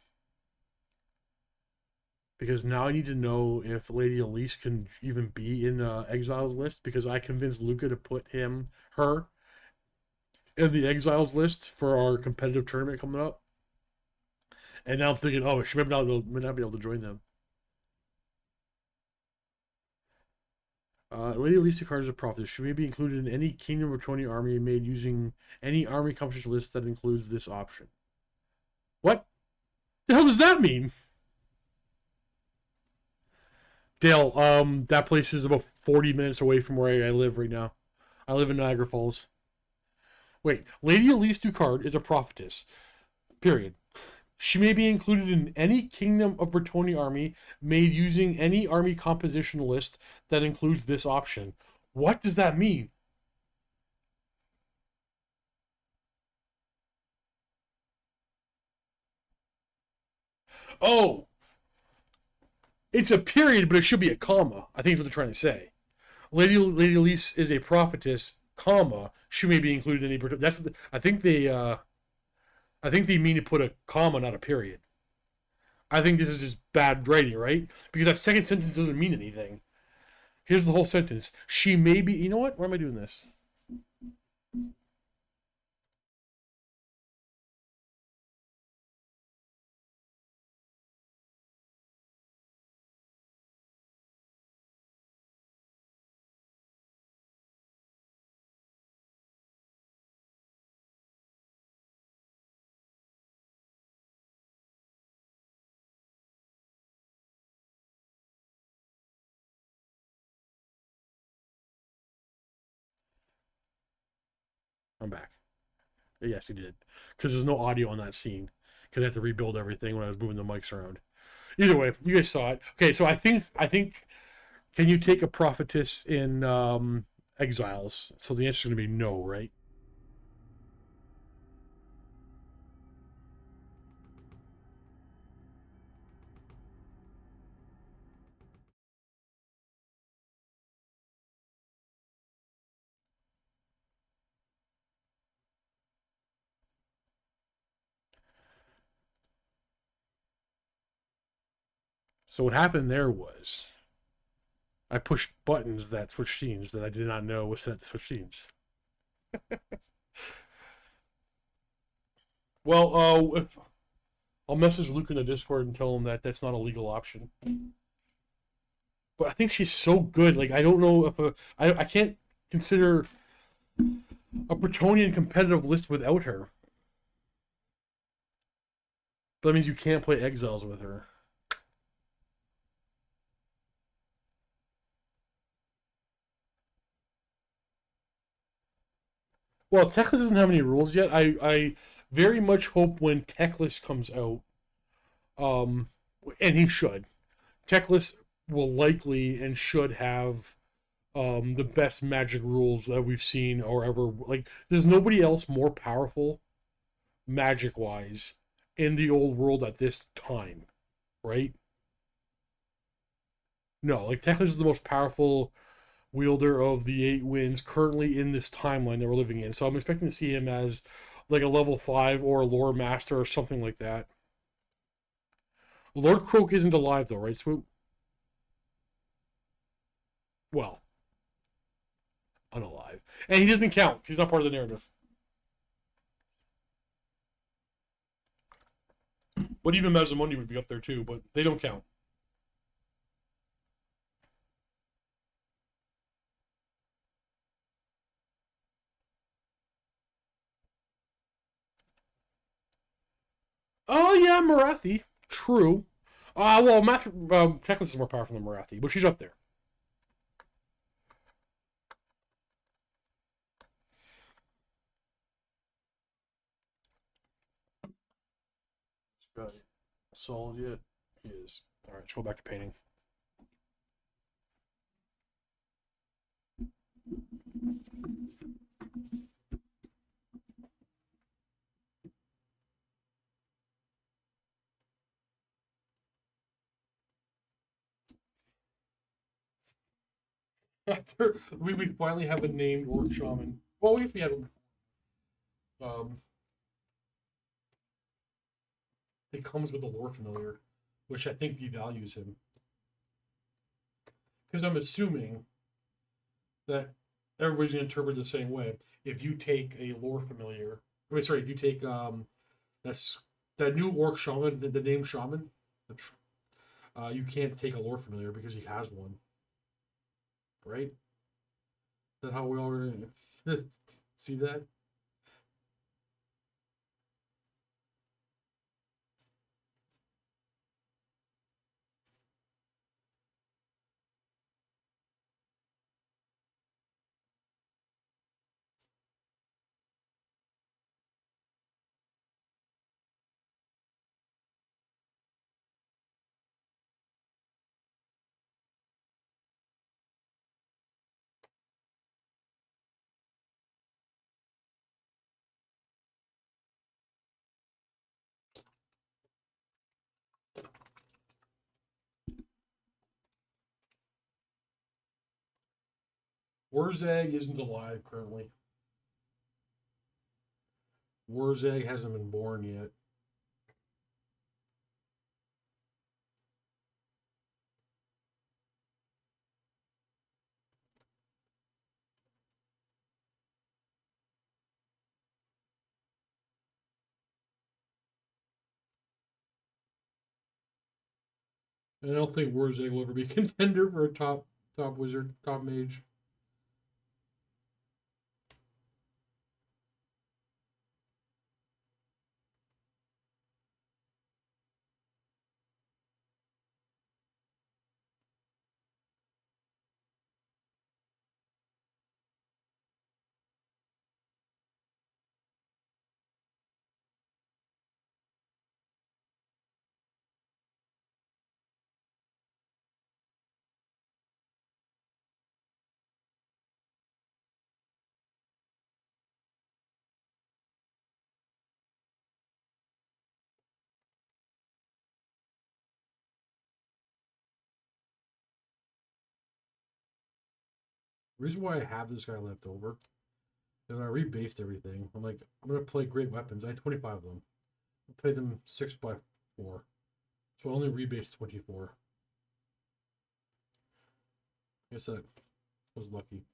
because now I need to know if Lady Elise can even be in Exiles list because I convinced Luca to put her in the Exiles list for our competitive tournament coming up. And now I'm thinking, oh, she might not be able to join them. Lady Elisa card is a prophetess. She may be included in any Kingdom of 20 army made using any army composition list that includes this option. What the hell does that mean? Dale, that place is about 40 minutes away from where I live right now. I live in Niagara Falls. Wait, Lady Elise Ducard is a prophetess. Period. She may be included in any Kingdom of Bretonnia army made using any army composition list that includes this option. What does that mean? Oh, it's a period, but it should be a comma. I think is what they're trying to say. Lady Elise is a prophetess, comma. She may be included in any. That's what I think they. I think they mean to put a comma, not a period. I think this is just bad writing, right? Because that second sentence doesn't mean anything. Here's the whole sentence. She may be. You know what? Why am I doing this? I'm back. Yes, he did. Because there's no audio on that scene. Because I had to rebuild everything when I was moving the mics around. Either way, you guys saw it. Okay, so I think can you take a prophetess in Exiles? So the answer is going to be no, right? So what happened there was I pushed buttons that switched scenes that I did not know was set to switch scenes. Well, if I'll message Luke in the Discord and tell him that that's not a legal option. But I think she's so good. Like, I don't know if I can't consider a Bretonian competitive list without her. But that means you can't play Exiles with her. Well, Techless doesn't have any rules yet. I very much hope when Techless comes out, and he should, Techless will likely and should have the best Magic rules that we've seen or ever. Like, there's nobody else more powerful, Magic-wise, in the old world at this time, right? No, like Techless is the most powerful wielder of the 8 winds currently in this timeline that we're living in. So I'm expecting to see him as like a level 5 or a lore master or something like that. Lord Croak isn't alive though, right, Swoop? Well, unalive. And he doesn't count. He's not part of the narrative. But even Mazzamundi would be up there too, but they don't count. Oh yeah, Marathi. True. Well, Techless is more powerful than Marathi, but she's up there. Got it. Solid yet? He is. All right, let's go back to painting. After we finally have a named Orc Shaman. Well, we had one. It comes with a lore familiar, which I think devalues him. Because I'm assuming that everybody's going to interpret it the same way. If you take a lore familiar, if you take that's that new Orc Shaman, the name Shaman, you can't take a lore familiar because he has one. Right? Is that how we all see that? Wurzag isn't alive currently. Wurzag hasn't been born yet. And I don't think Wurzag will ever be a contender for a top wizard, top mage. The reason why I have this guy left over is I rebased everything. I'm like, I'm gonna play great weapons. I had 25 of them. I played them 6x4. So I only rebased 24. I guess I was lucky.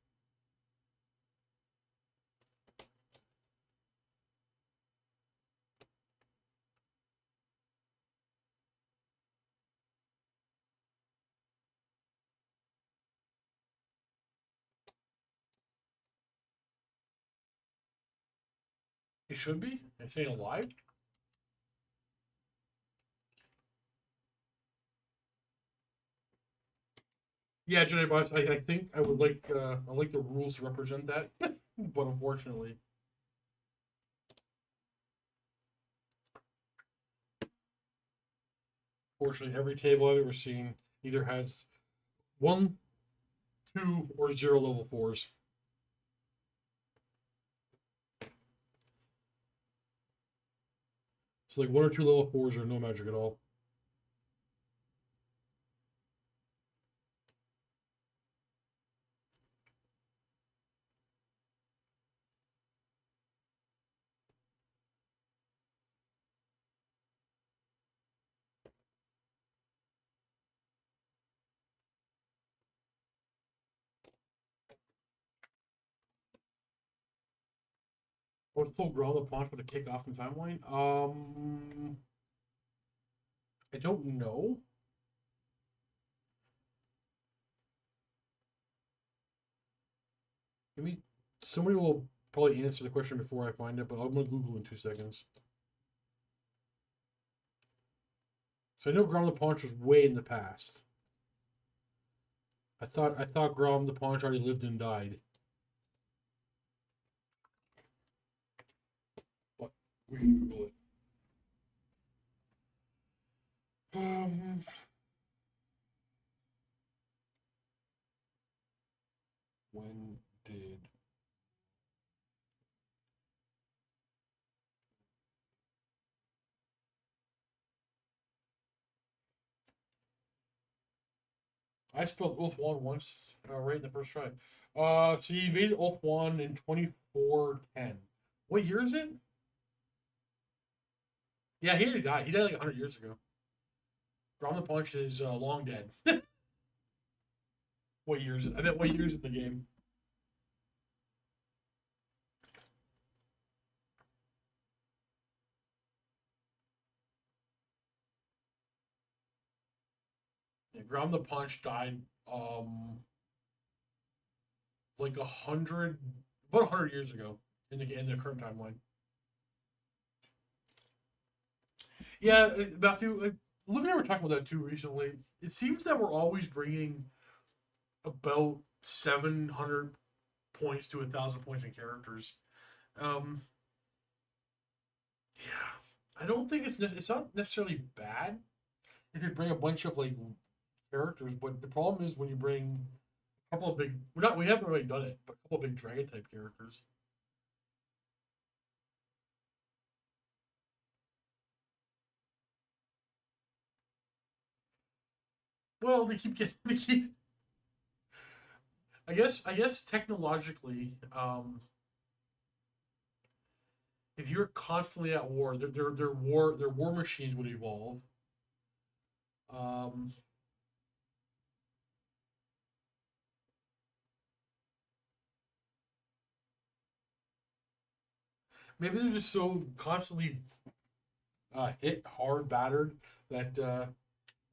It should be. It's staying alive. Yeah, Jedi Boss. I think I would like. I like the rules to represent that, but unfortunately, every table I've ever seen either has 1, 2, or 0 level 4s. So like 1 or 2 level 4s or no magic at all. I was told ground the paunch for the kickoff in the timeline. I don't know. Maybe somebody will probably answer the question before I find it, but I'm gonna Google in 2 seconds. So I know Grom the Paunch was way in the past. I thought Grom the Paunch already lived and died. But we can Google it. When did I spelled Ulthuan once, right in the first try. So he invaded Ulthuan in 2410. What year is it? Yeah, he already died. He died like 100 years ago. Grom the Punch is long dead. What year is it? I bet what year is it in the game? Yeah, Grom the Punch died like 100, about 100 years ago in the current timeline. Yeah, Matthew, Luke and I were talking about that too recently. It seems that we're always bringing about 700 points to 1,000 points in characters. Um, yeah, I don't think it's not necessarily bad if you bring a bunch of like characters, but the problem is when you bring a couple of big, we haven't really done it, but a couple of big dragon type characters. Well, they keep. I guess technologically, if you're constantly at war, their war machines would evolve. Um, Maybe they're just so constantly hit hard, battered that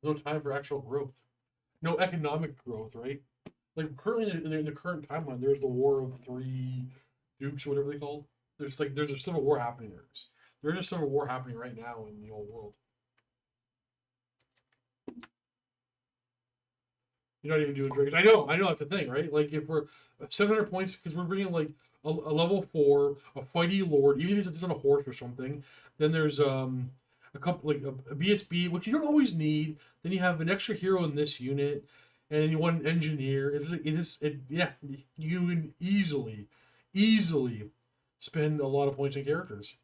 no time for actual growth, no economic growth, right? Like currently in the current timeline, there's the War of Three Dukes or whatever they called. There's a civil war happening. There's a civil war happening right now in the old world. You're not even doing dragons. I know that's the thing, right? Like if we're 700 points because we're bringing like a level 4, a fighty lord, even if it's on a horse or something. Then there's a couple like a BSB, which you don't always need. Then you have an extra hero in this unit, and you want an engineer. Yeah, you can easily spend a lot of points on characters.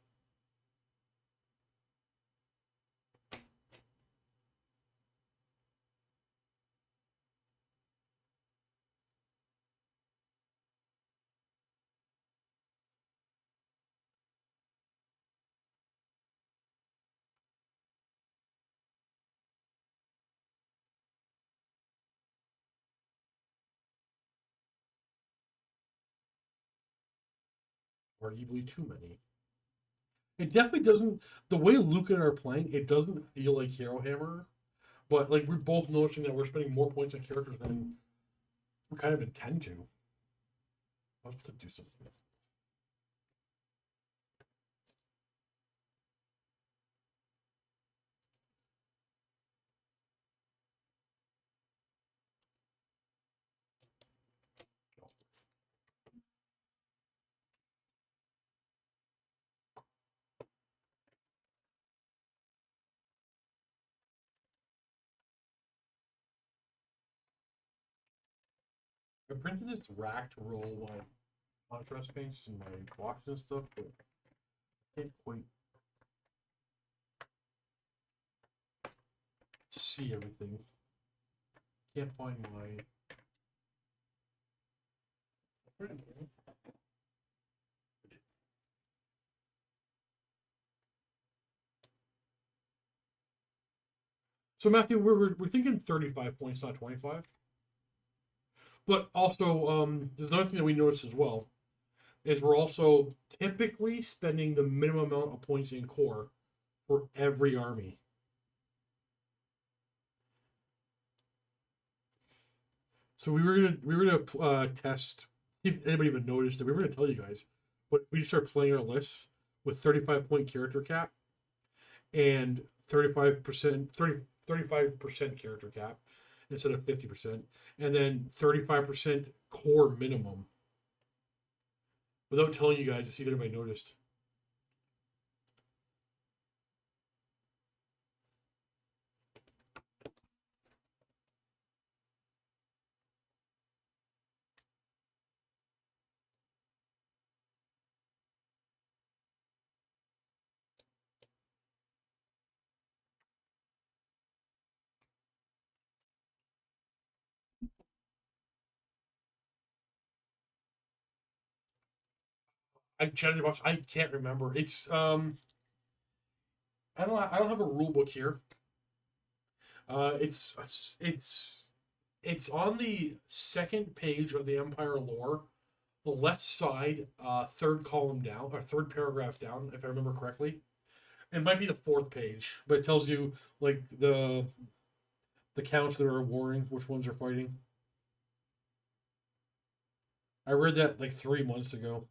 Arguably too many. It definitely doesn't. The way Luke and I are playing, it doesn't feel like Hero Hammer. But like we're both noticing that we're spending more points on characters than we kind of intend to. I was supposed to do something. I printed this rack to roll my contrast paints and my washes and stuff, but I can't quite see everything. Can't find my printer. So Matthew, we're thinking 35 points, not 25. But also, there's another thing that we noticed as well, is we're also typically spending the minimum amount of points in core for every army. So we were gonna test, see if anybody even noticed it. We were gonna tell you guys, but we just started playing our lists with 35-point character cap and 35% 35% character cap instead of 50%, and then 35% core minimum. Without telling you guys to see if anybody noticed. I chatted about. I can't remember. It's I don't have a rule book here. It's on the second page of the Empire lore, the left side, third column down or third paragraph down, if I remember correctly. It might be the fourth page, but it tells you like the counts that are warring, which ones are fighting. I read that like 3 months ago.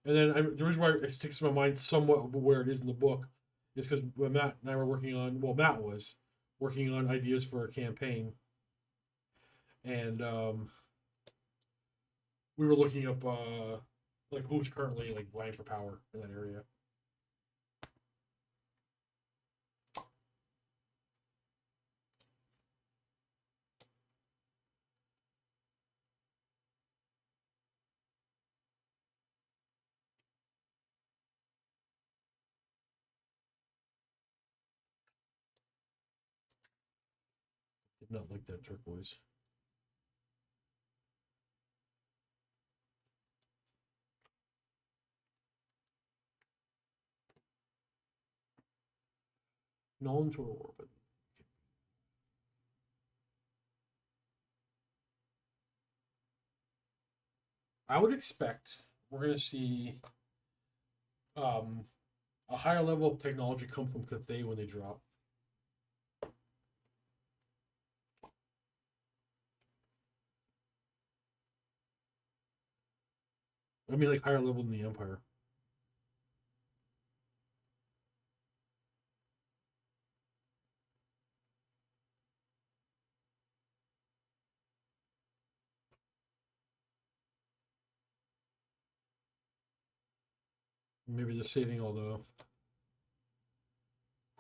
And then the reason why it sticks in my mind somewhat where it is in the book is because when Matt and I were working on, well, Matt was working on ideas for a campaign, and we were looking up like who's currently like vying for power in that area. Did not like that turquoise. Nolan Total Orbit. I would expect we're going to see um, a higher level of technology come from Cathay when they drop. I mean, like higher level than the Empire. Maybe they're saving all the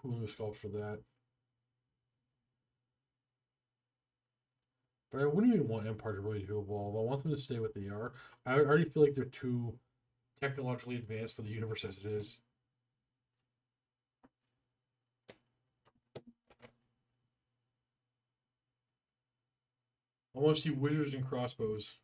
cooler sculpts for that. But I wouldn't even want Empire to really to evolve. I want them to stay what they are. I already feel like they're too technologically advanced for the universe as it is. I want to see wizards and crossbows.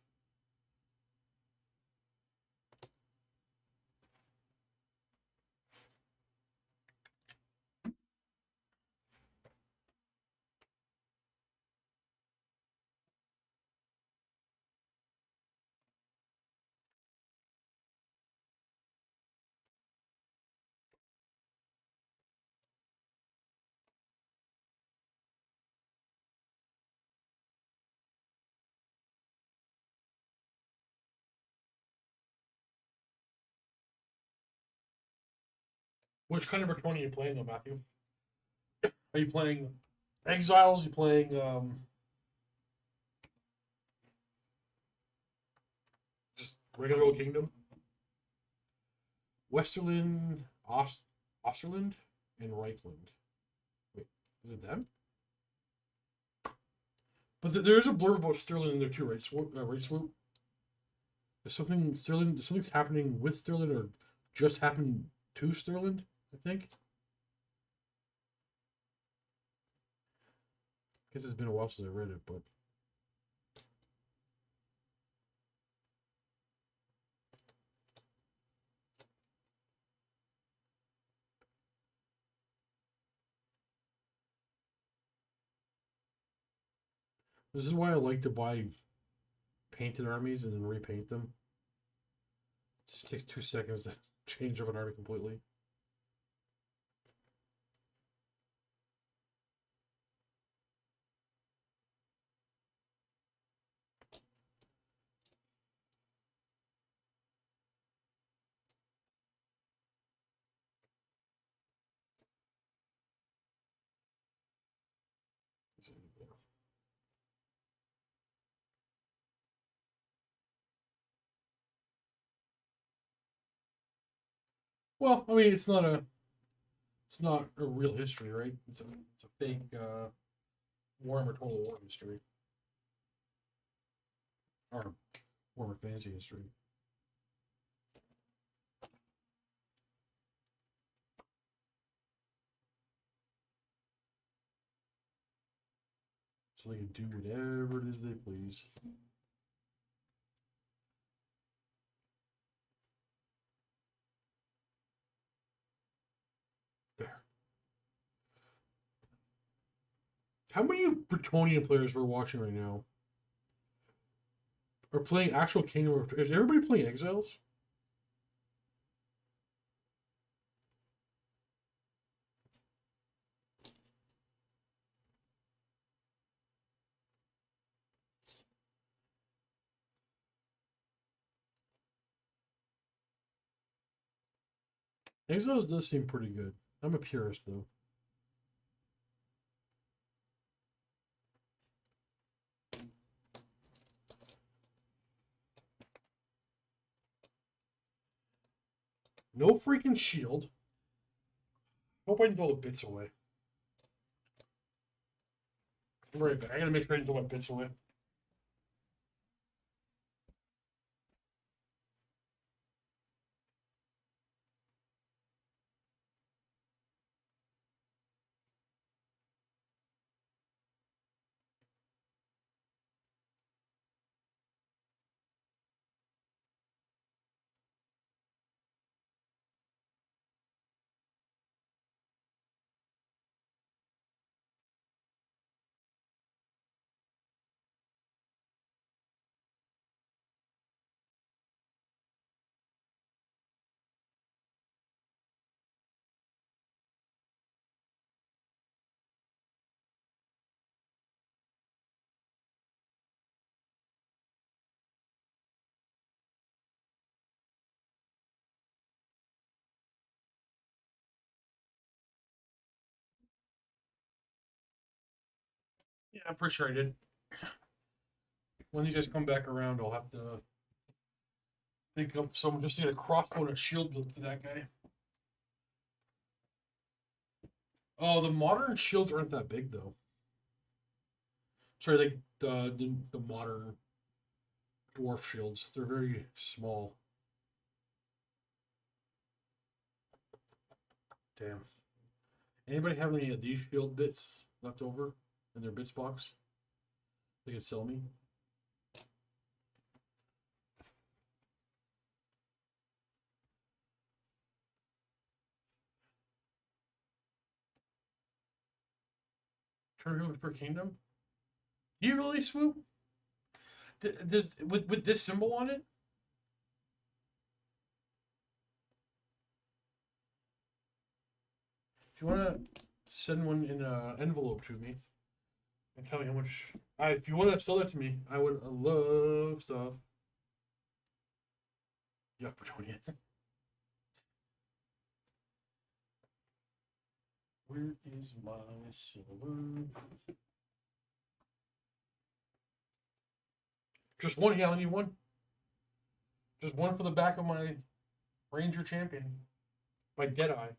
Which kind of return are you playing though, Matthew? Are you playing Exiles? Are you playing just regular old Kingdom? Westerland, Osterland, and Reichland. Wait, is it them? But there is a blurb about Sterling in there too, right? Right, Swoop? There's something Sterling. Something's happening with Sterling, or just happened to Sterling. I think. Guess it's been a while since I read it, but this is why I like to buy painted armies and then repaint them. It just takes 2 seconds to change up an army completely. Well, I mean, it's not a real history, right? It's a fake Warhammer Total War history, or Warhammer Fantasy history. So they can do whatever it is they please. There. How many Bretonian players we're watching right now are playing actual Kingdom of... Is everybody playing Exiles? Exiles does seem pretty good. I'm a purist, though. No freaking shield. Hope I didn't throw the bits away. I'm right back. I gotta make sure I didn't throw my bits away. Yeah, I'm pretty sure I did. When these guys come back around, I'll have to pick up someone just to get a crossbow and a shield built for that guy. Oh, the modern shields aren't that big though. Sorry, like the modern dwarf shields. They're very small. Damn. Anybody have any of these shield bits left over in their bits box? They could sell me. Turbulent for Kingdom? Do you really, Swoop? Does with this symbol on it? If you want to send one in an envelope to me and tell me how much. If you want to sell that to me, I would love stuff. Yuck, Bretonia. Where is my silver? Just one, yeah, I need one. Just one for the back of my Ranger Champion. My Deadeye.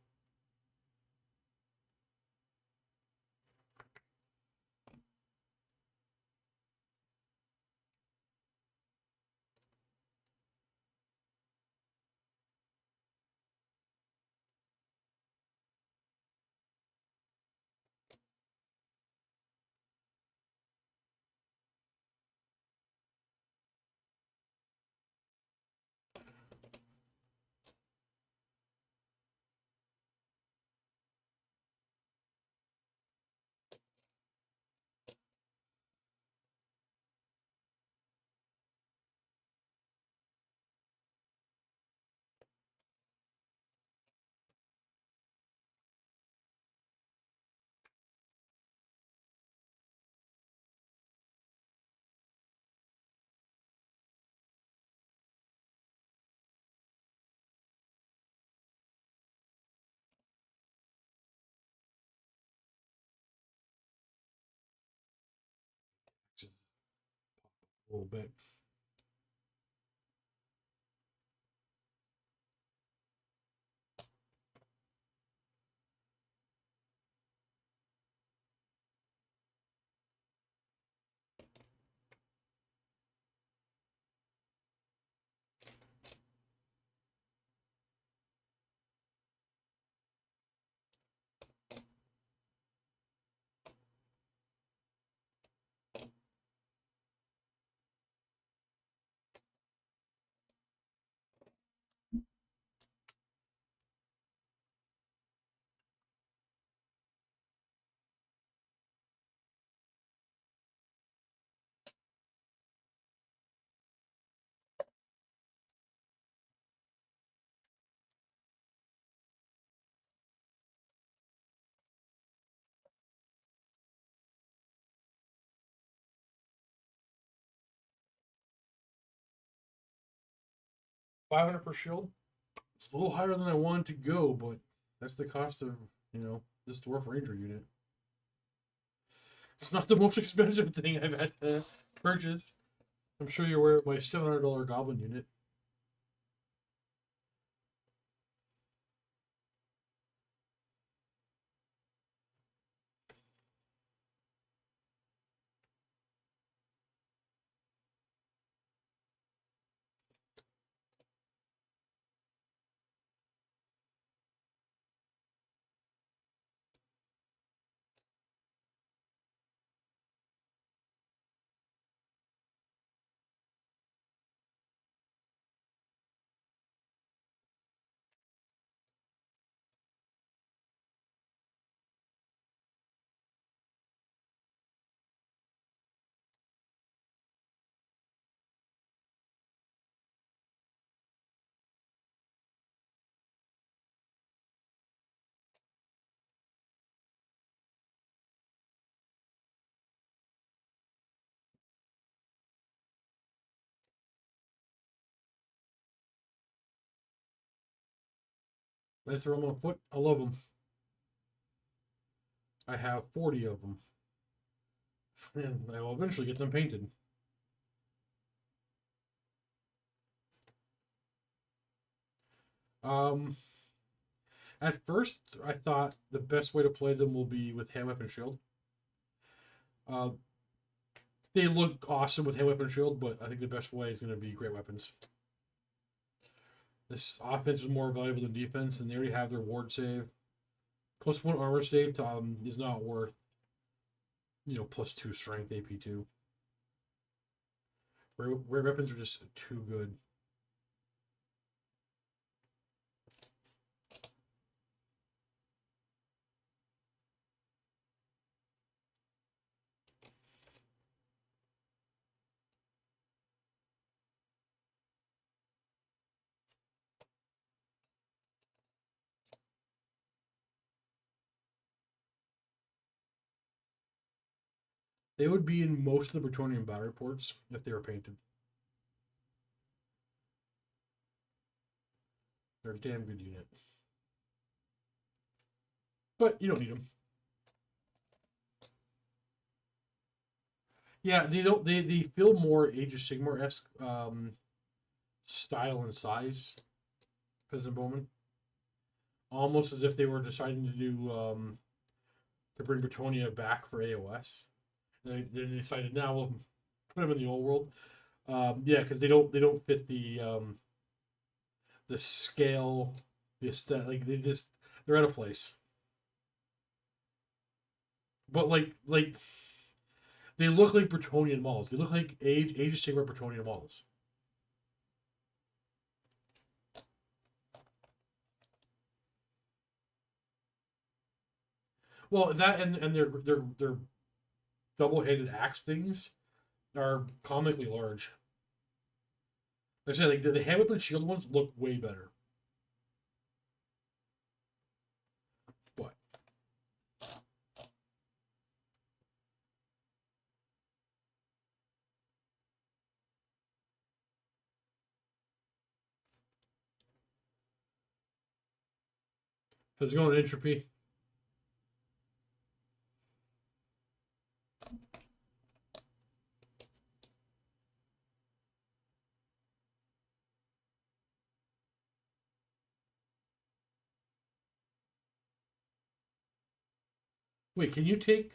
a little bit. $500 per shield. It's a little higher than I wanted to go, but that's the cost of, this Dwarf Ranger unit. It's not the most expensive thing I've had to purchase. I'm sure you're aware of my $700 Goblin unit. Nice throw them on foot. I love them. I have 40 of them. And I will eventually get them painted. At first, I thought the best way to play them will be with hand weapon shield. They look awesome with hand weapon shield, but I think the best way is going to be great weapons. This offense is more valuable than defense, and they already have their ward save. +1 armor save to, is not worth, +2 strength AP2. Rare weapons are just too good. They would be in most of the Bretonian battle reports if they were painted. They're a damn good unit. But you don't need them. Yeah, they feel more Age of Sigmar-esque style and size, Peasant Bowman. Almost as if they were deciding to do to bring Bretonia back for AOS. They decided now we'll put them in the old world. Yeah, because they don't fit the scale, the aesthetic. Like they're out of place. But like they look like Bretonian models. They look like Age of Sigmar Bretonian models. Well, that and their double-headed axe things are comically large. Like I said, like the hand weapon shield ones look way better. But how's it going, Entropy? Wait, can you take?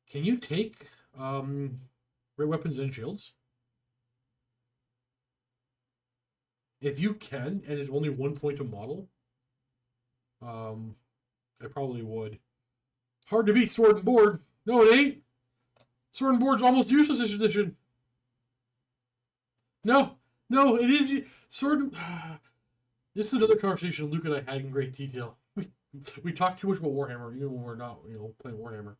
Can you take great weapons and shields? If you can, and it's only 1 point a model, I probably would. Hard to beat sword and board. No, it ain't. Sword and board's almost useless this edition. No, no, it is sword. And, this is another conversation Luke and I had in great detail. We talk too much about Warhammer, even when we're not, playing Warhammer.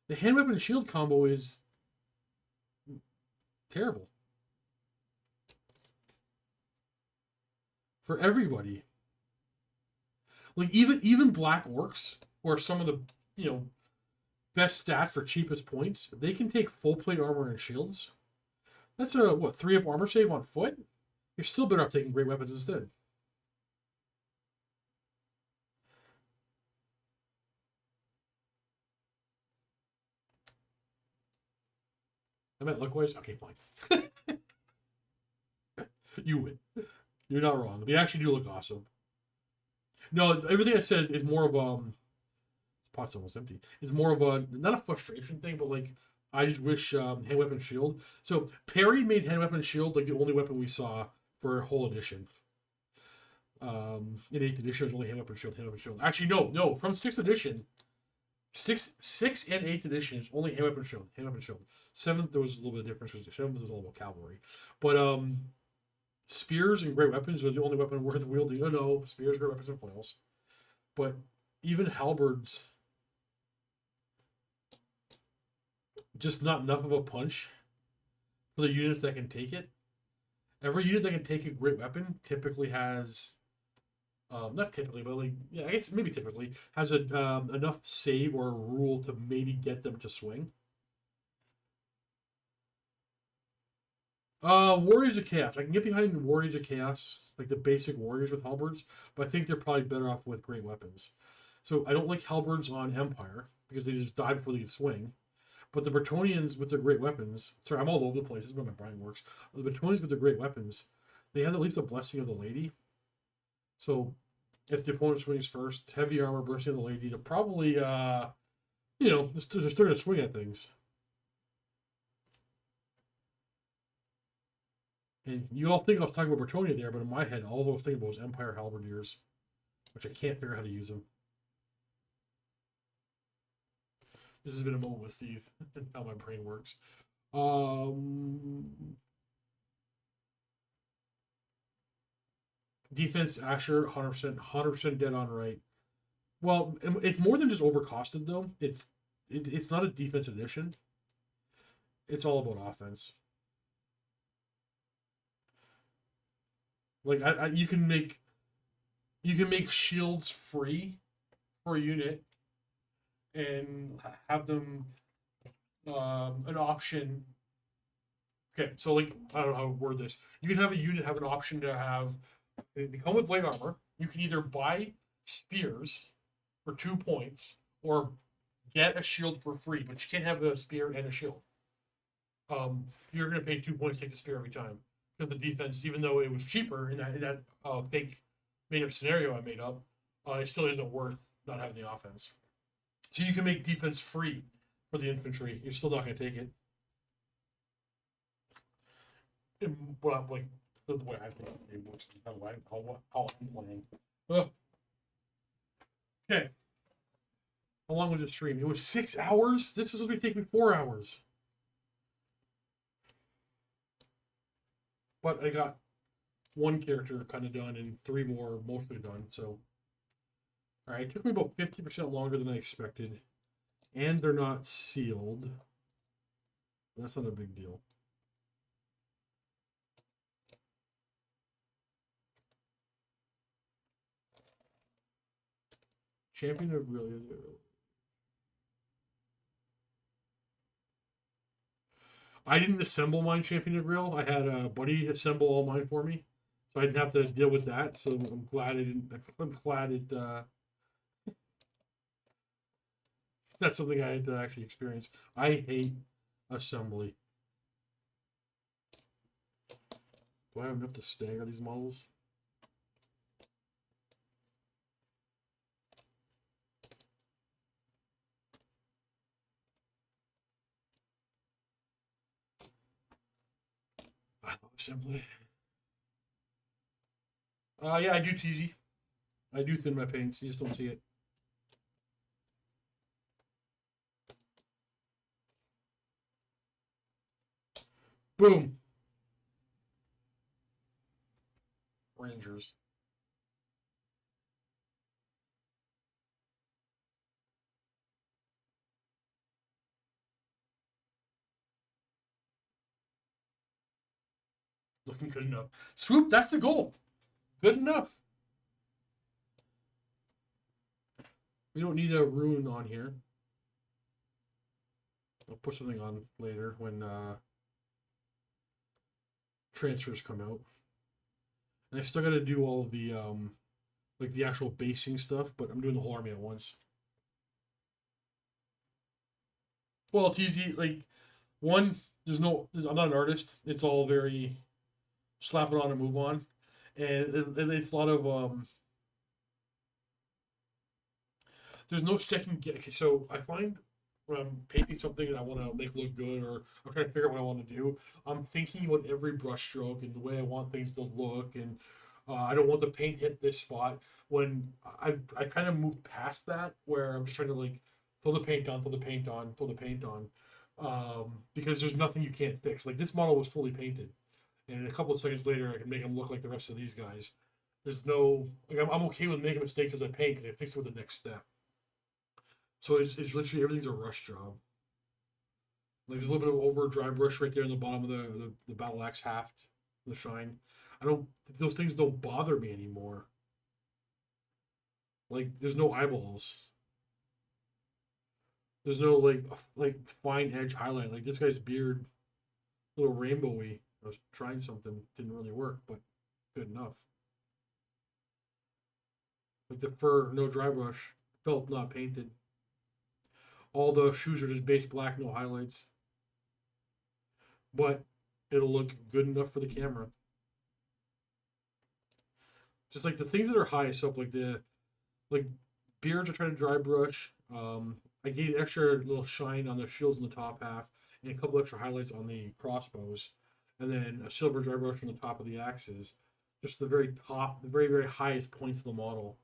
The hand weapon and shield combo is terrible for everybody. Like even black orcs, or some of the best stats for cheapest points, they can take full plate armor and shields. That's a 3-up armor save on foot. You're still better off taking great weapons instead. I meant look-wise. Okay, fine. You win. You're not wrong. They actually do look awesome. No, everything I said is more of this pot's almost empty. It's more of a not a frustration thing, but like I just wish hand weapon shield. So Perry made hand weapon shield like the only weapon we saw for a whole edition. In 8th edition, it was only hand weapon shield, hand weapon shield. Actually, no. From 6th edition, 6 and 8th edition is only hand weapon shield, hand weapon shield. 7th there was a little bit of difference because 7th was all about cavalry, but spears and great weapons are the only weapon worth wielding. Oh no, spears, great weapons, and flails. But even halberds, just not enough of a punch for the units that can take it. Every unit that can take a great weapon typically has, not typically, but I guess maybe typically has enough save or a rule to maybe get them to swing. Warriors of Chaos. I can get behind Warriors of Chaos, like the basic warriors with halberds, but I think they're probably better off with great weapons. So I don't like halberds on Empire because they just die before they can swing. But the Bretonnians with their great weapons, sorry, I'm all over the place. This is where my brain works. The Bretonnians with their great weapons, they have at least a blessing of the lady. So if the opponent swings first, heavy armor, blessing of the lady, they're probably, they're still going to swing at things. And you all think I was talking about Bretonnia there, but in my head, all I was thinking about was Empire Halberdiers, which I can't figure out how to use them. This has been a moment with Steve, how my brain works. Defense, Asher, 100% dead on right. Well, it's more than just overcosted, though. It's not a defense edition. It's all about offense. Like you can make shields free for a unit and have them an option. Okay, so like I don't know how to word this. You can have a unit have an option to have. They come with light armor. You can either buy spears for 2 points or get a shield for free, but you can't have a spear and a shield. You're going to pay 2 points to take the spear every time. Because the defense, even though it was cheaper in that fake made up scenario I made up, it still isn't worth not having the offense. So you can make defense free for the infantry. You're still not going to take it. Well, like the way I play it works, how I'm playing. Okay. How long was this stream? It was 6 hours. This was going to take me 4 hours. But I got 1 character kind of done and 3 more mostly done. So, all right, it took me about 50% longer than I expected, and they're not sealed. That's not a big deal. Champion of really. I didn't assemble mine Champion of Grill. I had a buddy assemble all mine for me, so I didn't have to deal with that. So I'm glad I didn't. I'm glad it. That's something I had to actually experience. I hate assembly. Do I have enough to stagger these models? Simply. Yeah, I do teasy. I do thin my paints. You just don't see it. Boom. Rangers. Looking good enough. Swoop, that's the goal. Good enough. We don't need a rune on here. I'll put something on later when transfers come out. And I still got to do all of the like the actual basing stuff, but I'm doing the whole army at once. Well, it's easy. Like, one, I'm not an artist. It's all very slap it on and move on, and it's a lot of There's no second guess. Okay, so I find when I'm painting something and I want to make look good, or I'm trying to figure out what I want to do, I'm thinking about every brush stroke and the way I want things to look, and I don't want the paint hit this spot. When I kind of moved past that, where I'm just trying to like throw the paint on, throw the paint on, throw the paint on, because there's nothing you can't fix. Like this model was fully painted, and a couple of seconds later, I can make them look like the rest of these guys. There's no like I'm okay with making mistakes as I paint because I fix it with the next step. So it's literally everything's a rush job. Like there's a little bit of over dry brush right there in the bottom of the battle axe haft, the shine. Those things don't bother me anymore. Like there's no eyeballs. There's no like fine edge highlight. Like this guy's beard, a little rainbowy. I was trying something, didn't really work, but good enough. Like the fur, no dry brush, belt not painted. All the shoes are just base black, no highlights. But it'll look good enough for the camera. Just like the things that are highest up, like beards, I try to dry brush. I gave extra little shine on the shields in the top half, and a couple extra highlights on the crossbows, and then a silver dry brush on the top of the axes. Just the very top, the very, very highest points of the model.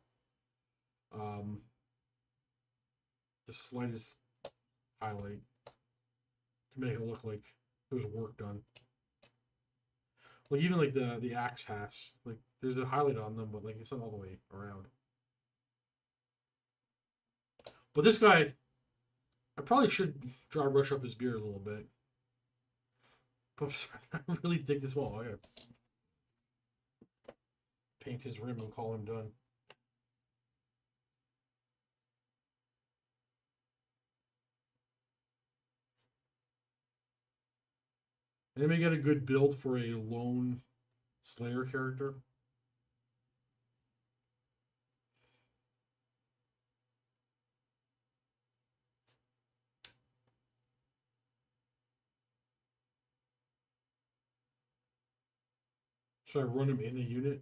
The slightest highlight to make it look like there was work done. Like even like the axe halves, like there's a highlight on them, but like it's not all the way around. But this guy, I probably should dry brush up his beard a little bit. But I really dig this wall. I gotta paint his rim and call him done. Anybody got a good build for a lone Slayer character? Should I run him in a unit?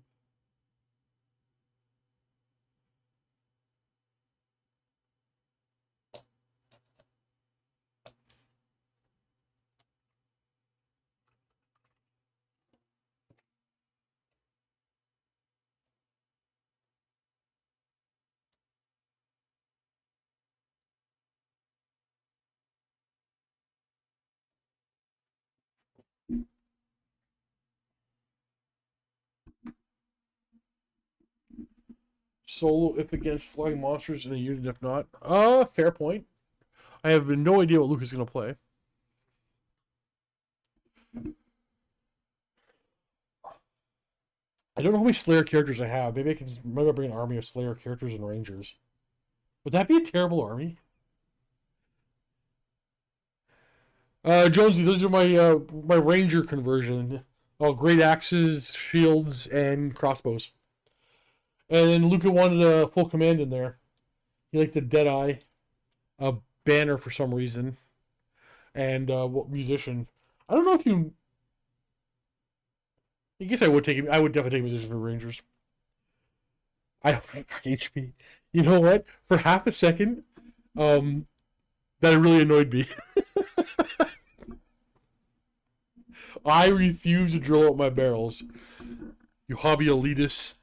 Solo if against flying monsters in a unit, if not. Fair point. I have no idea what Luke is going to play. I don't know how many Slayer characters I have. Maybe I'll bring an army of Slayer characters and Rangers. Would that be a terrible army? Jonesy, those are my Ranger conversion. Oh, great axes, shields, and crossbows. And then Luca wanted a full command in there. He liked the Deadeye, a banner for some reason, and musician. I don't know if you. I guess I would take him. I would definitely take musician for Rangers. I don't think HP. You know what? For half a second, that really annoyed me. I refuse to drill out my barrels. You hobby elitists.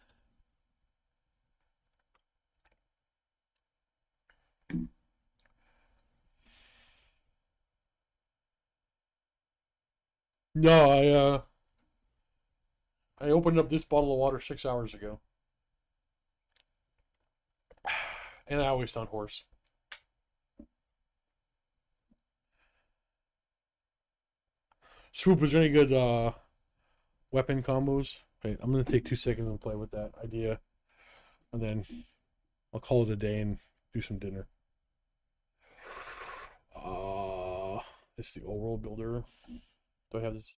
No, I opened up this bottle of water 6 hours ago. And I always sound hoarse. Swoop, is there any good weapon combos? Wait, I'm gonna take 2 seconds and play with that idea, and then I'll call it a day and do some dinner. This is the overworld builder. Do I have this?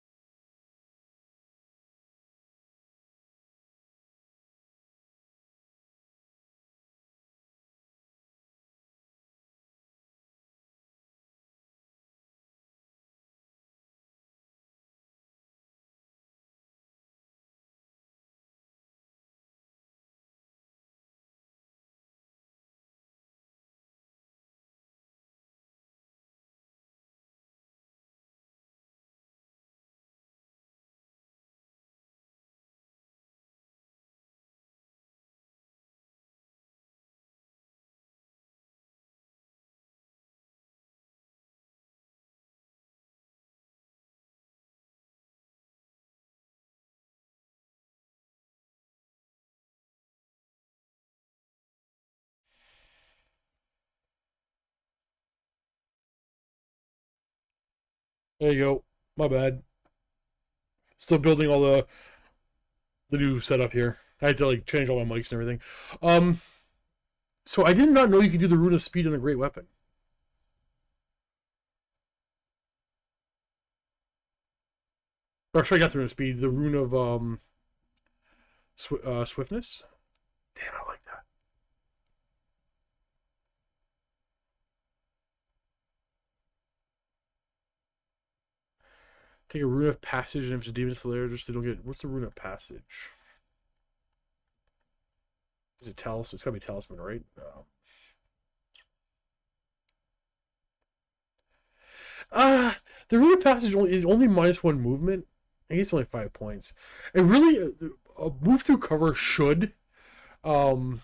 There you go. My bad. Still building all the new setup here. I had to like change all my mics and everything. So I did not know you could do the rune of speed on a great weapon. Or sorry, I got the rune of speed. The rune of swiftness. Damn, I like that. Take a rune of passage, and if it's a demon slayer, just they don't get. What's the rune of passage? Is it talisman? It's gotta be talisman, right? The rune of passage is only -1 movement. I think it's only 5 points. It really a move through cover um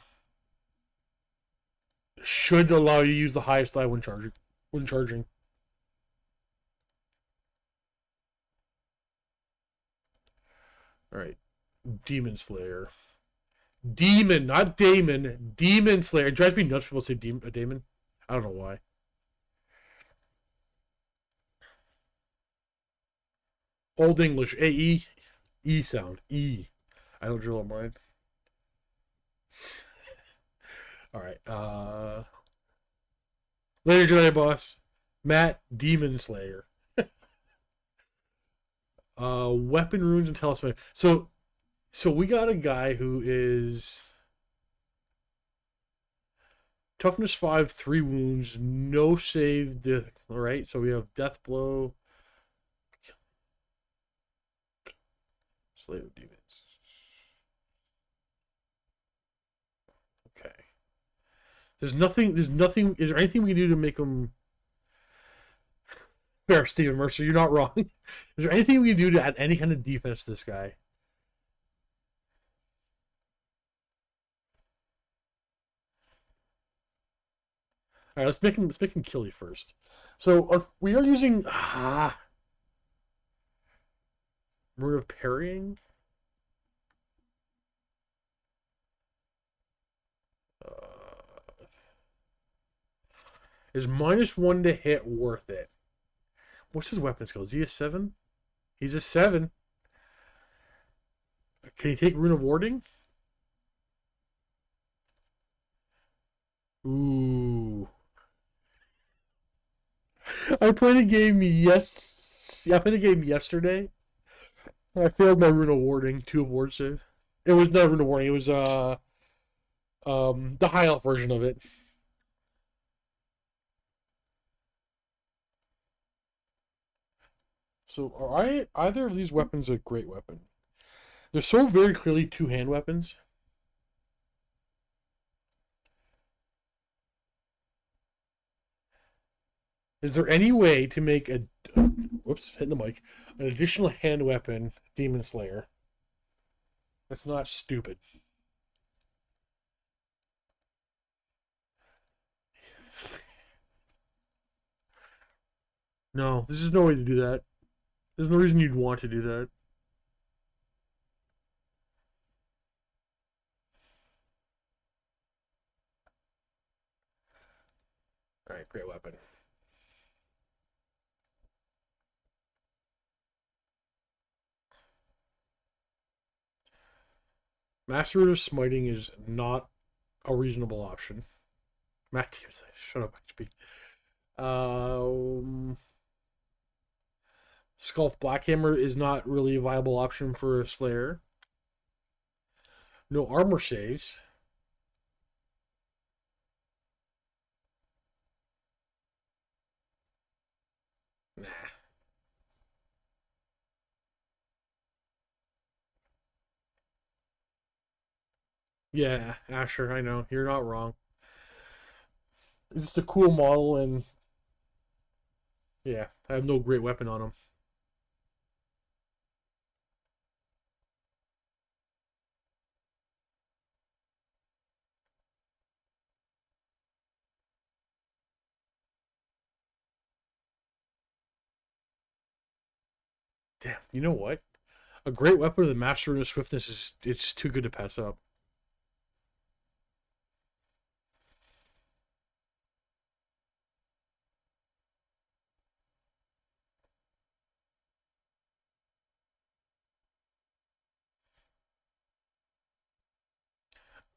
should allow you to use the highest die when charging. All right, Demon Slayer. Demon, not Damon. Demon Slayer. It drives me nuts when people say Damon. I don't know why. Old English. A-E. E sound. E. I don't drill on mine. Alright. Later tonight, boss. Matt, Demon Slayer. Weapon runes and talisman. So we got a guy who is toughness 5, 3 wounds, no save. Alright, so we have death blow. Slave of demons. Okay. There's nothing. Is there anything we can do to make him fair, Stephen Mercer? You're not wrong. Is there anything we can do to add any kind of defense to this guy? All right, let's make him killy first. So we are using Rune of Parrying. Is -1 to hit worth it? What's his weapon skill? Is he a 7? He's a 7. Can he take Rune of Warding? Ooh. I played a game yesterday. I failed my Rune of Warding, 2 ward save. It was not Rune of Warding, it was the high elf version of it. So are either of these weapons a great weapon? They're so very clearly 2-hand weapons. Is there any way to make a whoops, hitting the mic. An additional hand weapon, Demon Slayer. That's not stupid. No, this is no way to do that. There's no reason you'd want to do that. Alright, great weapon. Master of Smiting is not a reasonable option. Matt, shut up, XP. Sculpt Blackhammer is not really a viable option for a Slayer. No armor saves. Nah. Yeah, Asher, I know. You're not wrong. It's just a cool model, and yeah, I have no great weapon on him. Damn, you know what? A great weapon with a Master of Swiftness is it's just too good to pass up.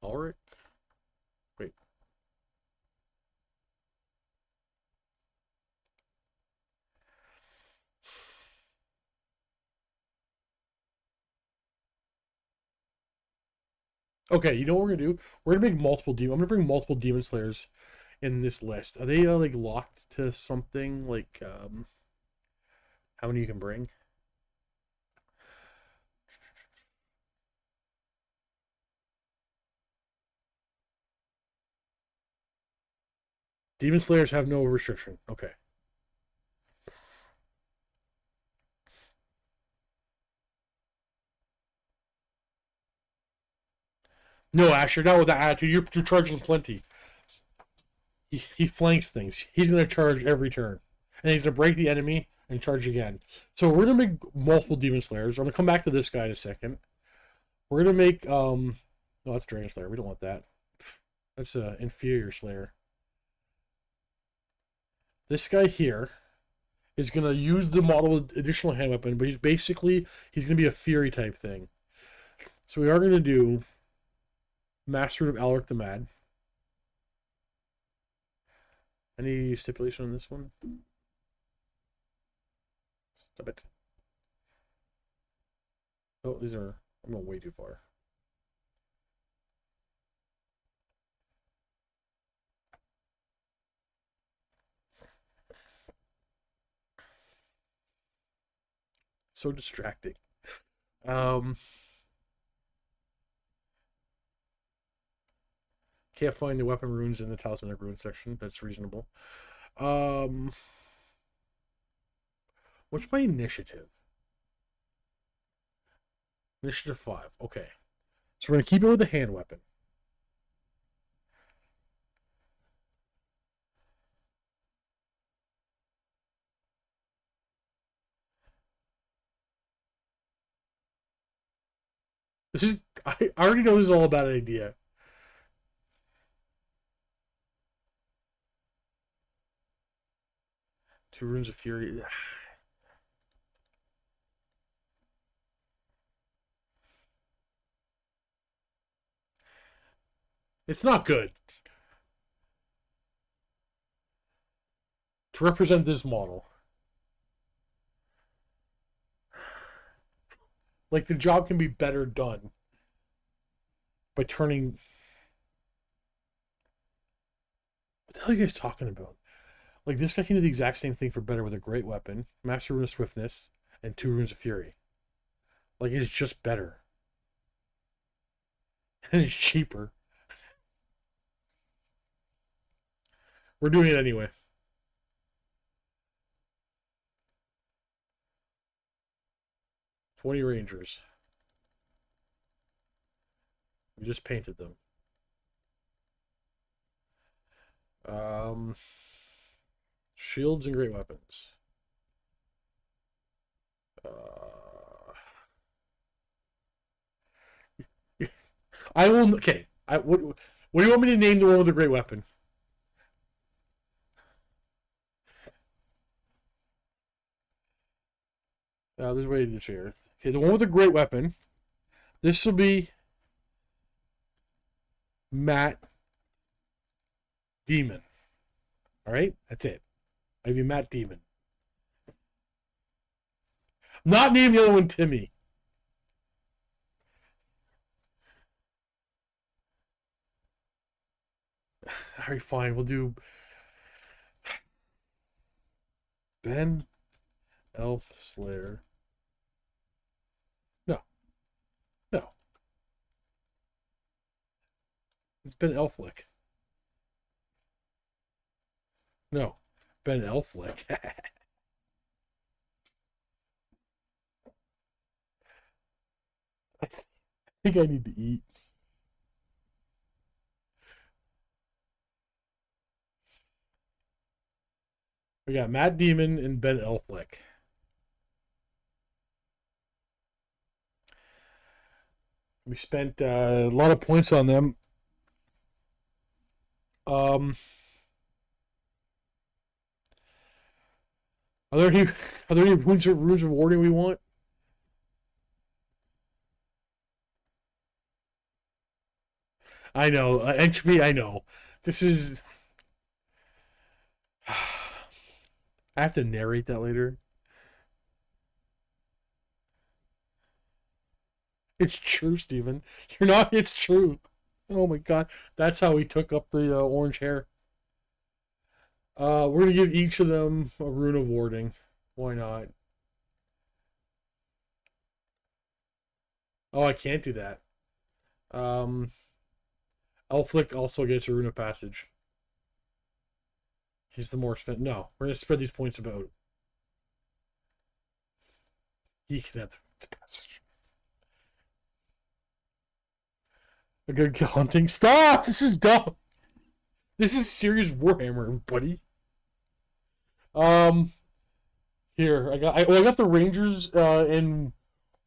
Alright. Wait. Okay, you know what we're gonna do? We're gonna make multiple demon. I'm gonna bring multiple demon slayers in this list. Are they like locked to something? Like how many you can bring? Demon slayers have no restriction. Okay. No, Asher, not with that attitude. You're charging plenty. He flanks things. He's gonna charge every turn, and he's gonna break the enemy and charge again. So we're gonna make multiple demon slayers. I'm gonna come back to this guy in a second. We're gonna make no, that's Dragon Slayer. We don't want that. That's a inferior Slayer. This guy here is gonna use the model with additional hand weapon, but he's gonna be a Fury type thing. So we are gonna do Master of Alaric the Mad. Any stipulation on this one? Stop it. Oh, these are... I'm going way too far. So distracting. Can't find the weapon runes in the talismanic runes section. That's reasonable. What's my initiative? Initiative 5. Okay. So we're going to keep it with the hand weapon. I already know this is all a bad idea. Two Runes of Fury. It's not good. To represent this model. Like, the job can be better done by turning... What the hell are you guys talking about? Like, this guy can do the exact same thing for better with a great weapon, Master Rune of Swiftness, and 2 Runes of Fury. Like, it's just better. And it's cheaper. We're doing it anyway. 20 Rangers. We just painted them. Shields and great weapons. I will. Okay. What do you want me to name the one with the great weapon? There's a way to do this here. Okay, the one with the great weapon. This will be Matt Demon. All right, that's it. I have you Matt Demon. Not name the other one Timmy. All right, fine. We'll do Ben Elf Slayer. No. It's Ben Elflick. No. Ben Elflick. I think I need to eat. We got Matt Demon and Ben Elflick. We spent a lot of points on them. Are there any runes of warding we want? I know, HP. I know. This is. I have to narrate that later. It's true, Steven. You're not. It's true. Oh my god, that's how we took up the orange hair. We're gonna give each of them a rune of warding. Why not? Oh, I can't do that. Elflick also gets a rune of passage. He's the more spent. No, we're gonna spread these points about. He can have the passage. A good hunting. Stop! This is dumb. This is serious Warhammer, buddy. Here I got the Rangers and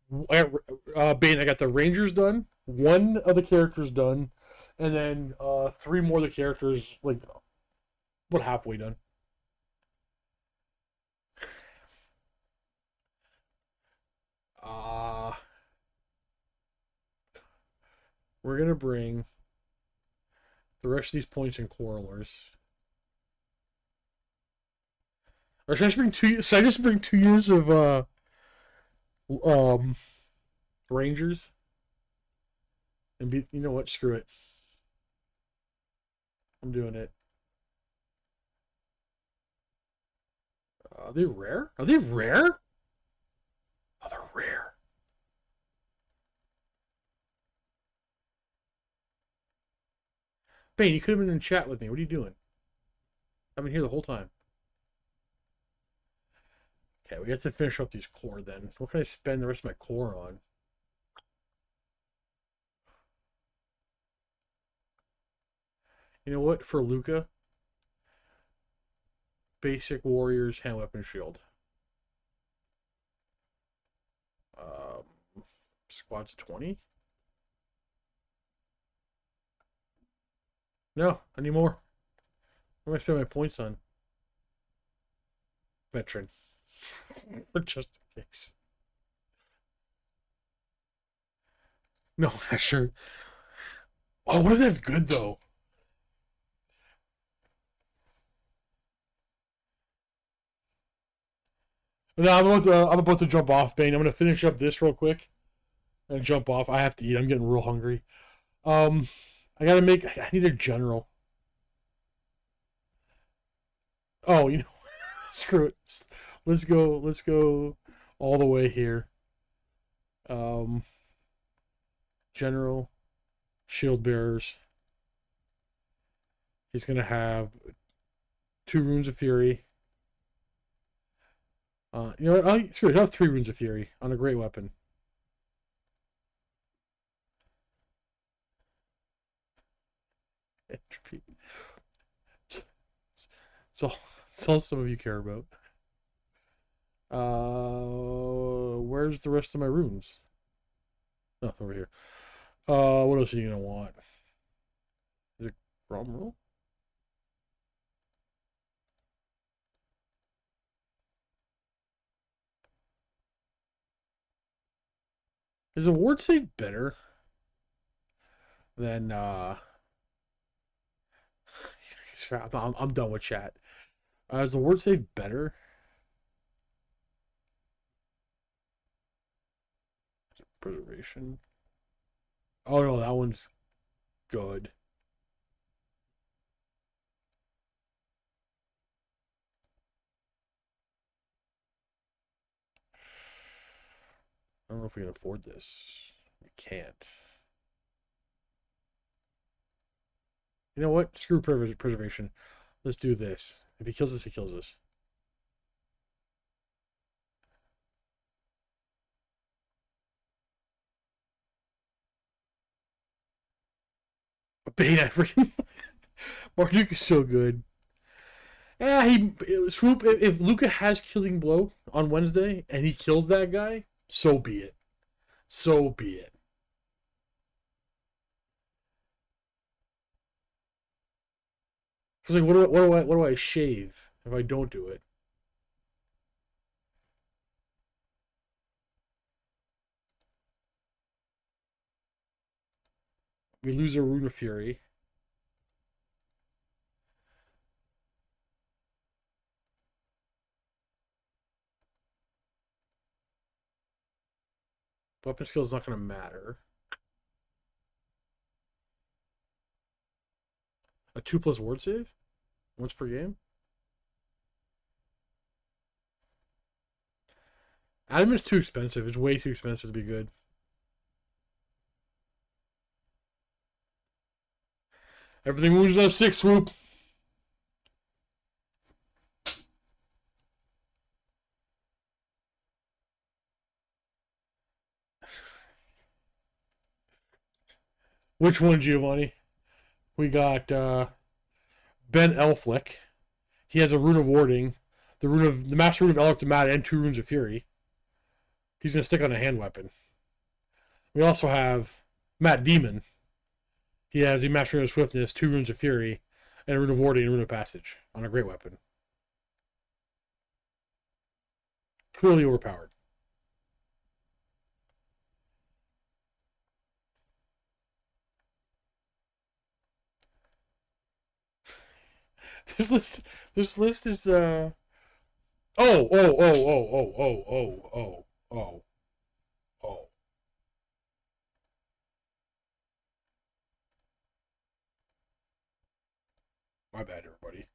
Bane. I got the Rangers done. One of the characters done, and then 3 more of the characters like about halfway done. We're gonna bring the rest of these points in Quarrelers. Or should I just bring 2? Should I just bring 2 years of Rangers? And be, you know what? Screw it. I'm doing it. Are they rare? Are they rare? Oh, they're rare. Bane, you could have been in chat with me. What are you doing? I've been here the whole time. Okay, we have to finish up these core then. What can I spend the rest of my core on? You know what? For Luca, basic warriors, hand weapon, shield. Squad's 20. No, I need more. What am I spending my points on? Veteran. Just in case. No, sure. Oh, what if that's good though? No, I'm about to jump off, Bane. I'm gonna finish up this real quick and jump off. I have to eat. I'm getting real hungry. I need a general. Oh, you know, screw it. Let's go all the way here. General, shield bearers. He's gonna have 2 runes of fury. You know what? Screw it. He'll have 3 runes of fury on a great weapon. Entropy. So it's all some of you care about. Where's the rest of my rooms? Oh, over here. What else are you gonna want? Is it drum roll? Is a ward save better than I'm done with chat. Is the word save better? Preservation. Oh no, that one's good. I don't know if we can afford this. We can't. You know what? Screw preservation. Let's do this. If he kills us, he kills us. Bane African. Marduk is so good. Yeah, swoop. If Luca has killing blow on Wednesday and he kills that guy, so be it. So be it. Because like, what do I shave if I don't do it? We lose a Rune of Fury. Weapon skill is not going to matter. A 2+ ward save? Once per game? Adam is too expensive. It's way too expensive to be good. Everything moves at 6 swoop. Which one, Giovanni? We got Ben Elflick. He has a Rune of Warding, the Master Rune of Electromat, and 2 Runes of Fury. He's gonna stick on a hand weapon. We also have Matt Demon. He has a Master Rune of Swiftness, 2 Runes of Fury, and a Rune of Warding and a Rune of Passage on a great weapon. Clearly overpowered. This list is oh. My bad, everybody.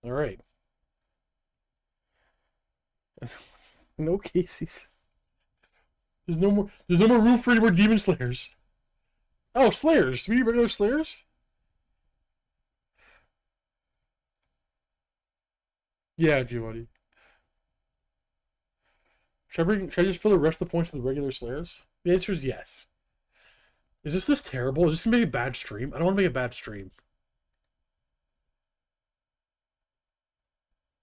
All right. No Casey's. There's no more room for any more Demon Slayers. Oh, Slayers. Do we need regular Slayers? Yeah, Giovanni. Should I just fill the rest of the points with the regular Slayers? The answer is yes. Is this list terrible? Is this gonna make a bad stream? I don't want to make a bad stream.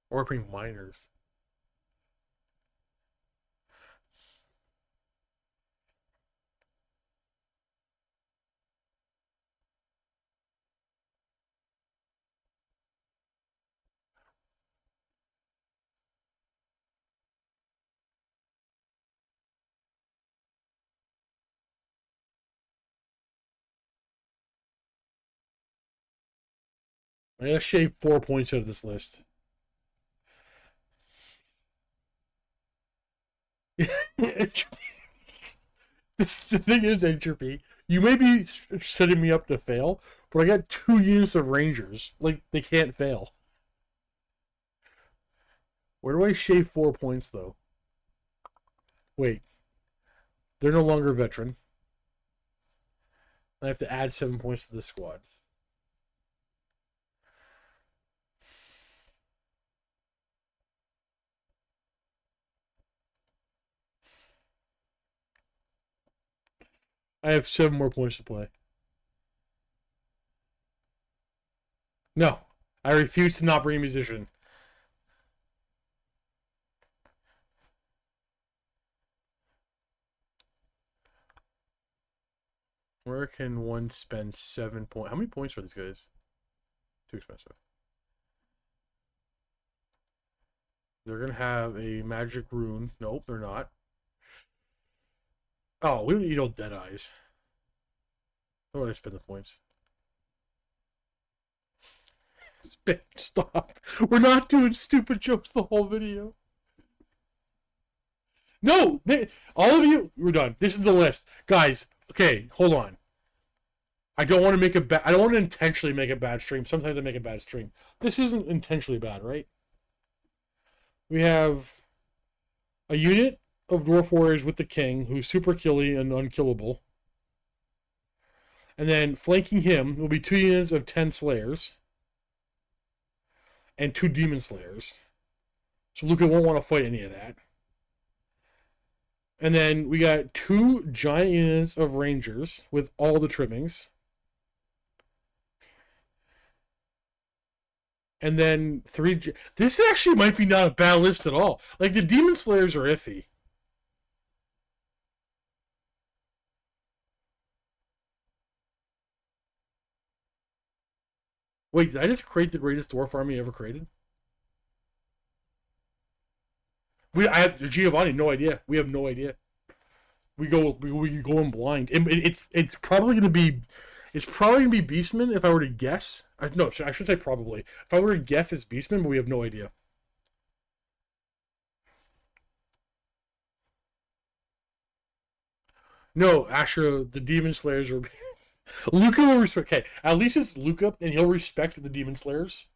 Or bring minors. I gotta shave 4 points out of this list. The thing is, Entropy, you may be setting me up to fail, but I got 2 units of Rangers. Like, they can't fail. Where do I shave 4 points, though? Wait. They're no longer a veteran. I have to add 7 points to the squad. I have 7 more points to play. No, I refuse to not bring a musician. Where can one spend 7 points? How many points are these guys? Too expensive. They're gonna have a magic rune. Nope, they're not. Oh, we don't need no dead eyes. Why would I spend the points? Stop. We're not doing stupid jokes the whole video. No! All of you, we're done. This is the list. Guys, okay, hold on. I don't want to make I don't want to intentionally make a bad stream. Sometimes I make a bad stream. This isn't intentionally bad, right? We have a unit of Dwarf Warriors with the King, who's super killy and unkillable. And then flanking him will be 2 units of 10 Slayers. And 2 Demon Slayers. So Luca won't want to fight any of that. And then we got 2 giant units of Rangers with all the trimmings. And then 3... This actually might be not a bad list at all. Like, the Demon Slayers are iffy. Wait, did I just create the greatest dwarf army ever created? I have Giovanni, no idea. We have no idea. We go in blind. It's probably gonna be Beastman if I were to guess. No, I should say probably. If I were to guess, it's Beastman, but we have no idea. No, Asher, the Demon Slayers are. Luca will respect. Okay, at least it's Luca, and he'll respect the Demon Slayers.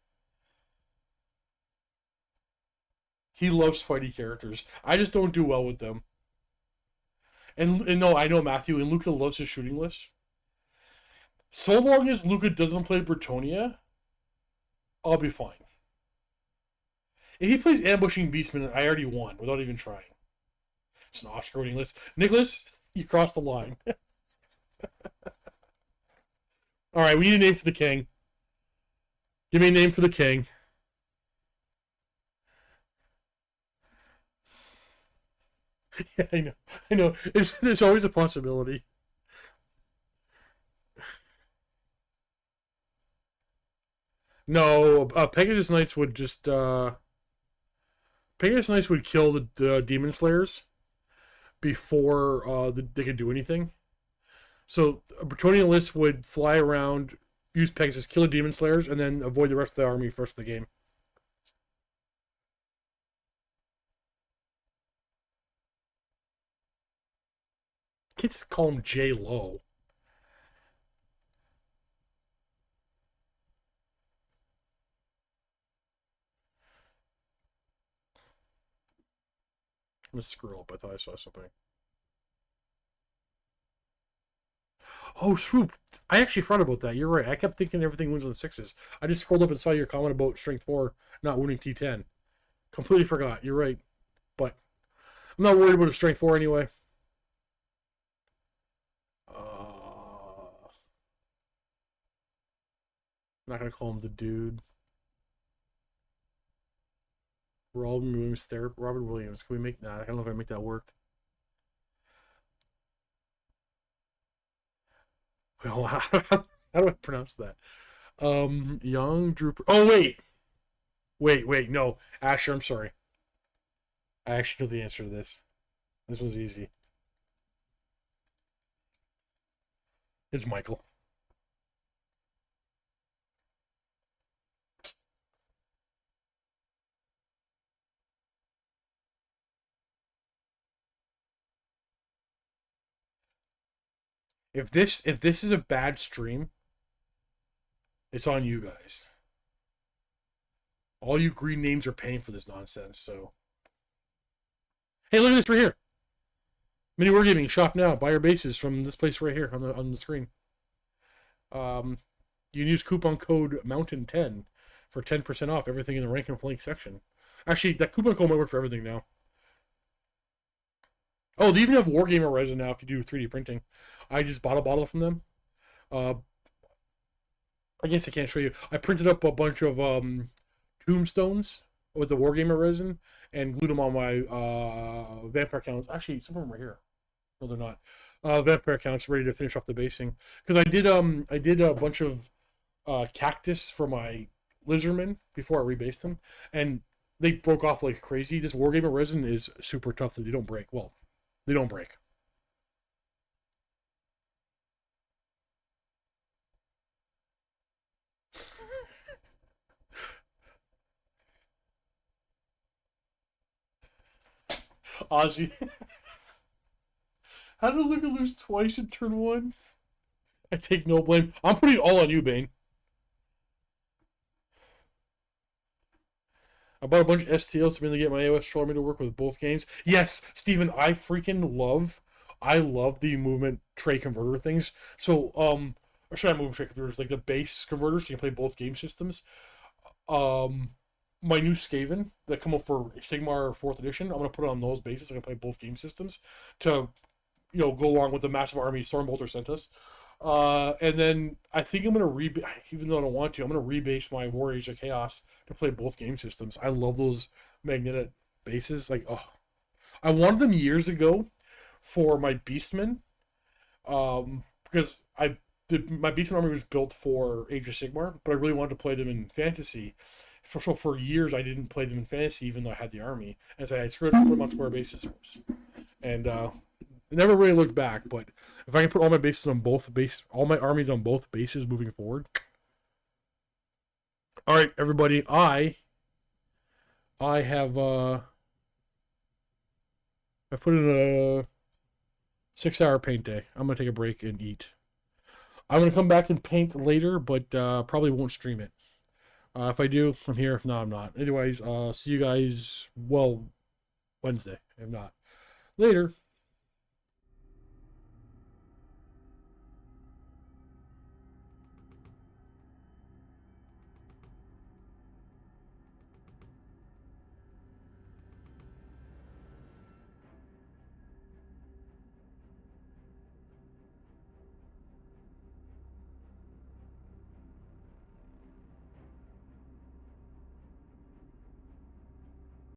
He loves fighty characters. I just don't do well with them. And no, I know Matthew, and Luca loves his shooting list. So long as Luca doesn't play Bretonia, I'll be fine. If he plays Ambushing Beastman, I already won without even trying. It's an Oscar winning list. Nicholas, you crossed the line. Alright, we need a name for the king. Give me a name for the king. Yeah, I know. There's always a possibility. No, Pegasus Knights would just Pegasus Knights would kill the Demon Slayers before they could do anything. So a Bretonian list would fly around, use Pegasus, kill the Demon Slayers, and then avoid the rest of the army for the rest of the game. Can't just call him J Lo. I'm gonna screw up. I thought I saw something. Oh, swoop! I actually forgot about that. You're right. I kept thinking everything wins on the 6s. I just scrolled up and saw your comment about Strength 4 not winning T10. Completely forgot. You're right. But I'm not worried about a Strength 4 anyway. I'm not going to call him the dude. Robert Williams. Can we make that? I don't know if I make that work. Well, how do I pronounce that? Young Drooper. Oh, wait. No, Asher. I'm sorry. I actually know the answer to this. This was easy. It's Michael. If this is a bad stream, it's on you guys. All you green names are paying for this nonsense, so. Hey, look at this right here. Mini Wargaming, shop now. Buy your bases from this place right here on the screen. You can use coupon code MOUNTAIN10 for 10% off everything in the rank and flank section. Actually, that coupon code might work for everything now. Oh, they even have Wargamer resin now if you do 3D printing. I just bought a bottle from them. I guess I can't show you. I printed up a bunch of tombstones with the Wargamer resin and glued them on my vampire counts. Actually, some of them are here. No, they're not. Vampire counts ready to finish off the basing because I did a bunch of cactus for my lizardmen before I rebased them, and they broke off like crazy. This Wargamer resin is super tough. That they don't break. Well, they don't break. Ozzy. How did Luca lose twice in turn one? I take no blame. I'm putting it all on you, Bane. I bought a bunch of STLs to mainly get my AOS Troll Army to work with both games. Yes, Steven, I love the movement tray converter things. So, or should I movement tray converters, like the base converters, so you can play both game systems. My new Skaven that come up for Sigmar 4th edition, I'm gonna put it on those bases. I can play both game systems to, go along with the massive army Stormbolter sent us. And then I think I'm gonna even though I don't want to, I'm gonna rebase my Warriors of Chaos to play both game systems. I love those magnetic bases. Like, oh, I wanted them years ago for my Beastmen, because my Beastman army was built for Age of Sigmar, but I really wanted to play them in Fantasy. So for years I didn't play them in Fantasy, even though I had the army. As I screwed up, put them on square bases, and never really looked back. But if I can put all my bases on all my armies on both bases moving forward. All right, everybody. I have I put in a 6-hour paint day. I'm gonna take a break and eat. I'm gonna come back and paint later, but probably won't stream it. If I do, I'm here. If not, I'm not. Anyways, see you guys, Wednesday. If not, later.